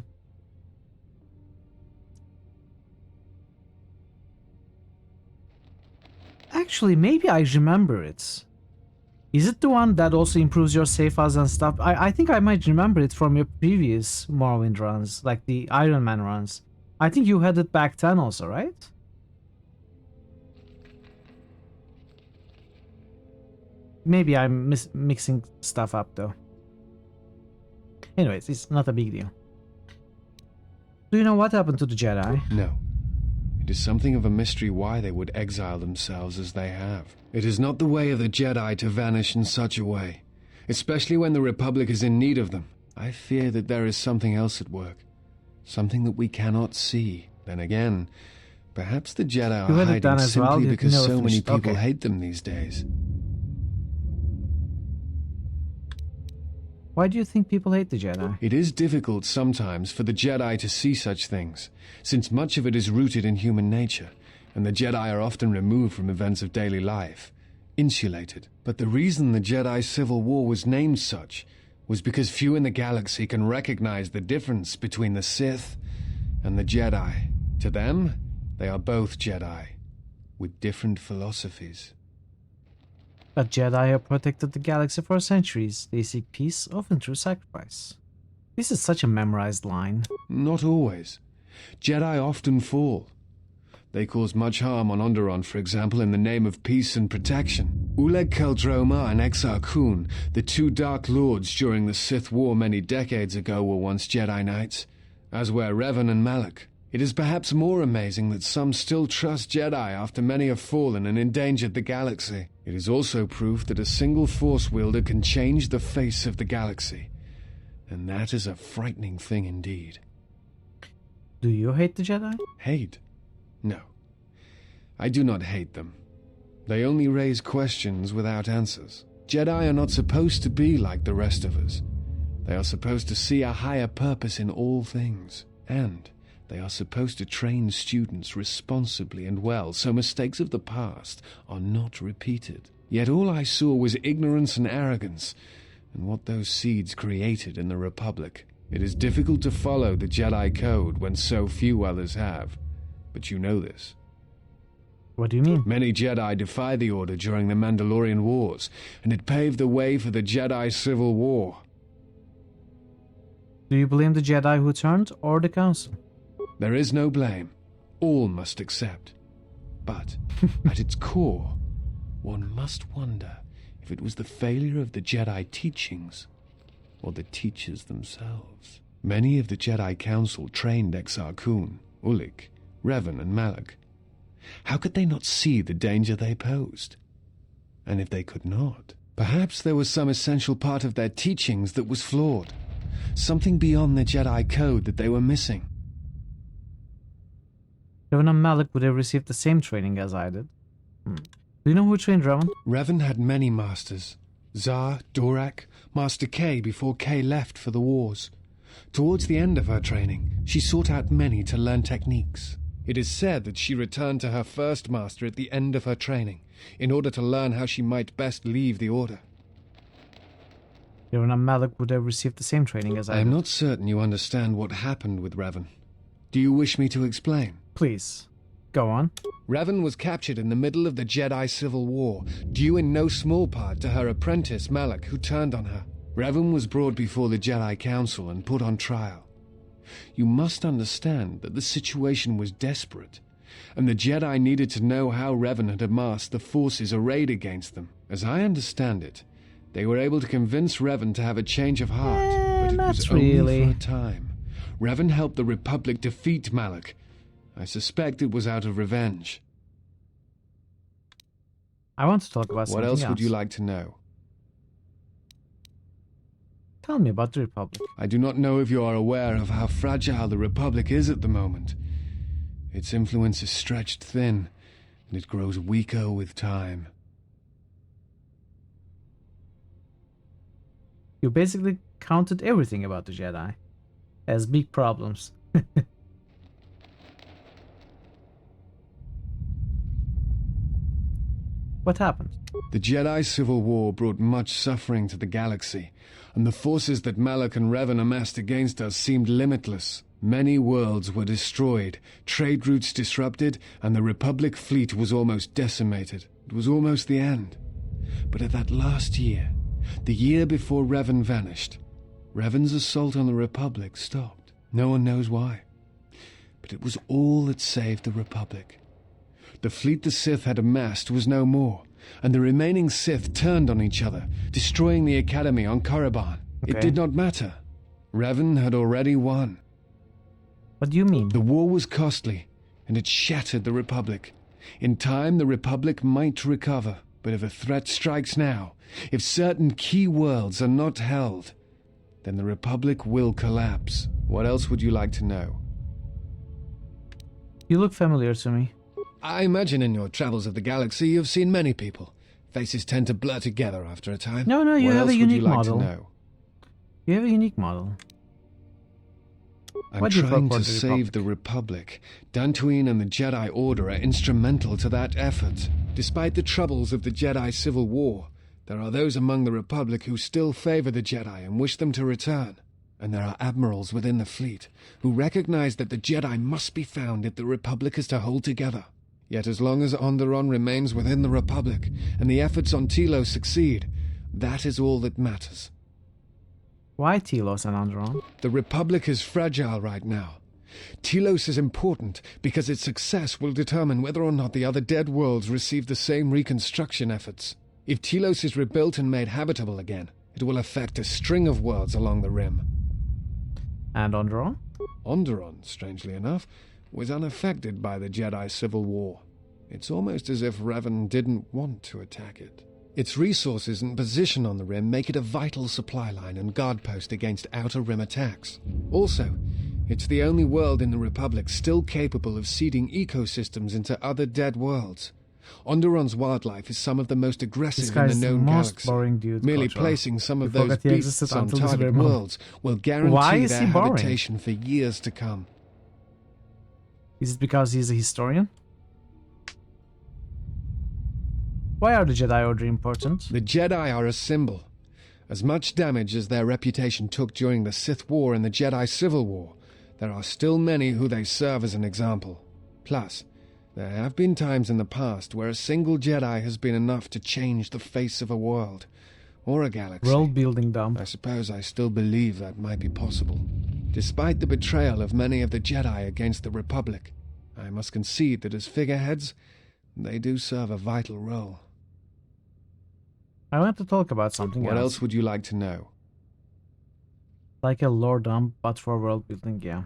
Actually, maybe I remember it. Is it the one that also improves your save files and stuff? I think I might remember it from your previous Morrowind runs, like the Iron Man runs. I think you had it back then also, right? Maybe I'm mixing stuff up though. Anyways, it's not a big deal. Do you know what happened to the Jedi? No. It is something of a mystery why they would exile themselves as they have. It is not the way of the Jedi to vanish in such a way, especially when the Republic is in need of them. I fear that there is something else at work, something that we cannot see. Then again, perhaps the Jedi are hiding simply because so many people hate them these days. Why do you think people hate the Jedi? It is difficult sometimes for the Jedi to see such things, since much of it is rooted in human nature, and the Jedi are often removed from events of daily life, insulated. But the reason the Jedi Civil War was named such was because few in the galaxy can recognize the difference between the Sith and the Jedi. To them, they are both Jedi, with different philosophies. But Jedi have protected the galaxy for centuries. They seek peace, often through sacrifice. This is such a memorized line. Not always. Jedi often fall. They cause much harm on Onderon, for example, in the name of peace and protection. Uleg Keldroma and Exar Kun, the two Dark Lords during the Sith War many decades ago, were once Jedi Knights, as were Revan and Malak. It is perhaps more amazing that some still trust Jedi after many have fallen and endangered the galaxy. It is also proof that a single Force wielder can change the face of the galaxy. And that is a frightening thing indeed. Do you hate the Jedi? Hate? No. I do not hate them. They only raise questions without answers. Jedi are not supposed to be like the rest of us. They are supposed to see a higher purpose in all things. And they are supposed to train students responsibly and well, so mistakes of the past are not repeated. Yet all I saw was ignorance and arrogance, and what those seeds created in the Republic. It is difficult to follow the Jedi Code when so few others have. But you know this. What do you mean? Many Jedi defy the Order during the Mandalorian Wars, and it paved the way for the Jedi Civil War. Do you blame the Jedi who turned, or the Council? There is no blame. All must accept. But, at its core, one must wonder if it was the failure of the Jedi teachings, or the teachers themselves. Many of the Jedi Council trained Exar Kun, Ulik, Revan, and Malak. How could they not see the danger they posed? And if they could not, perhaps there was some essential part of their teachings that was flawed. something beyond the Jedi code that they were missing. Revan and Malak would have received the same training as I did. Do you know who trained Revan? Revan had many masters. Zar, Dorak, Master K before K left for the wars. Towards the end of her training, she sought out many to learn techniques. It is said that she returned to her first master at the end of her training, in order to learn how she might best leave the Order. Revan and Malak would have received the same training as I did. I am not certain you understand what happened with Revan. Do you wish me to explain? Please, go on. Revan was captured in the middle of the Jedi Civil War, due in no small part to her apprentice Malak, who turned on her. Revan was brought before the Jedi Council and put on trial. You must understand that the situation was desperate, and the Jedi needed to know how Revan had amassed the forces arrayed against them. As I understand it, they were able to convince Revan to have a change of heart, but it was only for a time. Revan helped the Republic defeat Malak. I suspect it was out of revenge. I want to talk about something else. What else would you like to know? Tell me about the Republic. I do not know if you are aware of how fragile the Republic is at the moment. Its influence is stretched thin, and it grows weaker with time. You basically counted everything about the Jedi as big problems. What happened? The Jedi Civil War brought much suffering to the galaxy, and the forces that Malak and Revan amassed against us seemed limitless. Many worlds were destroyed, trade routes disrupted, and the Republic fleet was almost decimated. It was almost the end. But at that last year, the year before Revan vanished, Revan's assault on the Republic stopped. No one knows why. But it was all that saved the Republic. The fleet the Sith had amassed was no more, and the remaining Sith turned on each other, destroying the Academy on Korriban. It did not matter. Revan had already won. What do you mean? The war was costly, and it shattered the Republic. In time, the Republic might recover, but if a threat strikes now, if certain key worlds are not held, then the Republic will collapse. What else would you like to know? You look familiar to me. I imagine in your travels of the galaxy you've seen many people. Faces tend to blur together after a time. No, you have a unique model. What else would you like to know? You have a unique model. I'm trying to save the Republic. Dantooine and the Jedi Order are instrumental to that effort. Despite the troubles of the Jedi Civil War, there are those among the Republic who still favor the Jedi and wish them to return. And there are admirals within the fleet who recognize that the Jedi must be found if the Republic is to hold together. Yet as long as Onderon remains within the Republic, and the efforts on Telos succeed, that is all that matters. Why Telos and Onderon? The Republic is fragile right now. Telos is important because its success will determine whether or not the other dead worlds receive the same reconstruction efforts. If Telos is rebuilt and made habitable again, it will affect a string of worlds along the rim. And Onderon? Onderon, strangely enough, was unaffected by the Jedi Civil War. It's almost as if Revan didn't want to attack it. Its resources and position on the rim make it a vital supply line and guard post against outer rim attacks. Also, it's the only world in the Republic still capable of seeding ecosystems into other dead worlds. Onderon's wildlife is some of the most aggressive in the known galaxy. Merely placing some of those beasts on target worlds will guarantee their habitation for years to come. Is it because he's a historian? Why are the Jedi Order important? The Jedi are a symbol. As much damage as their reputation took during the Sith War and the Jedi Civil War, there are still many who they serve as an example. Plus, there have been times in the past where a single Jedi has been enough to change the face of a world, or a galaxy. World building dump. I suppose I still believe that might be possible. Despite the betrayal of many of the Jedi against the Republic, I must concede that as figureheads, they do serve a vital role. I want to talk about something else. What else would you like to know? Like a lore dump, but for world building, yeah.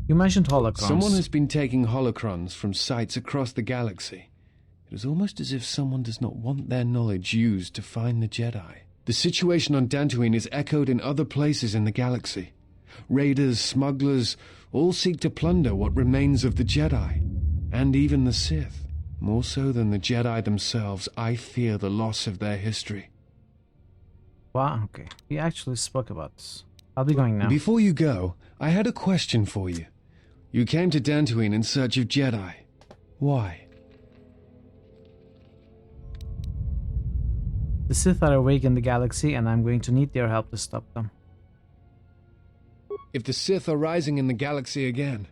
You mentioned holocrons. Someone has been taking holocrons from sites across the galaxy. It is almost as if someone does not want their knowledge used to find the Jedi. The situation on Dantooine is echoed in other places in the galaxy. Raiders, smugglers, all seek to plunder what remains of the Jedi, and even the Sith. More so than the Jedi themselves, I fear the loss of their history. Wow, okay. We actually spoke about this. I'll be going now. Before you go, I had a question for you. You came to Dantooine in search of Jedi. Why? The Sith are awake in the galaxy, and I'm going to need their help to stop them. If the Sith are rising in the galaxy again,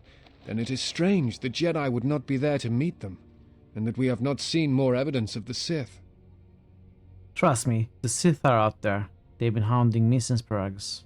then it is strange the Jedi would not be there to meet them, and that we have not seen more evidence of the Sith. Trust me, the Sith are out there. They've been hounding me since Paragus.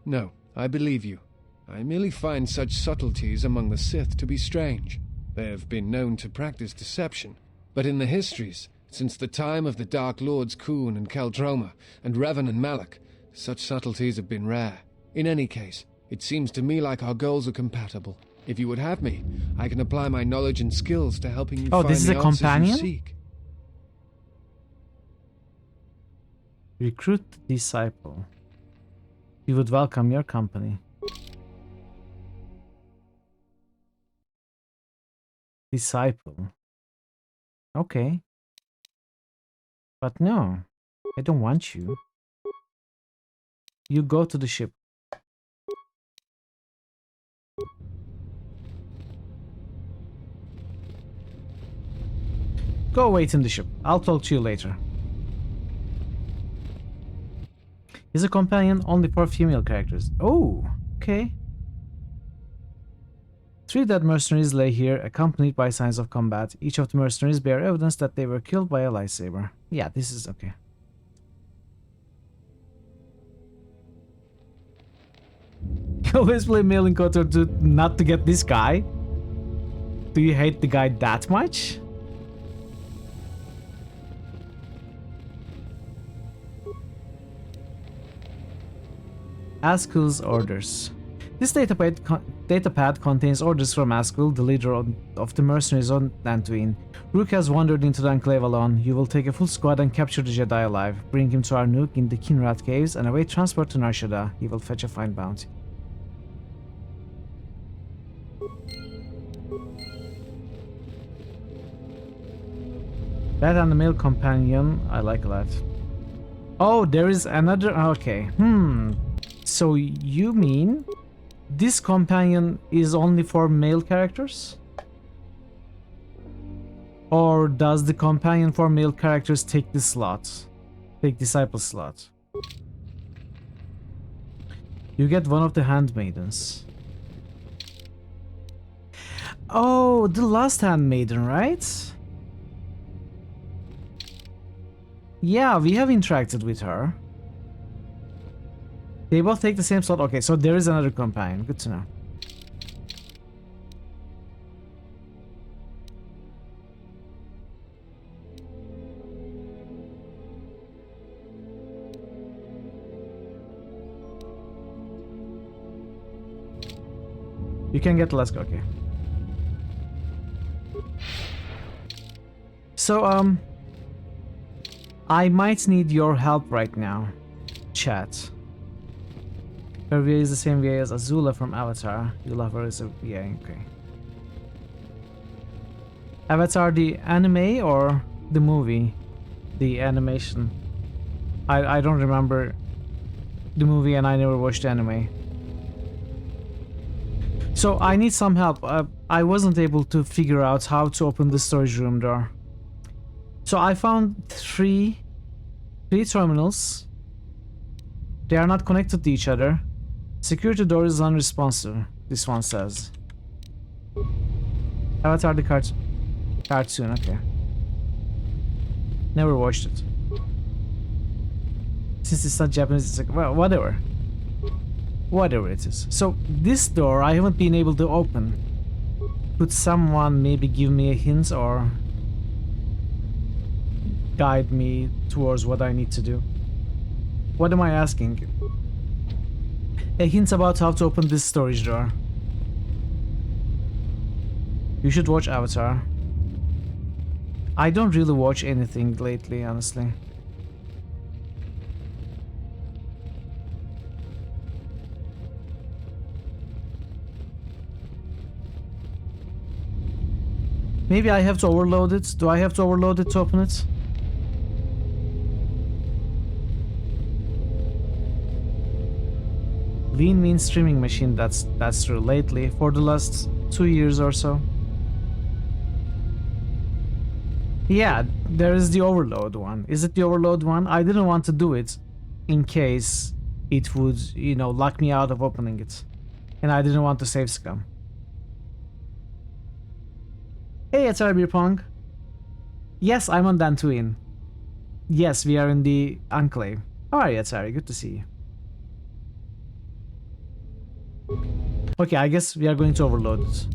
No, I believe you. I merely find such subtleties among the Sith to be strange. They have been known to practice deception, but in the histories, since the time of the Dark Lords Khoon and Keldroma, and Revan and Malak, such subtleties have been rare. In any case, it seems to me like our goals are compatible. If you would have me, I can apply my knowledge and skills to helping you find this is the a answers companion? you seek. Recruit the disciple. We would welcome your company. Disciple. Okay. But no, I don't want you. You go to the ship. Go wait in the ship. I'll talk to you later. Is a companion only for female characters? Oh, okay. 3 dead mercenaries lay here, accompanied by signs of combat. Each of the mercenaries bear evidence that they were killed by a lightsaber. Yeah, this is okay. You always play male encounter not to get this guy? Do you hate the guy that much? Askel's orders. This datapad contains orders from Askel, the leader of the mercenaries on Dantooine. Rook has wandered into the Enclave alone. You will take a full squad and capture the Jedi alive. Bring him to our nuke in the Kinrat Caves and await transport to Nar Shaddaa. He will fetch a fine bounty. That and the male companion I like a lot. Oh, there is another... Okay. So you mean this companion is only for male characters? Or does the companion for male characters take this slot? Take disciple slot? You get one of the handmaidens. Oh, the last handmaiden, right? Yeah, we have interacted with her. They both take the same slot. Okay, so there is another companion. Good to know. You can get the last go. Okay. So, I might need your help right now. Chat. Her VA is the same VA as Azula from Avatar. You love her as a VA, okay. Avatar the anime or the movie? The animation? I don't remember the movie and I never watched the anime. So I need some help. I wasn't able to figure out how to open the storage room door. So I found three terminals. They are not connected to each other. Security door is unresponsive, this one says. Avatar the cartoon, okay. Never watched it. Since it's not Japanese, it's like, well, whatever. Whatever it is. So, this door I haven't been able to open. Could someone maybe give me a hint or guide me towards what I need to do? What am I asking? A hint about how to open this storage door. You should watch Avatar. I don't really watch anything lately, honestly. Maybe I have to overload it. Do I have to overload it to open it? Lean mean streaming machine, that's true. Lately, for the last 2 years or so. Yeah, there is the overload one. Is it the overload one? I didn't want to do it in case it would, you know, lock me out of opening it. And I didn't want to save scum. Hey, it's Cyberpunk. Yes, I'm on Dantooine. Yes, we are in the Enclave. How are you, Atari? Good to see you. Okay, I guess we are going to overload it.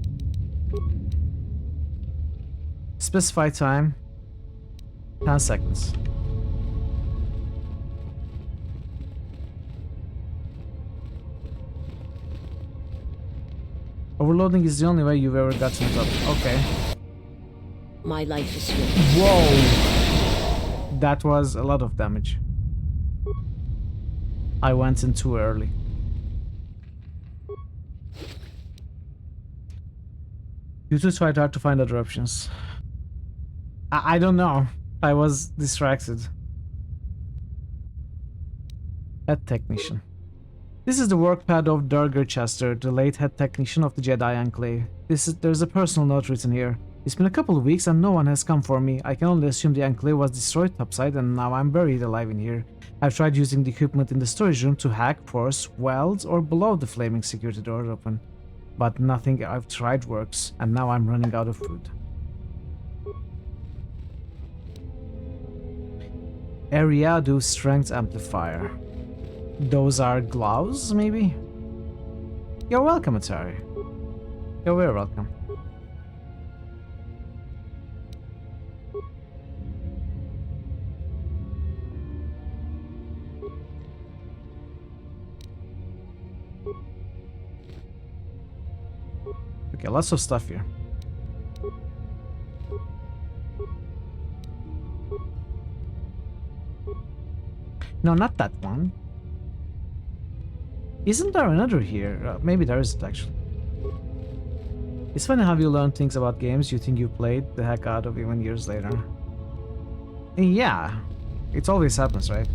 Specify time. 10 seconds. Overloading is the only way you've ever gotten it up. Okay. My life is yours. Whoa! That was a lot of damage. I went in too early. You two tried hard to find other options. I don't know. I was distracted. Head technician. This is the work pad of Durgar Chester, the late head technician of the Jedi Enclave. There's a personal note written here. It's been a couple of weeks and no one has come for me. I can only assume the Enclave was destroyed topside and now I'm buried alive in here. I've tried using the equipment in the storage room to hack, force, weld, or blow the flaming security door open. But nothing I've tried works, and now I'm running out of food. Ariadu Strength Amplifier. Those are gloves, maybe? You're welcome, Atari. You're very welcome. Okay, lots of stuff here. No, not that one. Isn't there another here? Maybe there isn't, actually. It's funny how you learn things about games you think you played the heck out of even years later. Yeah, it always happens, right?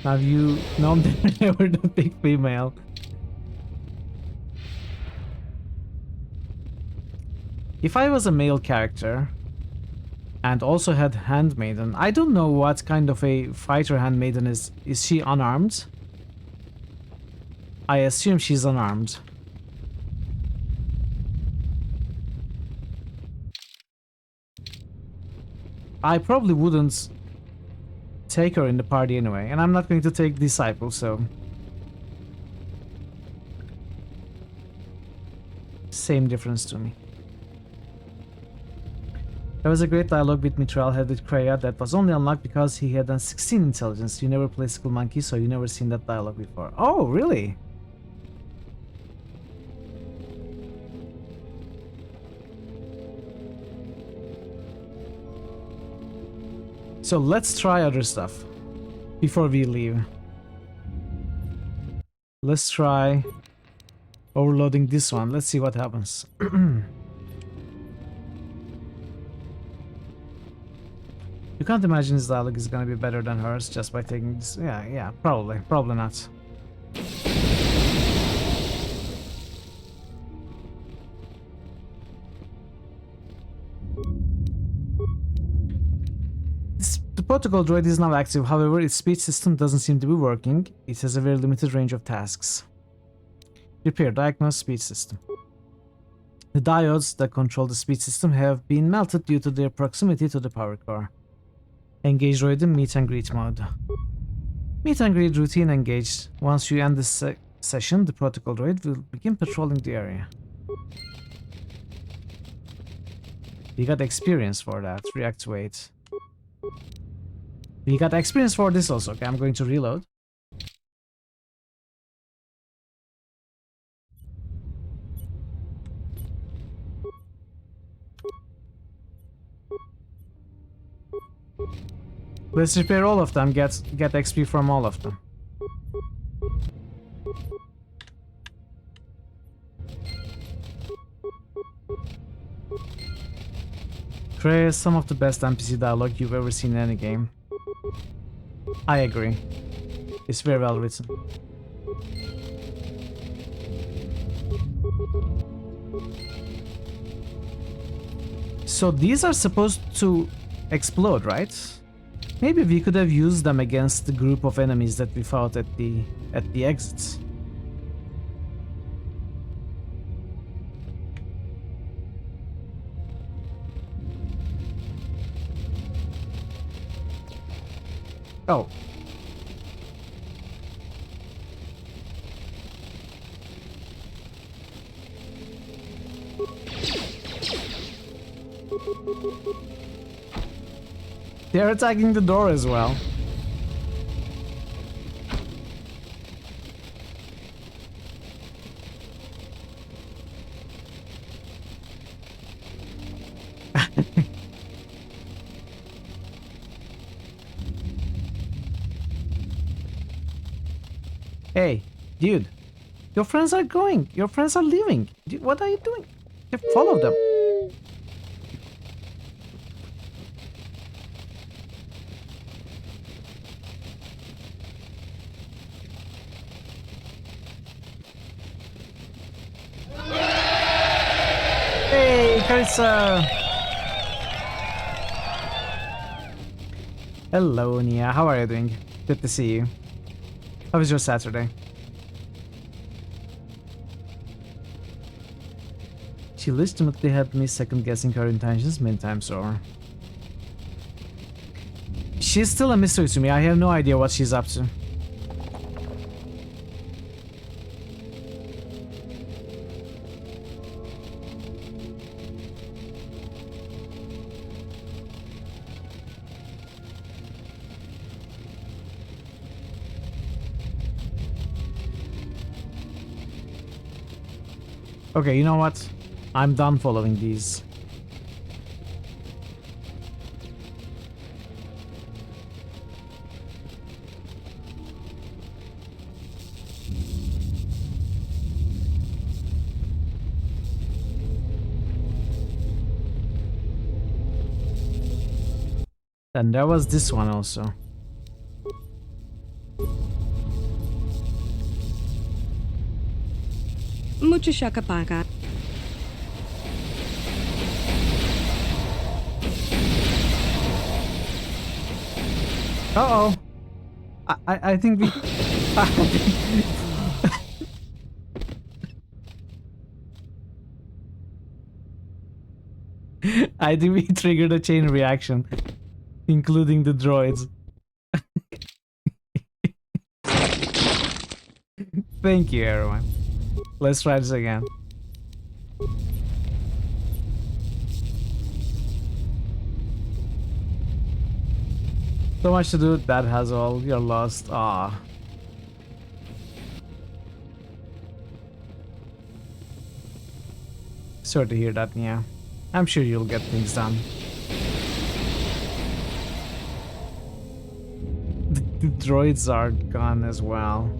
Have you known that they were the big female? If I was a male character and also had handmaiden, I don't know what kind of a fighter handmaiden is. Is she unarmed? I assume she's unarmed. I probably wouldn't take her in the party anyway, and I'm not going to take Disciple, so... Same difference to me. There was a great dialogue with Mitral had with Kreia that was only unlocked because he had a 16 intelligence. You never played Skull Monkey, so you never seen that dialogue before. Oh, really? So let's try other stuff before we leave. Let's try overloading this one. Let's see what happens. You can't imagine his dialogue is gonna be better than hers just by taking this. Yeah, probably not. The protocol droid is now active, however its speech system doesn't seem to be working. It has a very limited range of tasks. Repair, diagnose, speech system. The diodes that control the speech system have been melted due to their proximity to the power core. Engage droid in meet and greet mode. Meet and greet routine engaged. Once you end this session, the protocol droid will begin patrolling the area. We got experience for that. Reactivate. We got experience for this also. Okay, I'm going to reload. Let's repair all of them, get XP from all of them. Chris, some of the best NPC dialogue you've ever seen in any game. I agree. It's very well written. So these are supposed to explode, right? Maybe we could have used them against the group of enemies that we fought at the exits. Oh. They're attacking the door as well. Hey, dude. Your friends are going. Your friends are leaving. What are you doing? Follow them. Hey, Carissa! Hello, Nia. How are you doing? Good to see you. How was your Saturday? She legitimately had me second-guessing her intentions many times over. She's still a mystery to me. I have no idea what she's up to. Okay, you know what? I'm done following these. And there was this one also. Mucho shakapaka. Uh-oh. I think we... I think we triggered a chain reaction, including the droids. Thank you, everyone. Let's try this again. So much to do, that has all. You're lost. Ah. Sorry to hear that, Nia. I'm sure you'll get things done. The droids are gone as well.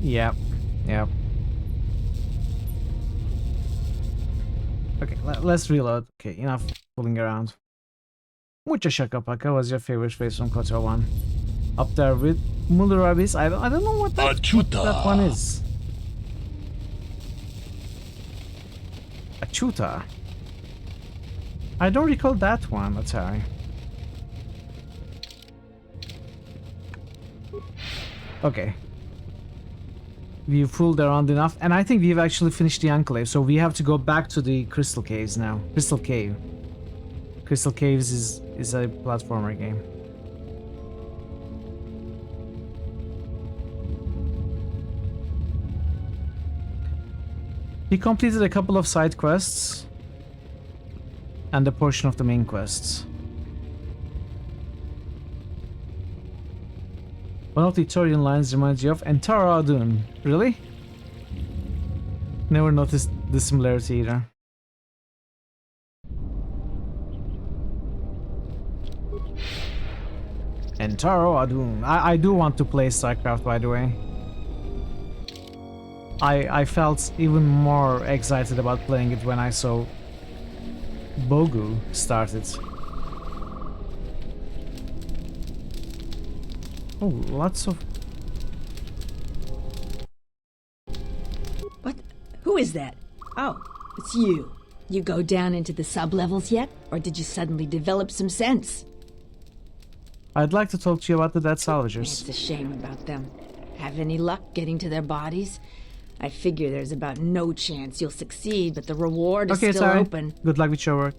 Yep. Okay, let's reload. Okay, enough fooling around. Mucha Shakapaka was your favorite face from KOTOR 1. Up there with Mulderabis. I don't know what that one is. Achuta. I don't recall that one, Atari. Okay. We've fooled around enough, and I think we've actually finished the Enclave, so we have to go back to the Crystal Caves now. Crystal Cave. Crystal Caves is a platformer game. We completed a couple of side quests and a portion of the main quests. One of the Ithorian lines reminds you of Entara Adun. Really? Never noticed the similarity either. Entaro Adun. I do want to play StarCraft, by the way. I felt even more excited about playing it when I saw Bogu started. Oh, lots of... What? Who is that? Oh, it's you. You go down into the sub-levels yet? Or did you suddenly develop some sense? I'd like to talk to you about the dead salvagers. It's a shame about them. Have any luck getting to their bodies? I figure there's about no chance you'll succeed, but the reward is still open. Good luck with your work.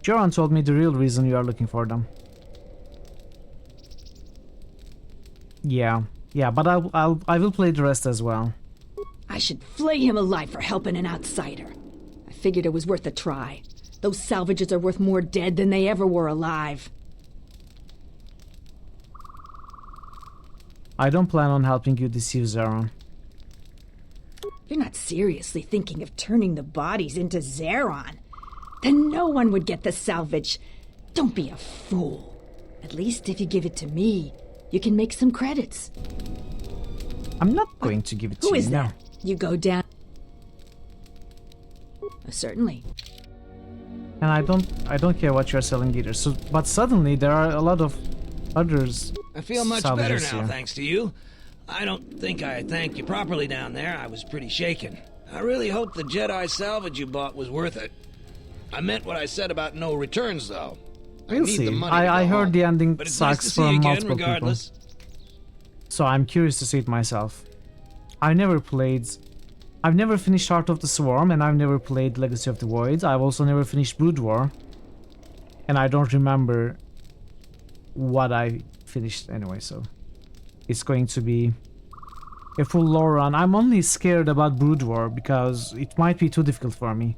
Joran told me the real reason you are looking for them. Yeah, but I will play the rest as well. I should flay him alive for helping an outsider. I figured it was worth a try. Those salvagers are worth more dead than they ever were alive. I don't plan on helping you deceive Zeron. You're not seriously thinking of turning the bodies into Zeron? Then no one would get the salvage. Don't be a fool. At least if you give it to me, you can make some credits. I'm not going to give it to you. Who is that? You go down. Certainly. And I don't care what you're selling either. So, but suddenly there are a lot of others. I feel much better now, here. thanks to you. I don't think I thanked you properly down there. I was pretty shaken. I really hope the Jedi salvage you bought was worth it. I meant what I said about no returns, though. We'll see. I heard the ending sucks for multiple people. So I'm curious to see it myself. I've never finished Heart of the Swarm, and I've never played Legacy of the Void. I've also never finished Brood War. And I don't remember what I finished anyway, so it's going to be a full lore run. I'm only scared about Brood War because it might be too difficult for me.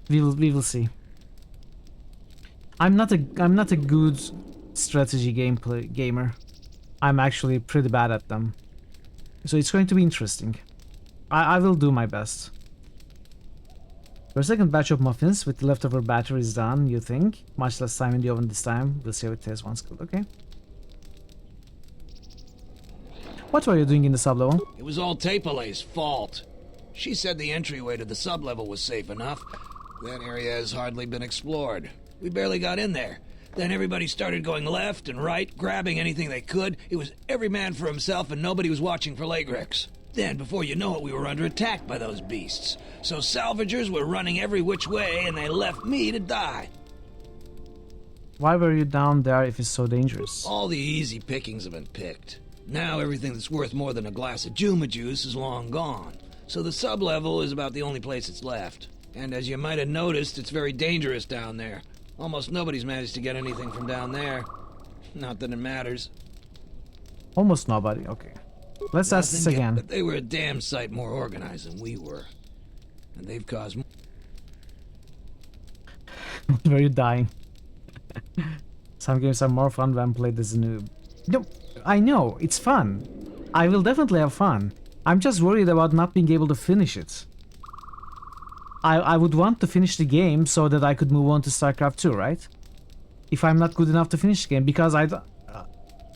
We will see. I'm not a good strategy gamer. I'm actually pretty bad at them. So it's going to be interesting. I will do my best. Your second batch of muffins with the leftover batter is done, you think? Much less time in the oven this time. We'll see how it tastes once cooked, okay? What were you doing in the sub-level? It was all Tapelay's fault. She said the entryway to the sub-level was safe enough. That area has hardly been explored. We barely got in there. Then everybody started going left and right, grabbing anything they could. It was every man for himself and nobody was watching for Lagrex. Then, before you know it, we were under attack by those beasts. So salvagers were running every which way and they left me to die. Why were you down there if it's so dangerous? All the easy pickings have been picked. Now everything that's worth more than a glass of Juma juice is long gone. So the sub-level is about the only place it's left. And as you might have noticed, it's very dangerous down there. Almost nobody's managed to get anything from down there. Not that it matters. Almost nobody, okay. Let's ask this again. But they were a damn sight more organized than we were. And they've caused... Were you dying? Some games are more fun when played as a noob. No, I know, it's fun. I will definitely have fun. I'm just worried about not being able to finish it. I would want to finish the game so that I could move on to StarCraft 2, right? If I'm not good enough to finish the game, because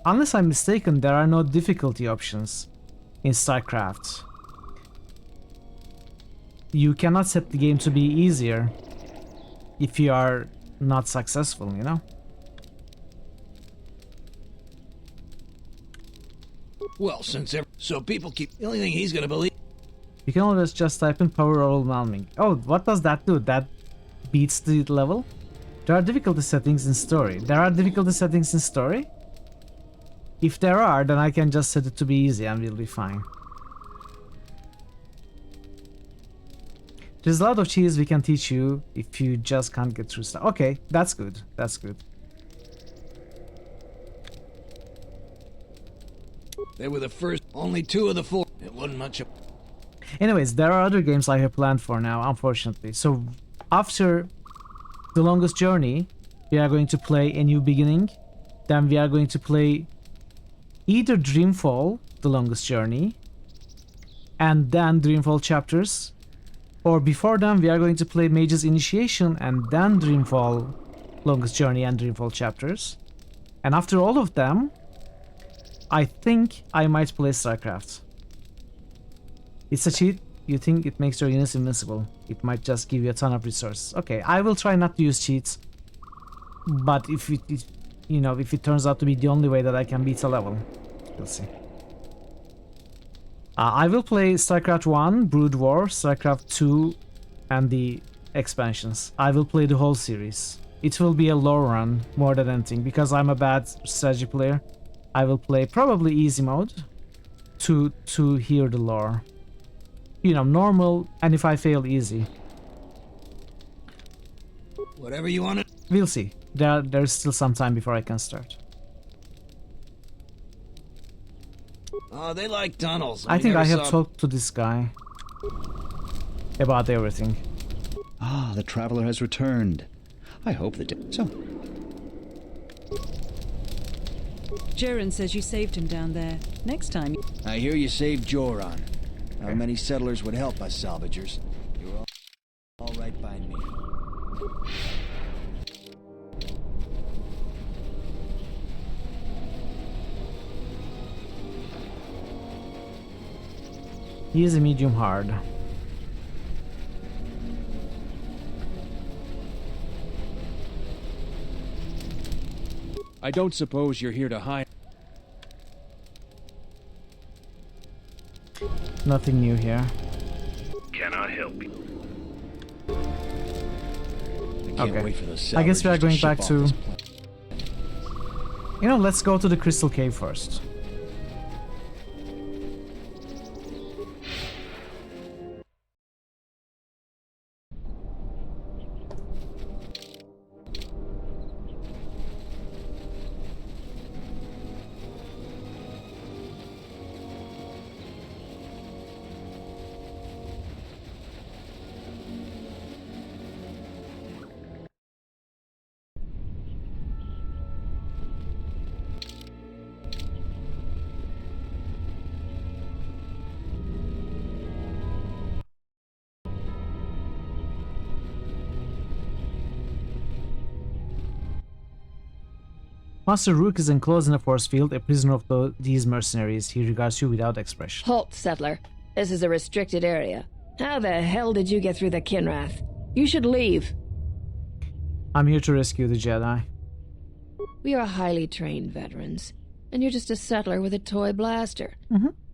unless I'm mistaken, there are no difficulty options in StarCraft. You cannot set the game to be easier if you are not successful, you know? Well, so people keep... The only thing he's gonna believe... You can always just type in power overwhelming. Oh, what does that do? That beats the level? There are difficulty settings in story. There are difficulty settings in story? If there are, then I can just set it to be easy and we'll be fine. There's a lot of cheese we can teach you if you just can't get through stuff. Okay, that's good. That's good. They were the first, only 2 of the 4. It wasn't much of... Anyways, there are other games I have planned for now, unfortunately. So, after The Longest Journey, we are going to play A New Beginning. Then we are going to play either Dreamfall, The Longest Journey, and then Dreamfall chapters. Or before then, we are going to play Mage's Initiation and then Dreamfall, Longest Journey and Dreamfall chapters. And after all of them, I think I might play StarCraft. It's a cheat. You think it makes your units invincible. It might just give you a ton of resources. Okay, I will try not to use cheats. But if it turns out to be the only way that I can beat a level, we'll see. I will play StarCraft 1, Brood War, StarCraft 2, and the expansions. I will play the whole series. It will be a lore run more than anything, because I'm a bad strategy player. I will play probably easy mode to hear the lore. Normal, and if I fail, easy. Whatever you want to... We'll see. There's still some time before I can start. Oh, they like tunnels. I think I have talked to this guy about everything. Ah, the traveler has returned. I hope that... So... Jiren says you saved him down there. Next time... I hear you saved Joran. How many settlers would help us salvagers? You're all right by me. He is a medium hard. I don't suppose you're here to hide. Nothing new here. Can I help you? Okay. I guess we are going back to... let's go to the Crystal Cave first. Master Rook is enclosed in a force field, a prisoner of these mercenaries. He regards you without expression. Halt, settler. This is a restricted area. How the hell did you get through the Kinrath? You should leave. I'm here to rescue the Jedi. We are highly trained veterans, and you're just a settler with a toy blaster.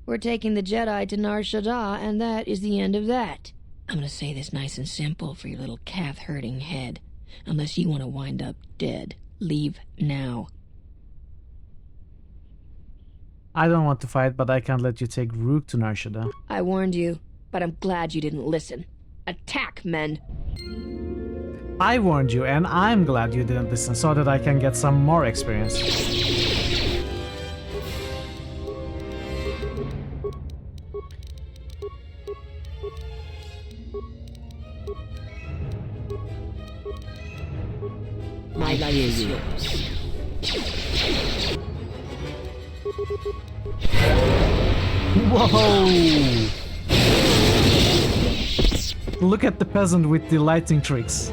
We're taking the Jedi to Nar Shaddaa, and that is the end of that. I'm gonna say this nice and simple for your little calf-hurting head. Unless you want to wind up dead, leave now. I don't want to fight, but I can't let you take Rook to Nar Shaddaa. I warned you, but I'm glad you didn't listen. Attack, men! I warned you, and I'm glad you didn't listen, so that I can get some more experience. My life is yours. Whoa! Look at the peasant with the lighting tricks.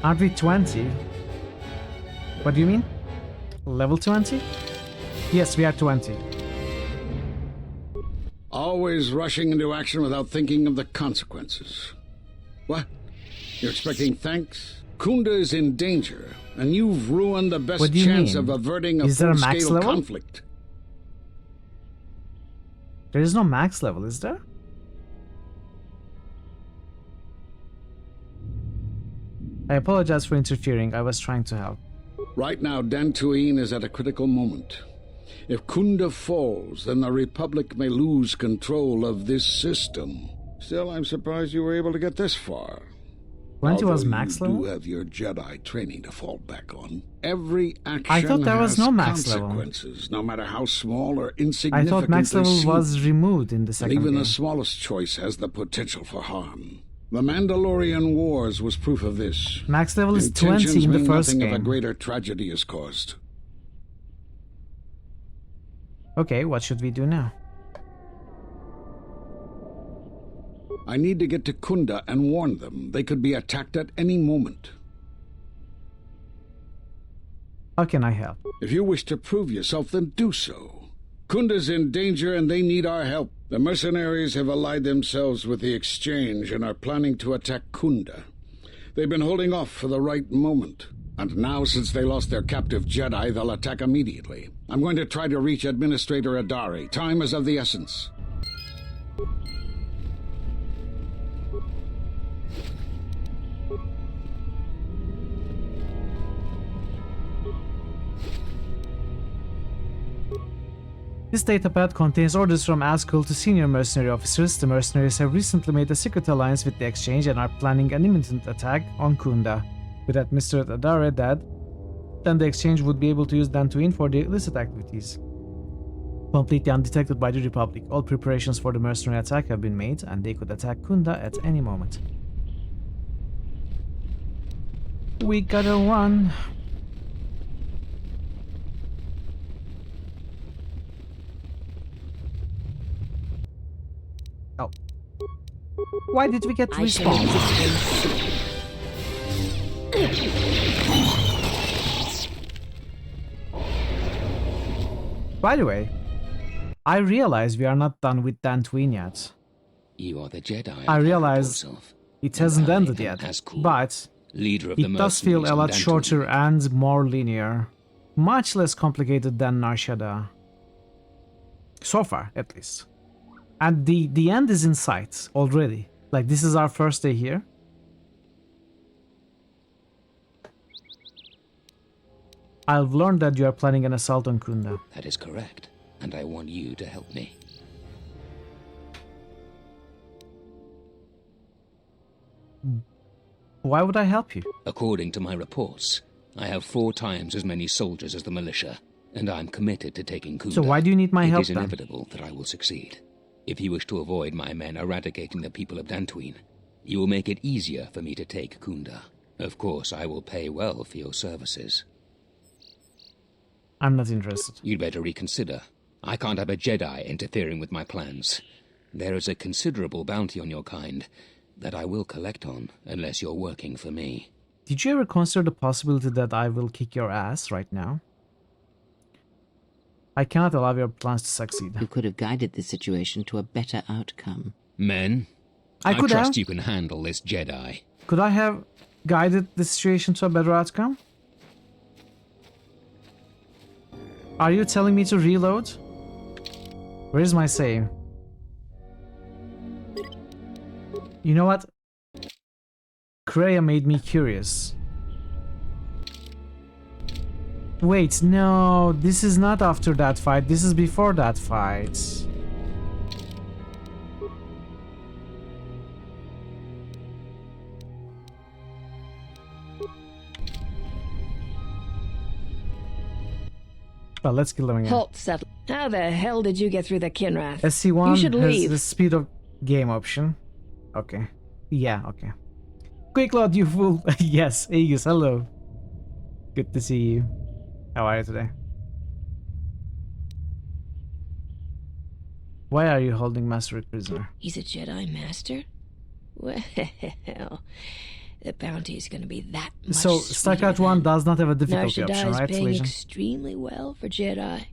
Aren't we 20? What do you mean? Level 20? Yes, we are 20. Always rushing into action without thinking of the consequences. What? You're expecting thanks? Kunda is in danger, and you've ruined the best chance of averting a full-scale conflict. There is no max level, is there? I apologize for interfering. I was trying to help. Right now, Dantooine is at a critical moment. If Kunda falls, then the Republic may lose control of this system. Still, I'm surprised you were able to get this far. 20 was max level? You do have your Jedi training to fall back on. Every action I thought there was no max consequences, no matter how small or I insignificant thought max level they seem. was removed in the second And even game. the smallest choice has the potential for harm. The Mandalorian Wars was proof of this. Max level is Intentions 20 in the mean first nothing game. if a greater tragedy is caused. Okay, what should we do now? I need to get to Kunda and warn them. They could be attacked at any moment. How can I help? If you wish to prove yourself, then do so. Kunda's in danger and they need our help. The mercenaries have allied themselves with the Exchange and are planning to attack Kunda. They've been holding off for the right moment. And now, since they lost their captive Jedi, they'll attack immediately. I'm going to try to reach Administrator Adari. Time is of the essence. This datapad contains orders from Azkul to senior mercenary officers. The mercenaries have recently made a secret alliance with the Exchange and are planning an imminent attack on Kunda. With Administrator Adare dead, then the Exchange would be able to use Dantooine for their illicit activities. Completely undetected by the Republic, all preparations for the mercenary attack have been made, and they could attack Kunda at any moment. We gotta run. Oh. Why did we get respawned? By the way, I realize we are not done with Dantooine yet. You are the Jedi. I realize it hasn't ended yet, but it does feel a lot shorter and more linear. Much less complicated than Nar Shaddaa. So far, at least. And the end is in sight already. Like, this is our first day here. I've learned that you are planning an assault on Kunda. That is correct, and I want you to help me. Why would I help you? According to my reports, I have 4 times as many soldiers as the militia, and I'm committed to taking Kunda. So why do you need my help It is then? inevitable that I will succeed. If you wish to avoid my men eradicating the people of Dantooine, you will make it easier for me to take Kunda. Of course, I will pay well for your services. I'm not interested. You'd better reconsider. I can't have a Jedi interfering with my plans. There is a considerable bounty on your kind that I will collect on unless you're working for me. Did you ever consider the possibility that I will kick your ass right now? I cannot allow your plans to succeed. You could have guided the situation to a better outcome. Men, I trust you can handle this Jedi. Could I have guided the situation to a better outcome? Are you telling me to reload? Where is my save? You know what? Kreia made me curious. Wait, no, this is not after that fight, this is before that fight. Well, let's kill them again. Halt, Seth. How the hell did you get through the Kinrath? SC1 you should has leave. the speed of game option. Okay. Yeah, okay. Quick load, you fool. Yes, Aegis, hello. Good to see you. How are you today? Why are you holding Master prisoner? He's a Jedi Master? Well, the bounty is going to be that much So, sweeter StarCraft 1 does not have a than difficulty Nar Shaddaa option, is right, paying Legion? extremely well for Jedi,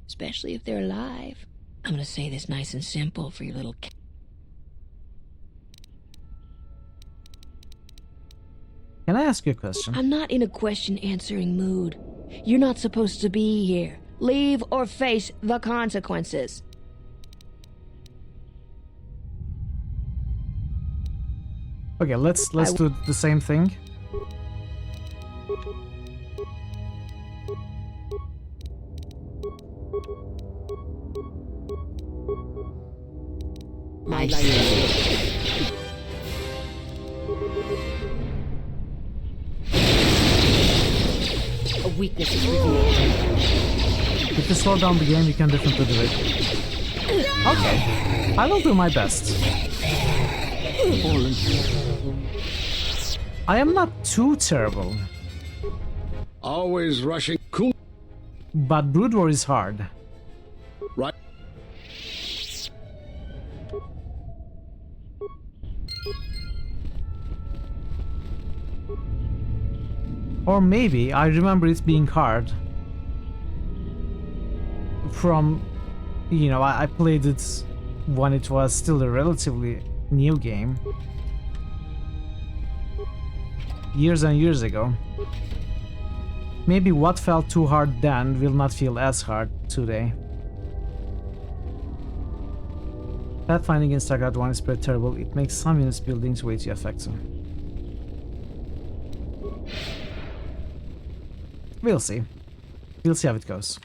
especially if they're alive. I'm going to say this nice and simple for your little... Can I ask you a question? I'm not in a question-answering mood. You're not supposed to be here. Leave or face the consequences. Okay, let's do the same thing. I see. A weakness is revealed. If you slow down the game, you can definitely do it. Okay, I will do my best. Fallen. I am not too terrible. Always rushing. But Brood War is hard. Right. Or maybe I remember it being hard from, you know, I played it when it was still a relatively new game. Years and years ago. Maybe what felt too hard then will not feel as hard today. Pathfinding in StarCraft 1 is pretty terrible. It makes some units buildings way too effective. We'll see. We'll see how it goes.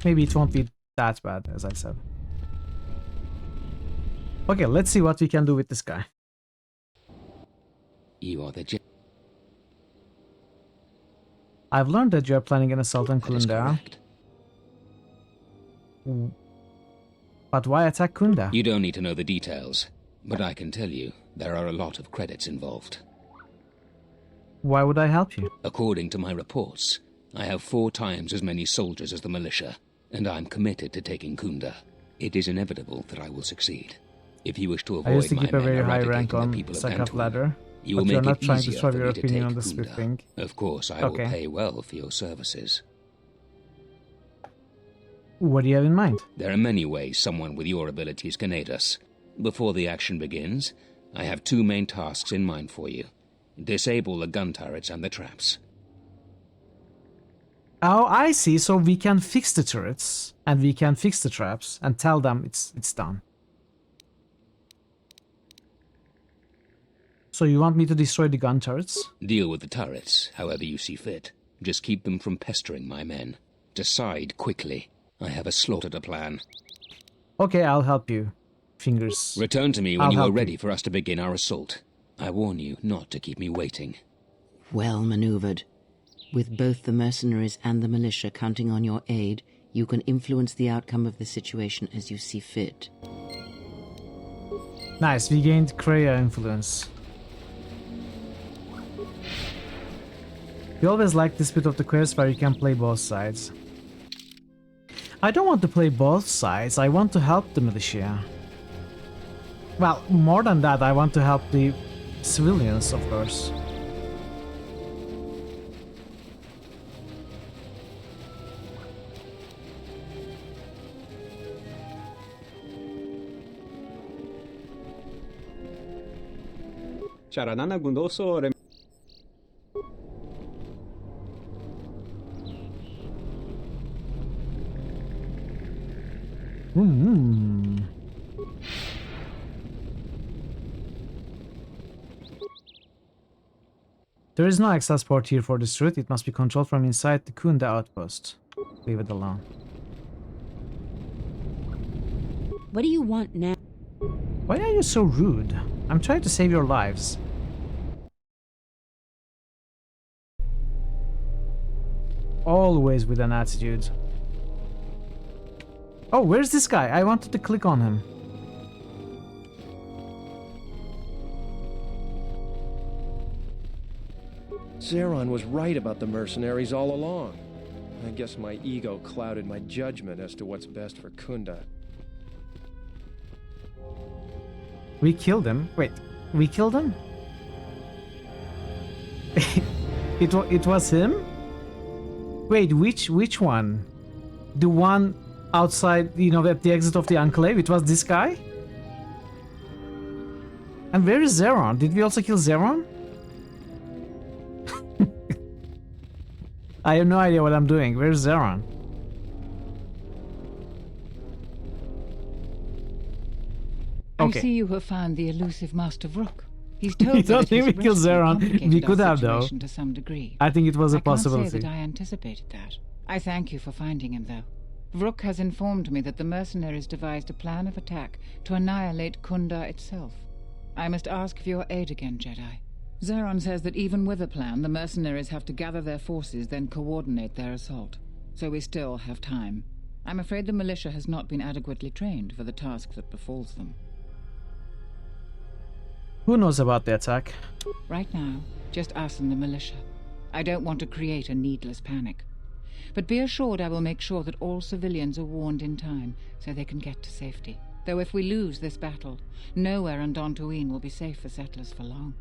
Maybe it won't be that bad, as I said. Okay, let's see what we can do with this guy. You are the I've learned that you are planning an assault on Kunda. But why attack Kunda? You don't need to know the details, but I can tell you there are a lot of credits involved. Why would I help you? According to my reports, I have 4 times as many soldiers as the militia, and I'm committed to taking Kunda. It is inevitable that I will succeed. If you wish to avoid I used to my keep a men very high rank eradicating on the people of StarCraft Dantooine, ladder. you will But you're make not it trying to easier show for your me to opinion take on the Sith Kunda. thing. Of course, I will pay well for your services. What do you have in mind? There are many ways someone with your abilities can aid us. Before the action begins, I have 2 main tasks in mind for you. Disable the gun turrets and the traps. Oh, I see. So we can fix the turrets and we can fix the traps and tell them it's done. So you want me to destroy the gun turrets? Deal with the turrets, however you see fit. Just keep them from pestering my men. Decide quickly. I have a slaughter to plan. Okay, I'll help you. Fingers. Return to me when I'll you are help ready for us to begin our assault. I warn you not to keep me waiting. Well maneuvered. With both the mercenaries and the militia counting on your aid, you can influence the outcome of the situation as you see fit. Nice, we gained Kreia influence. We always like this bit of the quest where you can play both sides. I don't want to play both sides, I want to help the militia. Well, more than that, I want to help the civilians, of course. Charanana Gundoso. There is no access port here for this route. It must be controlled from inside the Kunda outpost. Leave it alone. What do you want now? Why are you so rude? I'm trying to save your lives. Always with an attitude. Oh, where's this guy? I wanted to click on him. Zeron was right about the mercenaries all along. I guess my ego clouded my judgment as to what's best for Kunda. We killed him? Wait, we killed him? It was him? Wait, which one? The one outside, you know, at the exit of the Enclave? It was this guy? And where is Zeron? Did we also kill Zeron? I have no idea what I'm doing. Where's Zeron? Okay. I see you have found the elusive Master Vrook. He's told I don't think we killed Zeron. We could have, though. To some degree. I think it was a possibility. I can't say that I anticipated that. I thank you for finding him, though. Vrook has informed me that the mercenaries devised a plan of attack to annihilate Kunda itself. I must ask for your aid again, Jedi. Zeron says that even with a plan, the mercenaries have to gather their forces, then coordinate their assault. So we still have time. I'm afraid the militia has not been adequately trained for the task that befalls them. Who knows about the attack? Right now, just us and the militia. I don't want to create a needless panic. But be assured I will make sure that all civilians are warned in time so they can get to safety. Though if we lose this battle, nowhere on Dantooine will be safe for settlers for long.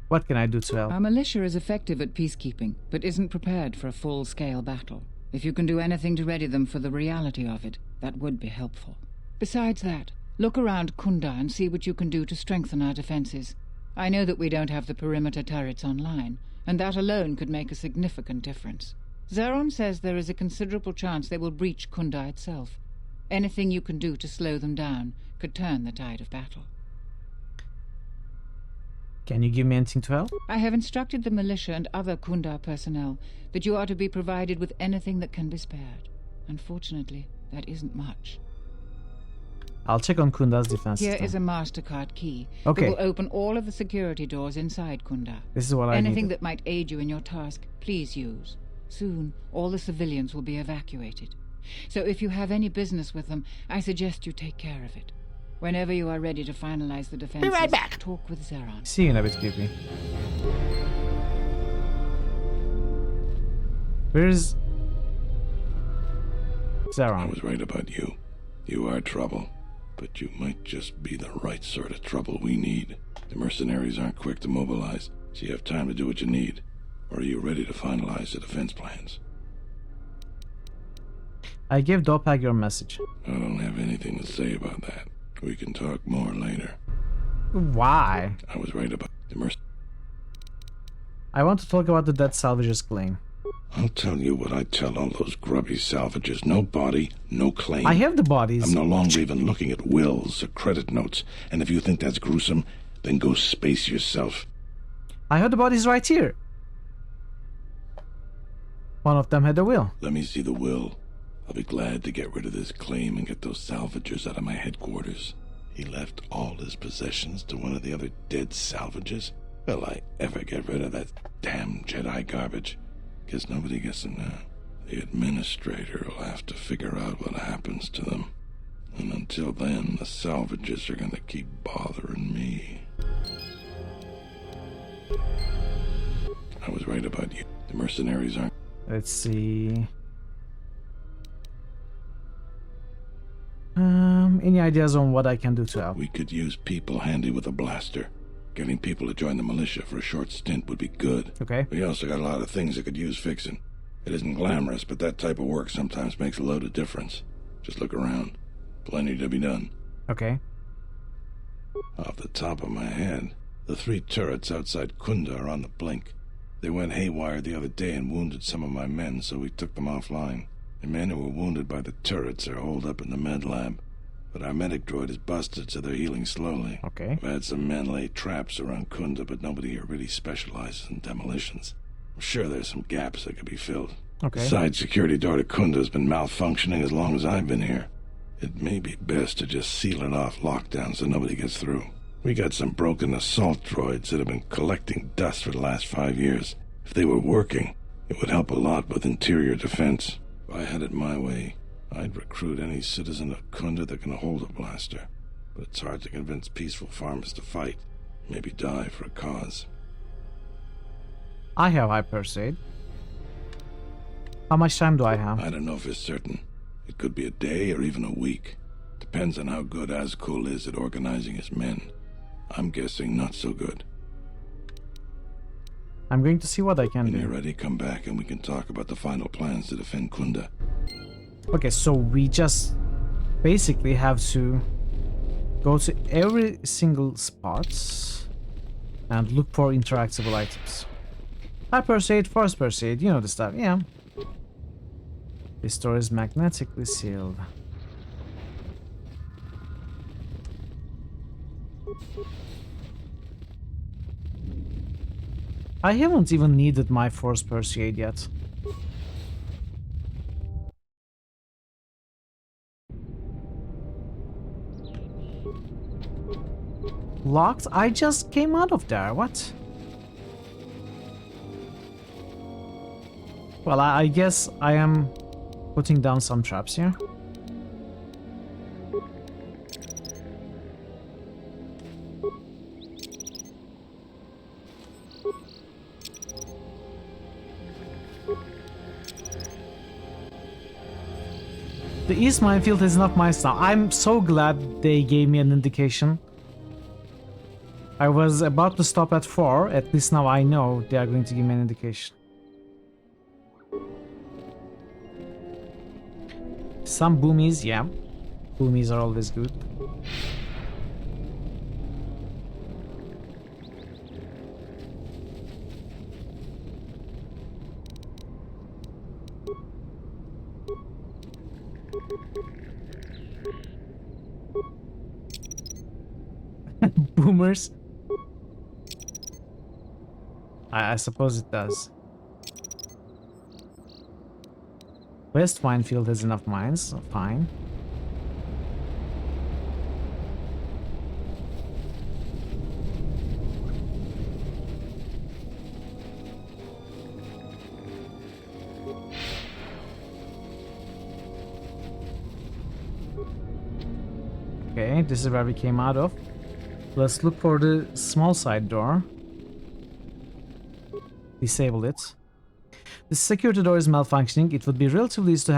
What can I do to help? Our militia is effective at peacekeeping, but isn't prepared for a full-scale battle. If you can do anything to ready them for the reality of it, that would be helpful. Besides that, look around Kunda and see what you can do to strengthen our defenses. I know that we don't have the perimeter turrets online, and that alone could make a significant difference. Zeron says there is a considerable chance they will breach Kunda itself. Anything you can do to slow them down could turn the tide of battle. Can you give me anything to help? I have instructed the militia and other Kunda personnel that you are to be provided with anything that can be spared. Unfortunately, that isn't much. I'll check on Kunda's defense Here system. is a MasterCard key Okay. that will open all of the security doors inside Kunda. This is what I Anything needed. that might aid you in your task, please use. Soon, all the civilians will be evacuated. So if you have any business with them, I suggest you take care of it. Whenever you are ready to finalize the defenses, right back. talk with Zeron. See you in a bit, creepy. Where's Zeron? I was right about you. You are trouble. But you might just be the right sort of trouble we need. The mercenaries aren't quick to mobilize, so you have time to do what you need. Or are you ready to finalize the defense plans? I gave Doppag a message. I don't have anything to say about that. We can talk more later. Why? I was right about the I want to talk about the dead salvager's claim. I'll tell you what I tell all those grubby salvagers. No body, no claim. I have the bodies. I'm no longer even looking at wills or credit notes. And if you think that's gruesome, then go space yourself. I have the bodies right here. One of them had a will. Let me see the will. I'll be glad to get rid of this claim and get those salvagers out of my headquarters. He left all his possessions to one of the other dead salvagers? Will I ever get rid of that damn Jedi garbage? Guess nobody gets them now. The administrator will have to figure out what happens to them. And until then, the salvagers are gonna keep bothering me. I was right about you. The mercenaries aren't... Let's see. Any ideas on what I can do to help? We could use people handy with a blaster. Getting people to join the militia for a short stint would be good. Okay. We also got a lot of things that could use fixing. It isn't glamorous, but that type of work sometimes makes a load of difference. Just look around. Plenty to be done. Okay. Off the top of my head, the 3 turrets outside Kunda are on the blink. They went haywire the other day and wounded some of my men, so we took them offline. The men who were wounded by the turrets are holed up in the med lab. But our medic droid is busted, so they're healing slowly. Okay. I've had some men lay traps around Kunda, but nobody here really specializes in demolitions. I'm sure there's some gaps that could be filled. Okay. The side security door to Kunda has been malfunctioning as long as I've been here. It may be best to just seal it off lockdown so nobody gets through. We got some broken assault droids that have been collecting dust for the last 5 years. If they were working, it would help a lot with interior defense. If I had it my way, I'd recruit any citizen of Kunda that can hold a blaster. But it's hard to convince peaceful farmers to fight, maybe die for a cause. I have high persuade. How much time do I have? I don't know for certain. It could be a day or even a week. Depends on how good Azkul is at organizing his men. I'm guessing not so good. I'm going to see what I can When do. you're ready, come back and we can talk about the final plans to defend Kunda. Okay, so we just basically have to go to every single spot and look for interactable items. High persuade, force persuade, you know the stuff, yeah. This door is magnetically sealed. I haven't even needed my force persuade yet. Locked? I just came out of there, what? Well, I guess I am putting down some traps here. The east minefield is not mines now. I'm so glad they gave me an indication. I was about to stop at 4. At least now I know they are going to give me an indication. Some boomies, yeah. Boomies are always good. Boomers. I suppose it does. West minefield has enough mines, so fine. Okay, this is where we came out of. Let's look for the small side door. Disable it. The security door is malfunctioning. It would be relatively easy to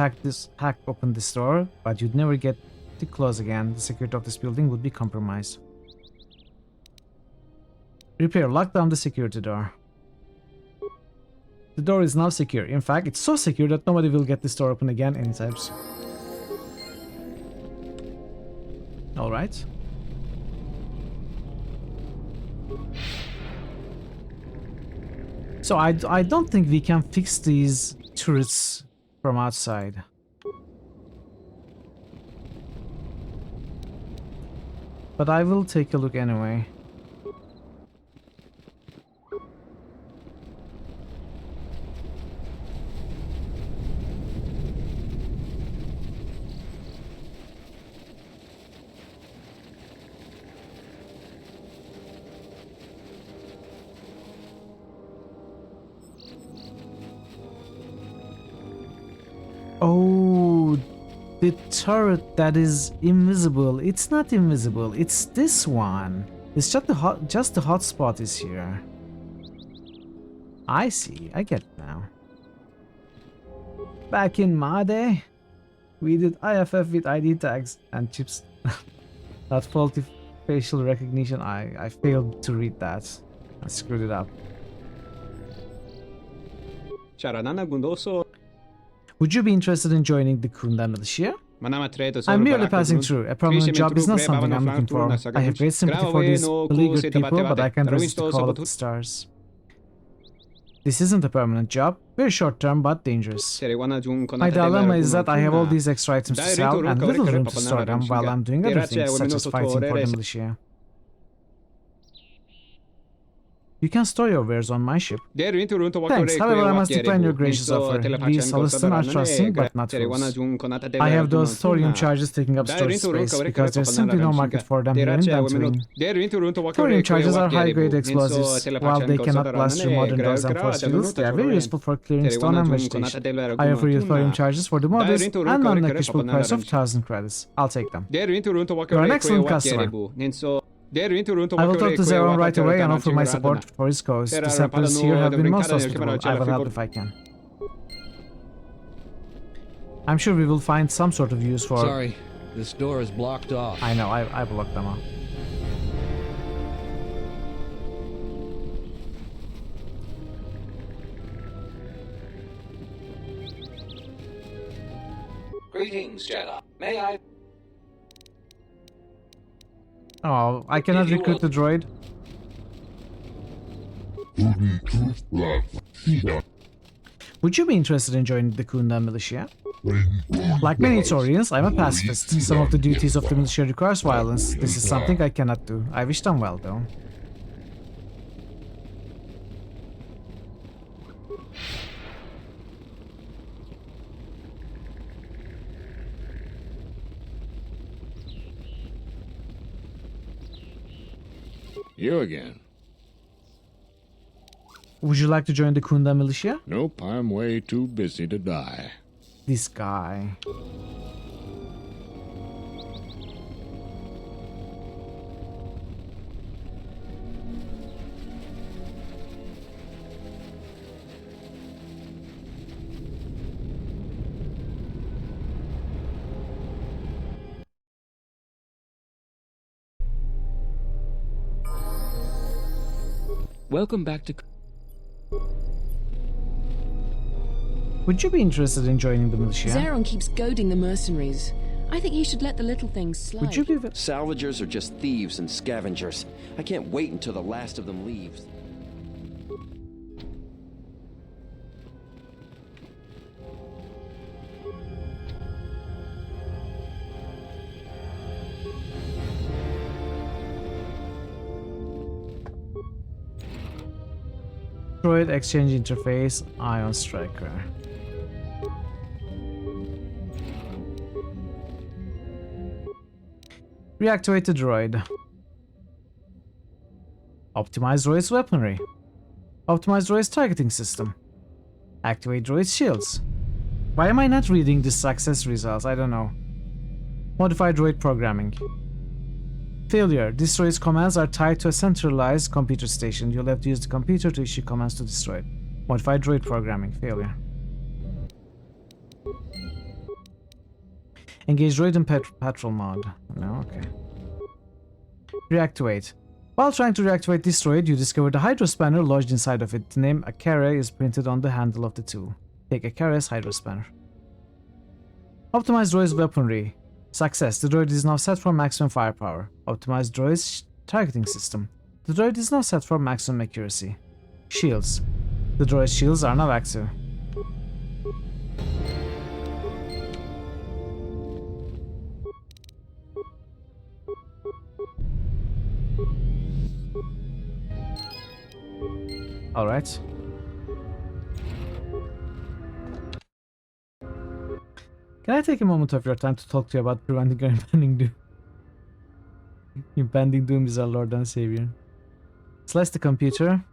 hack open this door, but you'd never get to close again. The security of this building would be compromised. Repair. Lock down the security door. The door is now secure. In fact, it's so secure that nobody will get this door open again anytime soon. Alright. So I don't think we can fix these turrets from outside. But I will take a look anyway. Oh, the turret that is invisible. It's not invisible. It's this one. It's just the hotspot is here. I see. I get it now. Back in my day, we did IFF with ID tags and chips. That faulty facial recognition. I failed to read that. I screwed it up. Would you be interested in joining the Kunda militia? I'm merely passing through. A permanent job is not something I'm looking for. I have great sympathy for these beleaguered people, but I can't resist the call of the stars. This isn't a permanent job. Very short term, but dangerous. My dilemma is that I have all these extra items to sell and little room to store them while I'm doing other things, such as fighting for the militia. You can store your wares on my ship. Thanks, however I must decline your gracious offer. We Solston are trusting, but not fools. I have those thorium charges taking up storage space, because there's simply no market for them here in Dantooine. Thorium charges are high-grade explosives. While they cannot blast through modern doors and force fields, they are very useful for clearing stone and vegetation. I offer you thorium charges for the modest and non-negotiable price of 1,000 credits. I'll take them. You're an excellent customer. I will talk to Zeron right away and offer my support for his cause. The settlers here have been most hospitable. I will help if I can. I'm sure we will find some sort of use for... Sorry, this door is blocked off. I know, I blocked them off. Greetings, Jedi. May I... Oh, I cannot recruit the droid. Would you be interested in joining the Kunda militia? Like many Taurians, I'm a pacifist. Some of the duties of the militia requires violence. This is something I cannot do. I wish them well, though. You again. Would you like to join the Kunda militia? Nope, I'm way too busy to die. This guy. Welcome back to... Would you be interested in joining the militia? Zaron keeps goading the mercenaries. I think he should let the little things slide. Would you be... Salvagers are just thieves and scavengers. I can't wait until the last of them leaves. Droid exchange interface, Ion Striker. Reactivate the droid. Optimize droid's weaponry. Optimize droid's targeting system. Activate droid's shields. Why am I not reading the success results? I don't know. Modify droid programming. Failure. This droid's commands are tied to a centralized computer station. You'll have to use the computer to issue commands to destroy it. Modify droid programming. Failure. Engage droid in patrol mode. No, okay. Reactivate. While trying to reactivate this droid, you discover the Hydro Spanner lodged inside of it. The name Akare is printed on the handle of the tool. Take Akare's Hydro Spanner. Optimize droid's weaponry. Success. The droid is now set for maximum firepower. Optimize droid's targeting system. The droid is now set for maximum accuracy. Shields. The droid's shields are now active. Alright. Can I take a moment of your time to talk to you about preventing your impending doom? Impending doom is our Lord and Savior. Slice the computer.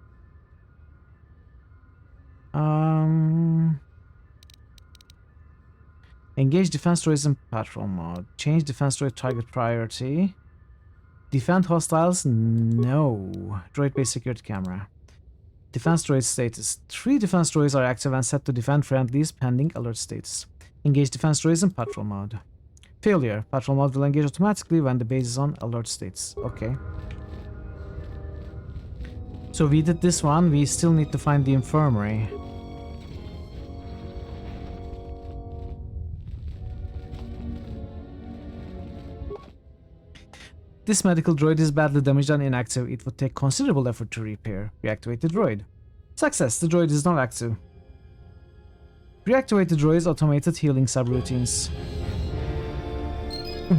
Engage defense droids in patrol mode. Change defense droid target priority. Defend hostiles? No. Droid based security camera. Defense droid status. 3 defense droids are active and set to defend friendlies pending alert status. Engage defense droids in patrol mode. Failure. Patrol mode will engage automatically when the base is on alert states. Okay. So we did this one. We still need to find the infirmary. This medical droid is badly damaged and inactive. It would take considerable effort to repair. Reactivate the droid. Success. The droid is now active. Reactivate the droid's automated healing subroutines.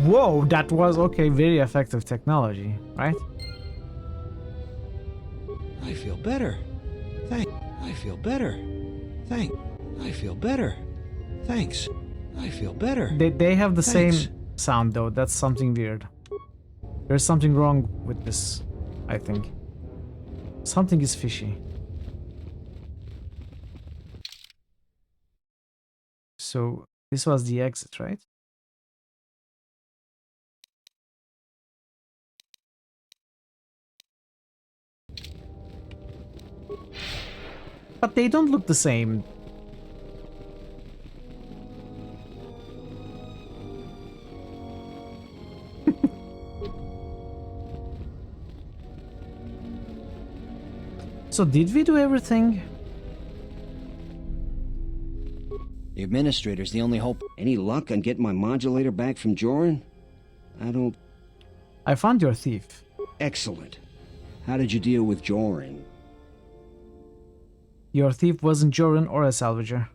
Whoa, that was okay, very effective technology, right? I feel better. I feel better. I feel better. Thanks. I feel better. They have the Thanks. same sound though. That's something weird. There's something wrong with this, I think. Something is fishy. So this was the exit, right? But they don't look the same. So did we do everything? The Administrator's the only hope. Any luck on getting my modulator back from Joran? I found your thief. Excellent. How did you deal with Joran? Your thief wasn't Joran or a salvager.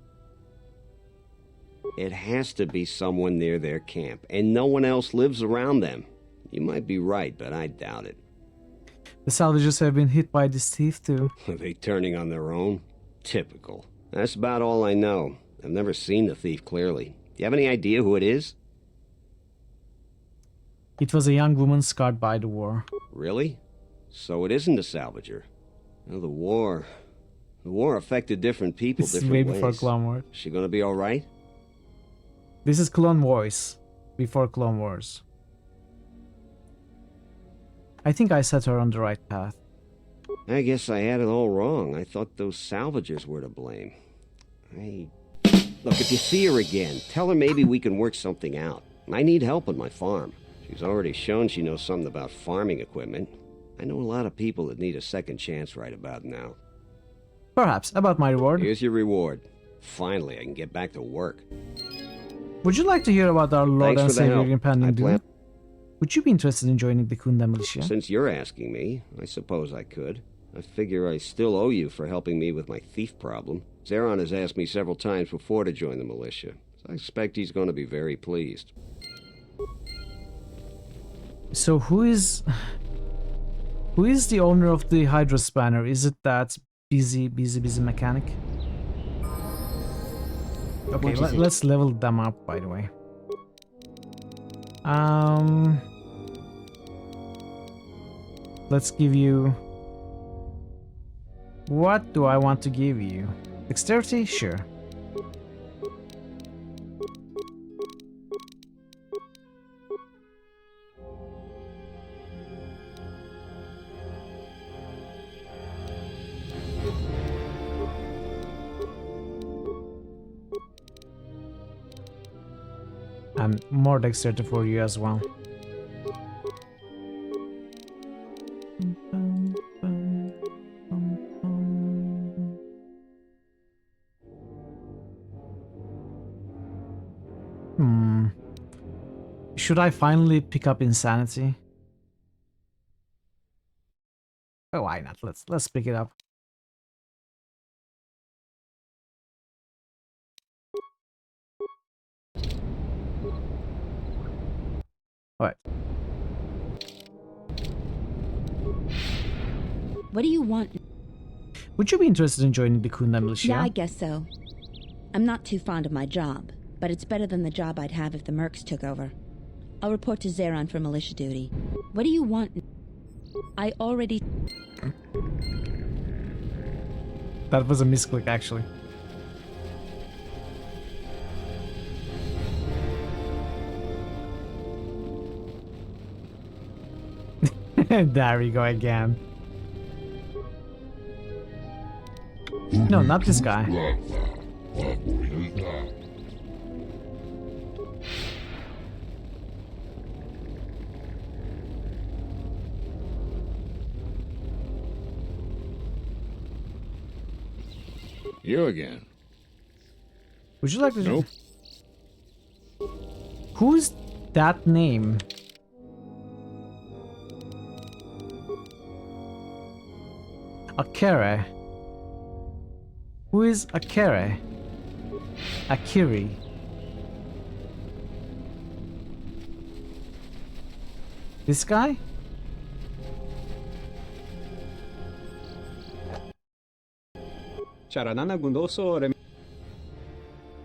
It has to be someone near their camp, and no one else lives around them. You might be right, but I doubt it. The salvagers have been hit by this thief too. Are they turning on their own? Typical. That's about all I know. I've never seen the thief clearly. Do you have any idea who it is? It was a young woman scarred by the war. Really? So it isn't a salvager. Well, the war affected different people This is different way ways. before Clone Wars. She gonna be alright? This is Clone Wars. Before Clone Wars. I think I set her on the right path. I guess I had it all wrong. I thought those salvagers were to blame. Look, if you see her again, tell her maybe we can work something out. I need help on my farm. She's already shown she knows something about farming equipment. I know a lot of people that need a second chance right about now. Perhaps. About my reward? Here's your reward. Finally, I can get back to work. Would you like to hear about our Lord Thanks and for the Savior help. impending I doom? plan- Would you be interested in joining the Kunda militia? Since you're asking me, I suppose I could. I figure I still owe you for helping me with my thief problem. Zeron has asked me several times before to join the militia, so I expect he's going to be very pleased. So who is the owner of the Hydra Spanner? Is it that busy mechanic? Okay, let's level them up, by the way. Let's give you... What do I want to give you? Dexterity? Sure. And more dexterity for you as well. Should I finally pick up insanity? Oh, why not? Let's pick it up. Alright. What do you want? Would you be interested in joining the Kunda militia? Yeah, I guess so. I'm not too fond of my job, but it's better than the job I'd have if the Mercs took over. I'll report to Zeron for militia duty. What do you want? I already... That was a misclick, actually. There we go again. No, not this guy. You again. Would you like to... Nope. Who's that name? Akere. Who is Akere? Akiri. This guy?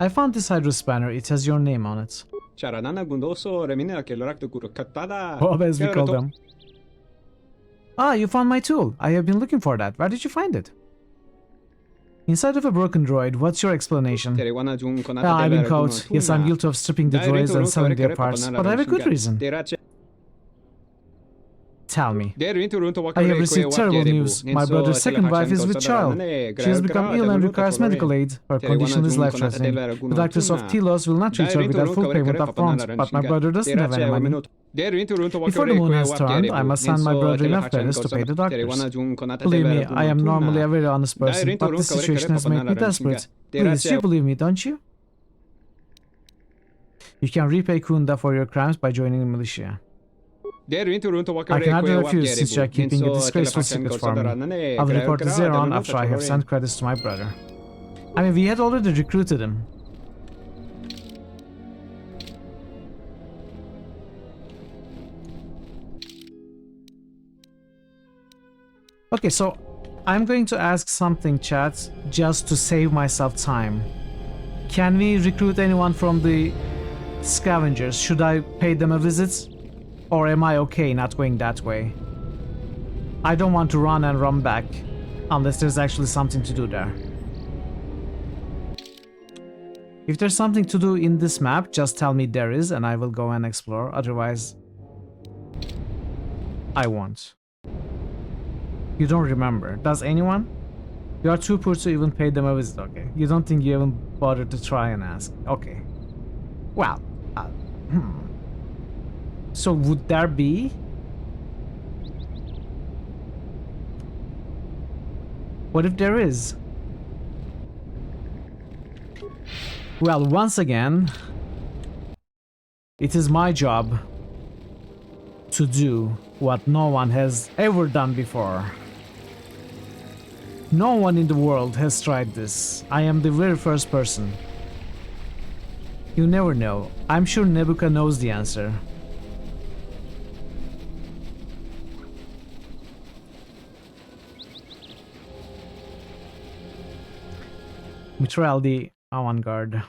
I found this Hydro Spanner. It has your name on it. What as we call them. Ah, you found my tool. I have been looking for that. Where did you find it? Inside of a broken droid. What's your explanation? I've been caught. Yes, I'm guilty of stripping the droids and selling their parts, but I have a good reason. Tell me. I have received terrible news. My brother's second wife is with child. She has become ill and requires medical aid. Her condition is life-threatening. The doctors of Telos will not treat her without full payment up front, but my brother doesn't have any money. Before the moon has turned, I must send my brother enough credits to pay the doctors. Believe me, I am normally a very honest person, but the situation has made me desperate. Please, you believe me, don't you? You can repay Kunda for your crimes by joining the militia. I cannot refuse since you are keeping a disgraceful secret from me. I will report to Zeron after I have sent credits to my brother. I mean, we had already recruited him. Okay, so I'm going to ask something, chat, just to save myself time. Can we recruit anyone from the scavengers? Should I pay them a visit? Or am I okay not going that way? I don't want to run and run back unless there's actually something to do there. If there's something to do in this map, just tell me there is and I will go and explore. Otherwise, I won't. You don't remember. Does anyone? You are too poor to even pay them a visit, okay. You don't think you even bothered to try and ask. Okay. Well, So would there be What if there is? Well, once again, it is my job to do what no one has ever done before. No one in the world has tried this. I am the very first person. You never know. I'm sure Nebuka knows the answer. Mitral the avant-garde.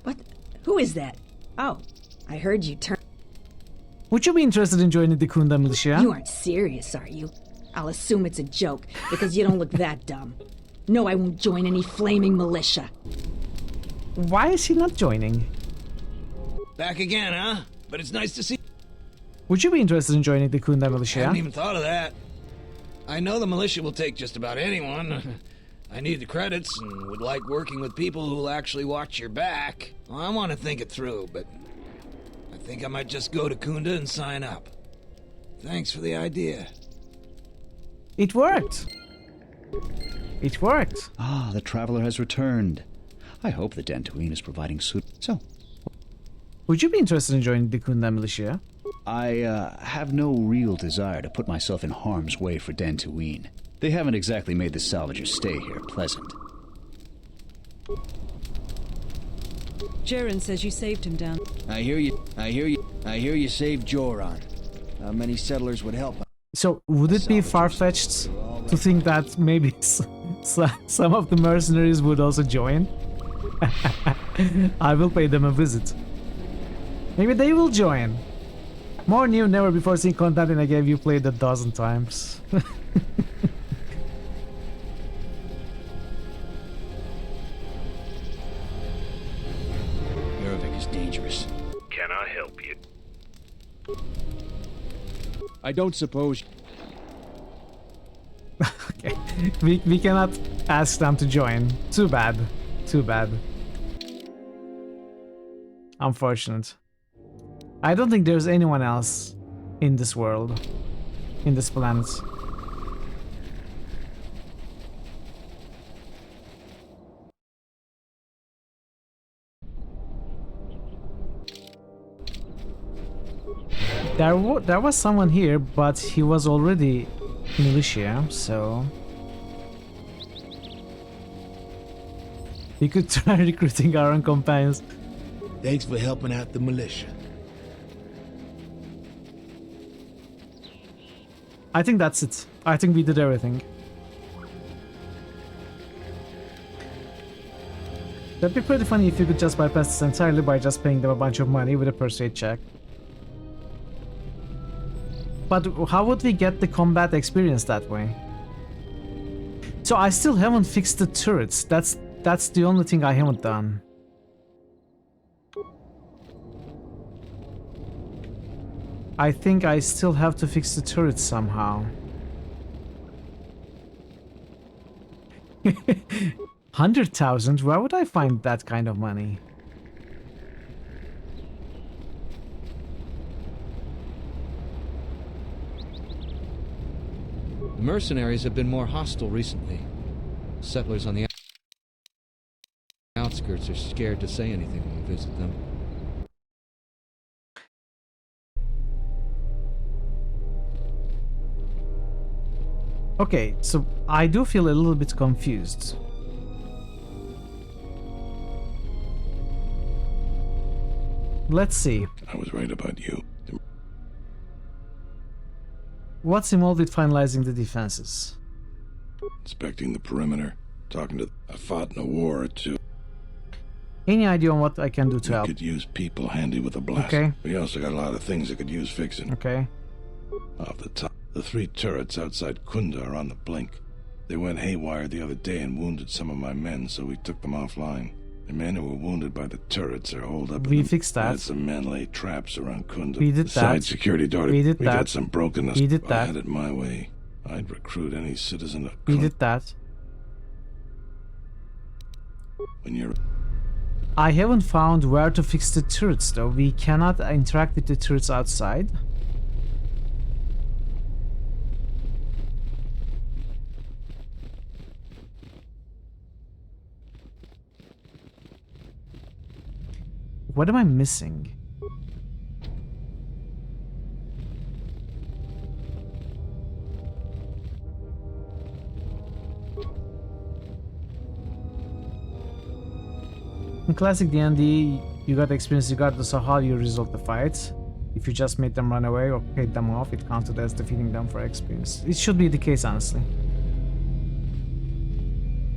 What? Who is that? Oh, I heard you turn. Would you be interested in joining the Kunda militia? You aren't serious, are you? I'll assume it's a joke, because you don't look that dumb. No, I won't join any flaming militia. Why is he not joining? Back again, huh? But it's nice to see. Would you be interested in joining the Kunda militia? I hadn't even thought of that. I know the militia will take just about anyone. I need the credits and would like working with people who'll actually watch your back. Well, I want to think it through, but I think I might just go to Kunda and sign up. Thanks for the idea. It worked. It worked. Ah, the traveler has returned. I hope the Dantooine is providing suit. So, would you be interested in joining the Kunda militia? I have no real desire to put myself in harm's way for Dantooine. They haven't exactly made the salvagers stay here pleasant. Jaren says you saved him down. I hear you saved Joran. How many settlers would help? So, would it be far-fetched to think that maybe some of the mercenaries would also join? I will pay them a visit. Maybe they will join. More new, never before seen content in a game you played 12 times. Yarvik is dangerous. Can I help you? I don't suppose... Okay, we cannot ask them to join. Too bad. Too bad. Unfortunate. I don't think there's anyone else in this world, in this planet. There was someone here, but he was already militia, so we could try recruiting our own companions. Thanks for helping out the militia. I think that's it. I think we did everything. That'd be pretty funny if you could just bypass this entirely by just paying them a bunch of money with a persuade check. But how would we get the combat experience that way? So I still haven't fixed the turrets. That's the only thing I haven't done. I think I still have to fix the turrets somehow. 100,000? Where would I find that kind of money? The mercenaries have been more hostile recently. Settlers on the outskirts are scared to say anything when we visit them. Okay, so I do feel a little bit confused. Let's see. I was right about you. What's involved with finalizing the defenses? Inspecting the perimeter, talking to... I fought in a war or two. Any idea on what I can do to help? We could use people handy with a blast. Okay. We also got a lot of things that could use fixing. Okay. Off the top, the 3 turrets outside Kunda are on the blink. They went haywire the other day and wounded some of my men, so we took them offline. The men who were wounded by the turrets are holed up. We fixed that. Had some men lay traps around Kunda. We did the that. Side security door. We did we that. got some brokenness. We did If that. I had it my way, I'd recruit any citizen of We Kunda. did that. When you're... I haven't found where to fix the turrets though. We cannot interact with the turrets outside. What am I missing? In classic D&D, you got experience regardless of how you resolve the fights. If you just made them run away or paid them off, it counted as defeating them for experience. It should be the case, honestly.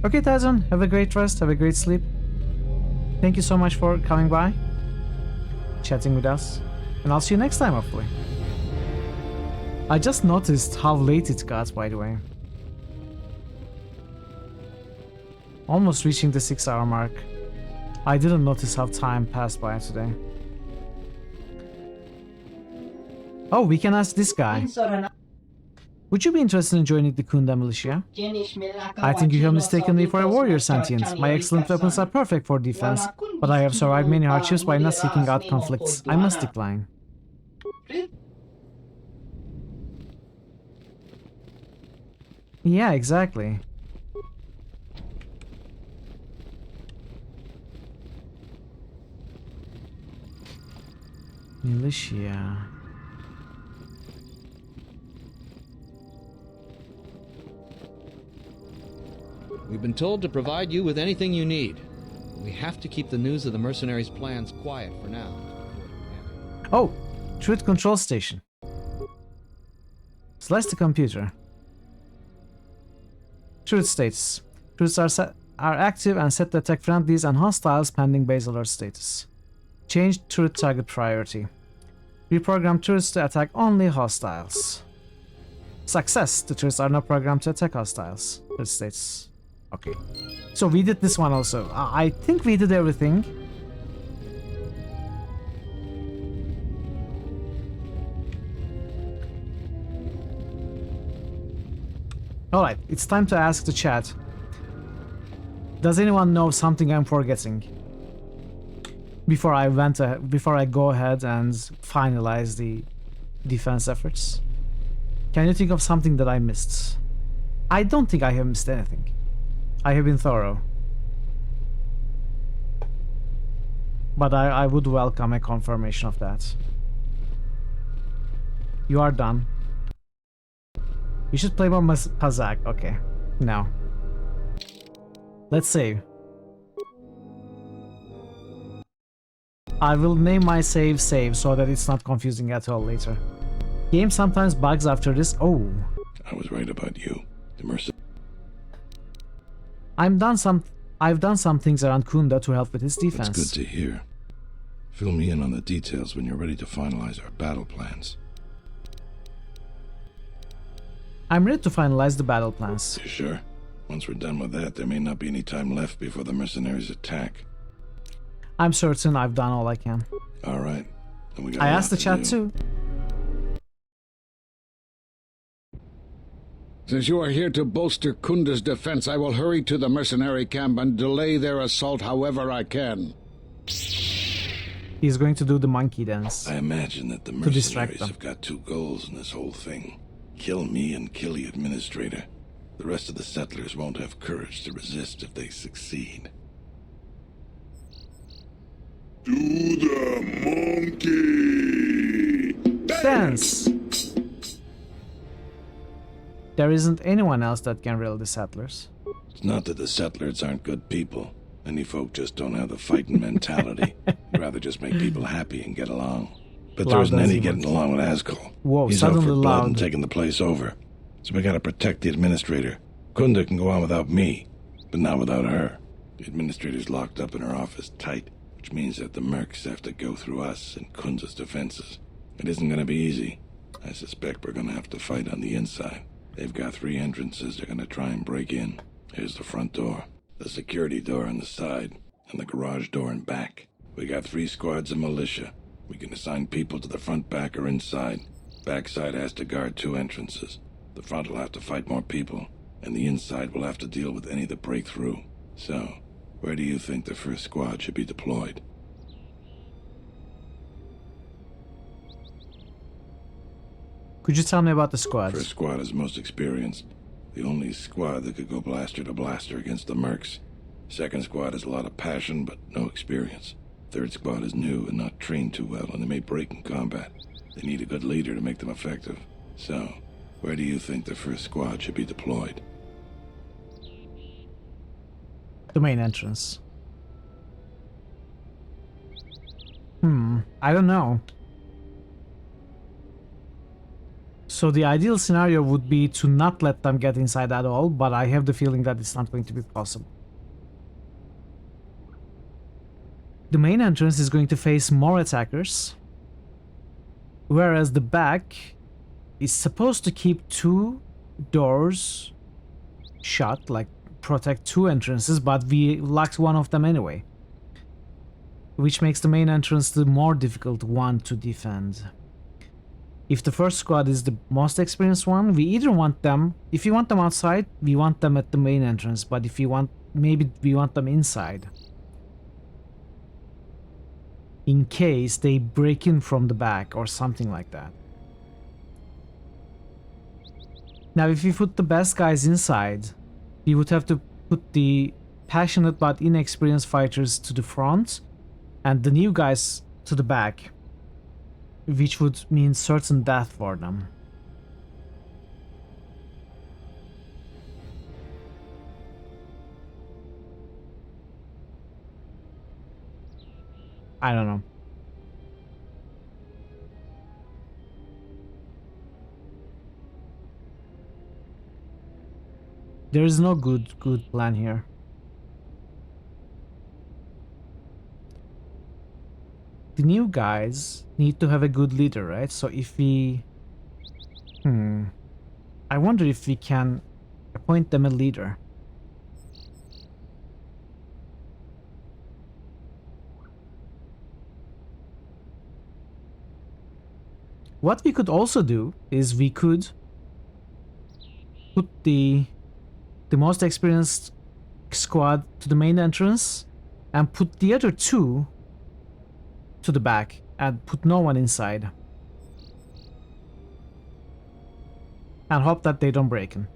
Okay, Tyson, have a great rest, have a great sleep. Thank you so much for coming by, chatting with us, and I'll see you next time, hopefully. I just noticed how late it got, by the way. Almost reaching the 6-hour mark. I didn't notice how time passed by today. Oh, we can ask this guy. Would you be interested in joining the Kunda militia? I think you have mistaken me for a warrior sentient. My excellent weapons are perfect for defense, but I have survived many hardships by not seeking out conflicts. I must decline. Yeah, exactly. Militia. We've been told to provide you with anything you need. We have to keep the news of the mercenaries' plans quiet for now. Oh, Truth Control Station. Select the computer. Truth status. Truths are active and set to attack friendlies and hostiles pending base alert status. Change Truth target priority. Reprogram Truths to attack only hostiles. Success. The Truths are not programmed to attack hostiles. Truth status. Okay. So we did this one also. I think we did everything. Alright, it's time to ask the chat. Does anyone know something I'm forgetting? Before I go ahead and finalize the defense efforts. Can you think of something that I missed? I don't think I have missed anything. I have been thorough. But I would welcome a confirmation of that. You are done. You should play more Kazakh. Okay. No. Let's save. I will name my save so that it's not confusing at all later. Game sometimes bugs after this. Oh. I was right about you. The mercy. I've done some things around Kunda to help with his defense. That's good to hear. Fill me in on the details when you're ready to finalize our battle plans. I'm ready to finalize the battle plans. You sure? Once we're done with that, there may not be any time left before the mercenaries attack. I'm certain I've done all I can. Alright. I asked the chat too. Since you are here to bolster Kunda's defense, I will hurry to the mercenary camp and delay their assault however I can. He's going to do the monkey dance. I imagine that the mercenaries have got two goals in this whole thing. Kill me and kill the administrator. The rest of the settlers won't have courage to resist if they succeed. Do the monkey dance! There isn't anyone else that can reel the settlers. It's not that the settlers aren't good people. Any folk just don't have the fighting mentality. They'd rather just make people happy and get along. But there isn't any getting along with Askel. Whoa, he's out for blood and taking the place over. So we gotta protect the administrator. Kunda can go on without me, but not without her. The administrator's locked up in her office tight, which means that the mercs have to go through us and Kunda's defenses. It isn't gonna be easy. I suspect we're gonna have to fight on the inside. They've got 3 entrances they're gonna try and break in. Here's the front door, the security door on the side, and the garage door in back. We got 3 squads of militia. We can assign people to the front, back, or inside. Backside has to guard 2 entrances. The front will have to fight more people, and the inside will have to deal with any that break through. So, Where do you think the first squad should be deployed? Could you tell me about the squads? First squad is most experienced. The only squad that could go blaster to blaster against the mercs. Second squad has a lot of passion, but no experience. Third squad is new and not trained too well, and they may break in combat. They need a good leader to make them effective. So, where do you think the first squad should be deployed? The main entrance. I don't know. So the ideal scenario would be to not let them get inside at all, but I have the feeling that it's not going to be possible. The main entrance is going to face more attackers, whereas the back is supposed to keep 2 doors shut, like protect 2 entrances, but we locked one of them anyway, which makes the main entrance the more difficult one to defend. If the first squad is the most experienced one, we either want them, if you want them outside, we want them at the main entrance, but if you want, maybe we want them inside, in case they break in from the back or something like that. Now, if we put the best guys inside, we would have to put the passionate but inexperienced fighters to the front and the new guys to the back, which would mean certain death for them. I don't know. There is no good plan here. The new guys need to have a good leader, right? So if we... I wonder if we can appoint them a leader. What we could also do is we could put the most experienced squad to the main entrance and put the other 2 to the back and put no one inside. And hope that they don't break in.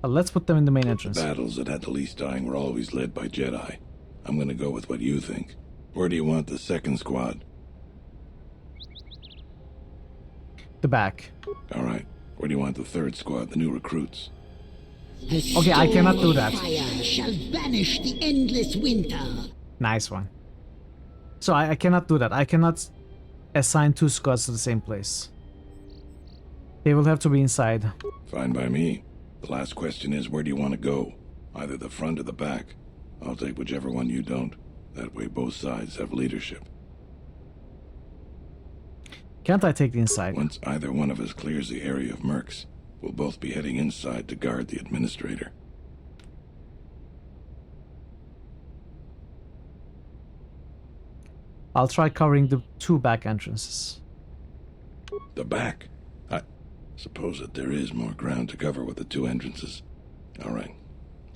Let's put them in the main entrance. Battles that had the least dying were always led by Jedi. I'm gonna go with what you think. Where do you want the second squad? The back. Alright. Where do you want the third squad, the new recruits? Okay, I cannot do that. Fire shall banish the endless winter. Nice one. So I cannot do that. I cannot assign 2 squads to the same place. They will have to be inside. Fine by me. The last question is, where do you want to go? Either the front or the back. I'll take whichever one you don't. That way both sides have leadership. Can't I take the inside? Once either one of us clears the area of mercs, we'll both be heading inside to guard the administrator. I'll try covering the 2 back entrances. The back? I suppose that there is more ground to cover with the 2 entrances. Alright,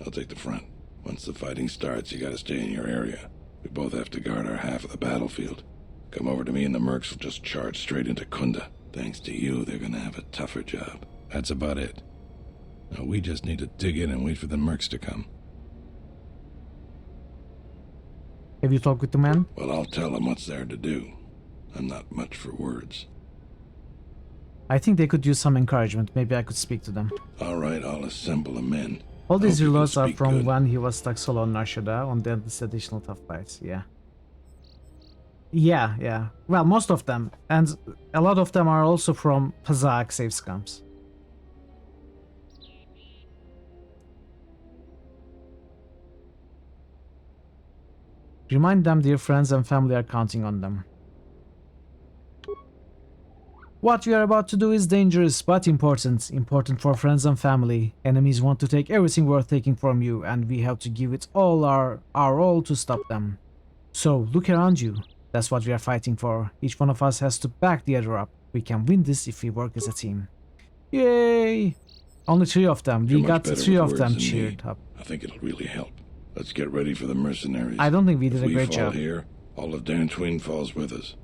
I'll take the front. Once the fighting starts, you gotta stay in your area. We both have to guard our half of the battlefield. Come over to me and the mercs will just charge straight into Kunda. Thanks to you, they're gonna have a tougher job. That's about it. Now we just need to dig in and wait for the mercs to come. Have you talked with the men? Well, I'll tell them what's there to do. I'm not much for words. I think they could use some encouragement. Maybe I could speak to them. Alright, I'll assemble the men. All these reloads are from when he was stuck solo on Nashida on this additional tough fights, yeah. Yeah. Well, most of them. And a lot of them are also from Pazak save scums. Remind them their friends and family are counting on them. What we are about to do is dangerous, but important. Important for friends and family. Enemies want to take everything worth taking from you, and we have to give it all our all to stop them. So, look around you. That's what we are fighting for. Each one of us has to back the other up. We can win this if we work as a team. Yay! Only 3 of them. We got 3 of them cheered up. I think it'll really help. Let's get ready for the mercenaries. I don't think we did if a great we fall job. here, all of Dantooine falls with us.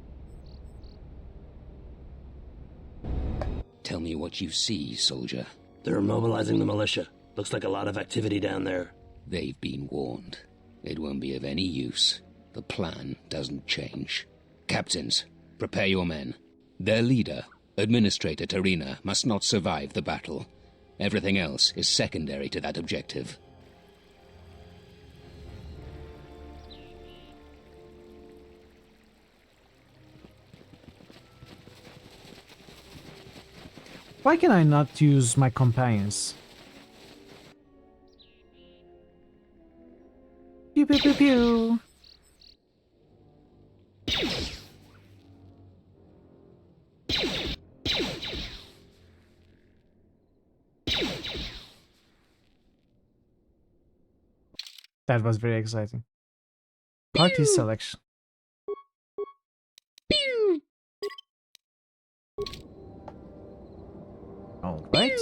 Tell me what you see, soldier. They're mobilizing the militia. Looks like a lot of activity down there. They've been warned. It won't be of any use. The plan doesn't change. Captains, prepare your men. Their leader, Administrator Tarina, must not survive the battle. Everything else is secondary to that objective. Why can I not use my companions? Pew pew pew pew. That was very exciting. Party selection. All right.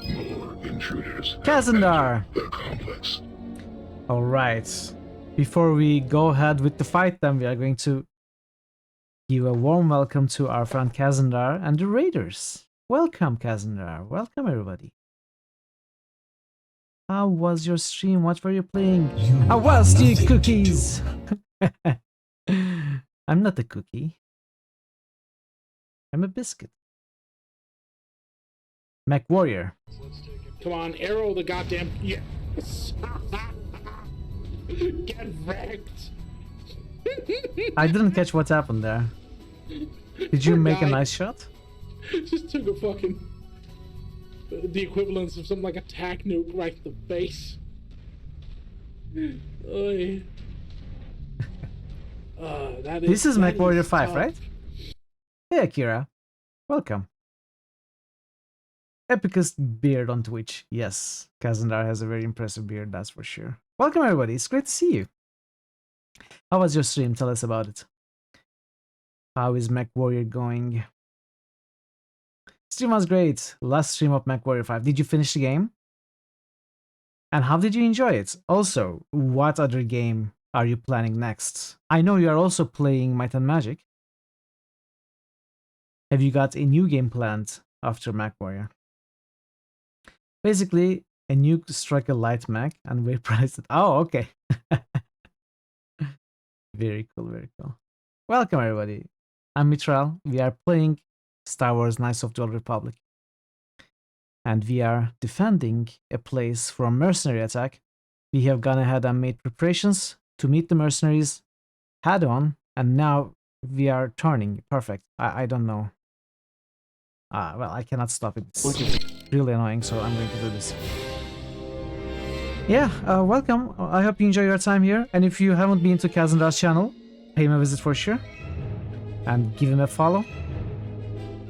More intruders. Kazandar. The complex. All right. Before we go ahead with the fight, then we are going to give a warm welcome to our friend Kazandar and the Raiders. Welcome, Kazandar. Welcome, everybody. How was your stream? What were you playing? How was the cookies? I'm not a cookie. I'm a biscuit. Mech Warrior. Come on, arrow the goddamn... Yes! Get wrecked! I didn't catch what happened there. Did you make a nice shot? Just took a fucking... the equivalence of something like a tac nuke right to the face. Oy. This is Mech Warrior 5, right? Hey Akira. Welcome. Epicest beard on Twitch. Yes, Kazandar has a very impressive beard, that's for sure. Welcome everybody, it's great to see you. How was your stream? Tell us about it. How is Mech Warrior going? Stream was great. Last stream of Mech Warrior 5. Did you finish the game? And how did you enjoy it? Also, what other game are you planning next? I know you are also playing Might and Magic. Have you got a new game planned after Mech Warrior? Basically, a nuke strike a light mech and we priced it. Oh, okay. Very cool, very cool. Welcome everybody. I'm Mitral. We are playing Star Wars Knights of the Old Republic. And we are defending a place from mercenary attack. We have gone ahead and made preparations to meet the mercenaries head on, and now we are turning. Perfect. I don't know. Well, I cannot stop it. It's really annoying, so I'm going to do this. Yeah, welcome. I hope you enjoy your time here. And if you haven't been to Kazandar's channel, pay him a visit for sure. And give him a follow.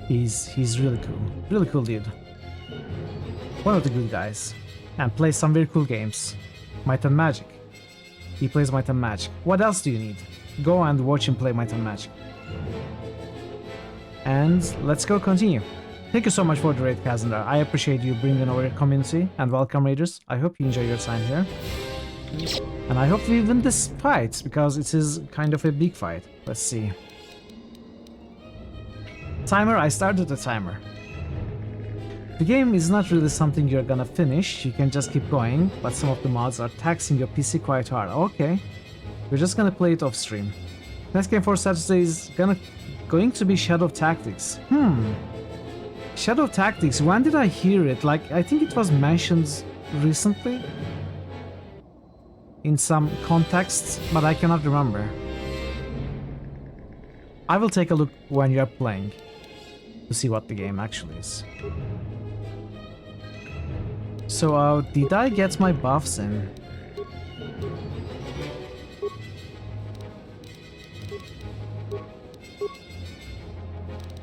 He's really cool. Really cool dude. One of the good guys. And plays some very cool games. Might and Magic. He plays Might and Magic. What else do you need? Go and watch him play Might and Magic. And let's go continue. Thank you so much for the raid, Kazandar. I appreciate you bringing over your community, and welcome raiders. I hope you enjoy your time here. And I hope we win this fight, because it is kind of a big fight. Let's see. Timer, I started the timer. The game is not really something you're gonna finish, you can just keep going, but some of the mods are taxing your PC quite hard. Okay, we're just gonna play it off stream. Next game for Saturday is going to be Shadow Tactics. Shadow Tactics, when did I hear it? Like, I think it was mentioned recently in some contexts, but I cannot remember. I will take a look when you're playing to see what the game actually is. So, did I get my buffs in?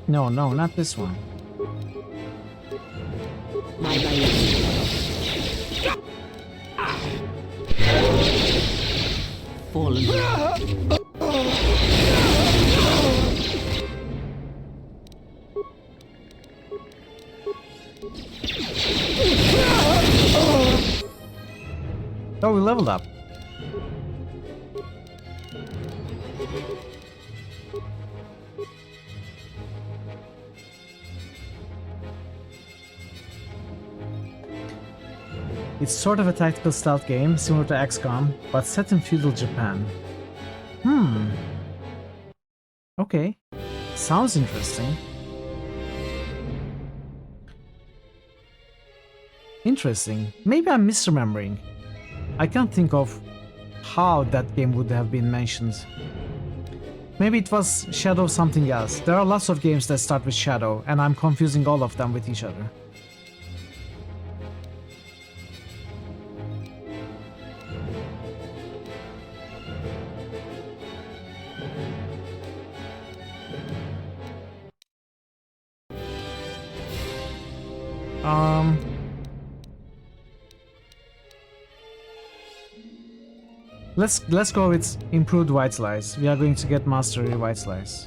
No, not this one. Oh, we leveled up. It's sort of a tactical stealth game, similar to XCOM, but set in feudal Japan. Okay. Sounds interesting. Interesting. Maybe I'm misremembering. I can't think of how that game would have been mentioned. Maybe it was Shadow something else. There are lots of games that start with Shadow, and I'm confusing all of them with each other. Let's go with improved white slice. We are going to get mastery white slice.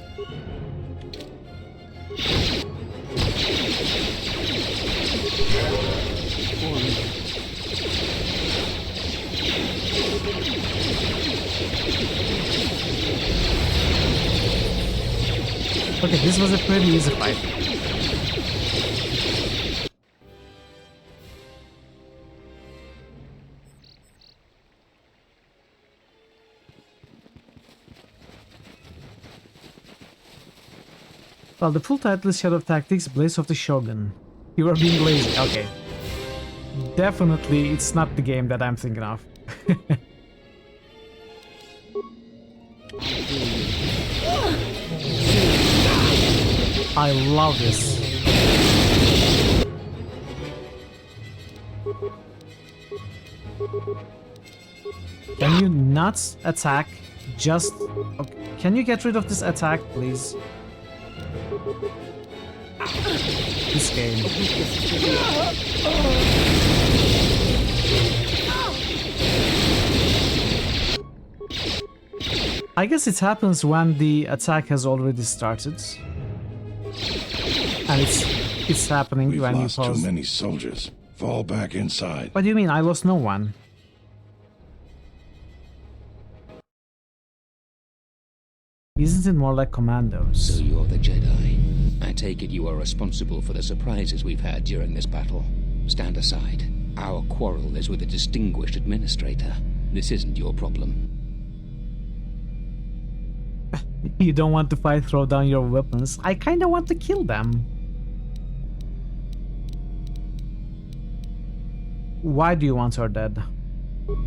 Okay, this was a pretty easy fight. Well, the full title is Shadow Tactics, Blaze of the Shogun. You are being lazy. Okay. Definitely, it's not the game that I'm thinking of. I love this. Can you not attack? Just... Okay. Can you get rid of this attack, please? This game. I guess it happens when the attack has already started. And it's happening when you pause. We've lost too many soldiers. Fall back inside. What do you mean? I lost no one. Isn't it more like commandos? So you're the Jedi. I take it you are responsible for the surprises we've had during this battle. Stand aside. Our quarrel is with a distinguished administrator. This isn't your problem. You don't want to fight, throw down your weapons. I kinda want to kill them. Why do you want her dead?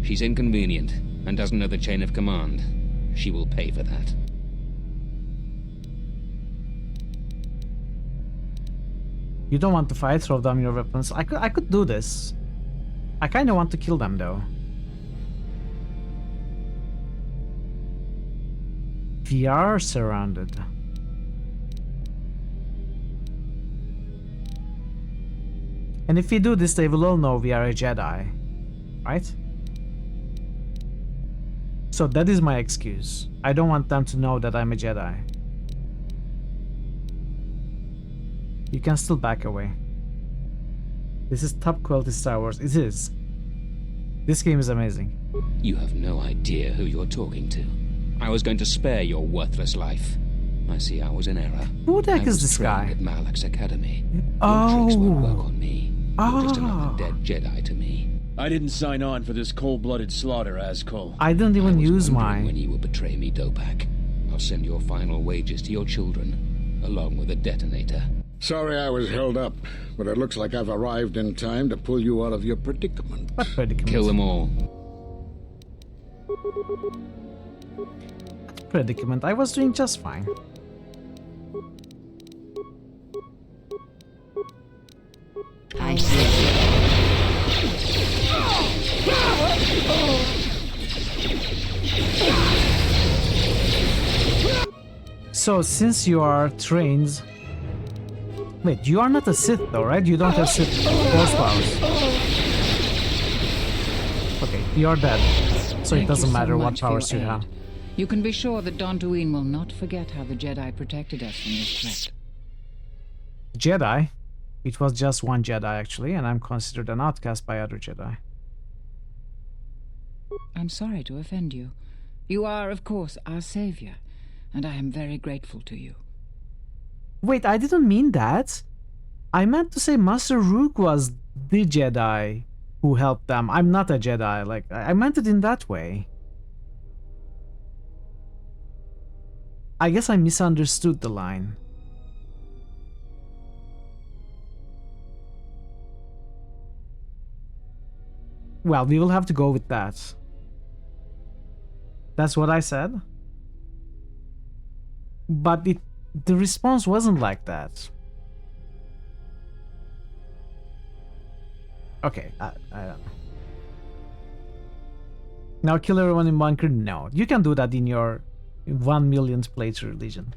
She's inconvenient and doesn't know the chain of command. She will pay for that. You don't want to fight, throw down your weapons. I could do this. I kinda want to kill them though. We are surrounded. And if we do this, they will all know we are a Jedi. Right? So that is my excuse. I don't want them to know that I'm a Jedi. You can still back away. This is top quality Star Wars. It is. This game is amazing. You have no idea who you're talking to. I was going to spare your worthless life. I see I was in error. Who the heck is this guy? At Malak's Academy. Oh. Your tricks won't work on me. You're just another dead Jedi to me. I didn't sign on for this cold-blooded slaughter, Azkul. I didn't even use mine. When you will betray me, Dopak, I'll send your final wages to your children, along with a detonator. Sorry I was held up, but it looks like I've arrived in time to pull you out of your predicament. What predicament? Kill them all. What predicament? I was doing just fine. I see. So, since you are trained... Wait, you are not a Sith though, right? You don't have Sith force powers. Okay, you are dead. So it doesn't matter what powers you have. You can be sure that Dantooine will not forget how the Jedi protected us from this threat. Jedi? It was just one Jedi actually, and I'm considered an outcast by other Jedi. I'm sorry to offend you. You are, of course, our savior, and I am very grateful to you. Wait, I didn't mean that. I meant to say Master Rook was the Jedi who helped them. I'm not a Jedi. Like, I meant it in that way. I guess I misunderstood the line. Well, we will have to go with that. That's what I said. But the response wasn't like that. Okay, I don't know. Now kill everyone in bunker? No. You can do that in your 1 millionth playthrough, Legion.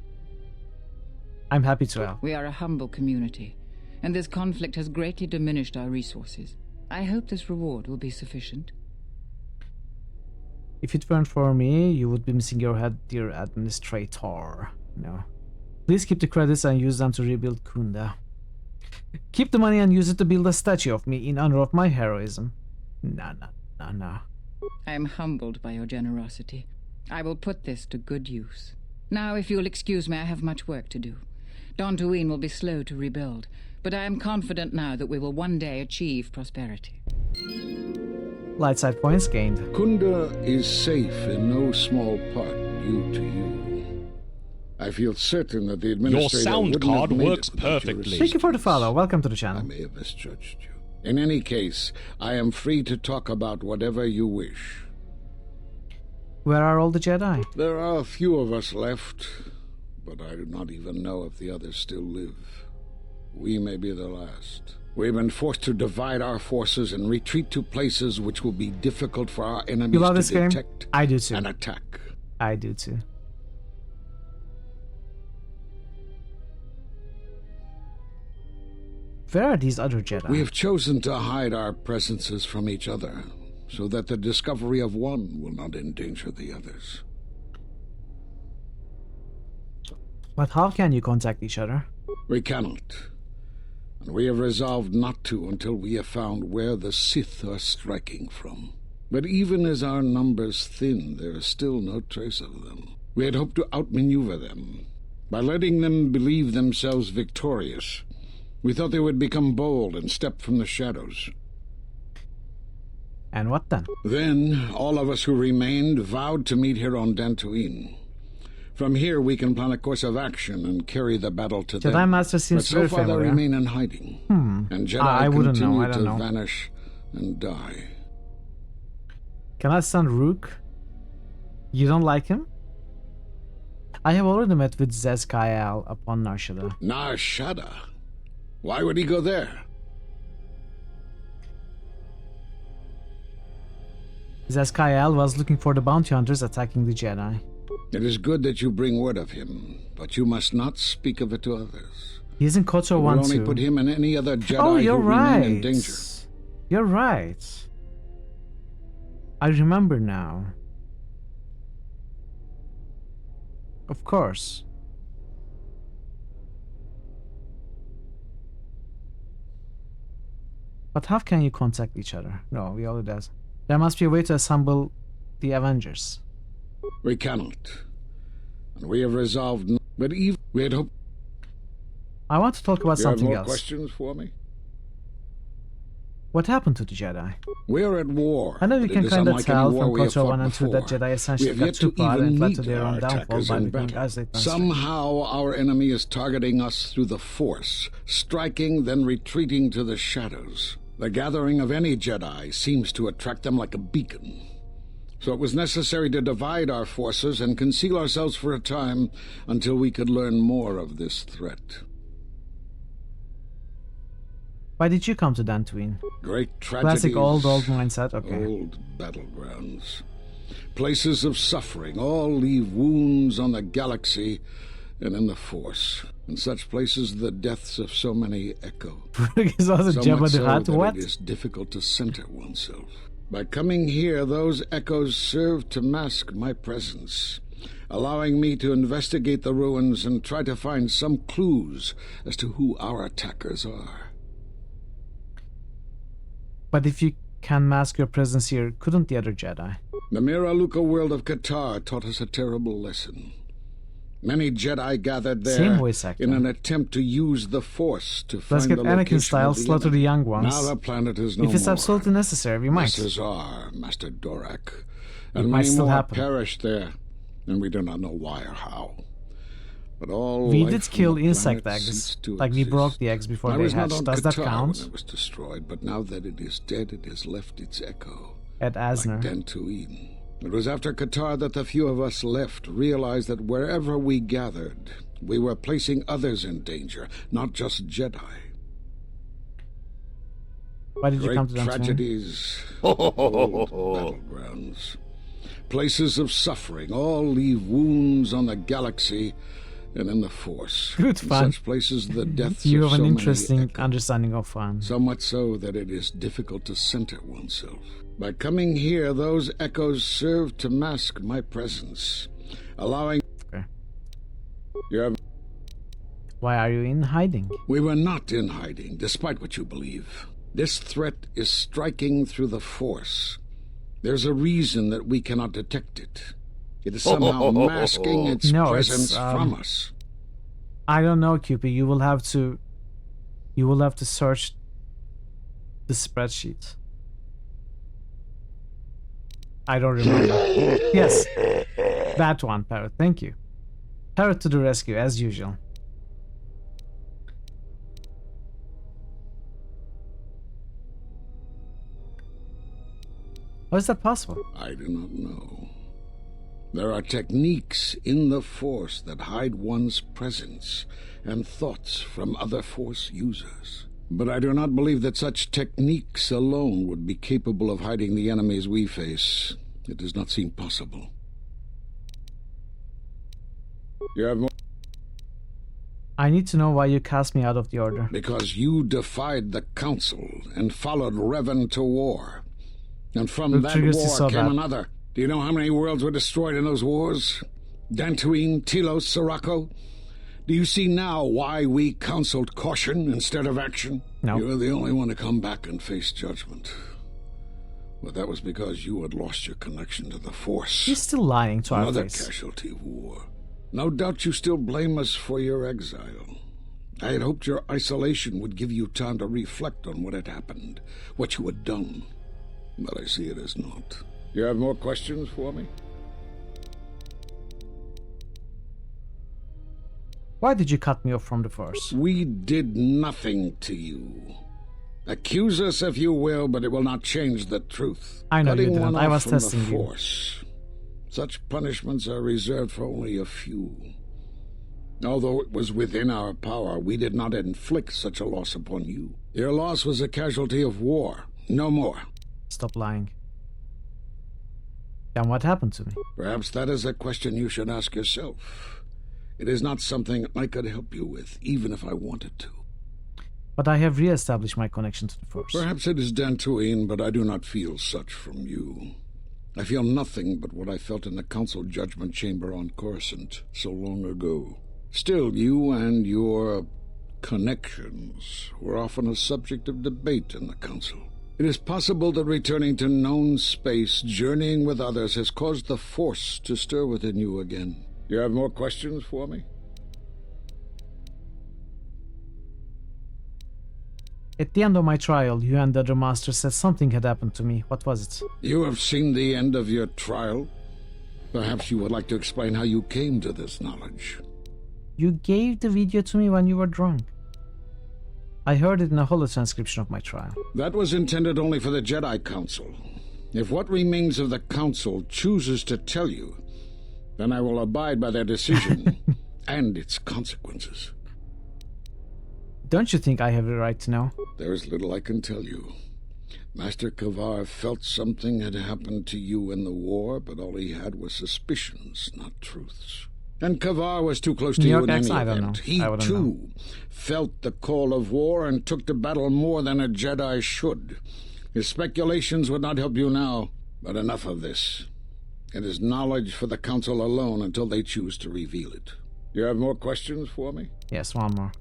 I'm happy to help. We are a humble community, and this conflict has greatly diminished our resources. I hope this reward will be sufficient. If it weren't for me, you would be missing your head, dear administrator. No. Please keep the credits and use them to rebuild Kunda. Keep the money and use it to build a statue of me in honor of my heroism. No. I am humbled by your generosity. I will put this to good use. Now, if you'll excuse me, I have much work to do. Dantooine will be slow to rebuild, but I am confident now that we will one day achieve prosperity. Light side points gained. Kunda is safe in no small part due to you. I feel certain that the administrator Your sound card works perfectly. Thank you for the follow. Welcome to the channel. I may have misjudged you. In any case, I am free to talk about whatever you wish. Where are all the Jedi? There are a few of us left, but I do not even know if the others still live. We may be the last. We've been forced to divide our forces and retreat to places which will be difficult for our enemies you love to this game? detect I do too. and attack. I do too. Where are these other Jedi? We have chosen to hide our presences from each other, so that the discovery of one will not endanger the others. But how can you contact each other? We cannot. And we have resolved not to until we have found where the Sith are striking from. But even as our numbers thin, there is still no trace of them. We had hoped to outmaneuver them. By letting them believe themselves victorious, we thought they would become bold and step from the shadows. And what then? Then, all of us who remained vowed to meet here on Dantooine. From here, we can plan a course of action and carry the battle to them. Jedi Master seems but so very far they familiar. remain in hiding. And Jedi I wouldn't know. continue I don't to know. vanish and die. Can I stand Rook? You don't like him? I have already met with Zez-Kyle upon Nar Shaddaa. Nar Shaddaa? Why would he go there? Zez-Kyle was looking for the bounty hunters attacking the Jedi. It is good that you bring word of him, but you must not speak of it to others. He's in KOTOR 1 It will only too. put him and any other Jedi Oh, you're who remain in right. danger. You're right. I remember now. Of course. But how can you contact each other? No, we already does. There must be a way to assemble the Avengers. We cannot. And we have resolved but even we had hoped. I want to talk about You have something more else. questions for me? What happened to the Jedi? We are at war. I know you but can it is kind of unlike any tell war from we have KOTOR 1 fought and 2 that before. Jedi essentially We have got yet too to proud even and led meet to their own our downfall attackers by in becoming battle. as they themselves. Somehow our enemy is targeting us through the Force, striking, then retreating to the shadows. The gathering of any Jedi seems to attract them like a beacon. So it was necessary to divide our forces and conceal ourselves for a time until we could learn more of this threat. Why did you come to Dantooine? Great tragedies. Classic old mindset, okay. Old battlegrounds. Places of suffering all leave wounds on the galaxy and in the Force. In such places, the deaths of so many echo. Is also So Jabba much the so Hutt? that What? it is difficult to center oneself. By coming here, those echoes serve to mask my presence, allowing me to investigate the ruins and try to find some clues as to who our attackers are. But if you can mask your presence here, couldn't the other Jedi? The Miraluka world of Qatar taught us a terrible lesson. Many Jedi gathered there Same voice actor. in an attempt to use the Force to Let's find get the Anakin location style, of the slaughter enemy. the young ones. Now the planet is no If it's more. absolutely necessary, we might. This is our Master Dorak. It And might many still more happen. perished there, and we do not know why or how. But all We life did on kill the insect planet eggs. ceased to Like we exist. broke the eggs before I they was not hatched. on Does that Qatar count? when it was destroyed, but now that it is dead, it has left its echo. At Asner. Like Dantooine. It was after Qatar that the few of us left realized that wherever we gathered, we were placing others in danger, not just Jedi. Why did you Great come to Dantooine? tragedies, old battlegrounds, places of suffering, all leave wounds on the galaxy and in the Force. Good In fun. such places, the deaths You of have so an many interesting echo. understanding of fun. So much so that it is difficult to center oneself. By coming here, those echoes serve to mask my presence, allowing... Okay. You have... Why are you in hiding? We were not in hiding, despite what you believe. This threat is striking through the Force. There's a reason that we cannot detect it. It is somehow masking its No, presence it's, from us. I don't know, Cupid. You will have to search the spreadsheet. I don't remember. Yes, that one, Parrot. Thank you. Parrot to the rescue, as usual. How is that possible? I do not know. There are techniques in the Force that hide one's presence and thoughts from other Force users. But I do not believe that such techniques alone would be capable of hiding the enemies we face. It does not seem possible. You have more... I need to know why you cast me out of the Order. Because you defied the Council and followed Revan to war. And from The that triggers is war so came bad. another. Do you know how many worlds were destroyed in those wars? Dantooine, Telos, Sirocco? Do you see now why we counseled caution instead of action? No. You're the only one to come back and face judgment. But that was because you had lost your connection to the Force. You're still lying to our Another face. casualty of war. No doubt you still blame us for your exile. I had hoped your isolation would give you time to reflect on what had happened, what you had done. But I see it as not. You have more questions for me? Why did you cut me off from the Force? We did nothing to you. Accuse us if you will, but it will not change the truth. I know you Cutting didn't. one I off was from testing the you. Force. Such punishments are reserved for only a few. Although it was within our power, we did not inflict such a loss upon you. Your loss was a casualty of war, no more. Stop lying. Then what happened to me? Perhaps that is a question you should ask yourself. It is not something I could help you with, even if I wanted to. But I have re-established my connection to the Force. Perhaps it is Dantooine, but I do not feel such from you. I feel nothing but what I felt in the Council Judgment Chamber on Coruscant so long ago. Still, you and your connections were often a subject of debate in the Council. It is possible that returning to known space, journeying with others, has caused the Force to stir within you again. You have more questions for me? At the end of my trial, you and the other master said something had happened to me. What was it? You have seen the end of your trial. Perhaps you would like to explain how you came to this knowledge. You gave the video to me when you were drunk. I heard it in a holotranscription of my trial. That was intended only for the Jedi Council. If what remains of the Council chooses to tell you, then I will abide by their decision and its consequences. Don't you think I have the right to know? There is little I can tell you. Master Kavar felt something had happened to you in the war, but all he had was suspicions, not truths. And Kavar was too close to New you York in any X, I don't event. know. He, I wouldn't too, know. felt the call of war and took to battle more than a Jedi should. His speculations would not help you now, but enough of this. It is knowledge for the Council alone until they choose to reveal it. You have more questions for me? Yes, one more.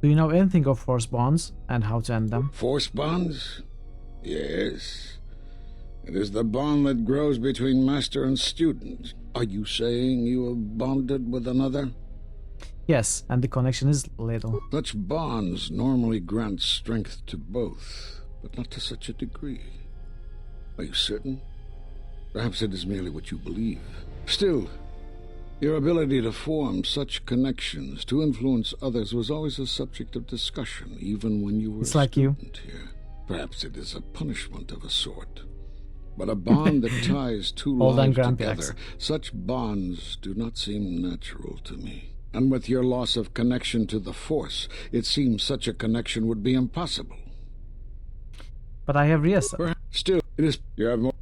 Do you know anything of force bonds and how to end them? Force bonds? Yes. It is the bond that grows between master and student. Are you saying you have bonded with another? Yes, and the connection is little. Such bonds normally grant strength to both, but not to such a degree. Are you certain? Perhaps it is merely what you believe. Still, your ability to form such connections, to influence others, was always a subject of discussion, even when you were it's a like student here. Perhaps it is a punishment of a sort. But a bond that ties two lives together, such bonds do not seem natural to me. And with your loss of connection to the Force, it seems such a connection would be impossible. But I have reassessed. Still, it is... You have more...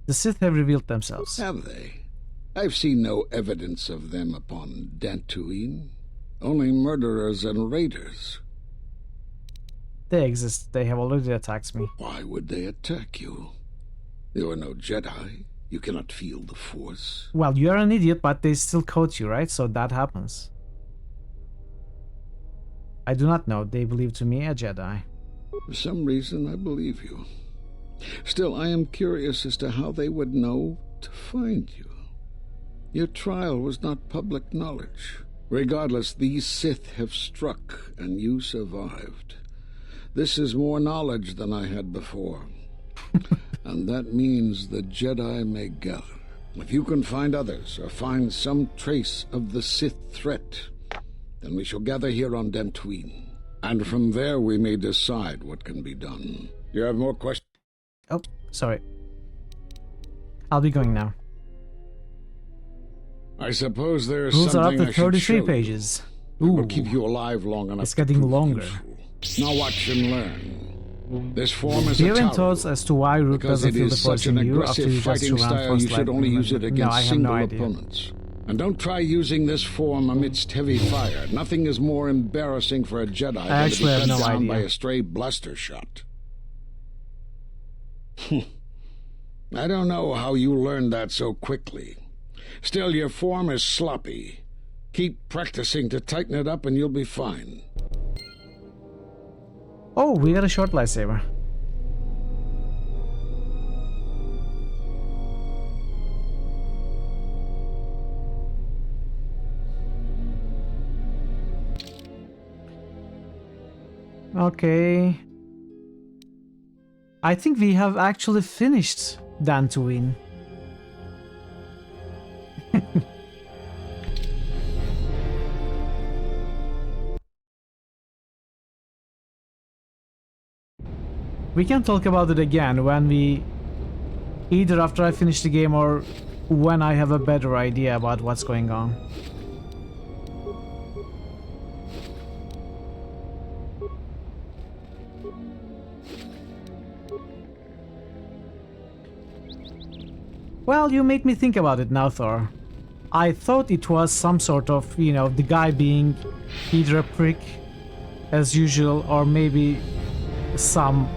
The Sith have revealed themselves. Have they? I've seen no evidence of them upon Dantooine. Only murderers and raiders. They exist. They have already attacked me. Why would they attack you? You are no Jedi. You cannot feel the Force. Well, you're an idiot, but they still caught you, right? So that happens. I do not know. They believe to me a Jedi. For some reason, I believe you. Still, I am curious as to how they would know to find you. Your trial was not public knowledge. Regardless, these Sith have struck, and you survived. This is more knowledge than I had before. And that means the Jedi may gather. If you can find others, or find some trace of the Sith threat, then we shall gather here on Dantooine. And from there we may decide what can be done. You have more questions? Oh, sorry. I'll be going now. I suppose there's Rules something are up I to should 33 show pages. Ooh. It will keep you alive long enough. It's getting longer. Useful. Now watch and learn. This form is Do you a have any Taru, thoughts as to why Rook doesn't feel the Force in you after you just fighting surround style, Force you should lightning? only use it against No, I have single no idea. opponents. And don't try using this form amidst heavy fire. Nothing is more embarrassing for a Jedi than to be cut down by a stray blaster shot. I don't know how you learned that so quickly. Still, your form is sloppy. Keep practicing to tighten it up and you'll be fine. Oh, we got a short lightsaber. Okay. I think we have actually finished Dantooine. We can talk about it again when we... either after I finish the game or when I have a better idea about what's going on. Well, you make me think about it now, Thor. I thought it was some sort of, you know, the guy being either a prick, as usual, or maybe some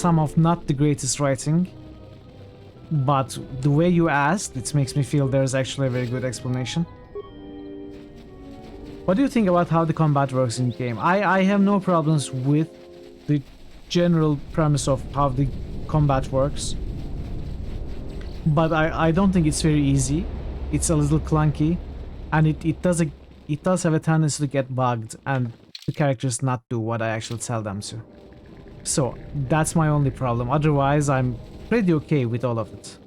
of not the greatest writing. But the way you asked, it makes me feel there's actually a very good explanation. What do you think about how the combat works in the game? I have no problems with the general premise of how the combat works. But I don't think it's very easy. It's a little clunky, and it does have a tendency to get bugged and the characters not do what I actually tell them to. So that's my only problem. Otherwise, I'm pretty okay with all of it.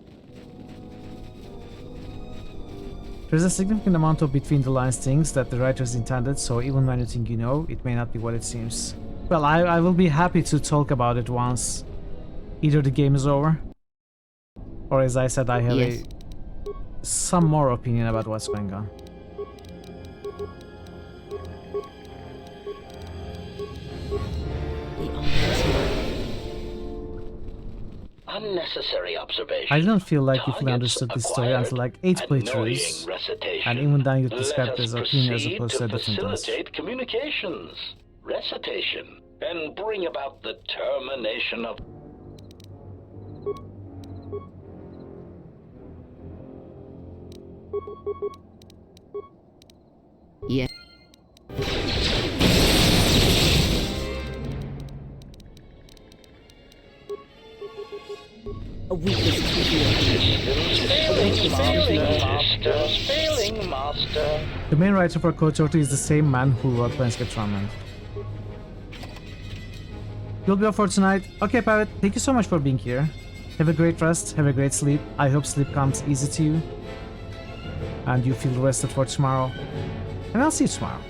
There's a significant amount of between the lines things that the writers intended, so even when you think you know, it may not be what it seems. Well, I will be happy to talk about it once either the game is over, or as I said, I have some more opinion about what's going on. Unnecessary observation. I didn't feel like you fully understood the story until like 8 playthroughs, and even then you described it as opinion as opposed to a different list. Facilitate communications, recitation, and bring about the termination of... Yes. A weakness Failing master. The main writer for KOTOR 2 is the same man who wrote Planescape Torment. You'll be off for tonight. Okay, Pirate, thank you so much for being here. Have a great rest, have a great sleep. I hope sleep comes easy to you. And you feel rested for tomorrow. And I'll see you tomorrow.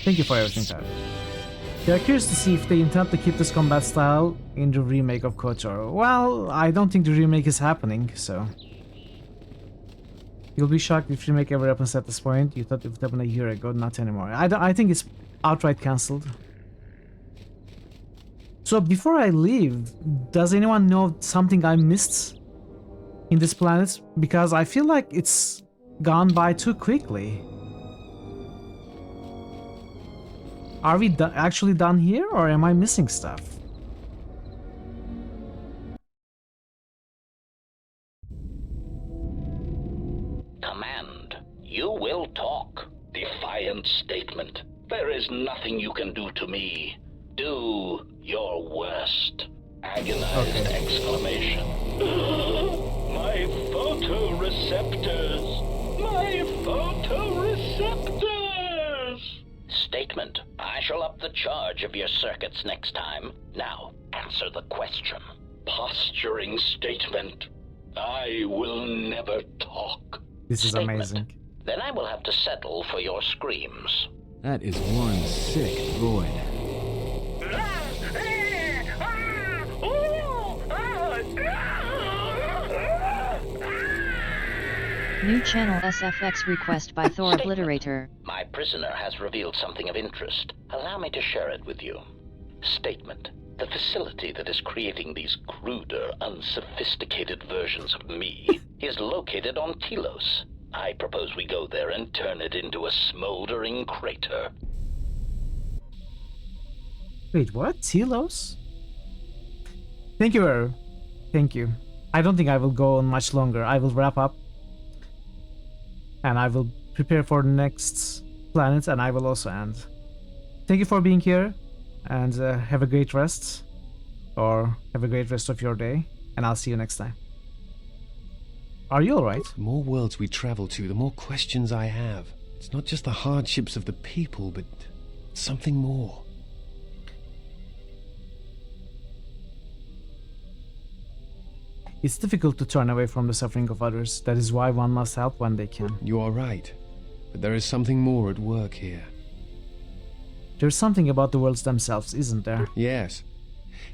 Thank you for everything, Pirate. We are curious to see if they intend to keep this combat style in the remake of KOTOR. Well, I don't think the remake is happening, so... You'll be shocked if remake ever happens at this point. You thought it would happen a year ago, not anymore. I think it's outright cancelled. So before I leave, does anyone know something I missed in this planet? Because I feel like it's gone by too quickly. Are we actually done here, or am I missing stuff? Command, you will talk. Defiant statement. There is nothing you can do to me. Do your worst. Agonized exclamation. My photoreceptors! My photoreceptors! Statement. I shall up the charge of your circuits next time. Now, answer the question. Posturing statement. I will never talk. This is Statement. amazing. Then I will have to settle for your screams. That is one sick droid. New channel SFX request by Thor Obliterator. My prisoner has revealed something of interest. Allow me to share it with you. Statement. The facility that is creating these cruder, unsophisticated versions of me is located on Telos. I propose we go there and turn it into a smoldering crater. Wait, what? Telos? Thank you, Eru. Thank you. I don't think I will go on much longer. I will wrap up. And I will prepare for the next planet, and I will also end. Thank you for being here, and have a great rest. Or have a great rest of your day, and I'll see you next time. Are you alright? The more worlds we travel to, the more questions I have. It's not just the hardships of the people, but something more. It's difficult to turn away from the suffering of others. That is why one must help when they can. You are right. But there is something more at work here. There's something about the worlds themselves, isn't there? Yes.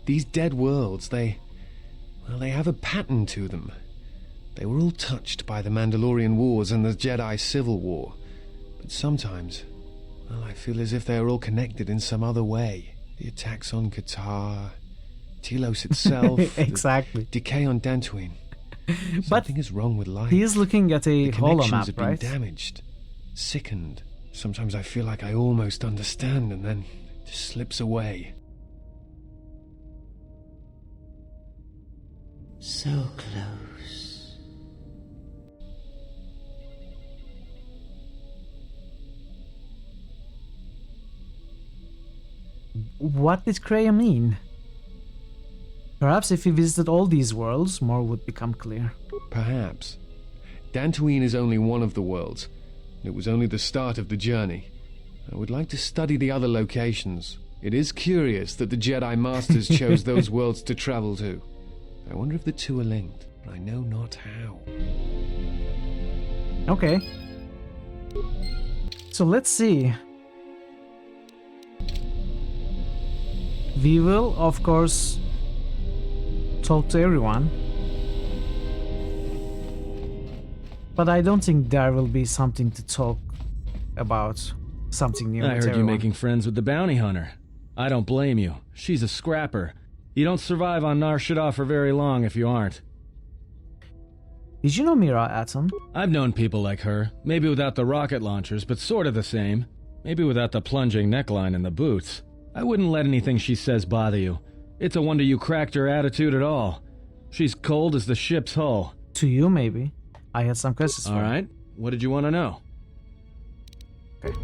These dead worlds, they have a pattern to them. They were all touched by the Mandalorian Wars and the Jedi Civil War. But sometimes, I feel as if they are all connected in some other way. The attacks on Qatar, Telos itself, exactly. The decay on Dantooine. Something is wrong with life. He is looking at a connections have holomap, right? been damaged, sickened. Sometimes I feel like I almost understand, and then it just slips away. So close. What did Kreia mean? Perhaps if he visited all these worlds, more would become clear. Perhaps. Dantooine is only one of the worlds. It was only the start of the journey. I would like to study the other locations. It is curious that the Jedi Masters chose those worlds to travel to. I wonder if the two are linked, but I know not how. Okay. So let's see. We will, of course, talk to everyone. But I don't think there will be something to talk about. Something new. I heard you making friends with the bounty hunter. I don't blame you. She's a scrapper. You don't survive on Nar Shaddaa for very long if you aren't. Did you know Mira Atom? I've known people like her. Maybe without the rocket launchers, but sort of the same. Maybe without the plunging neckline and the boots. I wouldn't let anything she says bother you. It's a wonder you cracked her attitude at all. She's cold as the ship's hull. To you, maybe. I had some questions for you. Alright. What did you want to know? Okay.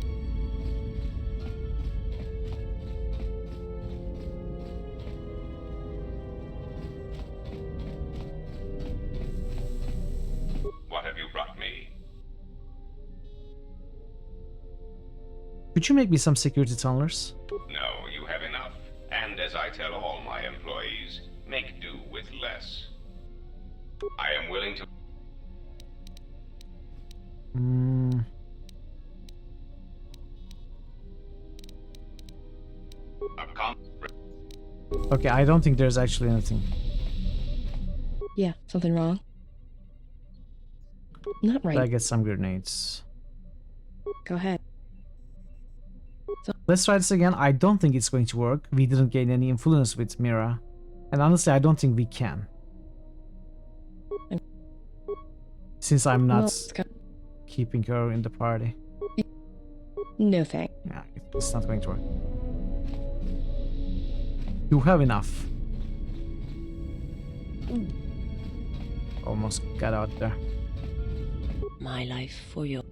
Could you make me some security tunnelers? No, you have enough. And as I tell all my employees, make do with less. I am willing to... Okay, I don't think there's actually anything. Yeah, something wrong? Not right. I get some grenades. Go ahead. Let's try this again. I don't think it's going to work. We didn't gain any influence with Mira. And honestly, I don't think we can. Since I'm not keeping her in the party. No thanks. Yeah, it's not going to work. You have enough. Almost got out there. My life for your...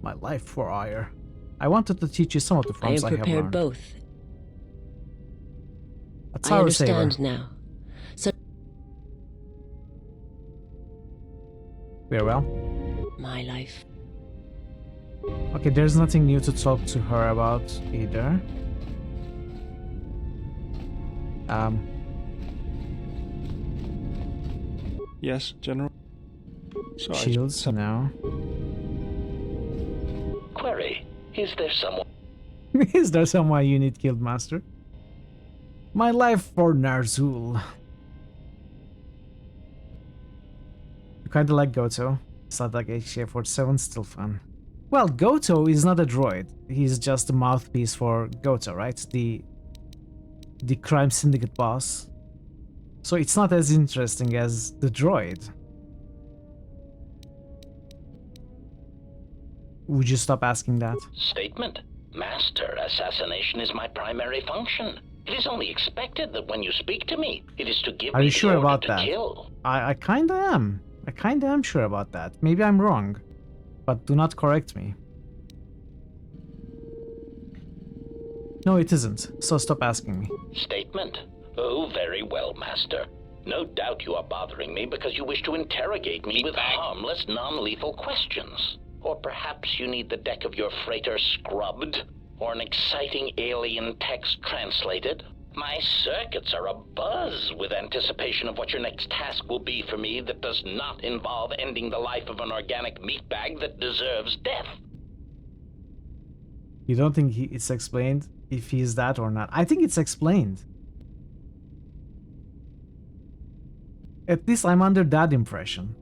My life for ire. I wanted to teach you some of the forms I have learned. I have prepared both. That's I our understand saver. now. So very well. My life. Okay, there's nothing new to talk to her about either. Yes, General. Sorry. Shields now. Query, is there someone... Is there someone you need killed, Master? My life for Narzul. You kinda like Goto. It's not like HK-47, still fun. Well, Goto is not a droid. He's just a mouthpiece for Goto, right? The crime syndicate boss. So it's not as interesting as the droid. Would you stop asking that? Statement. Master, assassination is my primary function. It is only expected that when you speak to me, it is to give Are me you the sure order about to that? kill. I kinda am. I kinda am sure about that. Maybe I'm wrong. But do not correct me. No, it isn't. So stop asking me. Statement. Oh, very well, Master. No doubt you are bothering me because you wish to interrogate me with harmless, non-lethal questions. Or perhaps you need the deck of your freighter scrubbed? Or an exciting alien text translated? My circuits are abuzz with anticipation of what your next task will be for me that does not involve ending the life of an organic meatbag that deserves death. You don't think it's explained if he is that or not? I think it's explained. At least I'm under that impression.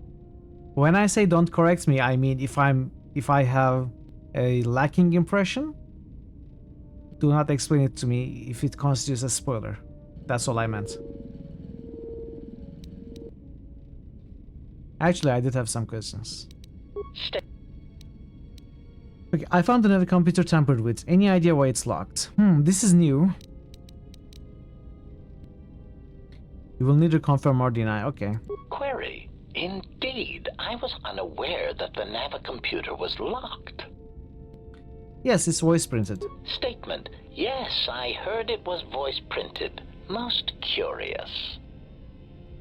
When I say don't correct me, I mean if I have a lacking impression, do not explain it to me if it constitutes a spoiler. That's all I meant. Actually, I did have some questions. Okay, I found another computer tampered with. Any idea why it's locked? This is new. You will neither confirm or deny. Okay. Query. Indeed, I was unaware that the Navicomputer was locked. Yes, it's voice printed. Statement. Yes, I heard it was voice printed. Most curious.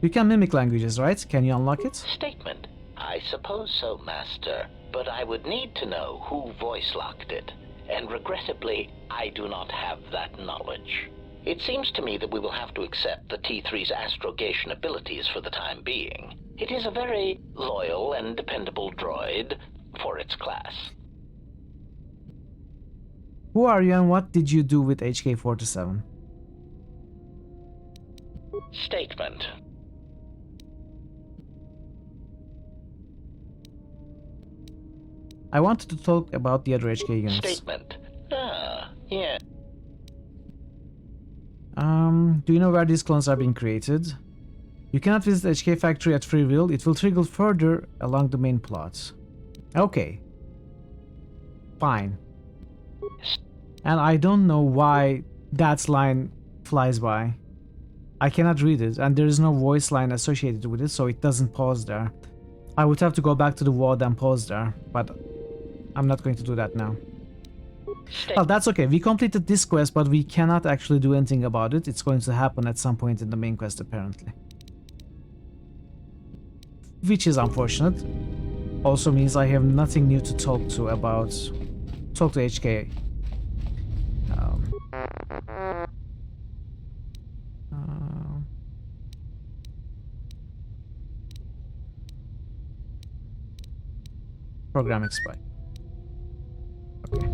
You can mimic languages, right? Can you unlock it? Statement. I suppose so, Master. But I would need to know who voice locked it. And regrettably, I do not have that knowledge. It seems to me that we will have to accept the T3's astrogation abilities for the time being. It is a very loyal and dependable droid for its class. Who are you and what did you do with HK-47? Statement. I wanted to talk about the other HK units. Statement. Yeah. Do you know where these clones are being created? You cannot visit the HK factory at free will. It will trigger further along the main plot. Okay. Fine. And I don't know why that line flies by. I cannot read it, and there is no voice line associated with it, so it doesn't pause there. I would have to go back to the WOD and pause there, but I'm not going to do that now. Well, that's okay. We completed this quest, but we cannot actually do anything about it. It's going to happen at some point in the main quest, apparently. Which is unfortunate. Also means I have nothing new to talk to HK Program expired. Okay.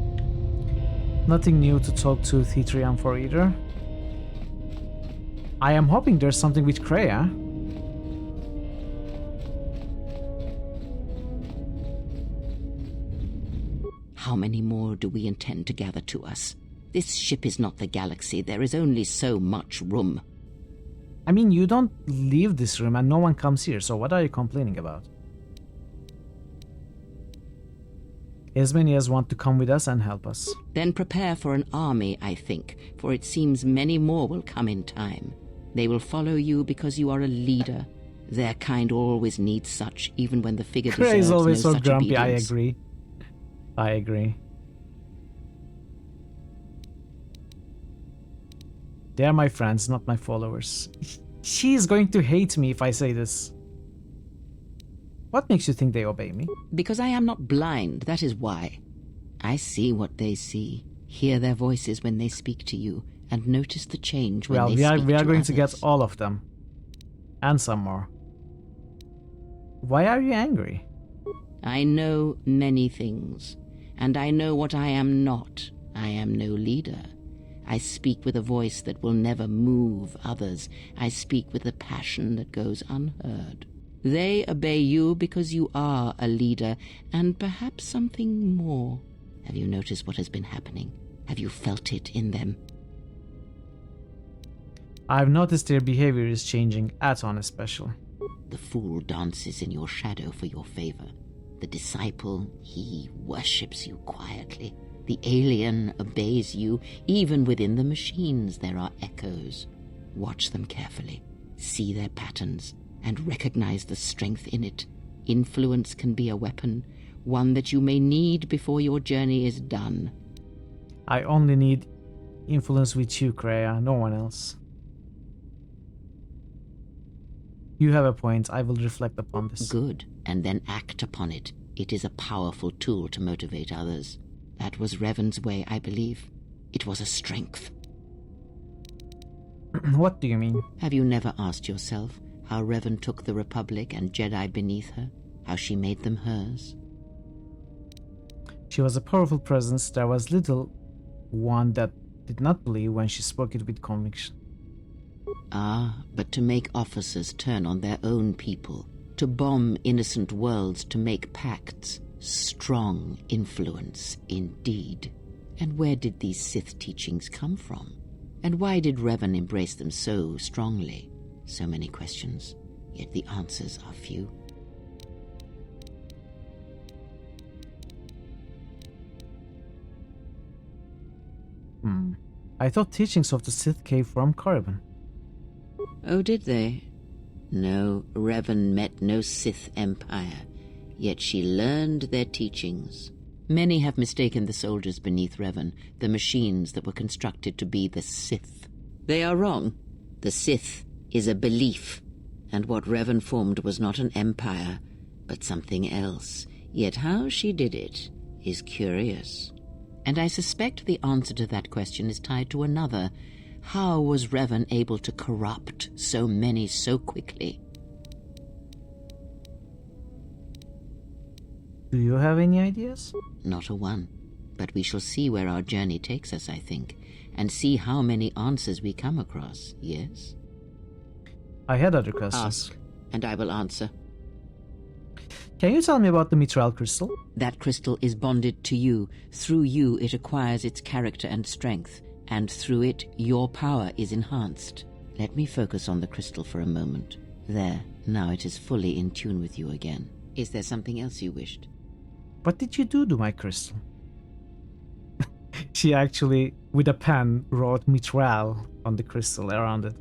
Nothing new to talk to T3M for either. I am hoping there's something with Kreia. How many more do we intend to gather to us? This ship is not the galaxy. There is only so much room. I mean, you don't leave this room and no one comes here, so what are you complaining about? As many as want to come with us and help us. Then prepare for an army, I think, for it seems many more will come in time. They will follow you because you are a leader. Their kind always needs such, even when the figure deserves Kreia is always no so such grumpy, obedience. I agree. They're my friends, not my followers. She's going to hate me if I say this. What makes you think they obey me? Because I am not blind, that is why. I see what they see, hear their voices when they speak to you, and notice the change when Well, they we speak are to going others. to get all of them. And some more. Why are you angry? I know many things, and I know what I am not. I am no leader. I speak with a voice that will never move others. I speak with a passion that goes unheard. They obey you because you are a leader, and perhaps something more. Have you noticed what has been happening? Have you felt it in them? I've noticed their behavior is changing, Aton especially. The fool dances in your shadow for your favor. The disciple, he worships you quietly. The alien obeys you. Even within the machines there are echoes. Watch them carefully. See their patterns, and recognize the strength in it. Influence can be a weapon, one that you may need before your journey is done. I only need influence with you, Kreia, no one else. You have a point. I will reflect upon this. Good, and then act upon it. It is a powerful tool to motivate others. That was Revan's way, I believe. It was a strength. What do you mean? Have you never asked yourself how Revan took the Republic and Jedi beneath her? How she made them hers? She was a powerful presence. There was little one that did not believe when she spoke it with conviction. Ah, but to make officers turn on their own people, to bomb innocent worlds, to make pacts, strong influence indeed. And where did these Sith teachings come from? And why did Revan embrace them so strongly? So many questions, yet the answers are few. I thought teachings of the Sith came from Korriban. Oh, did they? No, Revan met no Sith empire, yet she learned their teachings. Many have mistaken the soldiers beneath Revan, the machines that were constructed to be the Sith. They are wrong. The Sith is a belief, and what Revan formed was not an empire, but something else. Yet how she did it is curious. And I suspect the answer to that question is tied to another. How was Revan able to corrupt so many so quickly? Do you have any ideas? Not a one. But we shall see where our journey takes us, I think, and see how many answers we come across, yes? I had other questions. Ask, and I will answer. Can you tell me about the Mithril crystal? That crystal is bonded to you. Through you it acquires its character and strength, and through it your power is enhanced. Let me focus on the crystal for a moment. There, now it is fully in tune with you again. Is there something else you wished? What did you do to my crystal? She actually, with a pen, wrote Mithril on the crystal around it.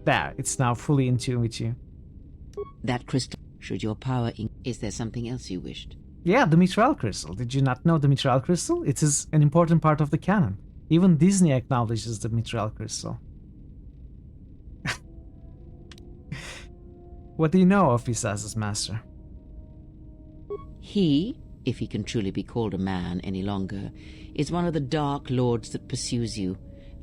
There, it's now fully in tune with you. That crystal, should your power is there something else you wished? Yeah, the Mithril crystal. Did you not know the Mithril crystal? It is an important part of the canon. Even Disney acknowledges the Mithril crystal. What do you know of Visas's master? He, if he can truly be called a man any longer, is one of the Dark Lords that pursues you.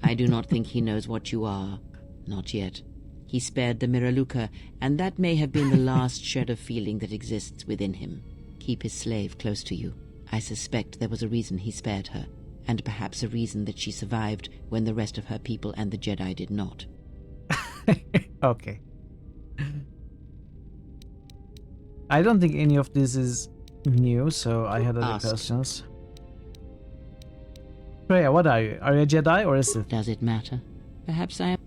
I do not think he knows what you are. Not yet. He spared the Miraluka, and that may have been the last shred of feeling that exists within him. Keep his slave close to you. I suspect there was a reason he spared her, and perhaps a reason that she survived when the rest of her people and the Jedi did not. Okay. I don't think any of this is new, so I had other questions. Freya, what are you? Are you a Jedi or a Sith? Does it matter? Perhaps I am.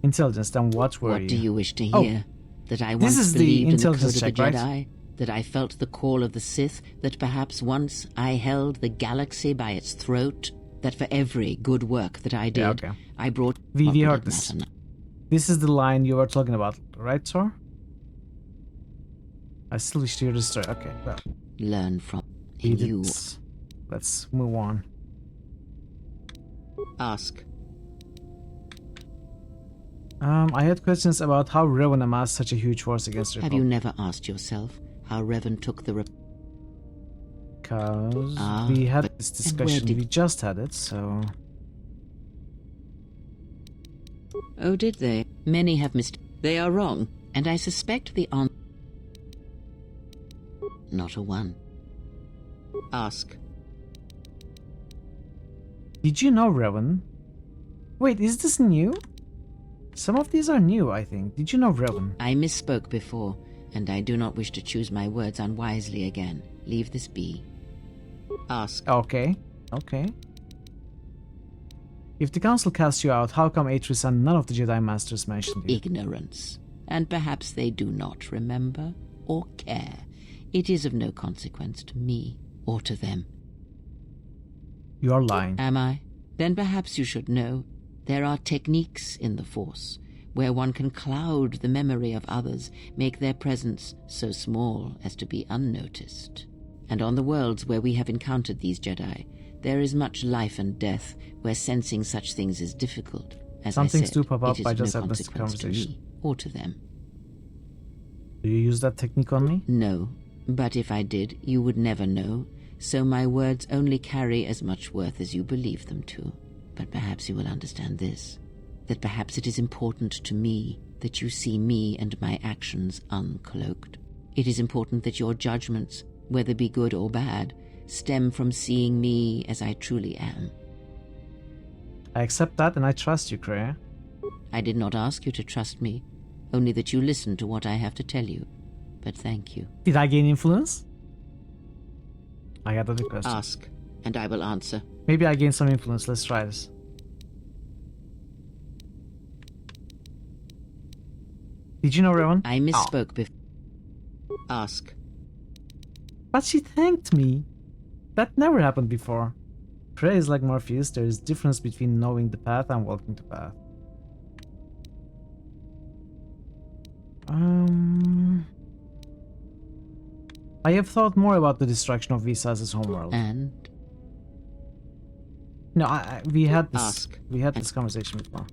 Intelligence, then what were you? What do you wish to hear? That I once this is believed the in the code intelligence of the check, Jedi? right? That I felt the call of the Sith? That perhaps once I held the galaxy by its throat? That for every good work that I did, I brought... We heard this. This is the line you were talking about, right, Thor? I still wish to hear the story. Okay, well. Learn from you. Let's move on. Ask. I had questions about how Revan amassed such a huge force against the Have Republic. you never asked yourself how Revan took the... Because we had this discussion. We just had it, so... Oh, did they? Many have missed. They are wrong, and I suspect the answer... Not a one. Ask. Did you know Revan? Wait, is this new? Some of these are new, I think. Did you know Revan? I misspoke before, and I do not wish to choose my words unwisely again. Leave this be. Ask. Okay. If the Council cast you out, how come Atris and none of the Jedi Masters mentioned you? Ignorance. And perhaps they do not remember or care. It is of no consequence to me or to them. You are lying. Am I? Then perhaps you should know. There are techniques in the Force where one can cloud the memory of others, make their presence so small as to be unnoticed. And on the worlds where we have encountered these Jedi, there is much life and death where sensing such things is difficult. As Some I things said, do pop up. it is I of just no had this consequence to conversation. me or to them. Do you use that technique on me? No, but if I did, you would never know, so my words only carry as much worth as you believe them to. But perhaps you will understand this, that perhaps it is important to me that you see me and my actions uncloaked. It is important that your judgments, whether be good or bad, stem from seeing me as I truly am. I accept that and I trust you, Kreia. I did not ask you to trust me, only that you listen to what I have to tell you. But thank you. Did I gain influence? I got other questions. Ask, and I will answer. Maybe I gained some influence. Let's try this. Did you know Revan? I misspoke before. Ask. But she thanked me. That never happened before. Kreia is like Morpheus. There is difference between knowing the path and walking the path. I have thought more about the destruction of Visa's homeworld. And? No, we had this. Ask. We had this conversation before.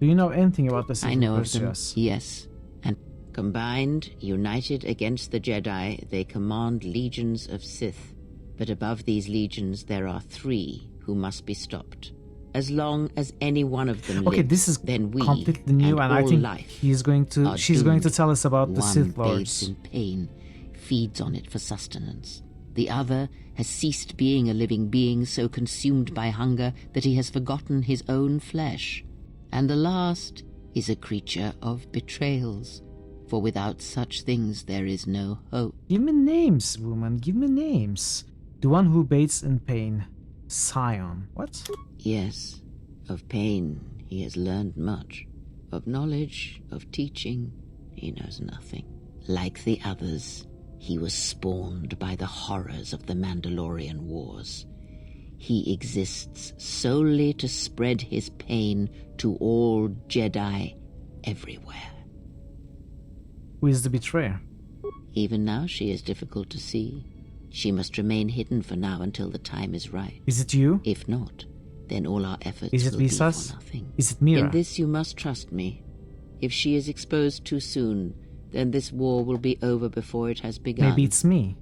Do you know anything about the Sith? I know of them, yes. And combined, united against the Jedi, they command legions of Sith. But above these legions, there are 3 who must be stopped. As long as any one of them lives, this is then we completely new, and I think she's going to tell us about the Sith One Lords. bathes in pain, feeds on it for sustenance. The other has ceased being a living being, so consumed by hunger that he has forgotten his own flesh. And the last is a creature of betrayals, for without such things there is no hope. Give me names, woman. Give me names. The one who bathes in pain. Scion. What? Yes, of pain he has learned much. Of knowledge, of teaching, he knows nothing. Like the others, he was spawned by the horrors of the Mandalorian Wars. He exists solely to spread his pain to all Jedi everywhere. Who is the betrayer? Even now she is difficult to see. She must remain hidden for now until the time is right. Is it you? If not, then all our efforts Is it will be for Visas? nothing. Is it Mira? In this you must trust me. If she is exposed too soon, then this war will be over before it has begun. Maybe it's me.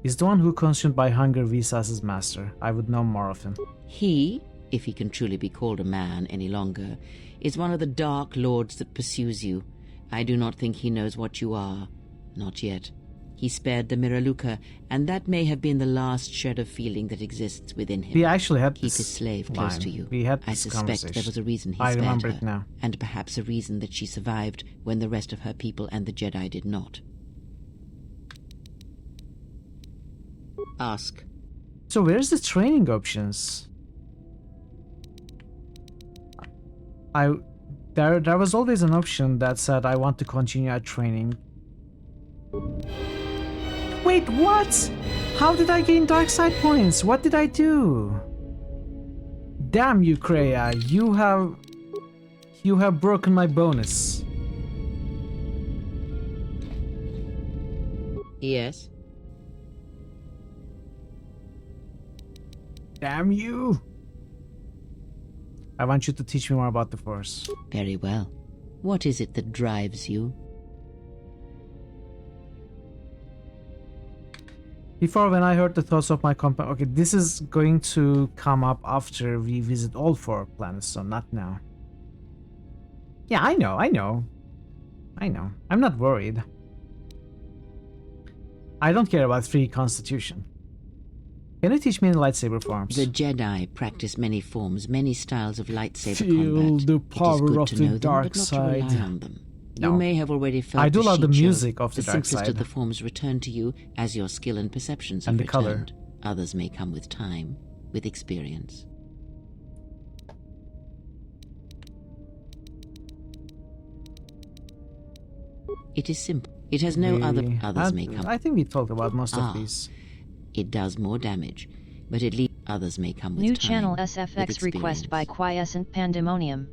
Is the one who consumed by hunger Visas' master? I would know more of him. He, if he can truly be called a man any longer, is one of the dark lords that pursues you. I do not think he knows what you are. Not yet. He spared the Miraluka, and that may have been the last shred of feeling that exists within him. We actually had Keep this his slave close line. to you. We had I this suspect there was a reason he I spared remember her, it now. and perhaps a reason that she survived when the rest of her people and the Jedi did not. Ask. So where's the training options? There was always an option that said I want to continue at training. Wait, what? How did I gain dark side points? What did I do? Damn you, Kreia. You have broken my bonus. Yes. Damn you. I want you to teach me more about the Force. Very well. What is it that drives you? Before, when I heard the thoughts of my company... Okay, this is going to come up after we visit all 4 planets, so not now. Yeah, I know. I'm not worried. I don't care about free constitution. Can you teach me the lightsaber forms? The Jedi practice many forms, many styles of lightsaber Feel combat. the power of the dark them, side. But not to rely on them. No. You may have already felt I do love the sheet music show. of the dark simplest side. of the forms return to you as your skill and perceptions have And the color. returned. Others may come with time, with experience. It is simple. It has no others may come. I think we talked about most of these. It does more damage, but at least others may come with New time, channel with SFX request experience. by Quiescent Pandemonium.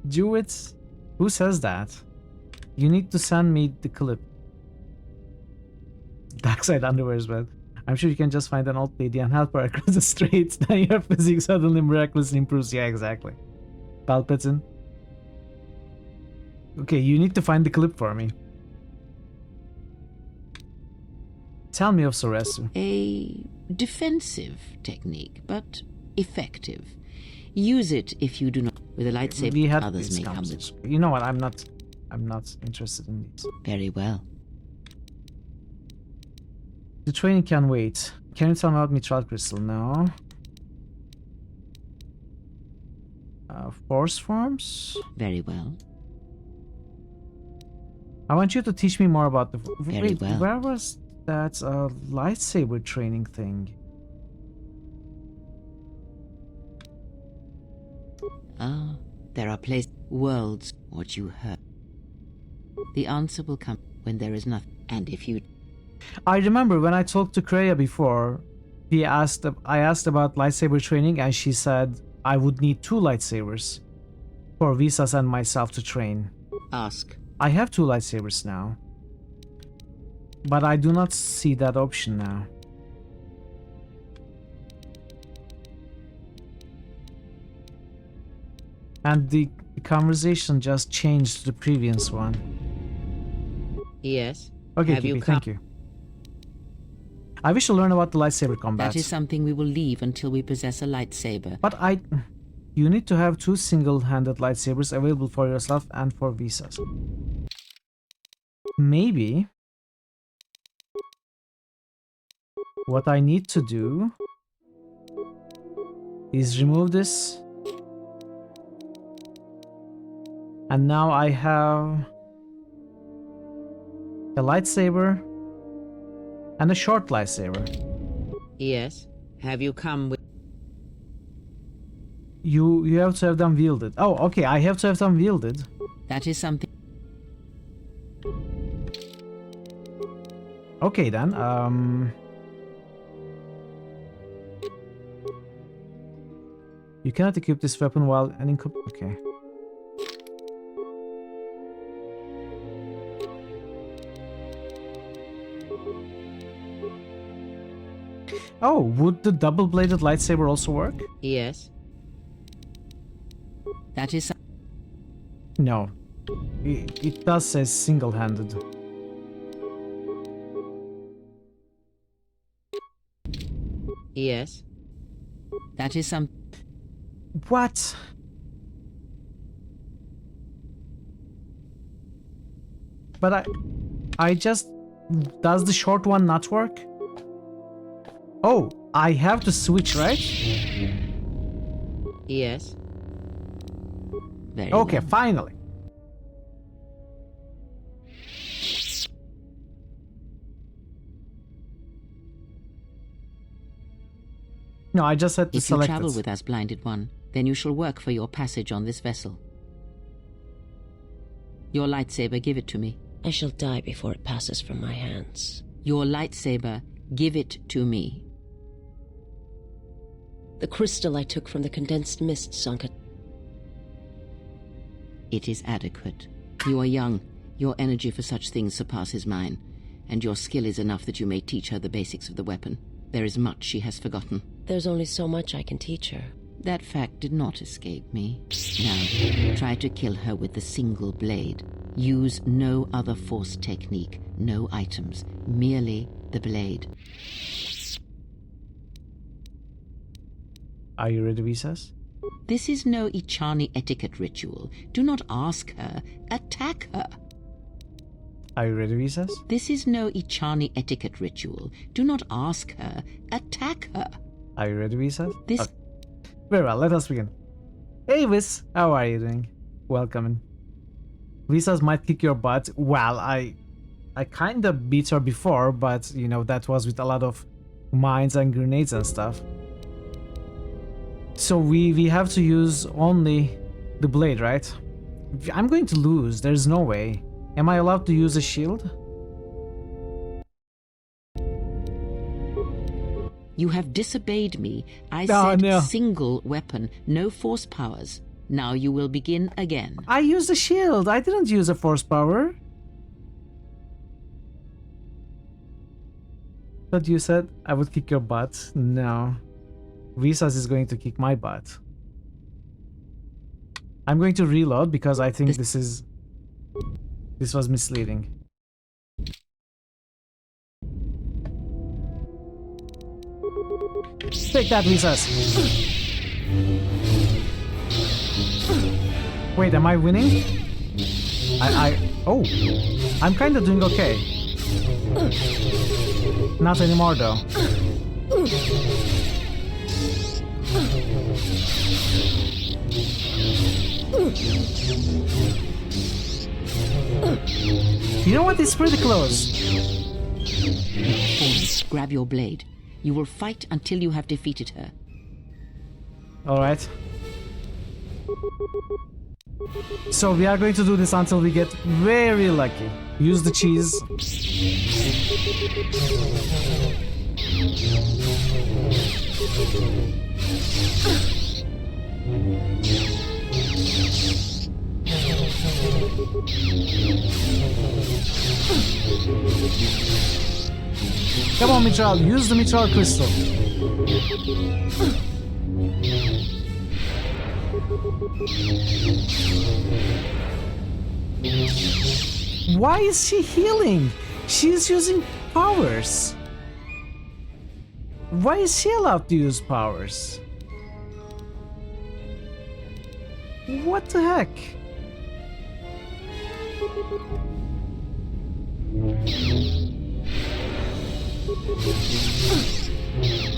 Do it. Who says that? You need to send me the clip. Darkside underwear is bad. I'm sure you can just find an old lady and help her across the streets. Then your physics suddenly miraculously improves. Yeah, exactly. Palpatine. Okay, you need to find the clip for me. Tell me of Soresu. A defensive technique, but effective. Use it if you do not. With a lightsaber, We had others these may come with. conversations. You know what? I'm not interested in these. Very well. The training can wait. Can you tell me about Mitral Crystal? No. Force forms? Very well. I want you to teach me more about the... Very Wait, well. where was that lightsaber training thing? Ah, there are places, worlds, what you heard. The answer will come when there is nothing. And if you... I remember when I talked to Kreia before, I asked about lightsaber training and she said I would need 2 lightsabers for Visas and myself to train. Ask. I have 2 lightsabers now. But I do not see that option now. And the conversation just changed to the previous one. Yes. Okay, Have you Kippy, thank you. I wish to learn about the lightsaber combat. That is something we will leave until we possess a lightsaber. But you need to have 2 single-handed lightsabers available for yourself and for Visas. Maybe what I need to do is remove this. And now I have a lightsaber and a short lightsaber. Yes. Have you come with... You have to have them wielded. Oh, okay, I have to have them wielded. That is something... Okay then, you cannot equip this weapon while an okay. Oh, would the double-bladed lightsaber also work? Yes. That is... No. It does say single-handed. Yes. That is some... What? But I just... Does the short one not work? Oh, I have to switch, right? Yes. Very okay, well. Finally. No, I just had to select it. If you travel it. with us, Blinded One, then you shall work for your passage on this vessel. Your lightsaber, give it to me. I shall die before it passes from my hands. Your lightsaber, give it to me. The crystal I took from the condensed mist sunk it. It is adequate. You are young. Your energy for such things surpasses mine, and your skill is enough that you may teach her the basics of the weapon. There is much she has forgotten. There's only so much I can teach her. That fact did not escape me. Now, try to kill her with the single blade. Use no other force technique, no items, merely the blade. Are you ready, Visas? This is no Ichani etiquette ritual. Do not ask her, attack her. Are you ready, Visas? This is no Ichani etiquette ritual. Do not ask her, attack her. Are you ready, Visas? This... Okay. Very well, let us begin. Hey, Vis, how are you doing? Welcome. Visas might kick your butt. Well, I kinda beat her before, but, you know, that was with a lot of mines and grenades and stuff. So we have to use only the blade, right? I'm going to lose, there's no way. Am I allowed to use a shield? You have disobeyed me. I said single weapon, no force powers. Now you will begin again. I used a shield. I didn't use a force power. But you said I would kick your butt. No. Visas is going to kick my butt. I'm going to reload because I think this was misleading. Take that, Visas. Wait, am I winning? Oh, I'm kind of doing okay. Not anymore, though. You know what? It's pretty close. Grab your blade. You will fight until you have defeated her. Alright. So we are going to do this until we get very lucky. Use the cheese. Come on, Mitral, use the Mitral crystal. Why is she healing? She's using powers. Why is she allowed to use powers? What the heck?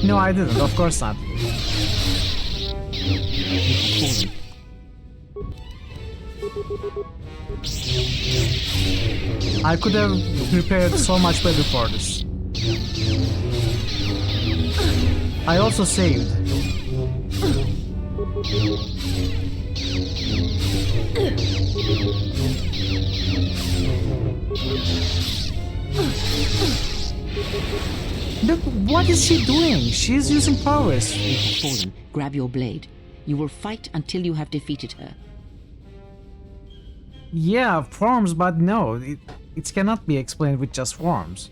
No, I didn't. Of course not. I could have prepared so much better for this. I also saved. Look, what is she doing? She's using powers. You have fallen. Grab your blade. You will fight until you have defeated her. Yeah, forms, but no, it cannot be explained with just forms.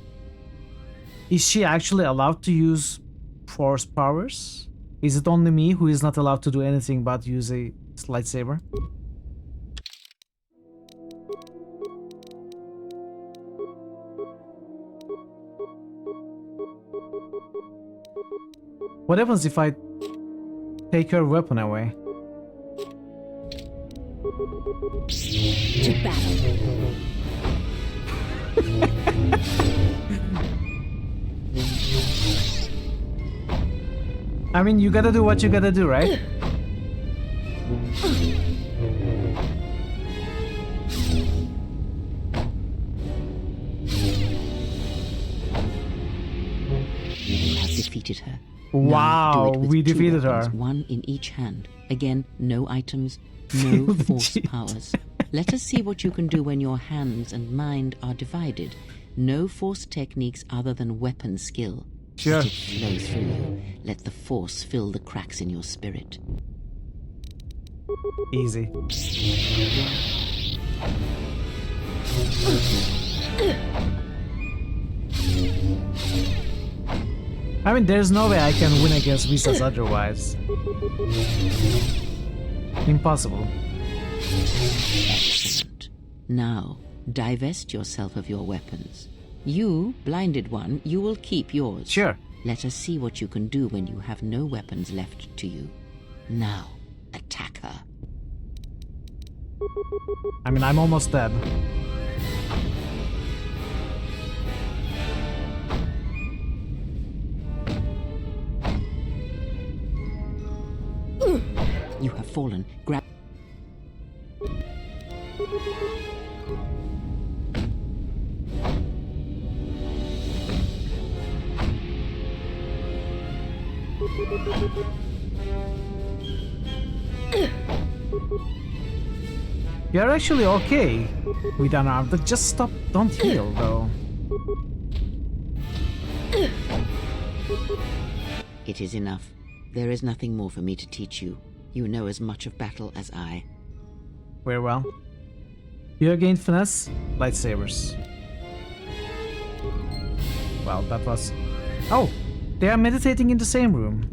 Is she actually allowed to use force powers? Is it only me who is not allowed to do anything but use a lightsaber? What happens if I take her weapon away? To battle. I mean, you gotta do what you gotta do, right? You have defeated her. Wow, Now do it with we two defeated weapons, her. one in each hand. Again, no items, no force powers. Let us see what you can do when your hands and mind are divided. No force techniques other than weapon skill. Sure. Let it flow through you. Let the force fill the cracks in your spirit. Easy. I mean, there's no way I can win against Visas otherwise. Impossible. Excellent. Now, divest yourself of your weapons. You, blinded one, you will keep yours. Sure. Let us see what you can do when you have no weapons left to you. Now, attack her. I mean, I'm almost dead. You have fallen. Grab. You're actually okay with an arm, but just stop, don't heal though. It is enough. There is nothing more for me to teach you. You know as much of battle as I. Very well. You gained finesse, lightsabers. Well, that was... Oh! They are meditating in the same room.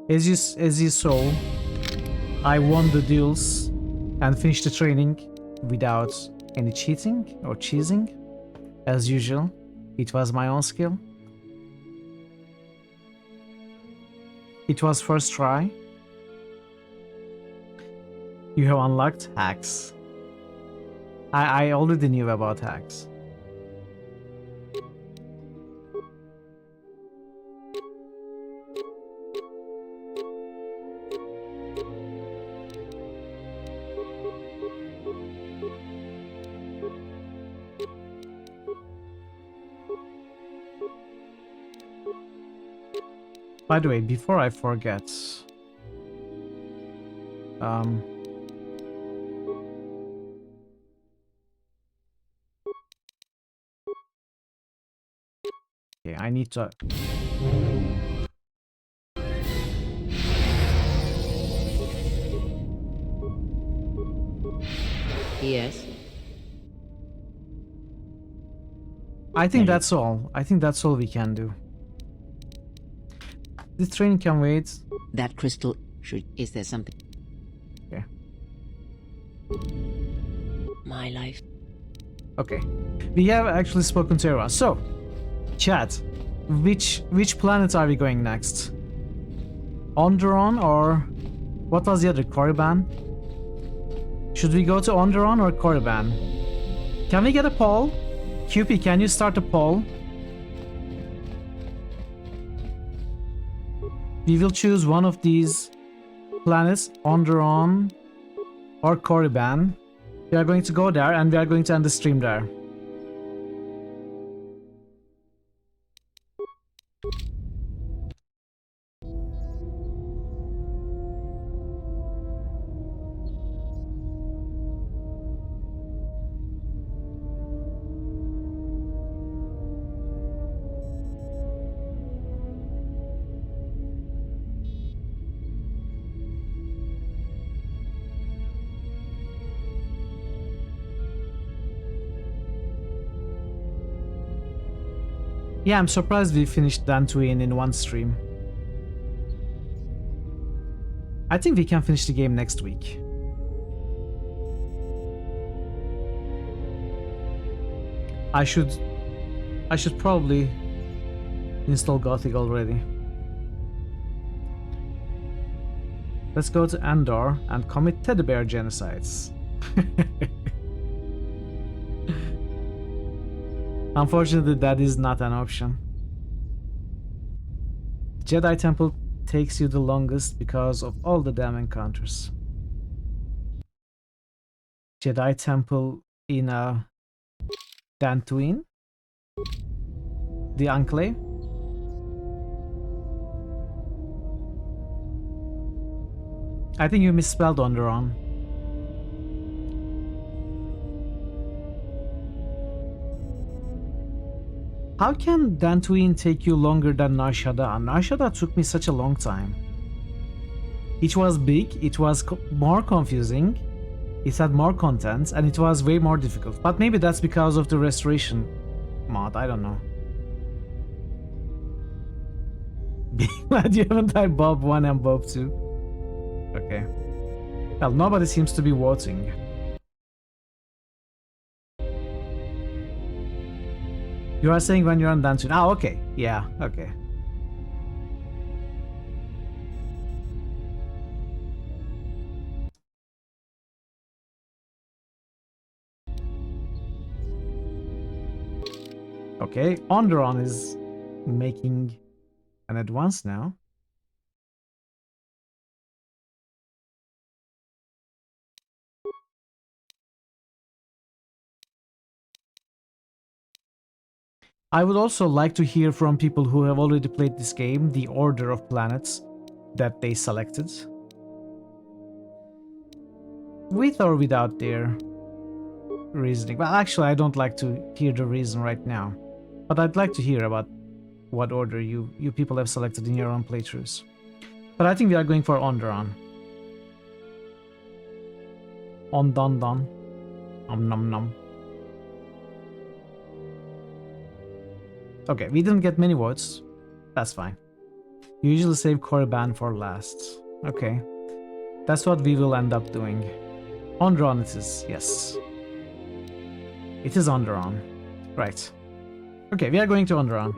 As you saw, I won the duels and finished the training without any cheating or cheesing. As usual, it was my own skill. It was first try. You have unlocked hacks. I already knew about hacks. By the way, before I forget, okay, I need to. Yes. I think that's all. I think that's all we can do. This train can wait. That crystal should... Is there something? Okay. My life. Okay. We have actually spoken to everyone. So, chat, which planet are we going next? Onderon or... What was the other? Korriban? Should we go to Onderon or Korriban? Can we get a poll? QP, can you start a poll? We will choose one of these planets, Onderon or Korriban. We are going to go there and we are going to end the stream there. Yeah, I'm surprised we finished Dantooine in one stream. I think we can finish the game next week. I should probably install Gothic already. Let's go to Andor and commit teddy bear genocides. Unfortunately, that is not an option. Jedi Temple takes you the longest because of all the damn encounters. Jedi Temple in Dantooine? The Enclave? I think you misspelled Onderon. How can Dantooine take you longer than Nar Shaddaa? Nar Shaddaa took me such a long time. It was big, it was more confusing, it had more content, and it was way more difficult. But maybe that's because of the restoration mod, I don't know. Being glad you haven't typed Bob 1 and Bob 2. Okay. Well, nobody seems to be voting. You are saying when you're on Dantooine. Ah, okay. Yeah, okay. Okay, Onderon is making an advance now. I would also like to hear from people who have already played this game, the order of planets that they selected. With or without their reasoning. Well, actually, I don't like to hear the reason right now. But I'd like to hear about what order you people have selected in your own playthroughs. But I think we are going for Onderon. Ondon. Nom nom. Okay, we didn't get many votes. That's fine. You usually save Korriban for last. Okay. That's what we will end up doing. Onderon it is, yes. It is Onderon. Right. Okay, we are going to Onderon.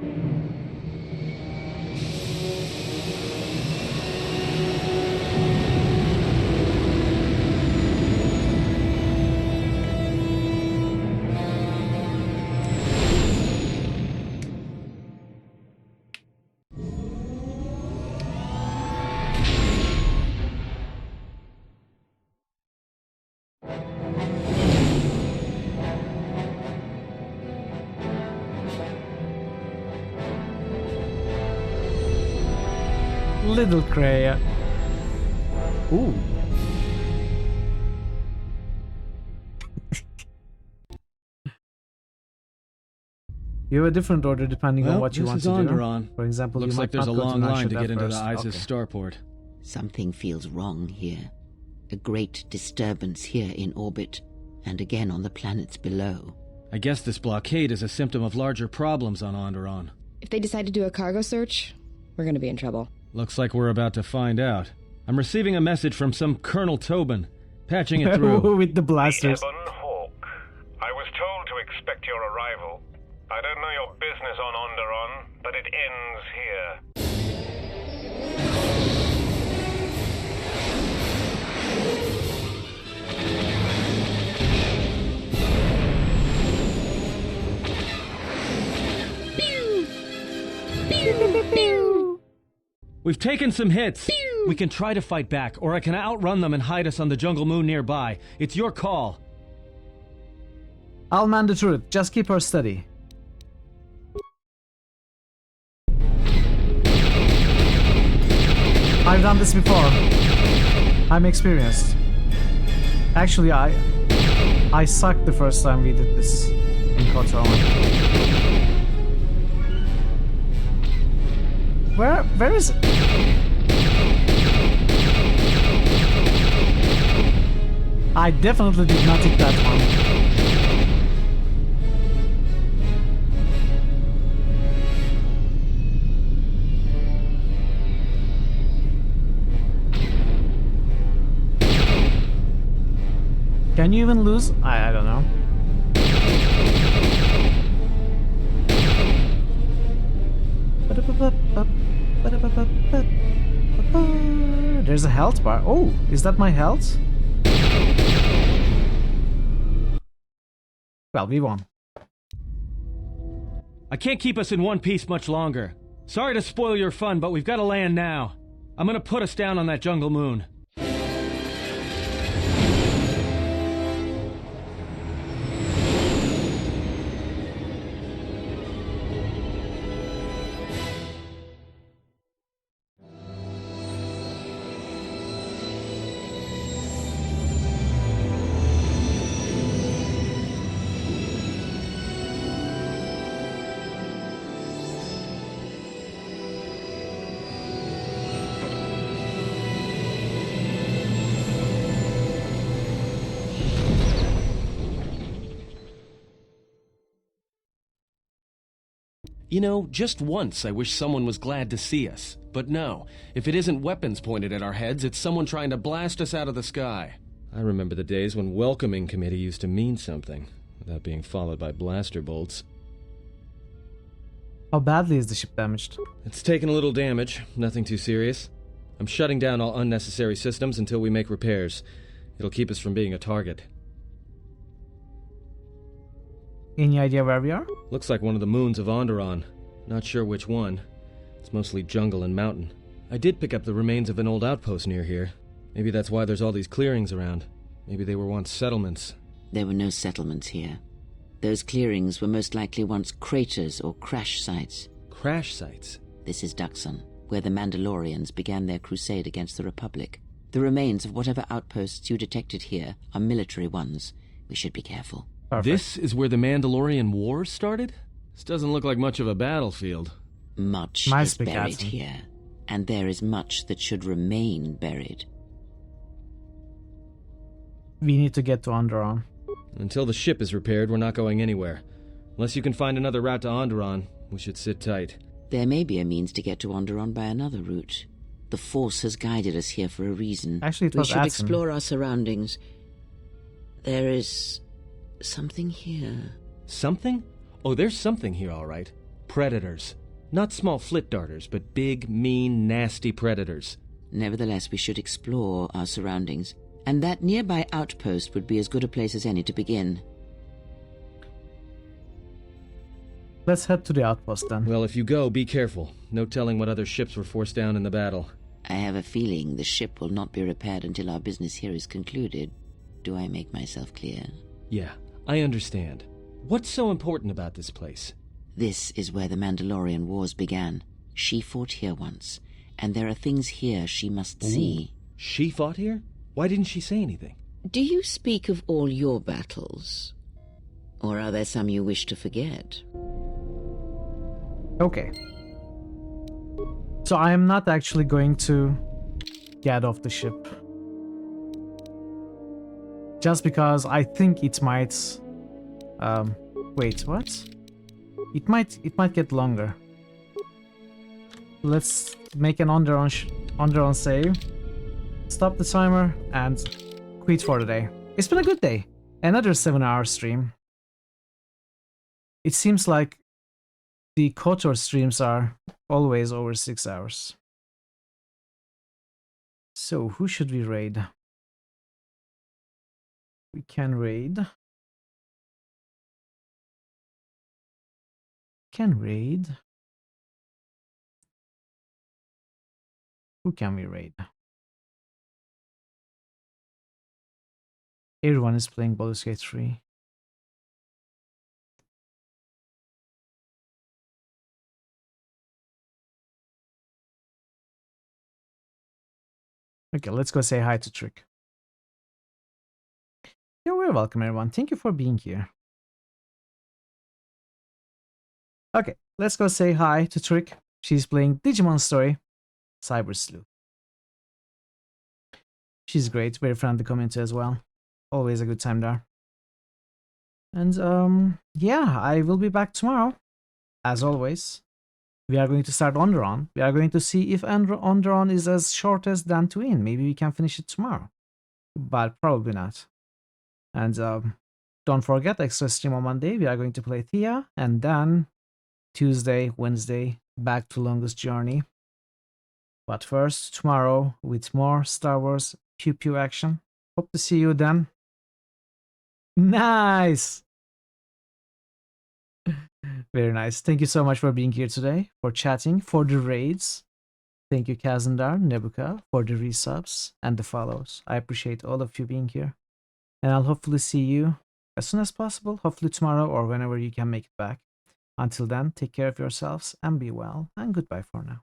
Little Kreia. Ooh. You have a different order depending on what you want to do. Onderon. For example, looks you like might there's a not go long to line to Nar get into the Shaddaa ISIS first. starport. Something feels wrong here. A great disturbance here in orbit, and again on the planets below. I guess this blockade is a symptom of larger problems on Onderon. If they decide to do a cargo search, we're gonna be in trouble. Looks like we're about to find out. I'm receiving a message from some Colonel Tobin. Patching it through. With the blasters. Ebon Hawk. I was told to expect your arrival. I don't know your business on Onderon, but it ends here. We've taken some hits. We can try to fight back, or I can outrun them and hide us on the jungle moon nearby. It's your call. I'll man the turret. Just keep her steady. I've done this before. I'm experienced. Actually, I sucked the first time we did this in KOTOR. Where is it? I definitely did not hit that one. Can you even lose? I don't know. There's a health bar. Oh, is that my health? Well, we won. I can't keep us in one piece much longer. Sorry to spoil your fun, but we've got to land now. I'm gonna put us down on that jungle moon. You know, just once I wish someone was glad to see us. But no, if it isn't weapons pointed at our heads, it's someone trying to blast us out of the sky. I remember the days when welcoming committee used to mean something, without being followed by blaster bolts. How badly is the ship damaged? It's taken a little damage, nothing too serious. I'm shutting down all unnecessary systems until we make repairs. It'll keep us from being a target. Any idea where we are? Looks like one of the moons of Onderon. Not sure which one. It's mostly jungle and mountain. I did pick up the remains of an old outpost near here. Maybe that's why there's all these clearings around. Maybe they were once settlements. There were no settlements here. Those clearings were most likely once craters or crash sites. Crash sites? This is Duxon, where the Mandalorians began their crusade against the Republic. The remains of whatever outposts you detected here are military ones. We should be careful. Perfect. This is where the Mandalorian Wars started? This doesn't look like much of a battlefield. Much is buried here, and there is much that should remain buried. We need to get to Onderon. Until the ship is repaired, we're not going anywhere. Unless you can find another route to Onderon, we should sit tight. There may be a means to get to Onderon by another route. The Force has guided us here for a reason. Actually, it we was should Atom. explore our surroundings. There is something here. Something? Oh, there's something here, all right. Predators. Not small flit darters, but big, mean, nasty predators. Nevertheless, we should explore our surroundings, and that nearby outpost would be as good a place as any to begin. Let's head to the outpost then. Well, if you go, be careful. No telling what other ships were forced down in the battle. I have a feeling the ship will not be repaired until our business here is concluded. Do I make myself clear? Yeah, I understand. What's so important about this place? This is where the Mandalorian Wars began. She fought here once, and there are things here she must see. She fought here? Why didn't she say anything? Do you speak of all your battles? Or are there some you wish to forget? Okay. So I am not actually going to get off the ship. Just because I think it might... wait, what? It might get longer. Let's make an Onderon save. Stop the timer and quit for the day. It's been a good day. Another 7-hour stream. It seems like the KOTOR streams are always over 6 hours. So who should we raid? We can raid. Who can we raid? Everyone is playing Baldur's Gate 3. Okay, let's go say hi to Trick. You're very welcome, everyone. Thank you for being here. Okay, let's go say hi to Trick. She's playing Digimon Story, Cyber Sleuth. She's great, very friendly community as well. Always a good time there. And yeah, I will be back tomorrow, as always. We are going to start Onderon. We are going to see if Onderon is as short as Dantooine. Maybe we can finish it tomorrow, but probably not. And don't forget, extra stream on Monday, we are going to play Thea. And then Tuesday, Wednesday, back to Longest Journey. But first, tomorrow, with more Star Wars Pew Pew action. Hope to see you then. Nice! Very nice. Thank you so much for being here today, for chatting, for the raids. Thank you, Kazandar, Nebuka, for the resubs and the follows. I appreciate all of you being here. And I'll hopefully see you as soon as possible, hopefully tomorrow or whenever you can make it back. Until then, take care of yourselves and be well, and goodbye for now.